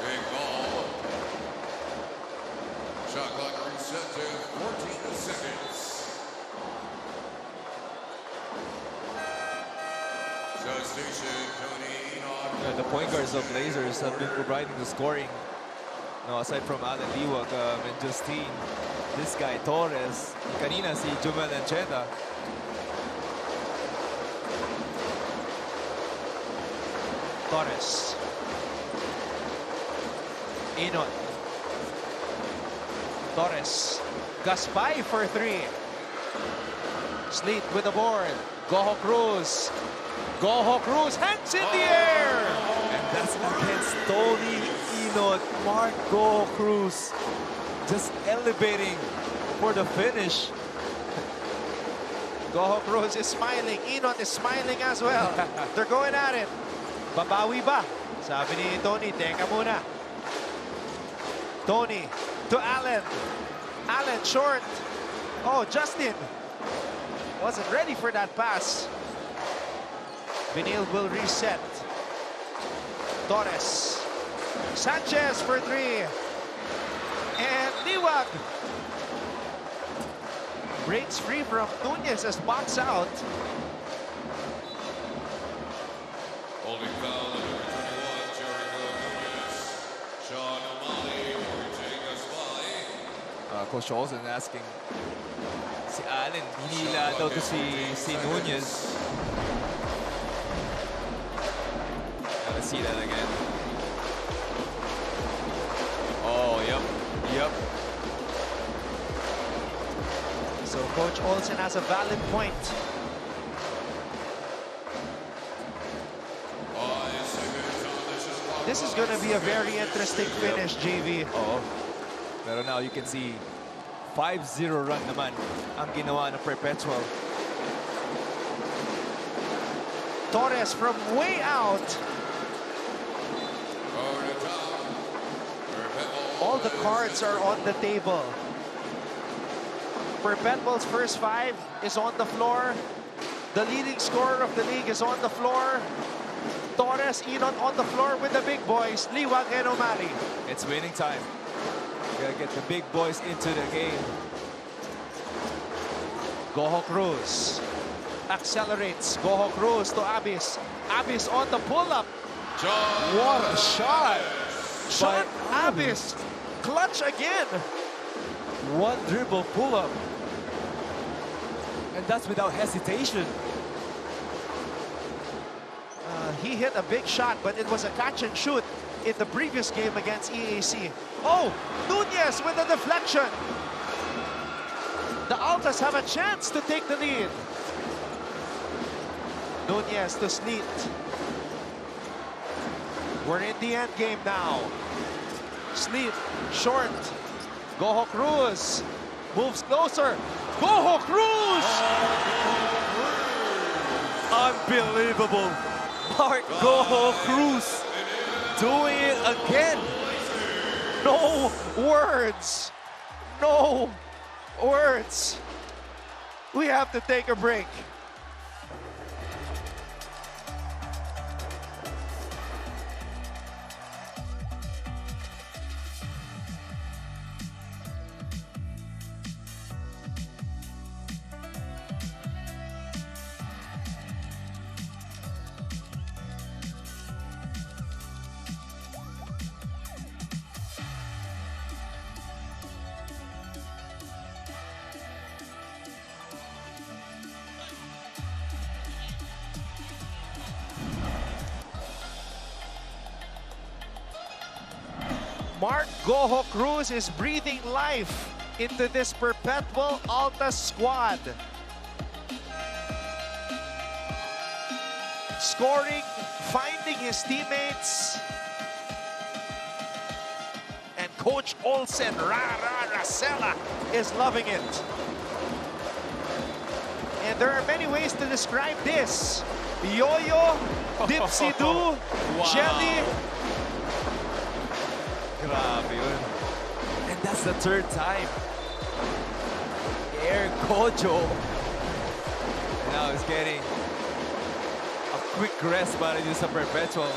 Speaker 1: Big ball. Shot clock reset to 14 seconds. Substation, Tony Enoch.
Speaker 12: Yeah, the point guards of Blazers have been providing the scoring. No, aside from Alan Liwag and Justine, this guy Torres, kanina si Jumel Ancheta.
Speaker 2: Torres. Inon. Torres. Gaspay for three. Sleet with the board. Goho Cruz. Goho Cruz, hands in the air!
Speaker 12: And that's against Tony Inon, Mark Goho Cruz. Just elevating for the finish.
Speaker 2: Goho Cruz is smiling. Inon is smiling as well. They're going at it. Babawi ba? Sabi ni Tony, teka muna. Tony to Allen. Allen short. Oh, Justin wasn't ready for that pass. Benilde will reset. Torres. Sanchez for three. And Liwag breaks free from Nunez as box out.
Speaker 1: Holding foul number 21, Jericho Nunez. Sean O'Malley for Jacob Spy.
Speaker 12: Coach Olsen asking si Allen, hinila daw to si Nunez. Let's see that again. Oh, yep.
Speaker 2: So Coach Olsen has a valid point. This is going to be a very interesting finish, JV.
Speaker 12: Oo. Pero now you can see 5-0 run naman ang ginawa ng Perpetual.
Speaker 2: Torres from way out. All the cards are on the table. Perpetual's first five is on the floor. The leading scorer of the league is on the floor. Torres, Inon on the floor with the big boys, Liwag and O'Malley.
Speaker 12: It's winning time. Gotta get the big boys into the game.
Speaker 2: Goho Cruz accelerates. Goho Cruz to Abis. Abis on the pull-up.
Speaker 12: What a shot!
Speaker 2: Sean Abis, clutch again.
Speaker 12: One dribble pull-up. And that's without hesitation.
Speaker 2: He hit a big shot, but it was a catch and shoot in the previous game against EAC. Oh, Nunez with a deflection. The Altas have a chance to take the lead. Nunez to Sleet. We're in the end game now. Sleet, short. Goho Cruz moves closer. Goho Cruz!
Speaker 12: Unbelievable. Mark Goho Cruz doing it again.
Speaker 2: No words. No words. We have to take a break. Mark Goho Cruz is breathing life into this Perpetual Altas squad.
Speaker 14: scoring, finding his teammates. And Coach Olsen, Rasela, is loving it. And there are many ways to describe this. Yo-yo, dipsy-do, jelly.
Speaker 12: Grabe yun. And that's the third time. Air Gojo. Now he's getting a quick rest para dito sa Perpetual.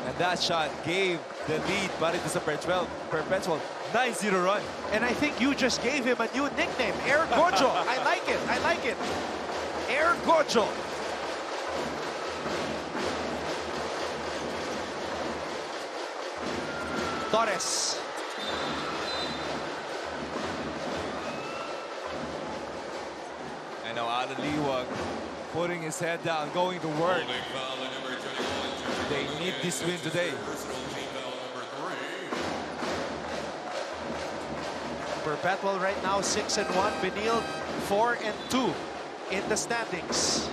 Speaker 12: And that shot gave the lead para dito sa Perpetual. 9-0 run.
Speaker 14: And I think you just gave him a new nickname, Air Gojo. I like it, I like it. Air Gojo. Torres.
Speaker 12: And now Alan Liwag putting his head down, going to work. They need this win today.
Speaker 14: Perpetual right now 6-1. Benilde 4-2 in the standings.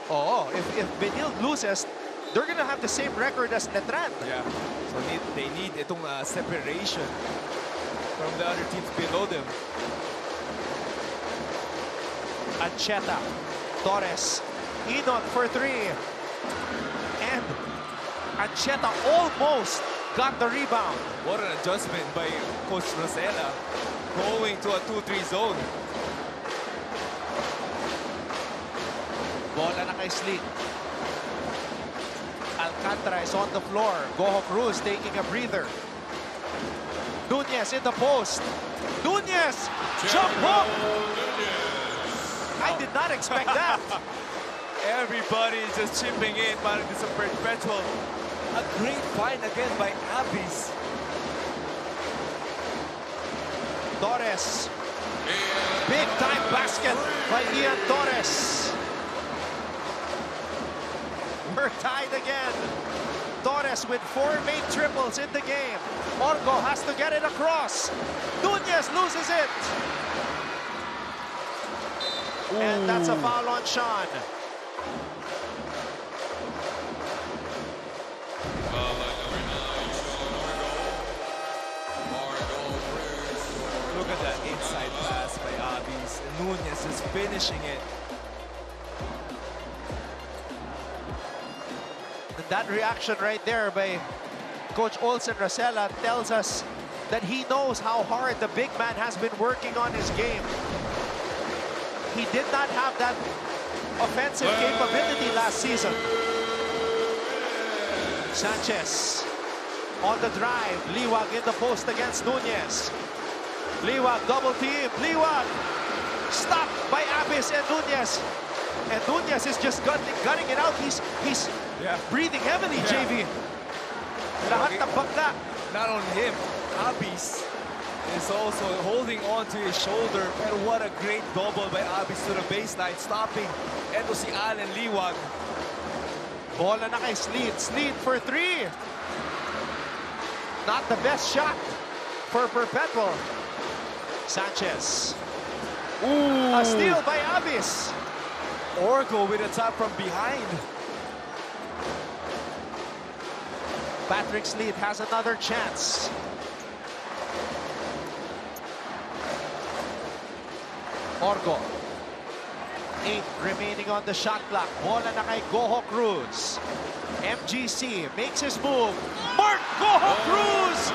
Speaker 14: Oh, if Benilde loses, they're gonna have the same record as Letran.
Speaker 12: Yeah. So they need itong separation from the other teams below them.
Speaker 14: Ancheta, Torres, Enoch for 3. And Ancheta almost got the rebound.
Speaker 12: What an adjustment by Coach Rosella, going to a 2-3 zone.
Speaker 14: Bola na kay Sleet. Alcantara is on the floor. Goho Cruz taking a breather. Nunez in the post. Nunez! Jump hook! I did not expect that.
Speaker 12: Everybody is just chipping in para this Perpetual. A great find again by Abis.
Speaker 14: Torres. Big time basket by Ian Torres. We're tied again. Torres with 4 main triples in the game. Orgo has to get it across. Nunez loses it. And that's a foul on Sean.
Speaker 12: Look at that inside pass by Abis. Nunez is finishing it.
Speaker 14: And that reaction right there by Coach Olsen Rasela tells us that he knows how hard the big man has been working on his game. He did not have that offensive capability last season. Sanchez on the drive. Liwag in the post against Nunez. Liwag double team. Liwag stopped by Abis and Nunez. And Nunez is just gutting it out. He's breathing heavily, JV. Lahat ng bagla.
Speaker 12: Not only him, Abis is also holding on to his shoulder. And what a great double by Abis to the baseline, stopping. Ito si Allen Liwag.
Speaker 14: Bola na kay Sleet. Sleet for 3. Not the best shot for Perpetual. Sanchez.
Speaker 12: Ooh.
Speaker 14: A steal by Abis.
Speaker 12: Orgo with a tap from behind.
Speaker 14: Patrick Sleet has another chance. Orgo. 8 remaining on the shot clock. Bola na kay Goho Cruz. MGC makes his move. Mark Goho Cruz!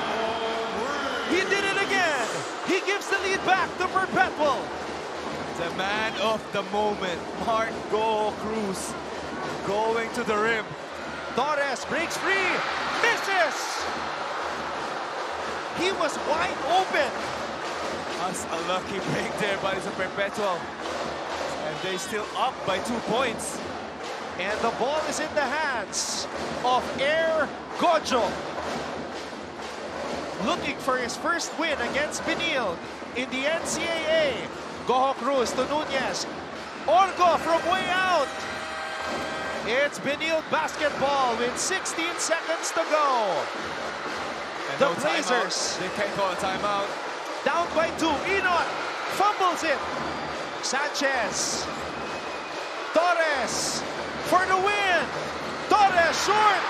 Speaker 14: He did it again. He gives the lead back to Perpetual.
Speaker 12: The man of the moment, Mark Goho Cruz, going to the rim.
Speaker 14: Torres breaks free, misses! He was wide open.
Speaker 12: That's a lucky break there by the Perpetual. And they still up by 2 points.
Speaker 14: And the ball is in the hands of Air Gojo. Looking for his first win against Benilde in the NCAA. Goho Cruz to Nunez. Orgo from way out. It's Benilde basketball with 16 seconds to go.
Speaker 12: And
Speaker 14: The
Speaker 12: no
Speaker 14: Blazers.
Speaker 12: timeout. They can't call a timeout.
Speaker 14: Down by 2. Enoch fumbles it. Sanchez. Torres for the win. Torres short,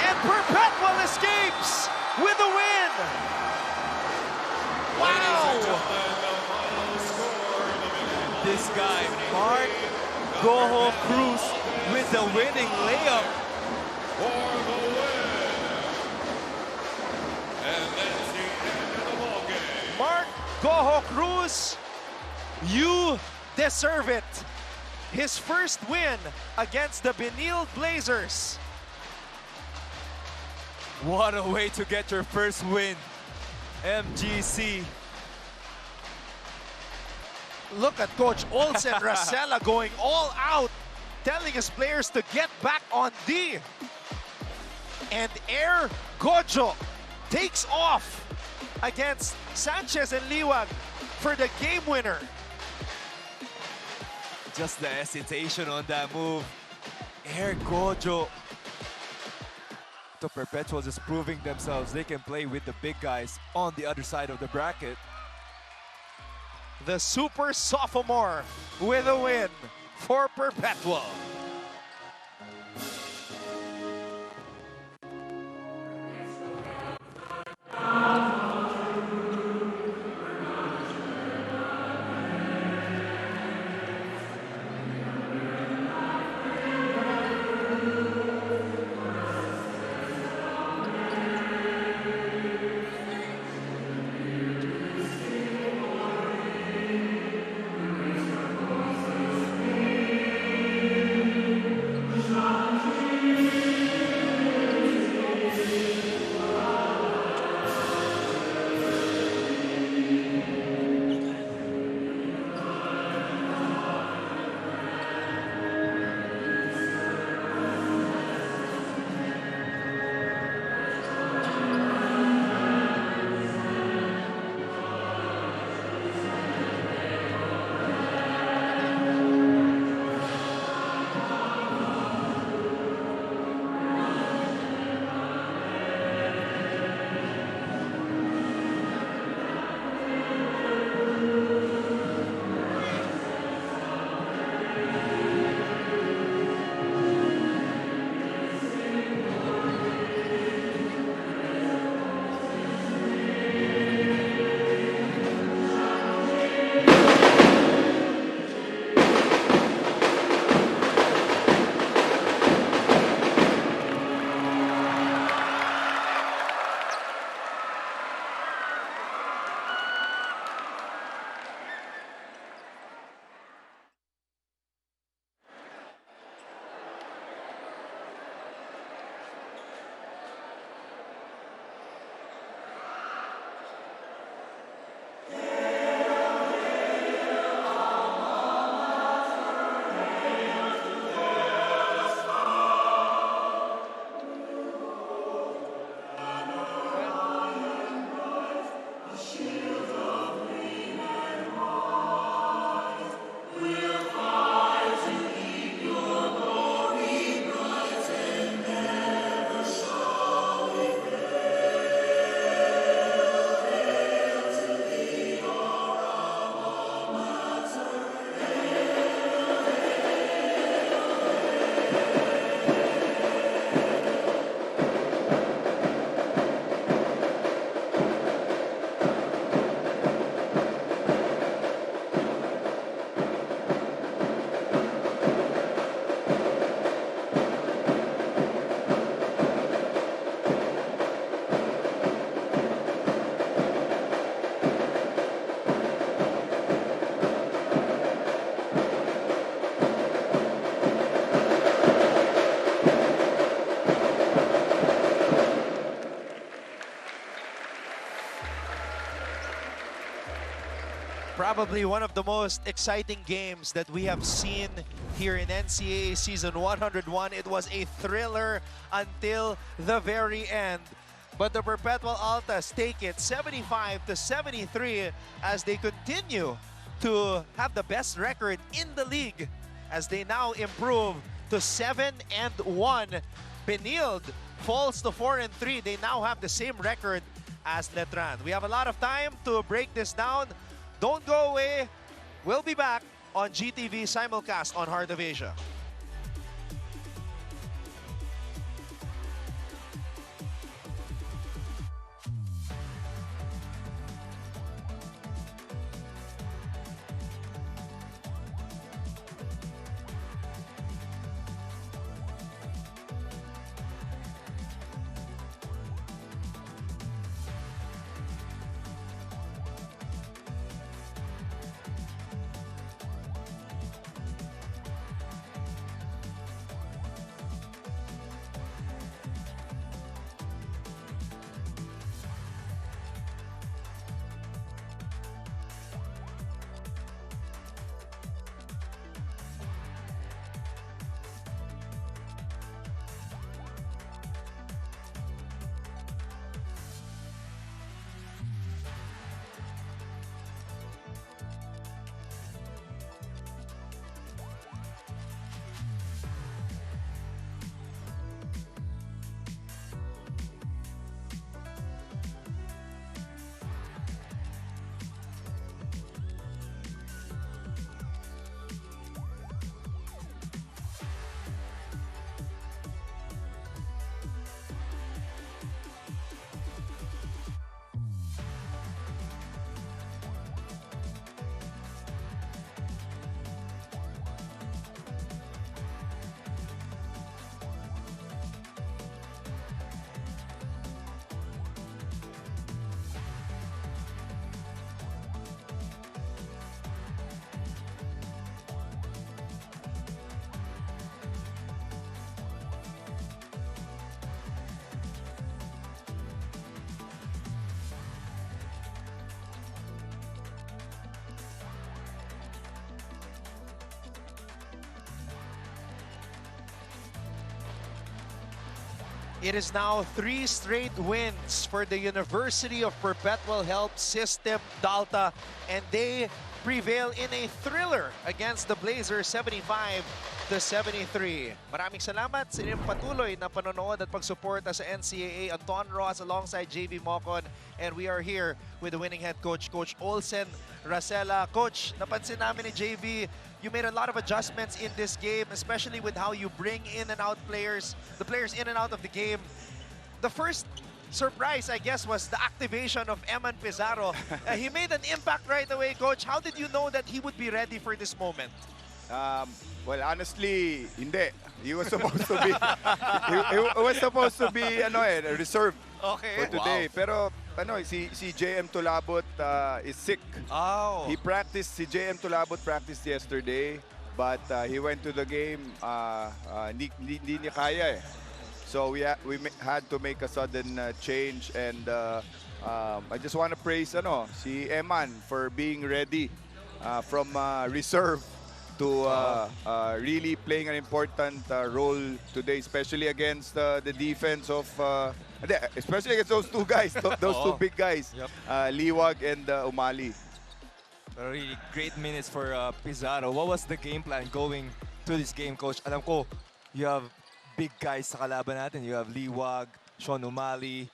Speaker 14: and Perpetual escapes with the win. Wow!
Speaker 12: This guy, Mark Goho Cruz, with the winning layup.
Speaker 1: For the win. And that's the end of the ball game.
Speaker 14: Mark Goho Cruz, you deserve it. His first win against the Benilde Blazers.
Speaker 12: What a way to get your first win, MGC.
Speaker 14: Look at Coach Olsen Racela going all out, telling his players to get back on D. And Air Gojo takes off against Sanchez and Liwag for the game winner.
Speaker 12: Just the hesitation on that move. Air Gojo. The Perpetual just proving themselves they can play with the big guys on the other side of the bracket.
Speaker 14: The super sophomore with a win for Perpetual. Probably one of the most exciting games that we have seen here in NCAA Season 101. It was a thriller until the very end. But the Perpetual Altas take it 75-73 as they continue to have the best record in the league as they now improve to 7-1. Benilde falls to 4-3. They now have the same record as Letran. We have a lot of time to break this down. Don't go away. We'll be back
Speaker 16: on GTV simulcast on Heart of Asia. It is now 3 straight wins for the University of Perpetual Health System Dalta, and they prevail in a thriller against the Blazers 75-73. Maraming salamat sa inyong patuloy na panonood at pagsuporta sa NCAA. Anton Ross alongside JV Mocon, and we are here with the winning head coach, Coach Olsen Racela. Coach, napansin namin ni JV, you made a lot of adjustments in this game, especially with how you bring in and out players, the players in and out of the game. The first surprise, I guess, was the activation of Eman Pizarro. He made an impact right away, Coach. How did you know that he would be ready for this moment?
Speaker 17: Well, honestly, hindi. He was supposed to be, he was supposed to be, reserved for today.
Speaker 16: Wow.
Speaker 17: Pero, si JM Tulabot is sick.
Speaker 16: Oh.
Speaker 17: He practiced, si JM Tulabot practiced yesterday, but he went to the game, hindi niya kaya eh. So we had to make a sudden change, and I just want to praise si Eman for being ready from reserve to really playing an important role today, especially against the defense of, especially against those two guys, those two big guys, Liwag and Umali.
Speaker 12: Really great minutes for Pizarro. What was the game plan going to this game, Coach? Alam ko, you have big guys sa kalaban natin. You have Liwag, Sean Umali,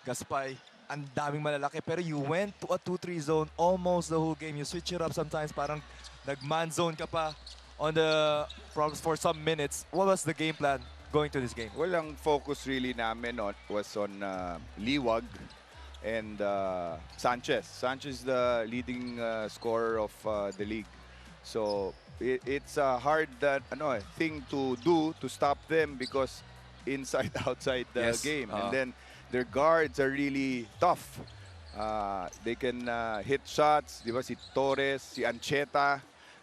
Speaker 12: Gaspay. Ang daming malalaki. Pero you went to a 2-3 zone almost the whole game. You switch it up sometimes. Parang nag-man zone ka pa on the problems for some minutes. What was the game plan going to this game?
Speaker 17: Well, ang focus really namin was on Liwag and Sanchez. Sanchez is the leading scorer of the league. So it's a hard thing to do to stop them, because inside, outside the game. And then their guards are really tough. They can hit shots. Di ba? Si Torres, si Ancheta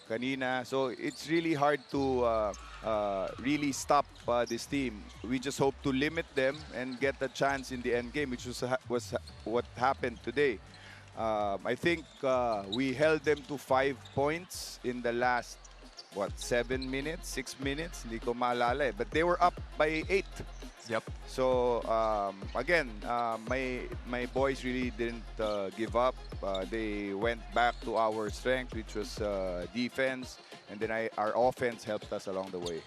Speaker 17: kanina. So it's really hard to really stop this team. We just hope to limit them and get a chance in the end game, which was what happened today. I think we held them to 5 points in the last 7 minutes, 6 minutes, hindi ko maalala eh. But they were up by 8.
Speaker 12: Yep.
Speaker 17: So again, my boys really didn't give up. They went back to our strength, which was defense, and then our offense helped us along the way.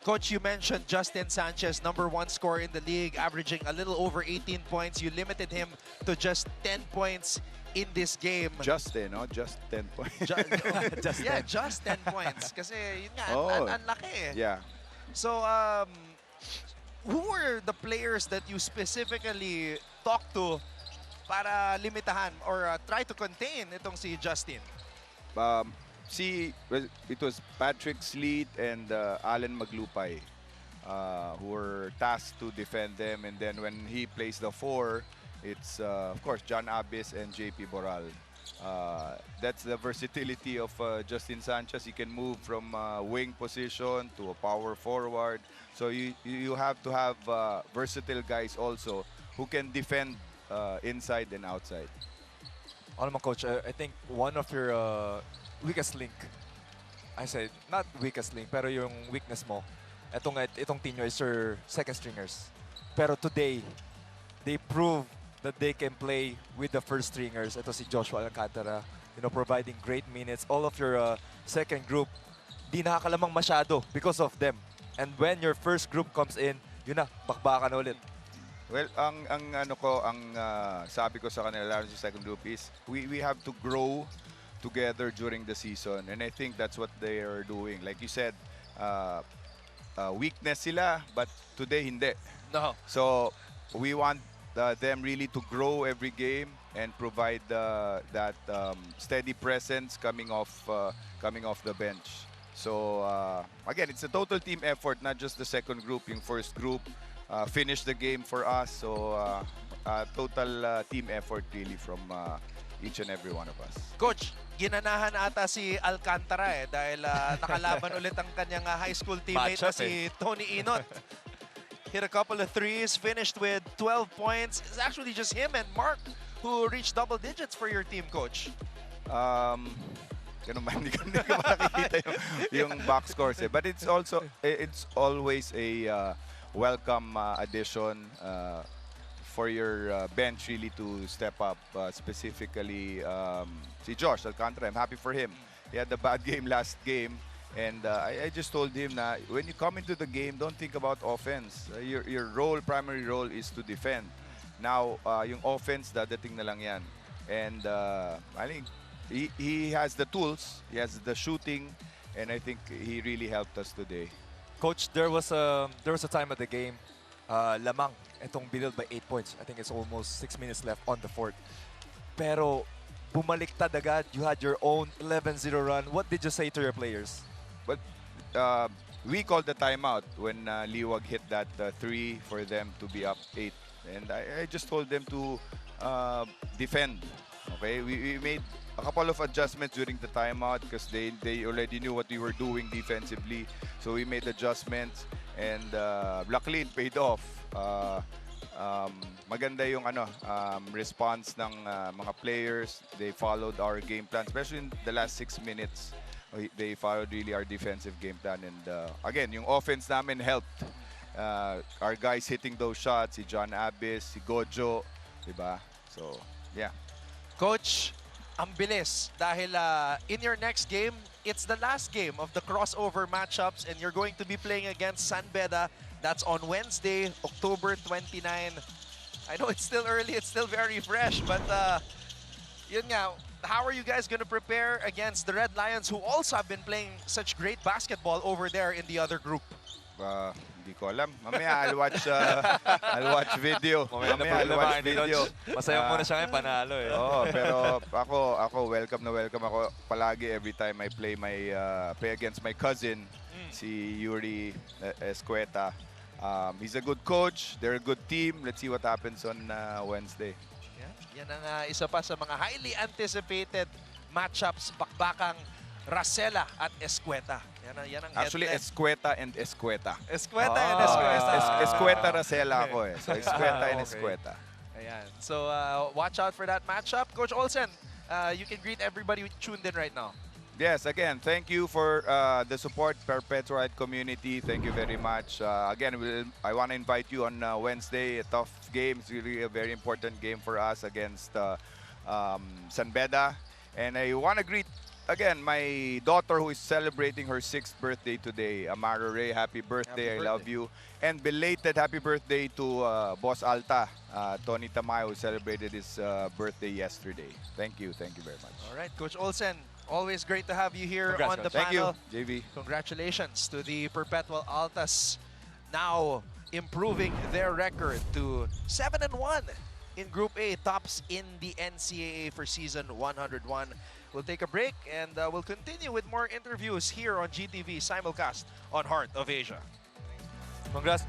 Speaker 16: Coach, you mentioned Justin Sanchez, #1 scorer in the league, averaging a little over 18 points. You limited him to just 10 points in this game.
Speaker 17: Just 10, no? Just 10 points.
Speaker 16: Just 10 points. Kasi yun nga, ang laki eh.
Speaker 17: Yeah.
Speaker 16: So, who were the players that you specifically talked to para limitahan or try to contain itong si Justin?
Speaker 17: It was Patrick Sleet and Alan Maglupay who were tasked to defend them. And then when he plays the 4, it's, of course, John Abis and JP Boral. That's the versatility of Justin Sanchez. He can move from wing position to a power forward. So you have to have versatile guys also who can defend inside and outside.
Speaker 12: Alam mo, Coach, I think one of your weakest link, I said, not weakest link, pero yung weakness mo, itong team nyo is your second stringers. Pero today, they prove that they can play with the first stringers. Ito si Joshua Alcantara, providing great minutes. All of your second group, di nakakalamang masyado because of them. And when your first group comes in, yun na, bakbakan na ulit.
Speaker 17: Well, ang sabi ko sa kanila, lalo sa second group is we have to grow together during the season, and I think that's what they are doing. Like you said, weakness sila, but today hindi.
Speaker 16: No.
Speaker 17: So we want them really to grow every game and provide that steady presence coming off the bench. So again, it's a total team effort, not just the second group. Yung first group finished the game for us. So total team effort really from each and every one of us.
Speaker 16: Coach, ginanahan ata si Alcantara dahil nakalaban ulit ang kanyang high school teammate na si Tony Inot. Hit a couple of threes, finished with 12 points. It's actually just him and Mark who reached double digits for your team, Coach.
Speaker 17: Hindi ko makikita yung box scores. But it's always a welcome addition for your bench really to step up. Specifically, si Josh Alcantara, I'm happy for him. He had a bad game last game. And I just told him na when you come into the game, don't think about offense. Your primary role is to defend. Now, yung offense, dadating na lang yan. And I think he has the tools, he has the shooting, and I think he really helped us today.
Speaker 12: Coach, there was a time at the game, lamang itong Benilde by 8 points. I think it's almost 6 minutes left on the fourth. Pero bumaliktad agad, you had your own 11-0 run. What did you say to your players?
Speaker 17: But we called the timeout when Liwag hit that 3 for them to be up 8. And I just told them to defend. Okay, we made a couple of adjustments during the timeout because they already knew what we were doing defensively. So we made adjustments and luckily it paid off. Maganda yung response ng mga players. They followed our game plan, especially in the last 6 minutes. They followed really our defensive game plan, and again, yung offense namin helped. Our guys hitting those shots, si John Abis, si Gojo, diba? So, yeah.
Speaker 16: Coach, ang bilis dahil in your next game, it's the last game of the crossover matchups and you're going to be playing against San Beda. That's on Wednesday, October 29. I know it's still early, it's still very fresh, but yun nga, how are you guys going to prepare against the Red Lions who also have been playing such great basketball over there in the other group?
Speaker 17: Hindi ko alam. Mamaya I'll watch video. Mamaya I'll watch video.
Speaker 12: Masaya muna siya ngayon, panalo eh.
Speaker 17: Oo, pero ako welcome ako palagi every time I play against my cousin, si Yuri Escueta. He's a good coach. They're a good team. Let's see what happens on Wednesday.
Speaker 16: Yan ang isa pa sa mga highly anticipated matchups, bakbakang Racela at Escueta. Yan ang
Speaker 17: Actually, Escueta and Escueta.
Speaker 16: Escueta and Escueta.
Speaker 17: Escueta Racela ako eh. So, Escueta and Escueta.
Speaker 16: Ayan. So, watch out for that matchup. Coach Olsen, you can greet everybody tuned in right now.
Speaker 17: Yes, again, thank you for the support, Perpetual community. Thank you very much. Again, I want to invite you on Wednesday. A tough game. It's really a very important game for us against San Beda. And I want to greet again, my daughter who is celebrating her 6th birthday today, Amaro Ray, happy birthday, I love you. And belated happy birthday to Boss Alta, Tony Tamayo, who celebrated his birthday yesterday. Thank you very much.
Speaker 16: All right, Coach Olsen, always great to have you here
Speaker 17: Congrats,
Speaker 16: on the
Speaker 17: Coach.
Speaker 16: panel.
Speaker 17: Thank you, JV.
Speaker 16: Congratulations to the Perpetual Altas, now improving their record to 7-1 in Group A, tops in the NCAA for season 101. We'll take a break and we'll continue with more interviews here on GTV simulcast on Heart of Asia.
Speaker 12: Congrats.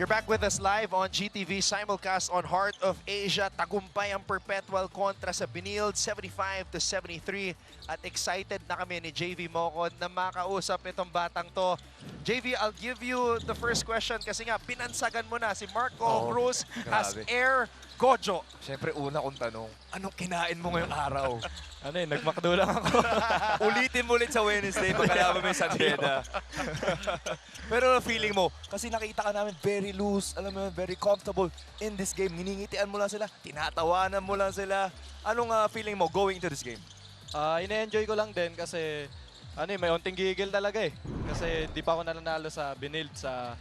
Speaker 16: You're back with us live on GTV simulcast on Heart of Asia. Tagumpay ang Perpetual kontra sa Benilde, 75-73. At excited na kami ni JV Mocon na makausap itong batang to. JV, I'll give you the first question kasi nga pinansagan mo na si Marco Cruz as Air Gojo.
Speaker 12: Siyempre, una kong tanong, anong kinain mo ngayong araw?
Speaker 7: Ano eh, nagmakdo lang ako.
Speaker 12: Ulitin mo ulit sa Wednesday, pagkalaban mo yung San Beda. Pero feeling mo, kasi nakita ka namin very loose, alam mo yun, very comfortable in this game. Niningitian mo lang sila, tinatawanan mo lang sila. Anong feeling mo going into this game?
Speaker 7: Ine-enjoy ko lang din kasi may onting gigil talaga eh. Kasi di pa ako nananalo sa Benilde sa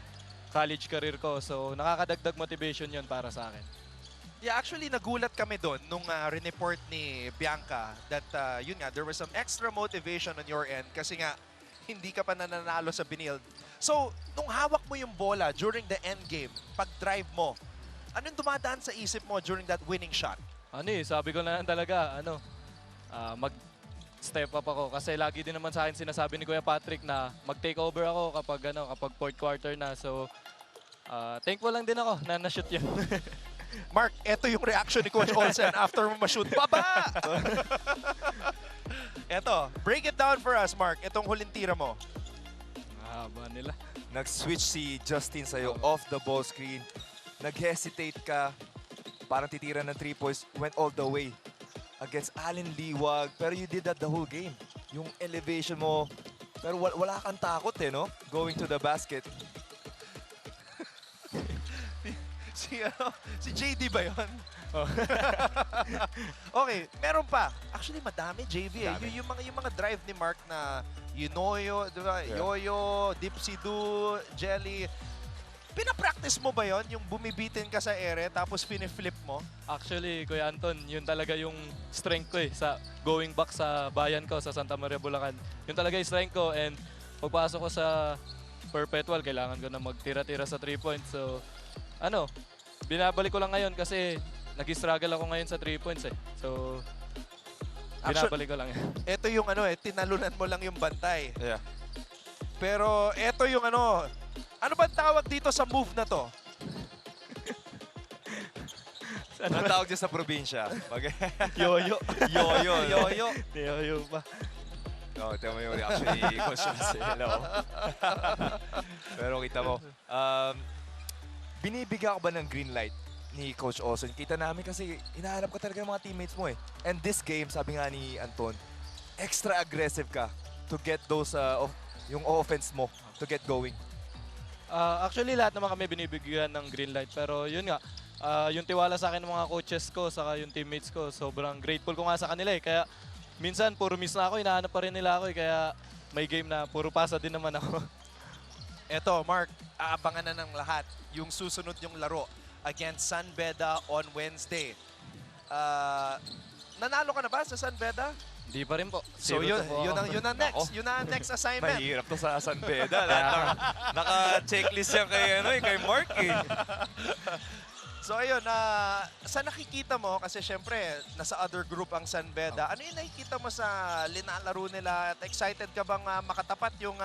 Speaker 7: college career ko. So nakakadagdag motivation yon para sa akin.
Speaker 16: Yeah, actually, nagulat kami doon nung report ni Bianca that, yun nga, there was some extra motivation on your end kasi nga, hindi ka pa nananalo sa Benilde. So, nung hawak mo yung bola during the end game, pag-drive mo, anong dumadaan sa isip mo during that winning shot?
Speaker 7: Sabi ko na talaga, mag-step up ako. Kasi lagi din naman sa akin sinasabi ni Kuya Patrick na mag-take over ako kapag fourth quarter na. So, thankful lang din ako na na-shoot yun.
Speaker 16: Mark, eto yung reaction ni Coach Olsen after mo ma-shoot. Baba! Eto, break it down for us, Mark. Etong huling tira mo.
Speaker 7: Haba nila.
Speaker 12: Nag-switch si Justin sa'yo off the ball screen. Nag-hesitate ka. Parang titira ng 3 points. Went all the way against Allen Liwag. Pero you did that the whole game. Yung elevation mo. Pero wala kang takot no? Going to the basket.
Speaker 16: Si JD ba yun? Okay, meron pa. Actually, madami, JV. Yung mga drive ni Mark na Yunoyo, diba? Yeah. Yoyo, Dipsy-do, Jelly. Pinapractice mo ba yon? Yung bumibitin ka sa ere tapos piniflip mo?
Speaker 7: Actually, Kuya Anton, yun talaga yung strength ko eh. Sa going back sa bayan ko, sa Santa Maria, Bulacan. Yun talaga yung strength ko. And pagpasok ko sa Perpetual, kailangan ko na magtira-tira sa 3 points. So, binabalik ko lang ngayon kasi nag-struggle ako ngayon sa 3 points eh. So, binabalik ko lang yan.
Speaker 16: Ito yung tinalunan mo lang yung bantay.
Speaker 12: Yeah.
Speaker 16: Pero ito yung ano ba tawag dito sa move na to?
Speaker 12: Ano tawag dyan sa probinsya?
Speaker 7: Yoyo.
Speaker 12: Yoyo.
Speaker 16: Yoyo.
Speaker 7: Yoyo ba?
Speaker 12: No, ito mo yung reaction ni Coach Marcelo. Pero kita mo, binibigyan ko ba ng green light ni Coach Olsen? Kita namin kasi hinahanap ka talaga ng mga teammates mo eh. And this game, sabi nga ni Anton, extra aggressive ka to get those, yung offense mo, to get going.
Speaker 7: Actually, lahat naman kami binibigyan ng green light. Pero yun nga, yung tiwala sa akin ng mga coaches ko, saka yung teammates ko, sobrang grateful ko nga sa kanila eh. Kaya minsan, puro miss na ako, hinahanap pa rin nila ako eh. Kaya may game na puro pasa din naman ako.
Speaker 16: Eto, Mark, aabangan na ng lahat yung susunod yung laro against San Beda on Wednesday. nanalo ka na ba sa San Beda?
Speaker 18: Hindi pa rin po.
Speaker 16: So yun ang next. Yun ang next assignment.
Speaker 12: Mahirap to sa San Beda. Naka-checklist yan kay Mark eh.
Speaker 16: So ayun, sa nakikita mo, kasi syempre, nasa other group ang San Beda, ano yung nakikita mo sa linalaro nila? At excited ka bang makatapat yung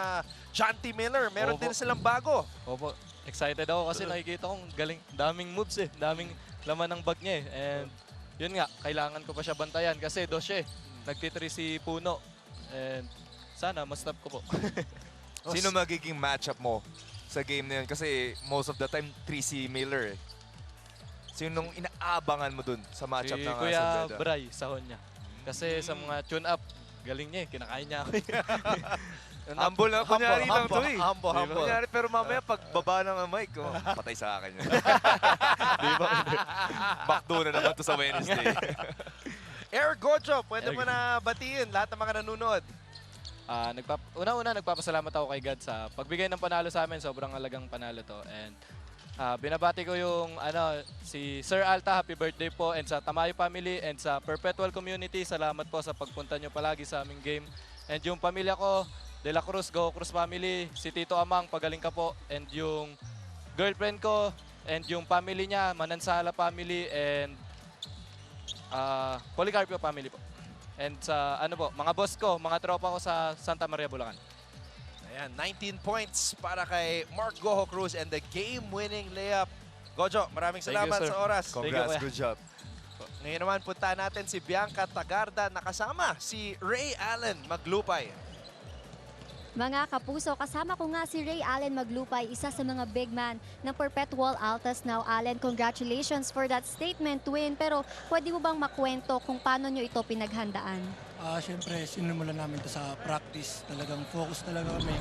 Speaker 16: John T. Miller? Meron din silang bago.
Speaker 18: Opo. Excited ako kasi nakikita kong galing. Daming moves eh. Daming laman ng bag niya eh. And yun nga, kailangan ko pa siya bantayan kasi dos siya eh. Nagtitri si Puno. And sana, mas-stop ko po.
Speaker 12: Sino magiging matchup mo sa game na yun? Kasi most of the time, 3 si Miller eh. Sinong inaabangan mo dun sa matchup ng
Speaker 18: Kuya
Speaker 12: San Beda?
Speaker 18: Bray, sahon niya. Kasi sa mga tune-up, galing niya eh. Kinakain niya ako.
Speaker 12: Humble na, kunyari lang to eh.
Speaker 16: Humble.
Speaker 12: Kunyari, pero mamaya pag baba ng mic, patay sa akin yun. Di ba? Backdoor na naman to sa Wednesday.
Speaker 16: Air Gojo, pwede mo na batiin lahat ng mga nanonood.
Speaker 18: Una-una, nagpapasalamat ako kay God sa pagbigay ng panalo sa amin. Sobrang halagang panalo to. And binabati ko yung si Sir Alta, happy birthday po. And sa Tamayo family and sa Perpetual community, salamat po sa pagpunta nyo palagi sa aming game. And yung pamilya ko, De La Cruz, Go Cruz family, si Tito Amang, pagaling ka po. And yung girlfriend ko, and yung family niya, Manansala family, and Policarpio family po. And sa mga boss ko, mga tropa ko sa Santa Maria, Bulacan.
Speaker 16: Ayan, 19 points para kay Mark Goho Cruz and the game-winning layup. Gojo, maraming salamat sa oras.
Speaker 12: Congrats, good job.
Speaker 16: Ngayon naman, punta natin si Bianca Tagarda, nakasama si Ray Allen Maglupay.
Speaker 19: Mga kapuso, kasama ko nga si Ray Allen Maglupay, isa sa mga big man ng Perpetual Altas Now. Allen, congratulations for that statement win. Pero pwede mo bang makwento kung paano nyo ito pinaghandaan?
Speaker 20: Siyempre, sinimulan namin ito sa practice. Talagang focus talaga kami.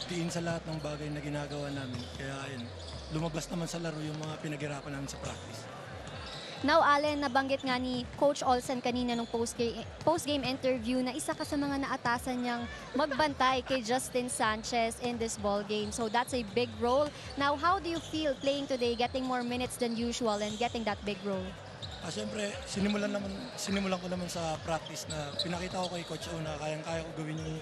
Speaker 20: Tiin sa lahat ng bagay na ginagawa namin. Kaya yun, lumabas naman sa laro yung mga pinaghirapan namin sa practice.
Speaker 19: Now, Allen, nabanggit nga ni Coach Olsen kanina nung post-game interview na isa ka sa mga naatasan niyang magbantay kay Justin Sanchez in this ball game. So that's a big role. Now, how do you feel playing today, getting more minutes than usual and getting that big role?
Speaker 20: Siyempre, sinimulan ko naman sa practice na pinakita ko kay Coach O na kayang-kaya ko gawin yung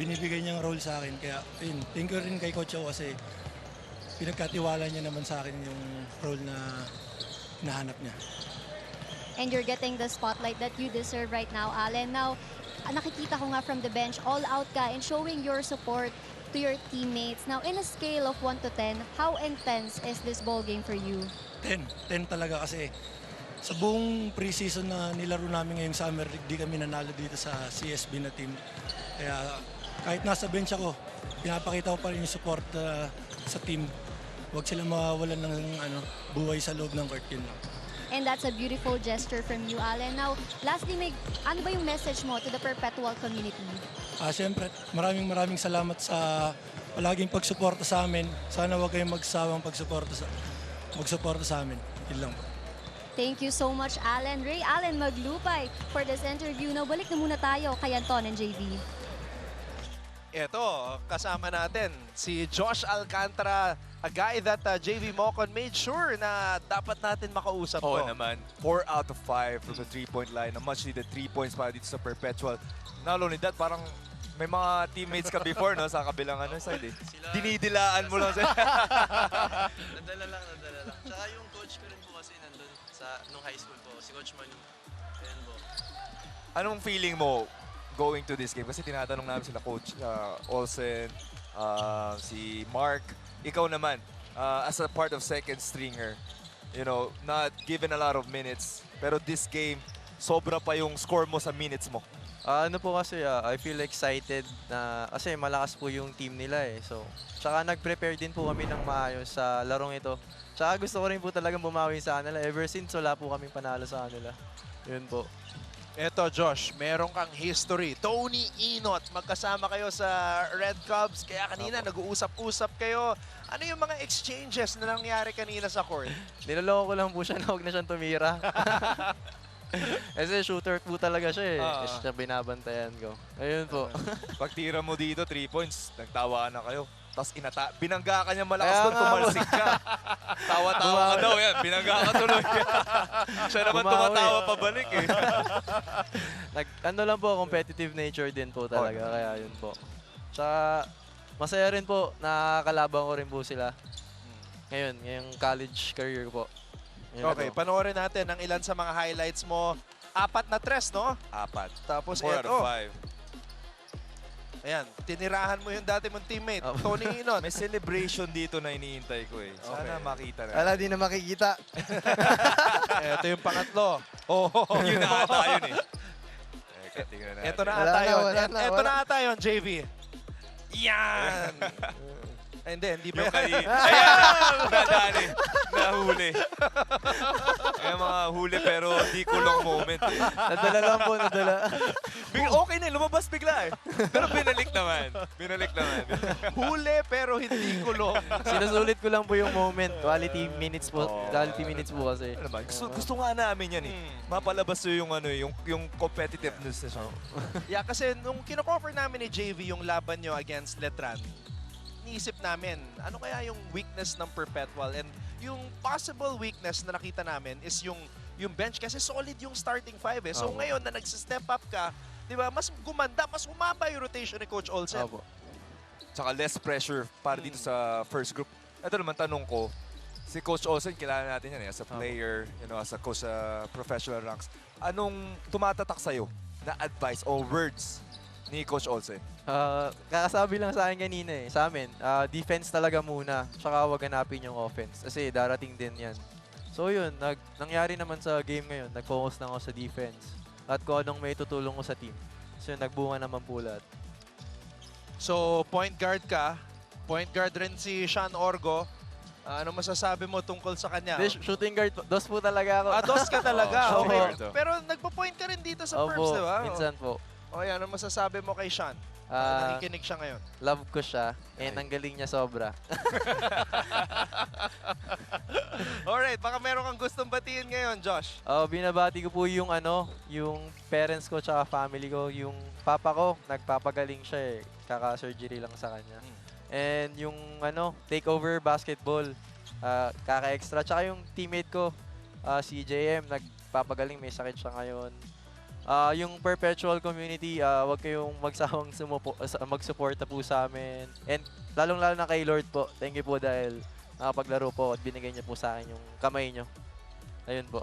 Speaker 20: binibigay niyang role sa akin. Kaya, thank you rin kay Coach O kasi pinagkatiwala niya naman sa akin yung role na nahanap niya.
Speaker 19: And you're getting the spotlight that you deserve right now, Allen. Now, nakikita ko nga from the bench, all out ka and showing your support to your teammates. Now, in a scale of 1 to 10, how intense is this ball game for you?
Speaker 20: 10 talaga kasi sa buong preseason na nilaro namin ngayong Summer League, di kami nanalo dito sa CSB na team. Kaya kahit nasa bench ako, pinapakita ko pa rin yung support sa team. Huwag sila mawawalan ng buhay sa loob ng court, yun lang.
Speaker 19: And that's a beautiful gesture from you, Allen. Now, lastly, ano ba yung message mo to the Perpetual community?
Speaker 20: Siyempre, maraming salamat sa palaging pagsuporta sa amin. Sana huwag kayong magsawang magsuporta sa amin. Yun lang po.
Speaker 19: Thank you so much, Allen. Ray Allen Maglupay for this interview. Now, balik na muna tayo kay Anton and JV.
Speaker 16: Ito, kasama natin si Josh Alcantara, a guy that JV Mocon made sure na dapat natin makausap
Speaker 12: Oo
Speaker 16: to.
Speaker 12: naman, 4 out of 5 from the 3-point line. A much needed 3 points para dito sa Perpetual. Not only that, parang may mga teammates ka before no, sa kabilang side eh. Dinidilaan mo lang sila.
Speaker 21: Nadala lang. Tsaka yung coach ko rin po kasi nandun nung high school po, si Coach Manu. Ayan po.
Speaker 12: Anong feeling mo going to this game? Kasi tinatanong namin sila Coach Olsen, si Mark. Ikaw naman, as a part of second stringer, you know, not given a lot of minutes, pero this game, sobra pa yung score mo sa minutes mo.
Speaker 22: I feel excited na kasi malakas po yung team nila eh. So, tsaka nag-prepare din po kami ng maayos sa larong ito. Tsaka gusto ko rin po talagang bumawi sa kanila ever since wala po kaming panalo sa kanila. Yun po.
Speaker 16: Eto Josh, meron kang history. Tony Inot, magkasama kayo sa Red Cubs. Kaya kanina nag-uusap-usap kayo. Ano yung mga exchanges na nangyari kanina sa court?
Speaker 22: Niloloko ko lang po siya na huwag na siyang tumira. Kasi shooter po talaga siya eh. Siya binabantayan ko. Ayun po.
Speaker 12: Pag tira mo dito, 3 points, nagtawa na kayo. Tapos binangga ka niya malakas doon, tumalsik ka. Tawa-tawa ka daw yan, binangga ka tuloy. Siya naman tumatawa pabalik eh.
Speaker 22: Ano lang po, competitive nature din po talaga, kaya yun po. Tsaka masaya rin po, nakakalaban ko rin po sila. Ngayon, ngayong college career po.
Speaker 14: Okay, panoorin natin ang ilan sa mga highlights mo. 4 na tres, no?
Speaker 12: 4.
Speaker 14: Tapos
Speaker 12: 4 out
Speaker 14: eto.
Speaker 12: of 5.
Speaker 14: Ayan, tinirahan mo yung dati mong teammate, Tony Inot.
Speaker 12: May celebration dito na iniintay ko eh. Sana makita na.
Speaker 22: Wala, di na makikita.
Speaker 14: Ito yung pangatlo.
Speaker 12: Yun na ata yun eh. Tingnan natin.
Speaker 14: Ito na ata yun. Ito na ata yun, JV. Yan! Hindi ba yan?
Speaker 12: Ayan na, nadali. Nahuli. Ayan mga huli pero di kulong moment eh.
Speaker 22: Nadala lang po, nadala.
Speaker 12: Okay na, lumabas bigla eh. Pero binalik naman.
Speaker 14: Huli pero hindi kulong.
Speaker 22: Sinusulit ko lang po yung moment. Quality minutes po. Quality minutes po kasi.
Speaker 12: Gusto nga namin yan eh. Mapalabas yung competitiveness na siya.
Speaker 14: Yeah, kasi nung kino-cover namin ni JV yung laban nyo against Letran, iniisip namin, ano kaya yung weakness ng Perpetual? And yung possible weakness na nakita namin is yung bench kasi solid yung starting 5 eh. So ngayon na nag-step up ka, di ba, mas gumanda, mas humaba yung rotation ni Coach Olsen.
Speaker 12: Tsaka less pressure para dito sa first group. Ito naman tanong ko, si Coach Olsen, kilala natin yan eh, as a player, as a coach sa professional ranks. Anong tumatatak sa'yo na advice o words ni Coach Olsen?
Speaker 22: Kakasabi lang sa akin kanina eh, sa amin, defense talaga muna, tsaka huwag hanapin yung offense. Kasi darating din yan. So yun, nangyari naman sa game ngayon, nag-focus na ako sa defense. At kung anong may tutulong ko sa team. So nagbunga naman po lahat.
Speaker 14: So point guard ka, point guard rin si Sean Orgo. Ano masasabi mo tungkol sa kanya?
Speaker 22: Shooting guard, dos po talaga ako.
Speaker 14: Dos ka talaga.
Speaker 22: Okay.
Speaker 14: Pero nagpo-point ka rin dito sa Perps, di ba?
Speaker 22: Minsan po.
Speaker 14: Ano masasabi mo kay Sean? Nakikinig siya ngayon.
Speaker 22: Love ko siya. And ang galing niya sobra.
Speaker 14: Alright, baka meron kang gustong batiin ngayon, Josh.
Speaker 22: Binabati ko po yung parents ko tsaka family ko. Yung papa ko, nagpapagaling siya eh. Kaka-surgery lang sa kanya. And yung takeover basketball, kaka-extra. Tsaka yung teammate ko, si JM, nagpapagaling, may sakit siya ngayon. Yung Perpetual community, wag kayong magsawang magsuporta po sa amin. And lalong-lalo na kay Lord po. Thank you po dahil nakapaglaro po at binigay niyo po sa akin yung kamay niyo. Ayun po.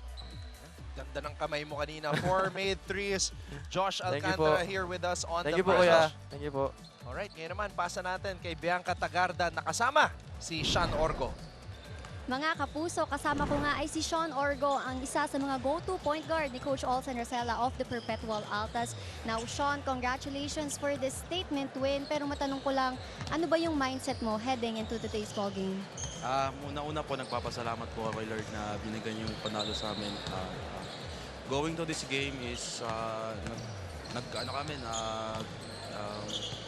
Speaker 14: Ganda ng kamay mo kanina. 4 made threes. Josh Alcantara here with us on
Speaker 22: Thank
Speaker 14: the
Speaker 22: you po, kuya. Thank you po.
Speaker 14: Alright, ngayon naman, pasa natin kay Bianca Tagarda na kasama si Sean Orgo.
Speaker 19: Mga kapuso, kasama ko nga ay si Sean Orgo, ang isa sa mga go-to point guard ni Coach Olsen Rosella of the Perpetual Altas. Now, Sean, congratulations for this statement win. Pero matanong ko lang, ano ba yung mindset mo heading into today's ball game?
Speaker 5: Una-una po, nagpapasalamat po kay Lord na binigyan yung panalo sa amin. Going to this game is,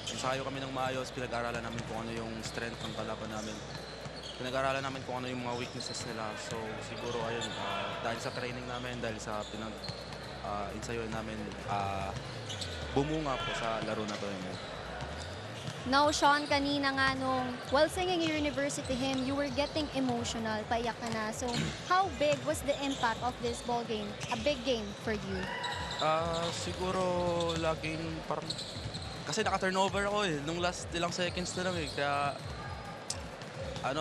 Speaker 5: ensayo kami ng maayos, pinag-aralan namin kung ano yung strength ng kalaban namin. Pinag-aralan namin kung ano yung mga weaknesses nila. So siguro ayun, dahil sa training namin, dahil sa ensayo namin, bumunga po sa laro na to.
Speaker 19: Now, Sean, kanina nga while singing your university hymn, you were getting emotional, paiyak ka na. So how big was the impact of this ball game? A big game for you?
Speaker 5: Siguro laging parang, kasi naka-turnover ako eh, nung last ilang seconds na lang eh, kaya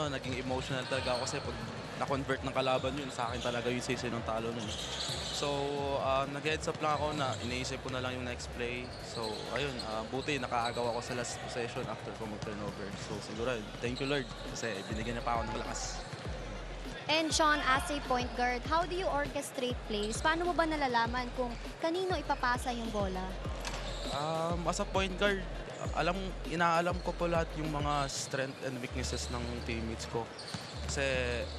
Speaker 5: naging emotional talaga ako kasi pag na-convert ng kalaban yun, sa akin talaga yung sisi ng talo nun. So, nag-heads up lang ako na iniisip ko na lang yung next play. So, ayun, buti nakaagaw ako sa last possession after ko mag-turnover. So, siguro, thank you Lord kasi binigyan niya pa ako ng lakas.
Speaker 19: And Sean, as a point guard, how do you orchestrate plays? Paano mo ba nalalaman kung kanino ipapasa yung bola?
Speaker 5: As a point guard, inaalam ko po lahat yung mga strength and weaknesses ng teammates ko. Kasi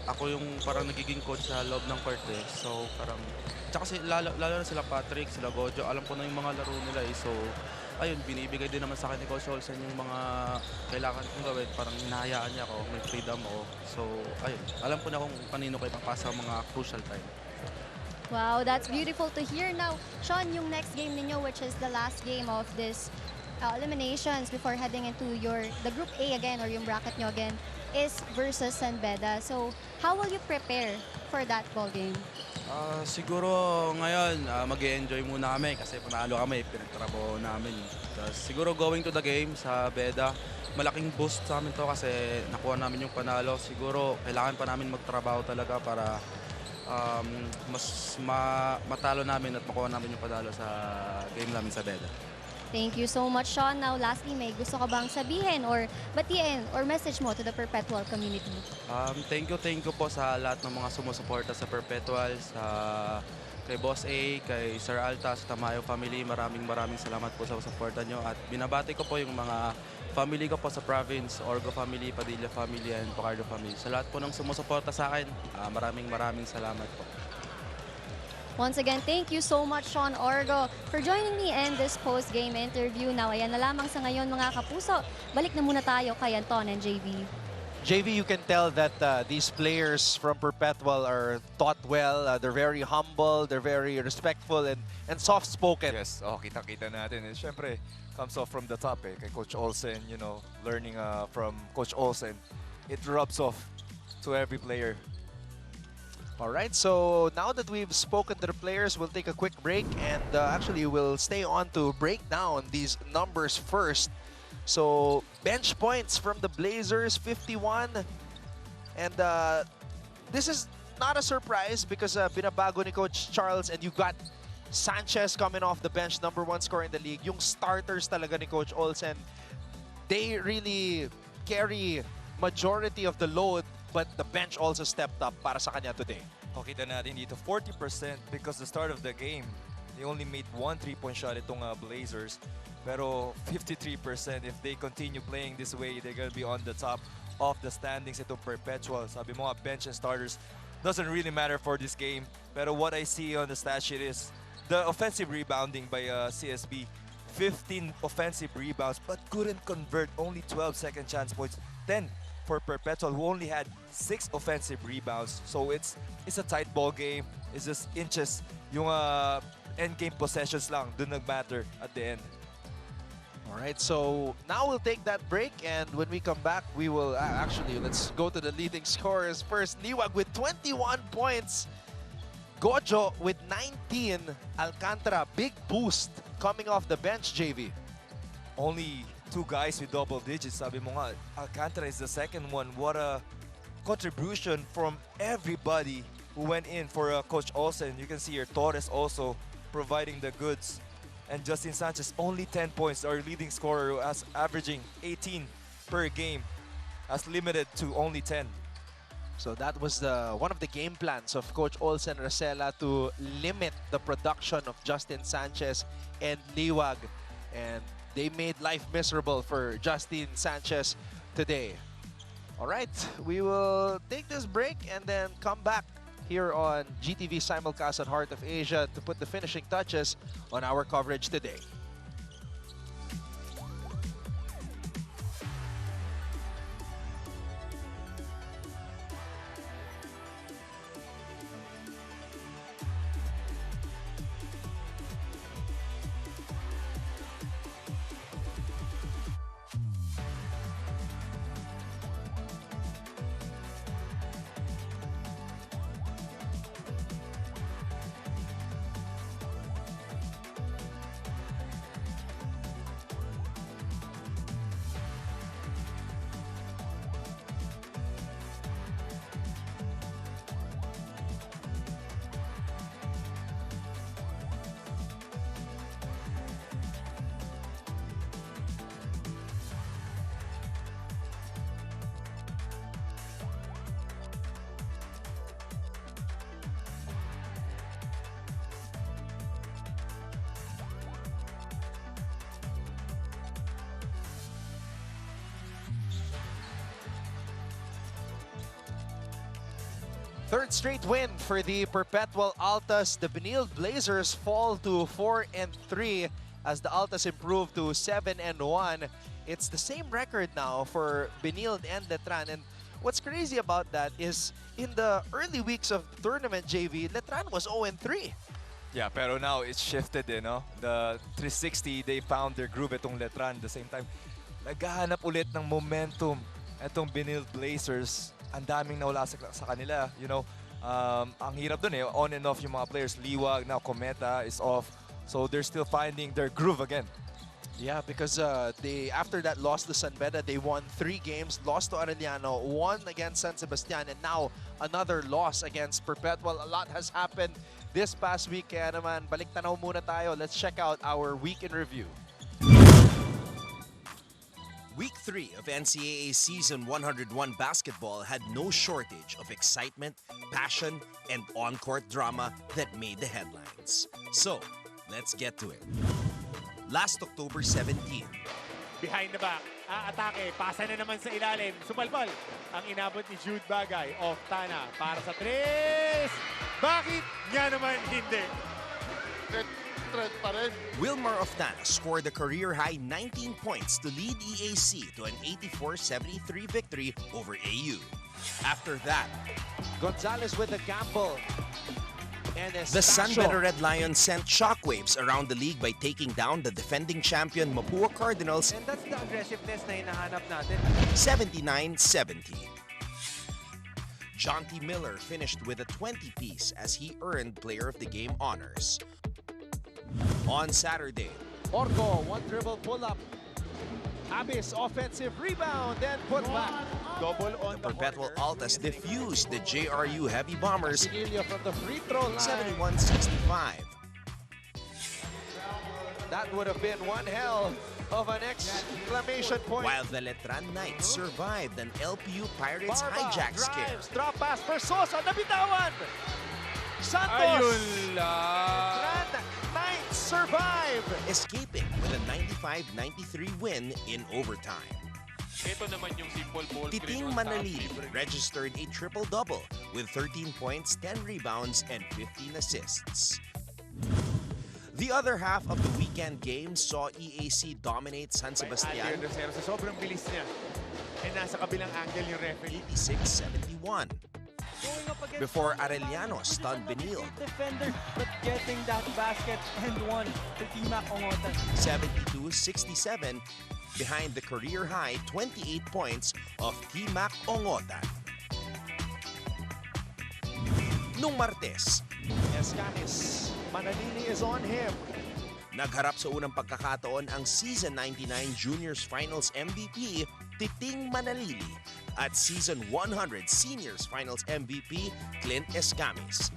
Speaker 5: ako yung parang nagiging coach sa loob ng court eh. So parang, tsaka lalo na sila Patrick, sila Gojo, alam ko na yung mga laro nila eh. So ayun, binibigay din naman sa akin ni Coach Olsen yung mga kailangan kong gawin. Parang hinahayaan niya ako, may freedom ako. So ayun, alam ko na kung kanino ko ipapasa mga crucial time.
Speaker 19: Wow, that's beautiful to hear. Now, Sean, yung next game ninyo, which is the last game of this eliminations before heading into the Group A again or yung bracket nyo again is versus San Beda. So, how will you prepare for that ball game?
Speaker 5: Siguro ngayon, mag-e-enjoy muna kami kasi panalo kami, pinagtrabaho namin. Tapos siguro going to the game sa Beda, malaking boost sa amin to kasi nakuha namin yung panalo. Siguro kailangan pa namin magtrabaho talaga para matalo namin at makuha namin yung panalo sa game namin sa Beda.
Speaker 19: Thank you so much, Sean. Now, lastly, may gusto ka bang sabihin or batiin or message mo to the Perpetual community?
Speaker 5: Thank you po sa lahat ng mga sumusuporta sa Perpetual, kay Boss A, kay Sir Alta, sa Tamayo family. Maraming salamat po sa suporta nyo. At binabati ko po yung mga family ko po sa province, Orgo family, Padilla family, and Pacardo family. Sa lahat po ng sumusuporta sa akin, maraming salamat po.
Speaker 19: Once again, thank you so much, Sean Orgo, for joining me in this post-game interview. Now, ayan na lamang sa ngayon, mga kapuso. Balik na muna tayo kay Anton and JV.
Speaker 2: JV, you can tell that these players from Perpetual are taught well. They're very humble, they're very respectful and soft-spoken.
Speaker 12: Yes, kita-kita natin. And syempre, comes off from the top kay Coach Olsen, you know, learning from Coach Olsen. It rubs off to every player.
Speaker 2: All right, so now that we've spoken to the players, we'll take a quick break and actually we'll stay on to break down these numbers first. So bench points from the Blazers, 51. And this is not a surprise because binabago ni Coach Charles and you got Sanchez coming off the bench, #1 scorer in the league. Yung starters talaga ni Coach Olsen, they really carry majority of the load, but the bench also stepped up para sa kanya today.
Speaker 12: Kita natin dito, 40% because the start of the game, they only made 1 3-point shot itong Blazers. Pero 53% if they continue playing this way, they're gonna be on the top of the standings itong Perpetual. Sabi mo nga, bench and starters doesn't really matter for this game. Pero what I see on the stat sheet is the offensive rebounding by CSB. 15 offensive rebounds but couldn't convert, only 12 second chance points. 10 for Perpetual, who only had 6 offensive rebounds. So it's a tight ball game. It's just inches. Yung end game possessions lang dun nag-matter at the end.
Speaker 2: All right, so now we'll take that break, and when we come back, we will actually, let's go to the leading scorers first. Liwag with 21 points. Gojo with 19. Alcantara, big boost coming off the bench, JV.
Speaker 12: Only 2 guys with double digits. Sabi mo nga, Alcantara is the second one. What a contribution from everybody who went in for Coach Olsen. You can see here, Torres also providing the goods. And Justin Sanchez, only 10 points. Our leading scorer, as averaging 18 per game, has limited to only 10.
Speaker 2: So that was one of the game plans of Coach Olsen Rosella to limit the production of Justin Sanchez and Liwag. And they made life miserable for Justin Sanchez today. All right, we will take this break and then come back here on GTV Simulcast on Heart of Asia to put the finishing touches on our coverage today. Third straight win for the Perpetual Altas. The Benilde Blazers fall to 4-3 as the Altas improve to 7-1. It's the same record now for Benilde and Letran. And what's crazy about that is in the early weeks of tournament, JV, Letran was 0-3.
Speaker 12: Yeah, pero now it's shifted no? The 360, they found their groove itong Letran. At the same time, naghahanap ulit ng momentum itong Benilde Blazers. Ang daming nawala sa kanila, you know. Ang hirap dun on and off yung mga players. Liwag, now Cometa is off. So they're still finding their groove again.
Speaker 16: Yeah, because they after that loss to San Beda, they won 3 games, lost to Arellano, won against San Sebastian, and now another loss against Perpetual. A lot has happened this past week. Kaya naman, balik tanaw muna tayo. Let's check out our week in review.
Speaker 9: Week 3 of NCAA Season 101 basketball had no shortage of excitement, passion, and on-court drama that made the headlines. So, let's get to it. Last October 17.
Speaker 3: Behind the back, atake, pasa na naman sa ilalim, sumalpal. Ang inabot ni Jude Bagay, off Tana, para sa 3. Bakit nga naman hindi?
Speaker 6: Threat pa rin.
Speaker 9: Wilmar of Tana scored a career-high 19 points to lead EAC to an 84-73 victory over AU. After that,
Speaker 16: Gonzalez with a gamble. And
Speaker 9: the San Beda Red Lions sent shockwaves around the league by taking down the defending champion Mapua Cardinals.
Speaker 14: And that's the aggressiveness na hinahanap natin.
Speaker 9: 79-70. John T. Miller finished with a 20-piece as he earned Player of the Game honors. On Saturday,
Speaker 16: Orgo, one dribble pull-up. Abyss, offensive rebound, then put back.
Speaker 3: Double on
Speaker 9: the Perpetual Altas diffused the JRU Heavy Bombers
Speaker 16: from the free throw line.
Speaker 9: 71-65.
Speaker 16: That would have been one hell of an exclamation point.
Speaker 9: While the Letran Knights survived an LPU Pirates
Speaker 16: Barba
Speaker 9: hijack scare.
Speaker 16: drives, drop pass for Sosa, nabitawan! Santos!
Speaker 11: Ayun lang!
Speaker 16: Letran Knights survive!
Speaker 9: Escaping with a 95-93 win in overtime.
Speaker 11: Ito naman yung simple ball
Speaker 9: Titing Manalili registered a triple-double with 13 points, 10 rebounds, and 15 assists. The other half of the weekend game saw EAC dominate San Sebastian.
Speaker 3: Sa sobrang bilis niya. Eh, nasa kabilang angle yung referee.
Speaker 9: 86-71. Before Arellano stunned Benilde.
Speaker 10: Defender, but getting that basket and won to Timac Ongotan.
Speaker 9: 72-67 behind the career-high 28 points of Timac Ongotan. Nung Martes,
Speaker 16: Escanis, Manalili is on him.
Speaker 9: nagharap sa unang pagkakataon ang Season 99 Juniors Finals MVP, Titing Manalili, at Season 100 Seniors Finals MVP, Clint Escamis.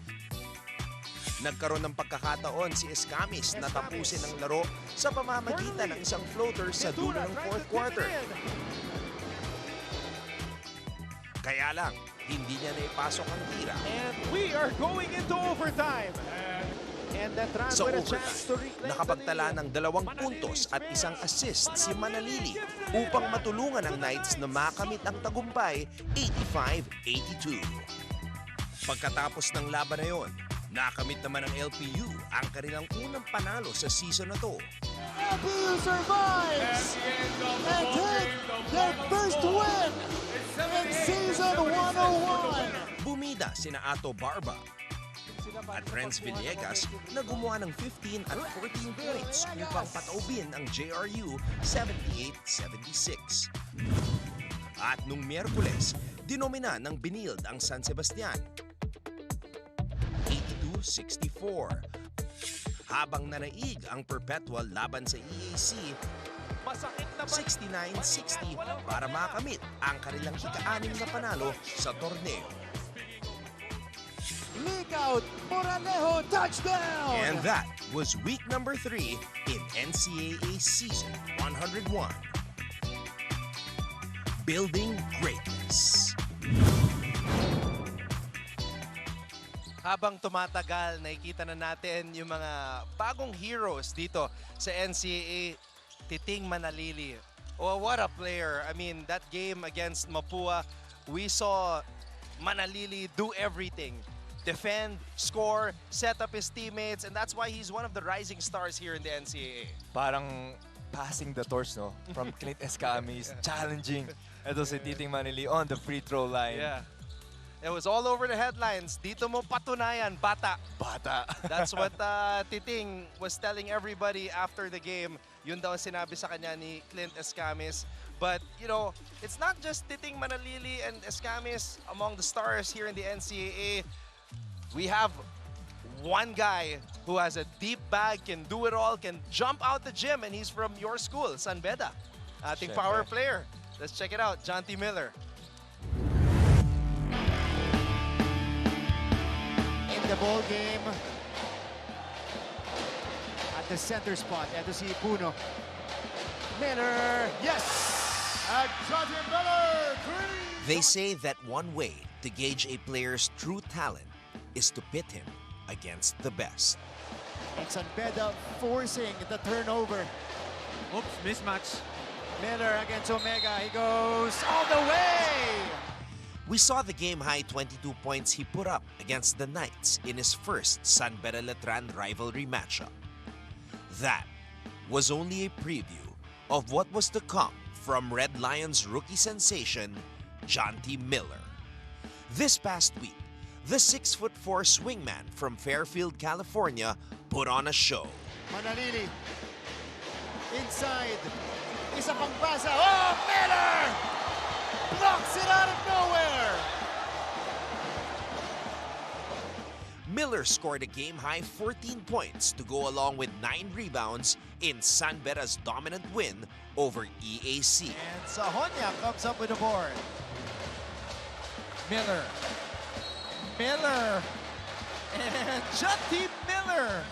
Speaker 9: Nagkaroon ng pagkakataon si Escamis na tapusin ang laro sa pamamagitan ng isang floater sa dulo ng fourth quarter. Kaya lang, hindi niya naipasok ang tira.
Speaker 16: And we are going into overtime. And the Trans
Speaker 9: Sa
Speaker 16: with a chance to
Speaker 9: overtime,
Speaker 16: reclaim
Speaker 9: nakapagtala ng 2 puntos at isang assist si Manalili upang matulungan ang Knights na makamit ang tagumpay 85-82. Pagkatapos ng laban na yon, nakamit naman ng LPU ang kanilang unang panalo sa season na to.
Speaker 15: LPU survives and take their first win in Season 101.
Speaker 9: Bumida sina Ato Barba at Renz Villegas na gumawa ng 15 at 14 points upang pataubin ang JRU 78-76. At nung Miyerkules, dinomina ng Benilde ang San Sebastian 82-64. Habang nanaig ang Perpetual laban sa EAC 69-60 para makamit ang kanilang ika-6 na panalo sa torneo.
Speaker 15: Leak out, Moralejo touchdown!
Speaker 9: And that was week number 3 in NCAA Season 101. Building Greatness.
Speaker 16: Habang tumatagal, nakikita na natin yung mga bagong heroes dito sa NCAA. Titing Manalili. Oh, what a player. I mean, that game against Mapua, we saw Manalili do everything. Defend, score, set up his teammates, and that's why he's one of the rising stars here in the NCAA.
Speaker 12: Parang passing the torch, no? From Clint Escamis, challenging. Ito si Titing Manalili on the free throw line.
Speaker 16: Yeah. It was all over the headlines. Dito mo patunayan, bata.
Speaker 3: Bata.
Speaker 16: That's what Titing was telling everybody after the game. Yun daw ang sinabi sa kanya ni Clint Escamis. But, you know, it's not just Titing Manalili and Escamis among the stars here in the NCAA. We have one guy who has a deep bag, can do it all, can jump out the gym, and he's from your school, San Beda. Ating power player. Let's check it out, John T. Miller.
Speaker 8: In the ball game, at the center spot, ito si Puno. Miller, yes!
Speaker 1: And John T. Miller,
Speaker 9: They say that one way to gauge a player's true talent is to pit him against the best.
Speaker 8: And San Beda forcing the turnover.
Speaker 10: Oops, mismatch.
Speaker 8: Miller against Omega, he goes all the way!
Speaker 9: We saw the game-high 22 points he put up against the Knights in his first San Beda Letran rivalry matchup. That was only a preview of what was to come from Red Lions rookie sensation, John T. Miller. This past week, the 6'4" swingman from Fairfield, California put on a show.
Speaker 8: Manalili, inside, isa pang basa, oh, Miller! Blocks it out of nowhere!
Speaker 9: Miller scored a game-high 14 points to go along with 9 rebounds in San Beda's dominant win over EAC.
Speaker 8: And Sahonia comes up with the board.
Speaker 16: Miller. Miller. And Justin Miller.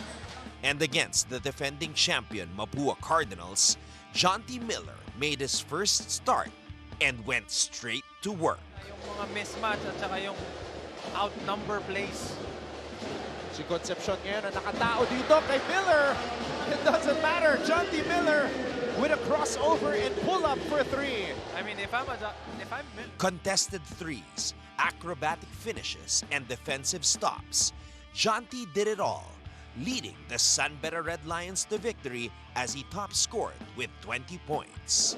Speaker 9: And against the defending champion Mapua Cardinals, John T. Miller made his first start and went straight to work.
Speaker 14: Yung mga mismatch at saka yung outnumber plays.
Speaker 16: Si Concepcion ngayon na nakatao dito kay Miller. It doesn't matter. John T. Miller with a crossover and pull up for 3.
Speaker 14: I mean, if I'm
Speaker 9: Contested threes, acrobatic finishes, and defensive stops. John T. did it all, leading the San Beda Red Lions to victory as he top scored with 20 points.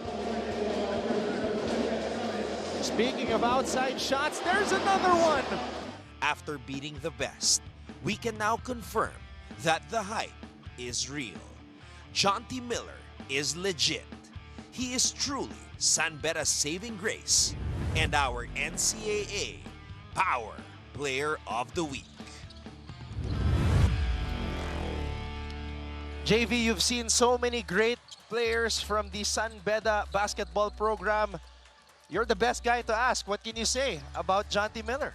Speaker 16: Speaking of outside shots, there's another one.
Speaker 9: After beating the best, we can now confirm that the hype is real. John T. Miller is legit. He is truly San Beda's saving grace and our NCAA Power Player of the Week.
Speaker 16: JV, you've seen so many great players from the San Beda basketball program. You're the best guy to ask. What can you say about John T. Miller?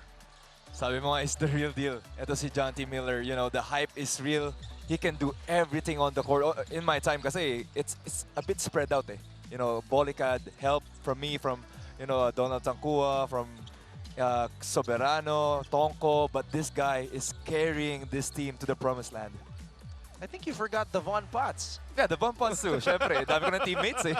Speaker 12: Sabi mo nga, it's the real deal. Ito si John T. Miller, you know, the hype is real. He can do everything on the court. In my time kasi, it's a bit spread out eh. You know, Bolicad help from me, from, you know, Donald Tancua, from Soberano, Tonko, but this guy is carrying this team to the promised land.
Speaker 16: I think you forgot Devon Potts.
Speaker 12: Yeah, Devon Potts too. Syempre, dami ko ng teammates eh.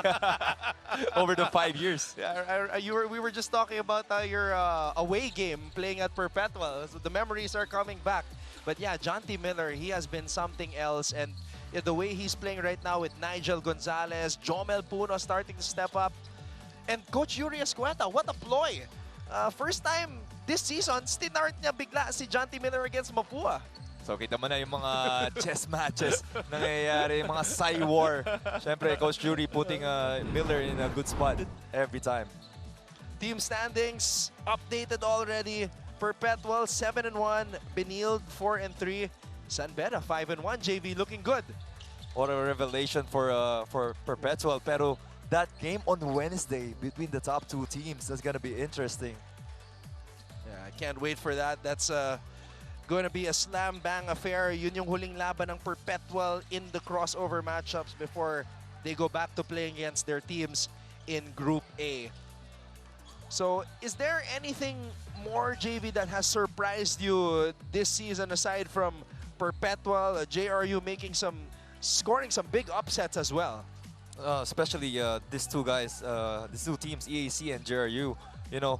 Speaker 12: Over the 5 years.
Speaker 16: Yeah, we were just talking about your away game playing at Perpetual. So the memories are coming back. But yeah, John T. Miller, he has been something else. And the way he's playing right now with Nigel Gonzalez, Jomel Puno starting to step up. And Coach Yuri Escueta, what a ploy. First time this season, stinart niya bigla si John T. Miller against Mapua.
Speaker 12: So kita mo na yung mga chess matches nangyayari, yung mga Psy War. Siyempre, Coach Jury putting Miller in a good spot every time.
Speaker 16: Team standings updated already. Perpetual 7-1, Benilde 4-3, San Beda 5-1. JV looking good.
Speaker 12: What a revelation for Perpetual. Pero that game on Wednesday between the top 2 teams, that's gonna be interesting.
Speaker 16: Yeah, I can't wait for that. That's going to be a slam-bang affair. Yun yung huling laban ng Perpetual in the crossover matchups before they go back to playing against their teams in Group A. So, is there anything more, JV, that has surprised you this season aside from Perpetual, JRU scoring some big upsets as well?
Speaker 12: Especially these two guys, these two teams, EAC and JRU. You know,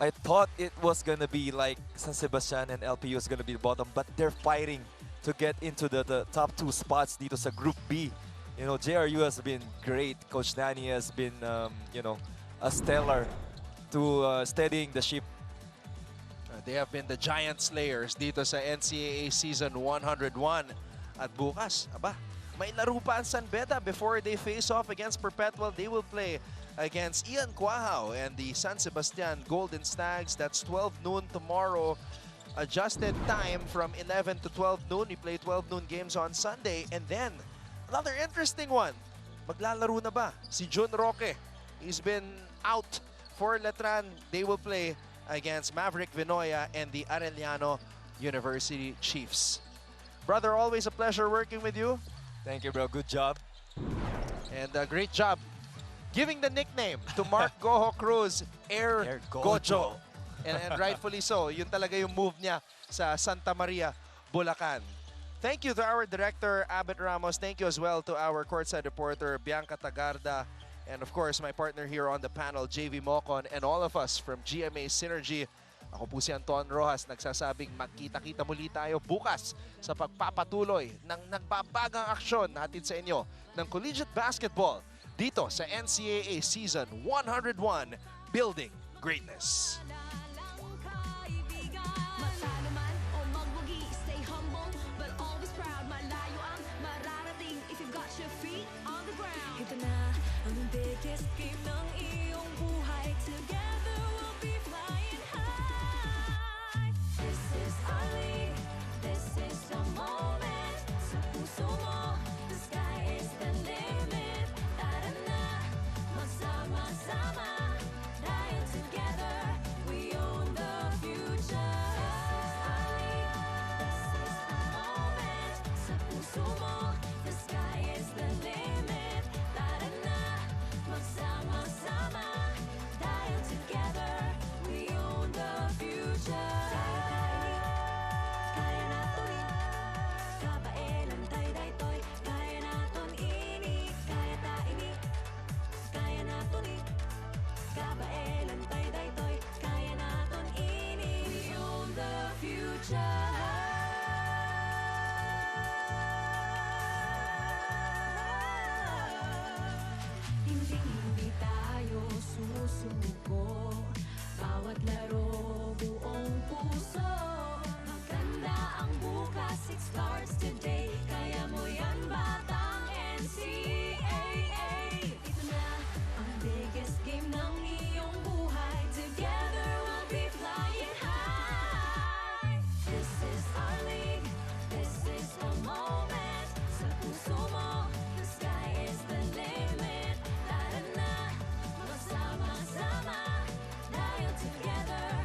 Speaker 12: I thought it was gonna be like San Sebastian and LPU is gonna be the bottom, but they're fighting to get into the top 2 spots dito sa Group B. You know, JRU has been great. Coach Nani has been, you know, a stellar to steadying the ship.
Speaker 2: They have been the giant slayers dito sa NCAA Season 101. At bukas, may laro pa ang San Beda before they face off against Perpetual. They will play against Ian Cuajao and the San Sebastian Golden Stags. That's 12 noon tomorrow. Adjusted time from 11 to 12 noon. We play 12 noon games on Sunday. And then, another interesting one. Maglalaro na ba si Jun Roque? He's been out for Letran. They will play against Maverick Vinoya and the Arellano University Chiefs. Brother, always a pleasure working with you.
Speaker 12: Thank you, bro. Good job.
Speaker 2: And a great job giving the nickname to Mark Gojo Cruz, Air Gojo. And rightfully so. Yun talaga yung move niya sa Santa Maria, Bulacan. Thank you to our director, Abet Ramos. Thank you as well to our courtside reporter, Bianca Tagarda. And of course, my partner here on the panel, JV Mocon, and all of us from GMA Synergy. Ako po si Anton Rojas, nagsasabing magkita-kita muli tayo bukas sa pagpapatuloy ng nagbabagang aksyon natin sa inyo ng collegiate basketball dito sa NCAA Season 101, Building Greatness.
Speaker 15: Ito na ang biggest game ng iyong buhay. Together we'll be flying high. This is our league. This is the moment. Sa puso mo, the sky is the limit. Tara na, magsama-sama. Dahil together, we own the future. This is our league. This is the moment. Sa puso mo, the sky is the limit. Sama-sama, dahil together, we own the future. Kaya natin kabaelan tayo daytoy. Kaya natin ini, kaya ta ini. Kaya natin kabaelan tayo daytoy. Kaya natin ini, we own the future. Hindi tayo susuko. Bawat laro, buong puso. Maganda ang bukas, it starts today. Kaya mo yan, batang NCAA. Ito na ang biggest game ng iyong buhay. Together we'll be flying high. This is our league. This is the moment. Sa puso mo, the sky is the limit. Tara na, magsama-sama. Dahil together,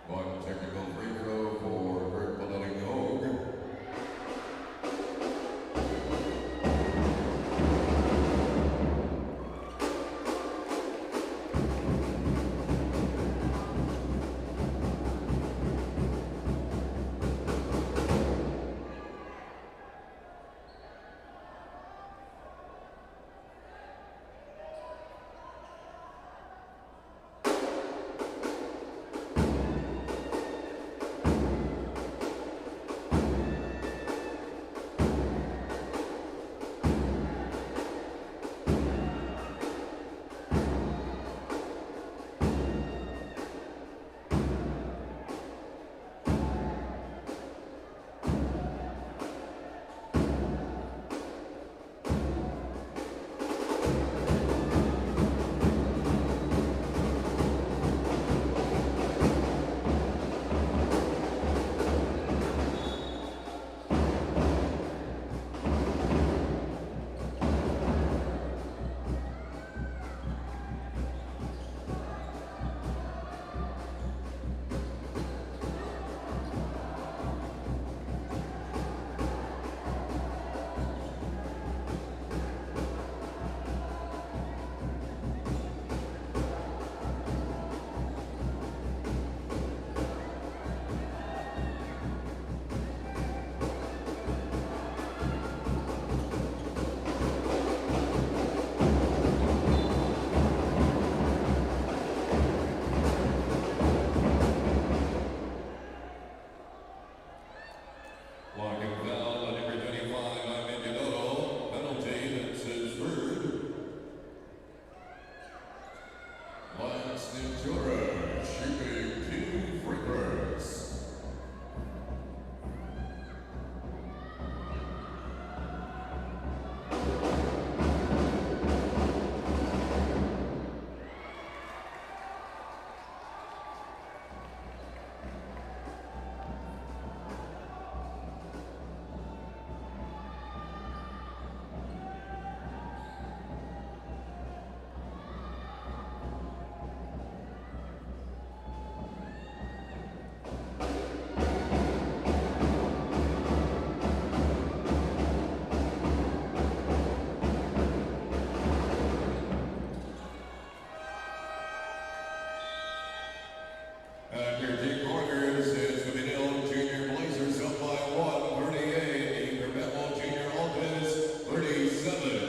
Speaker 1: One technical free throw for Perpetual. Blocking foul on number 25 on Benilde. Penalty, that's his third. Lance Ventura shooting 2 free throws. At your deep corners is the Benilde Junior Blazers up by 1, 38. The Perpetual Junior Altas, 37.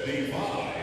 Speaker 1: 55.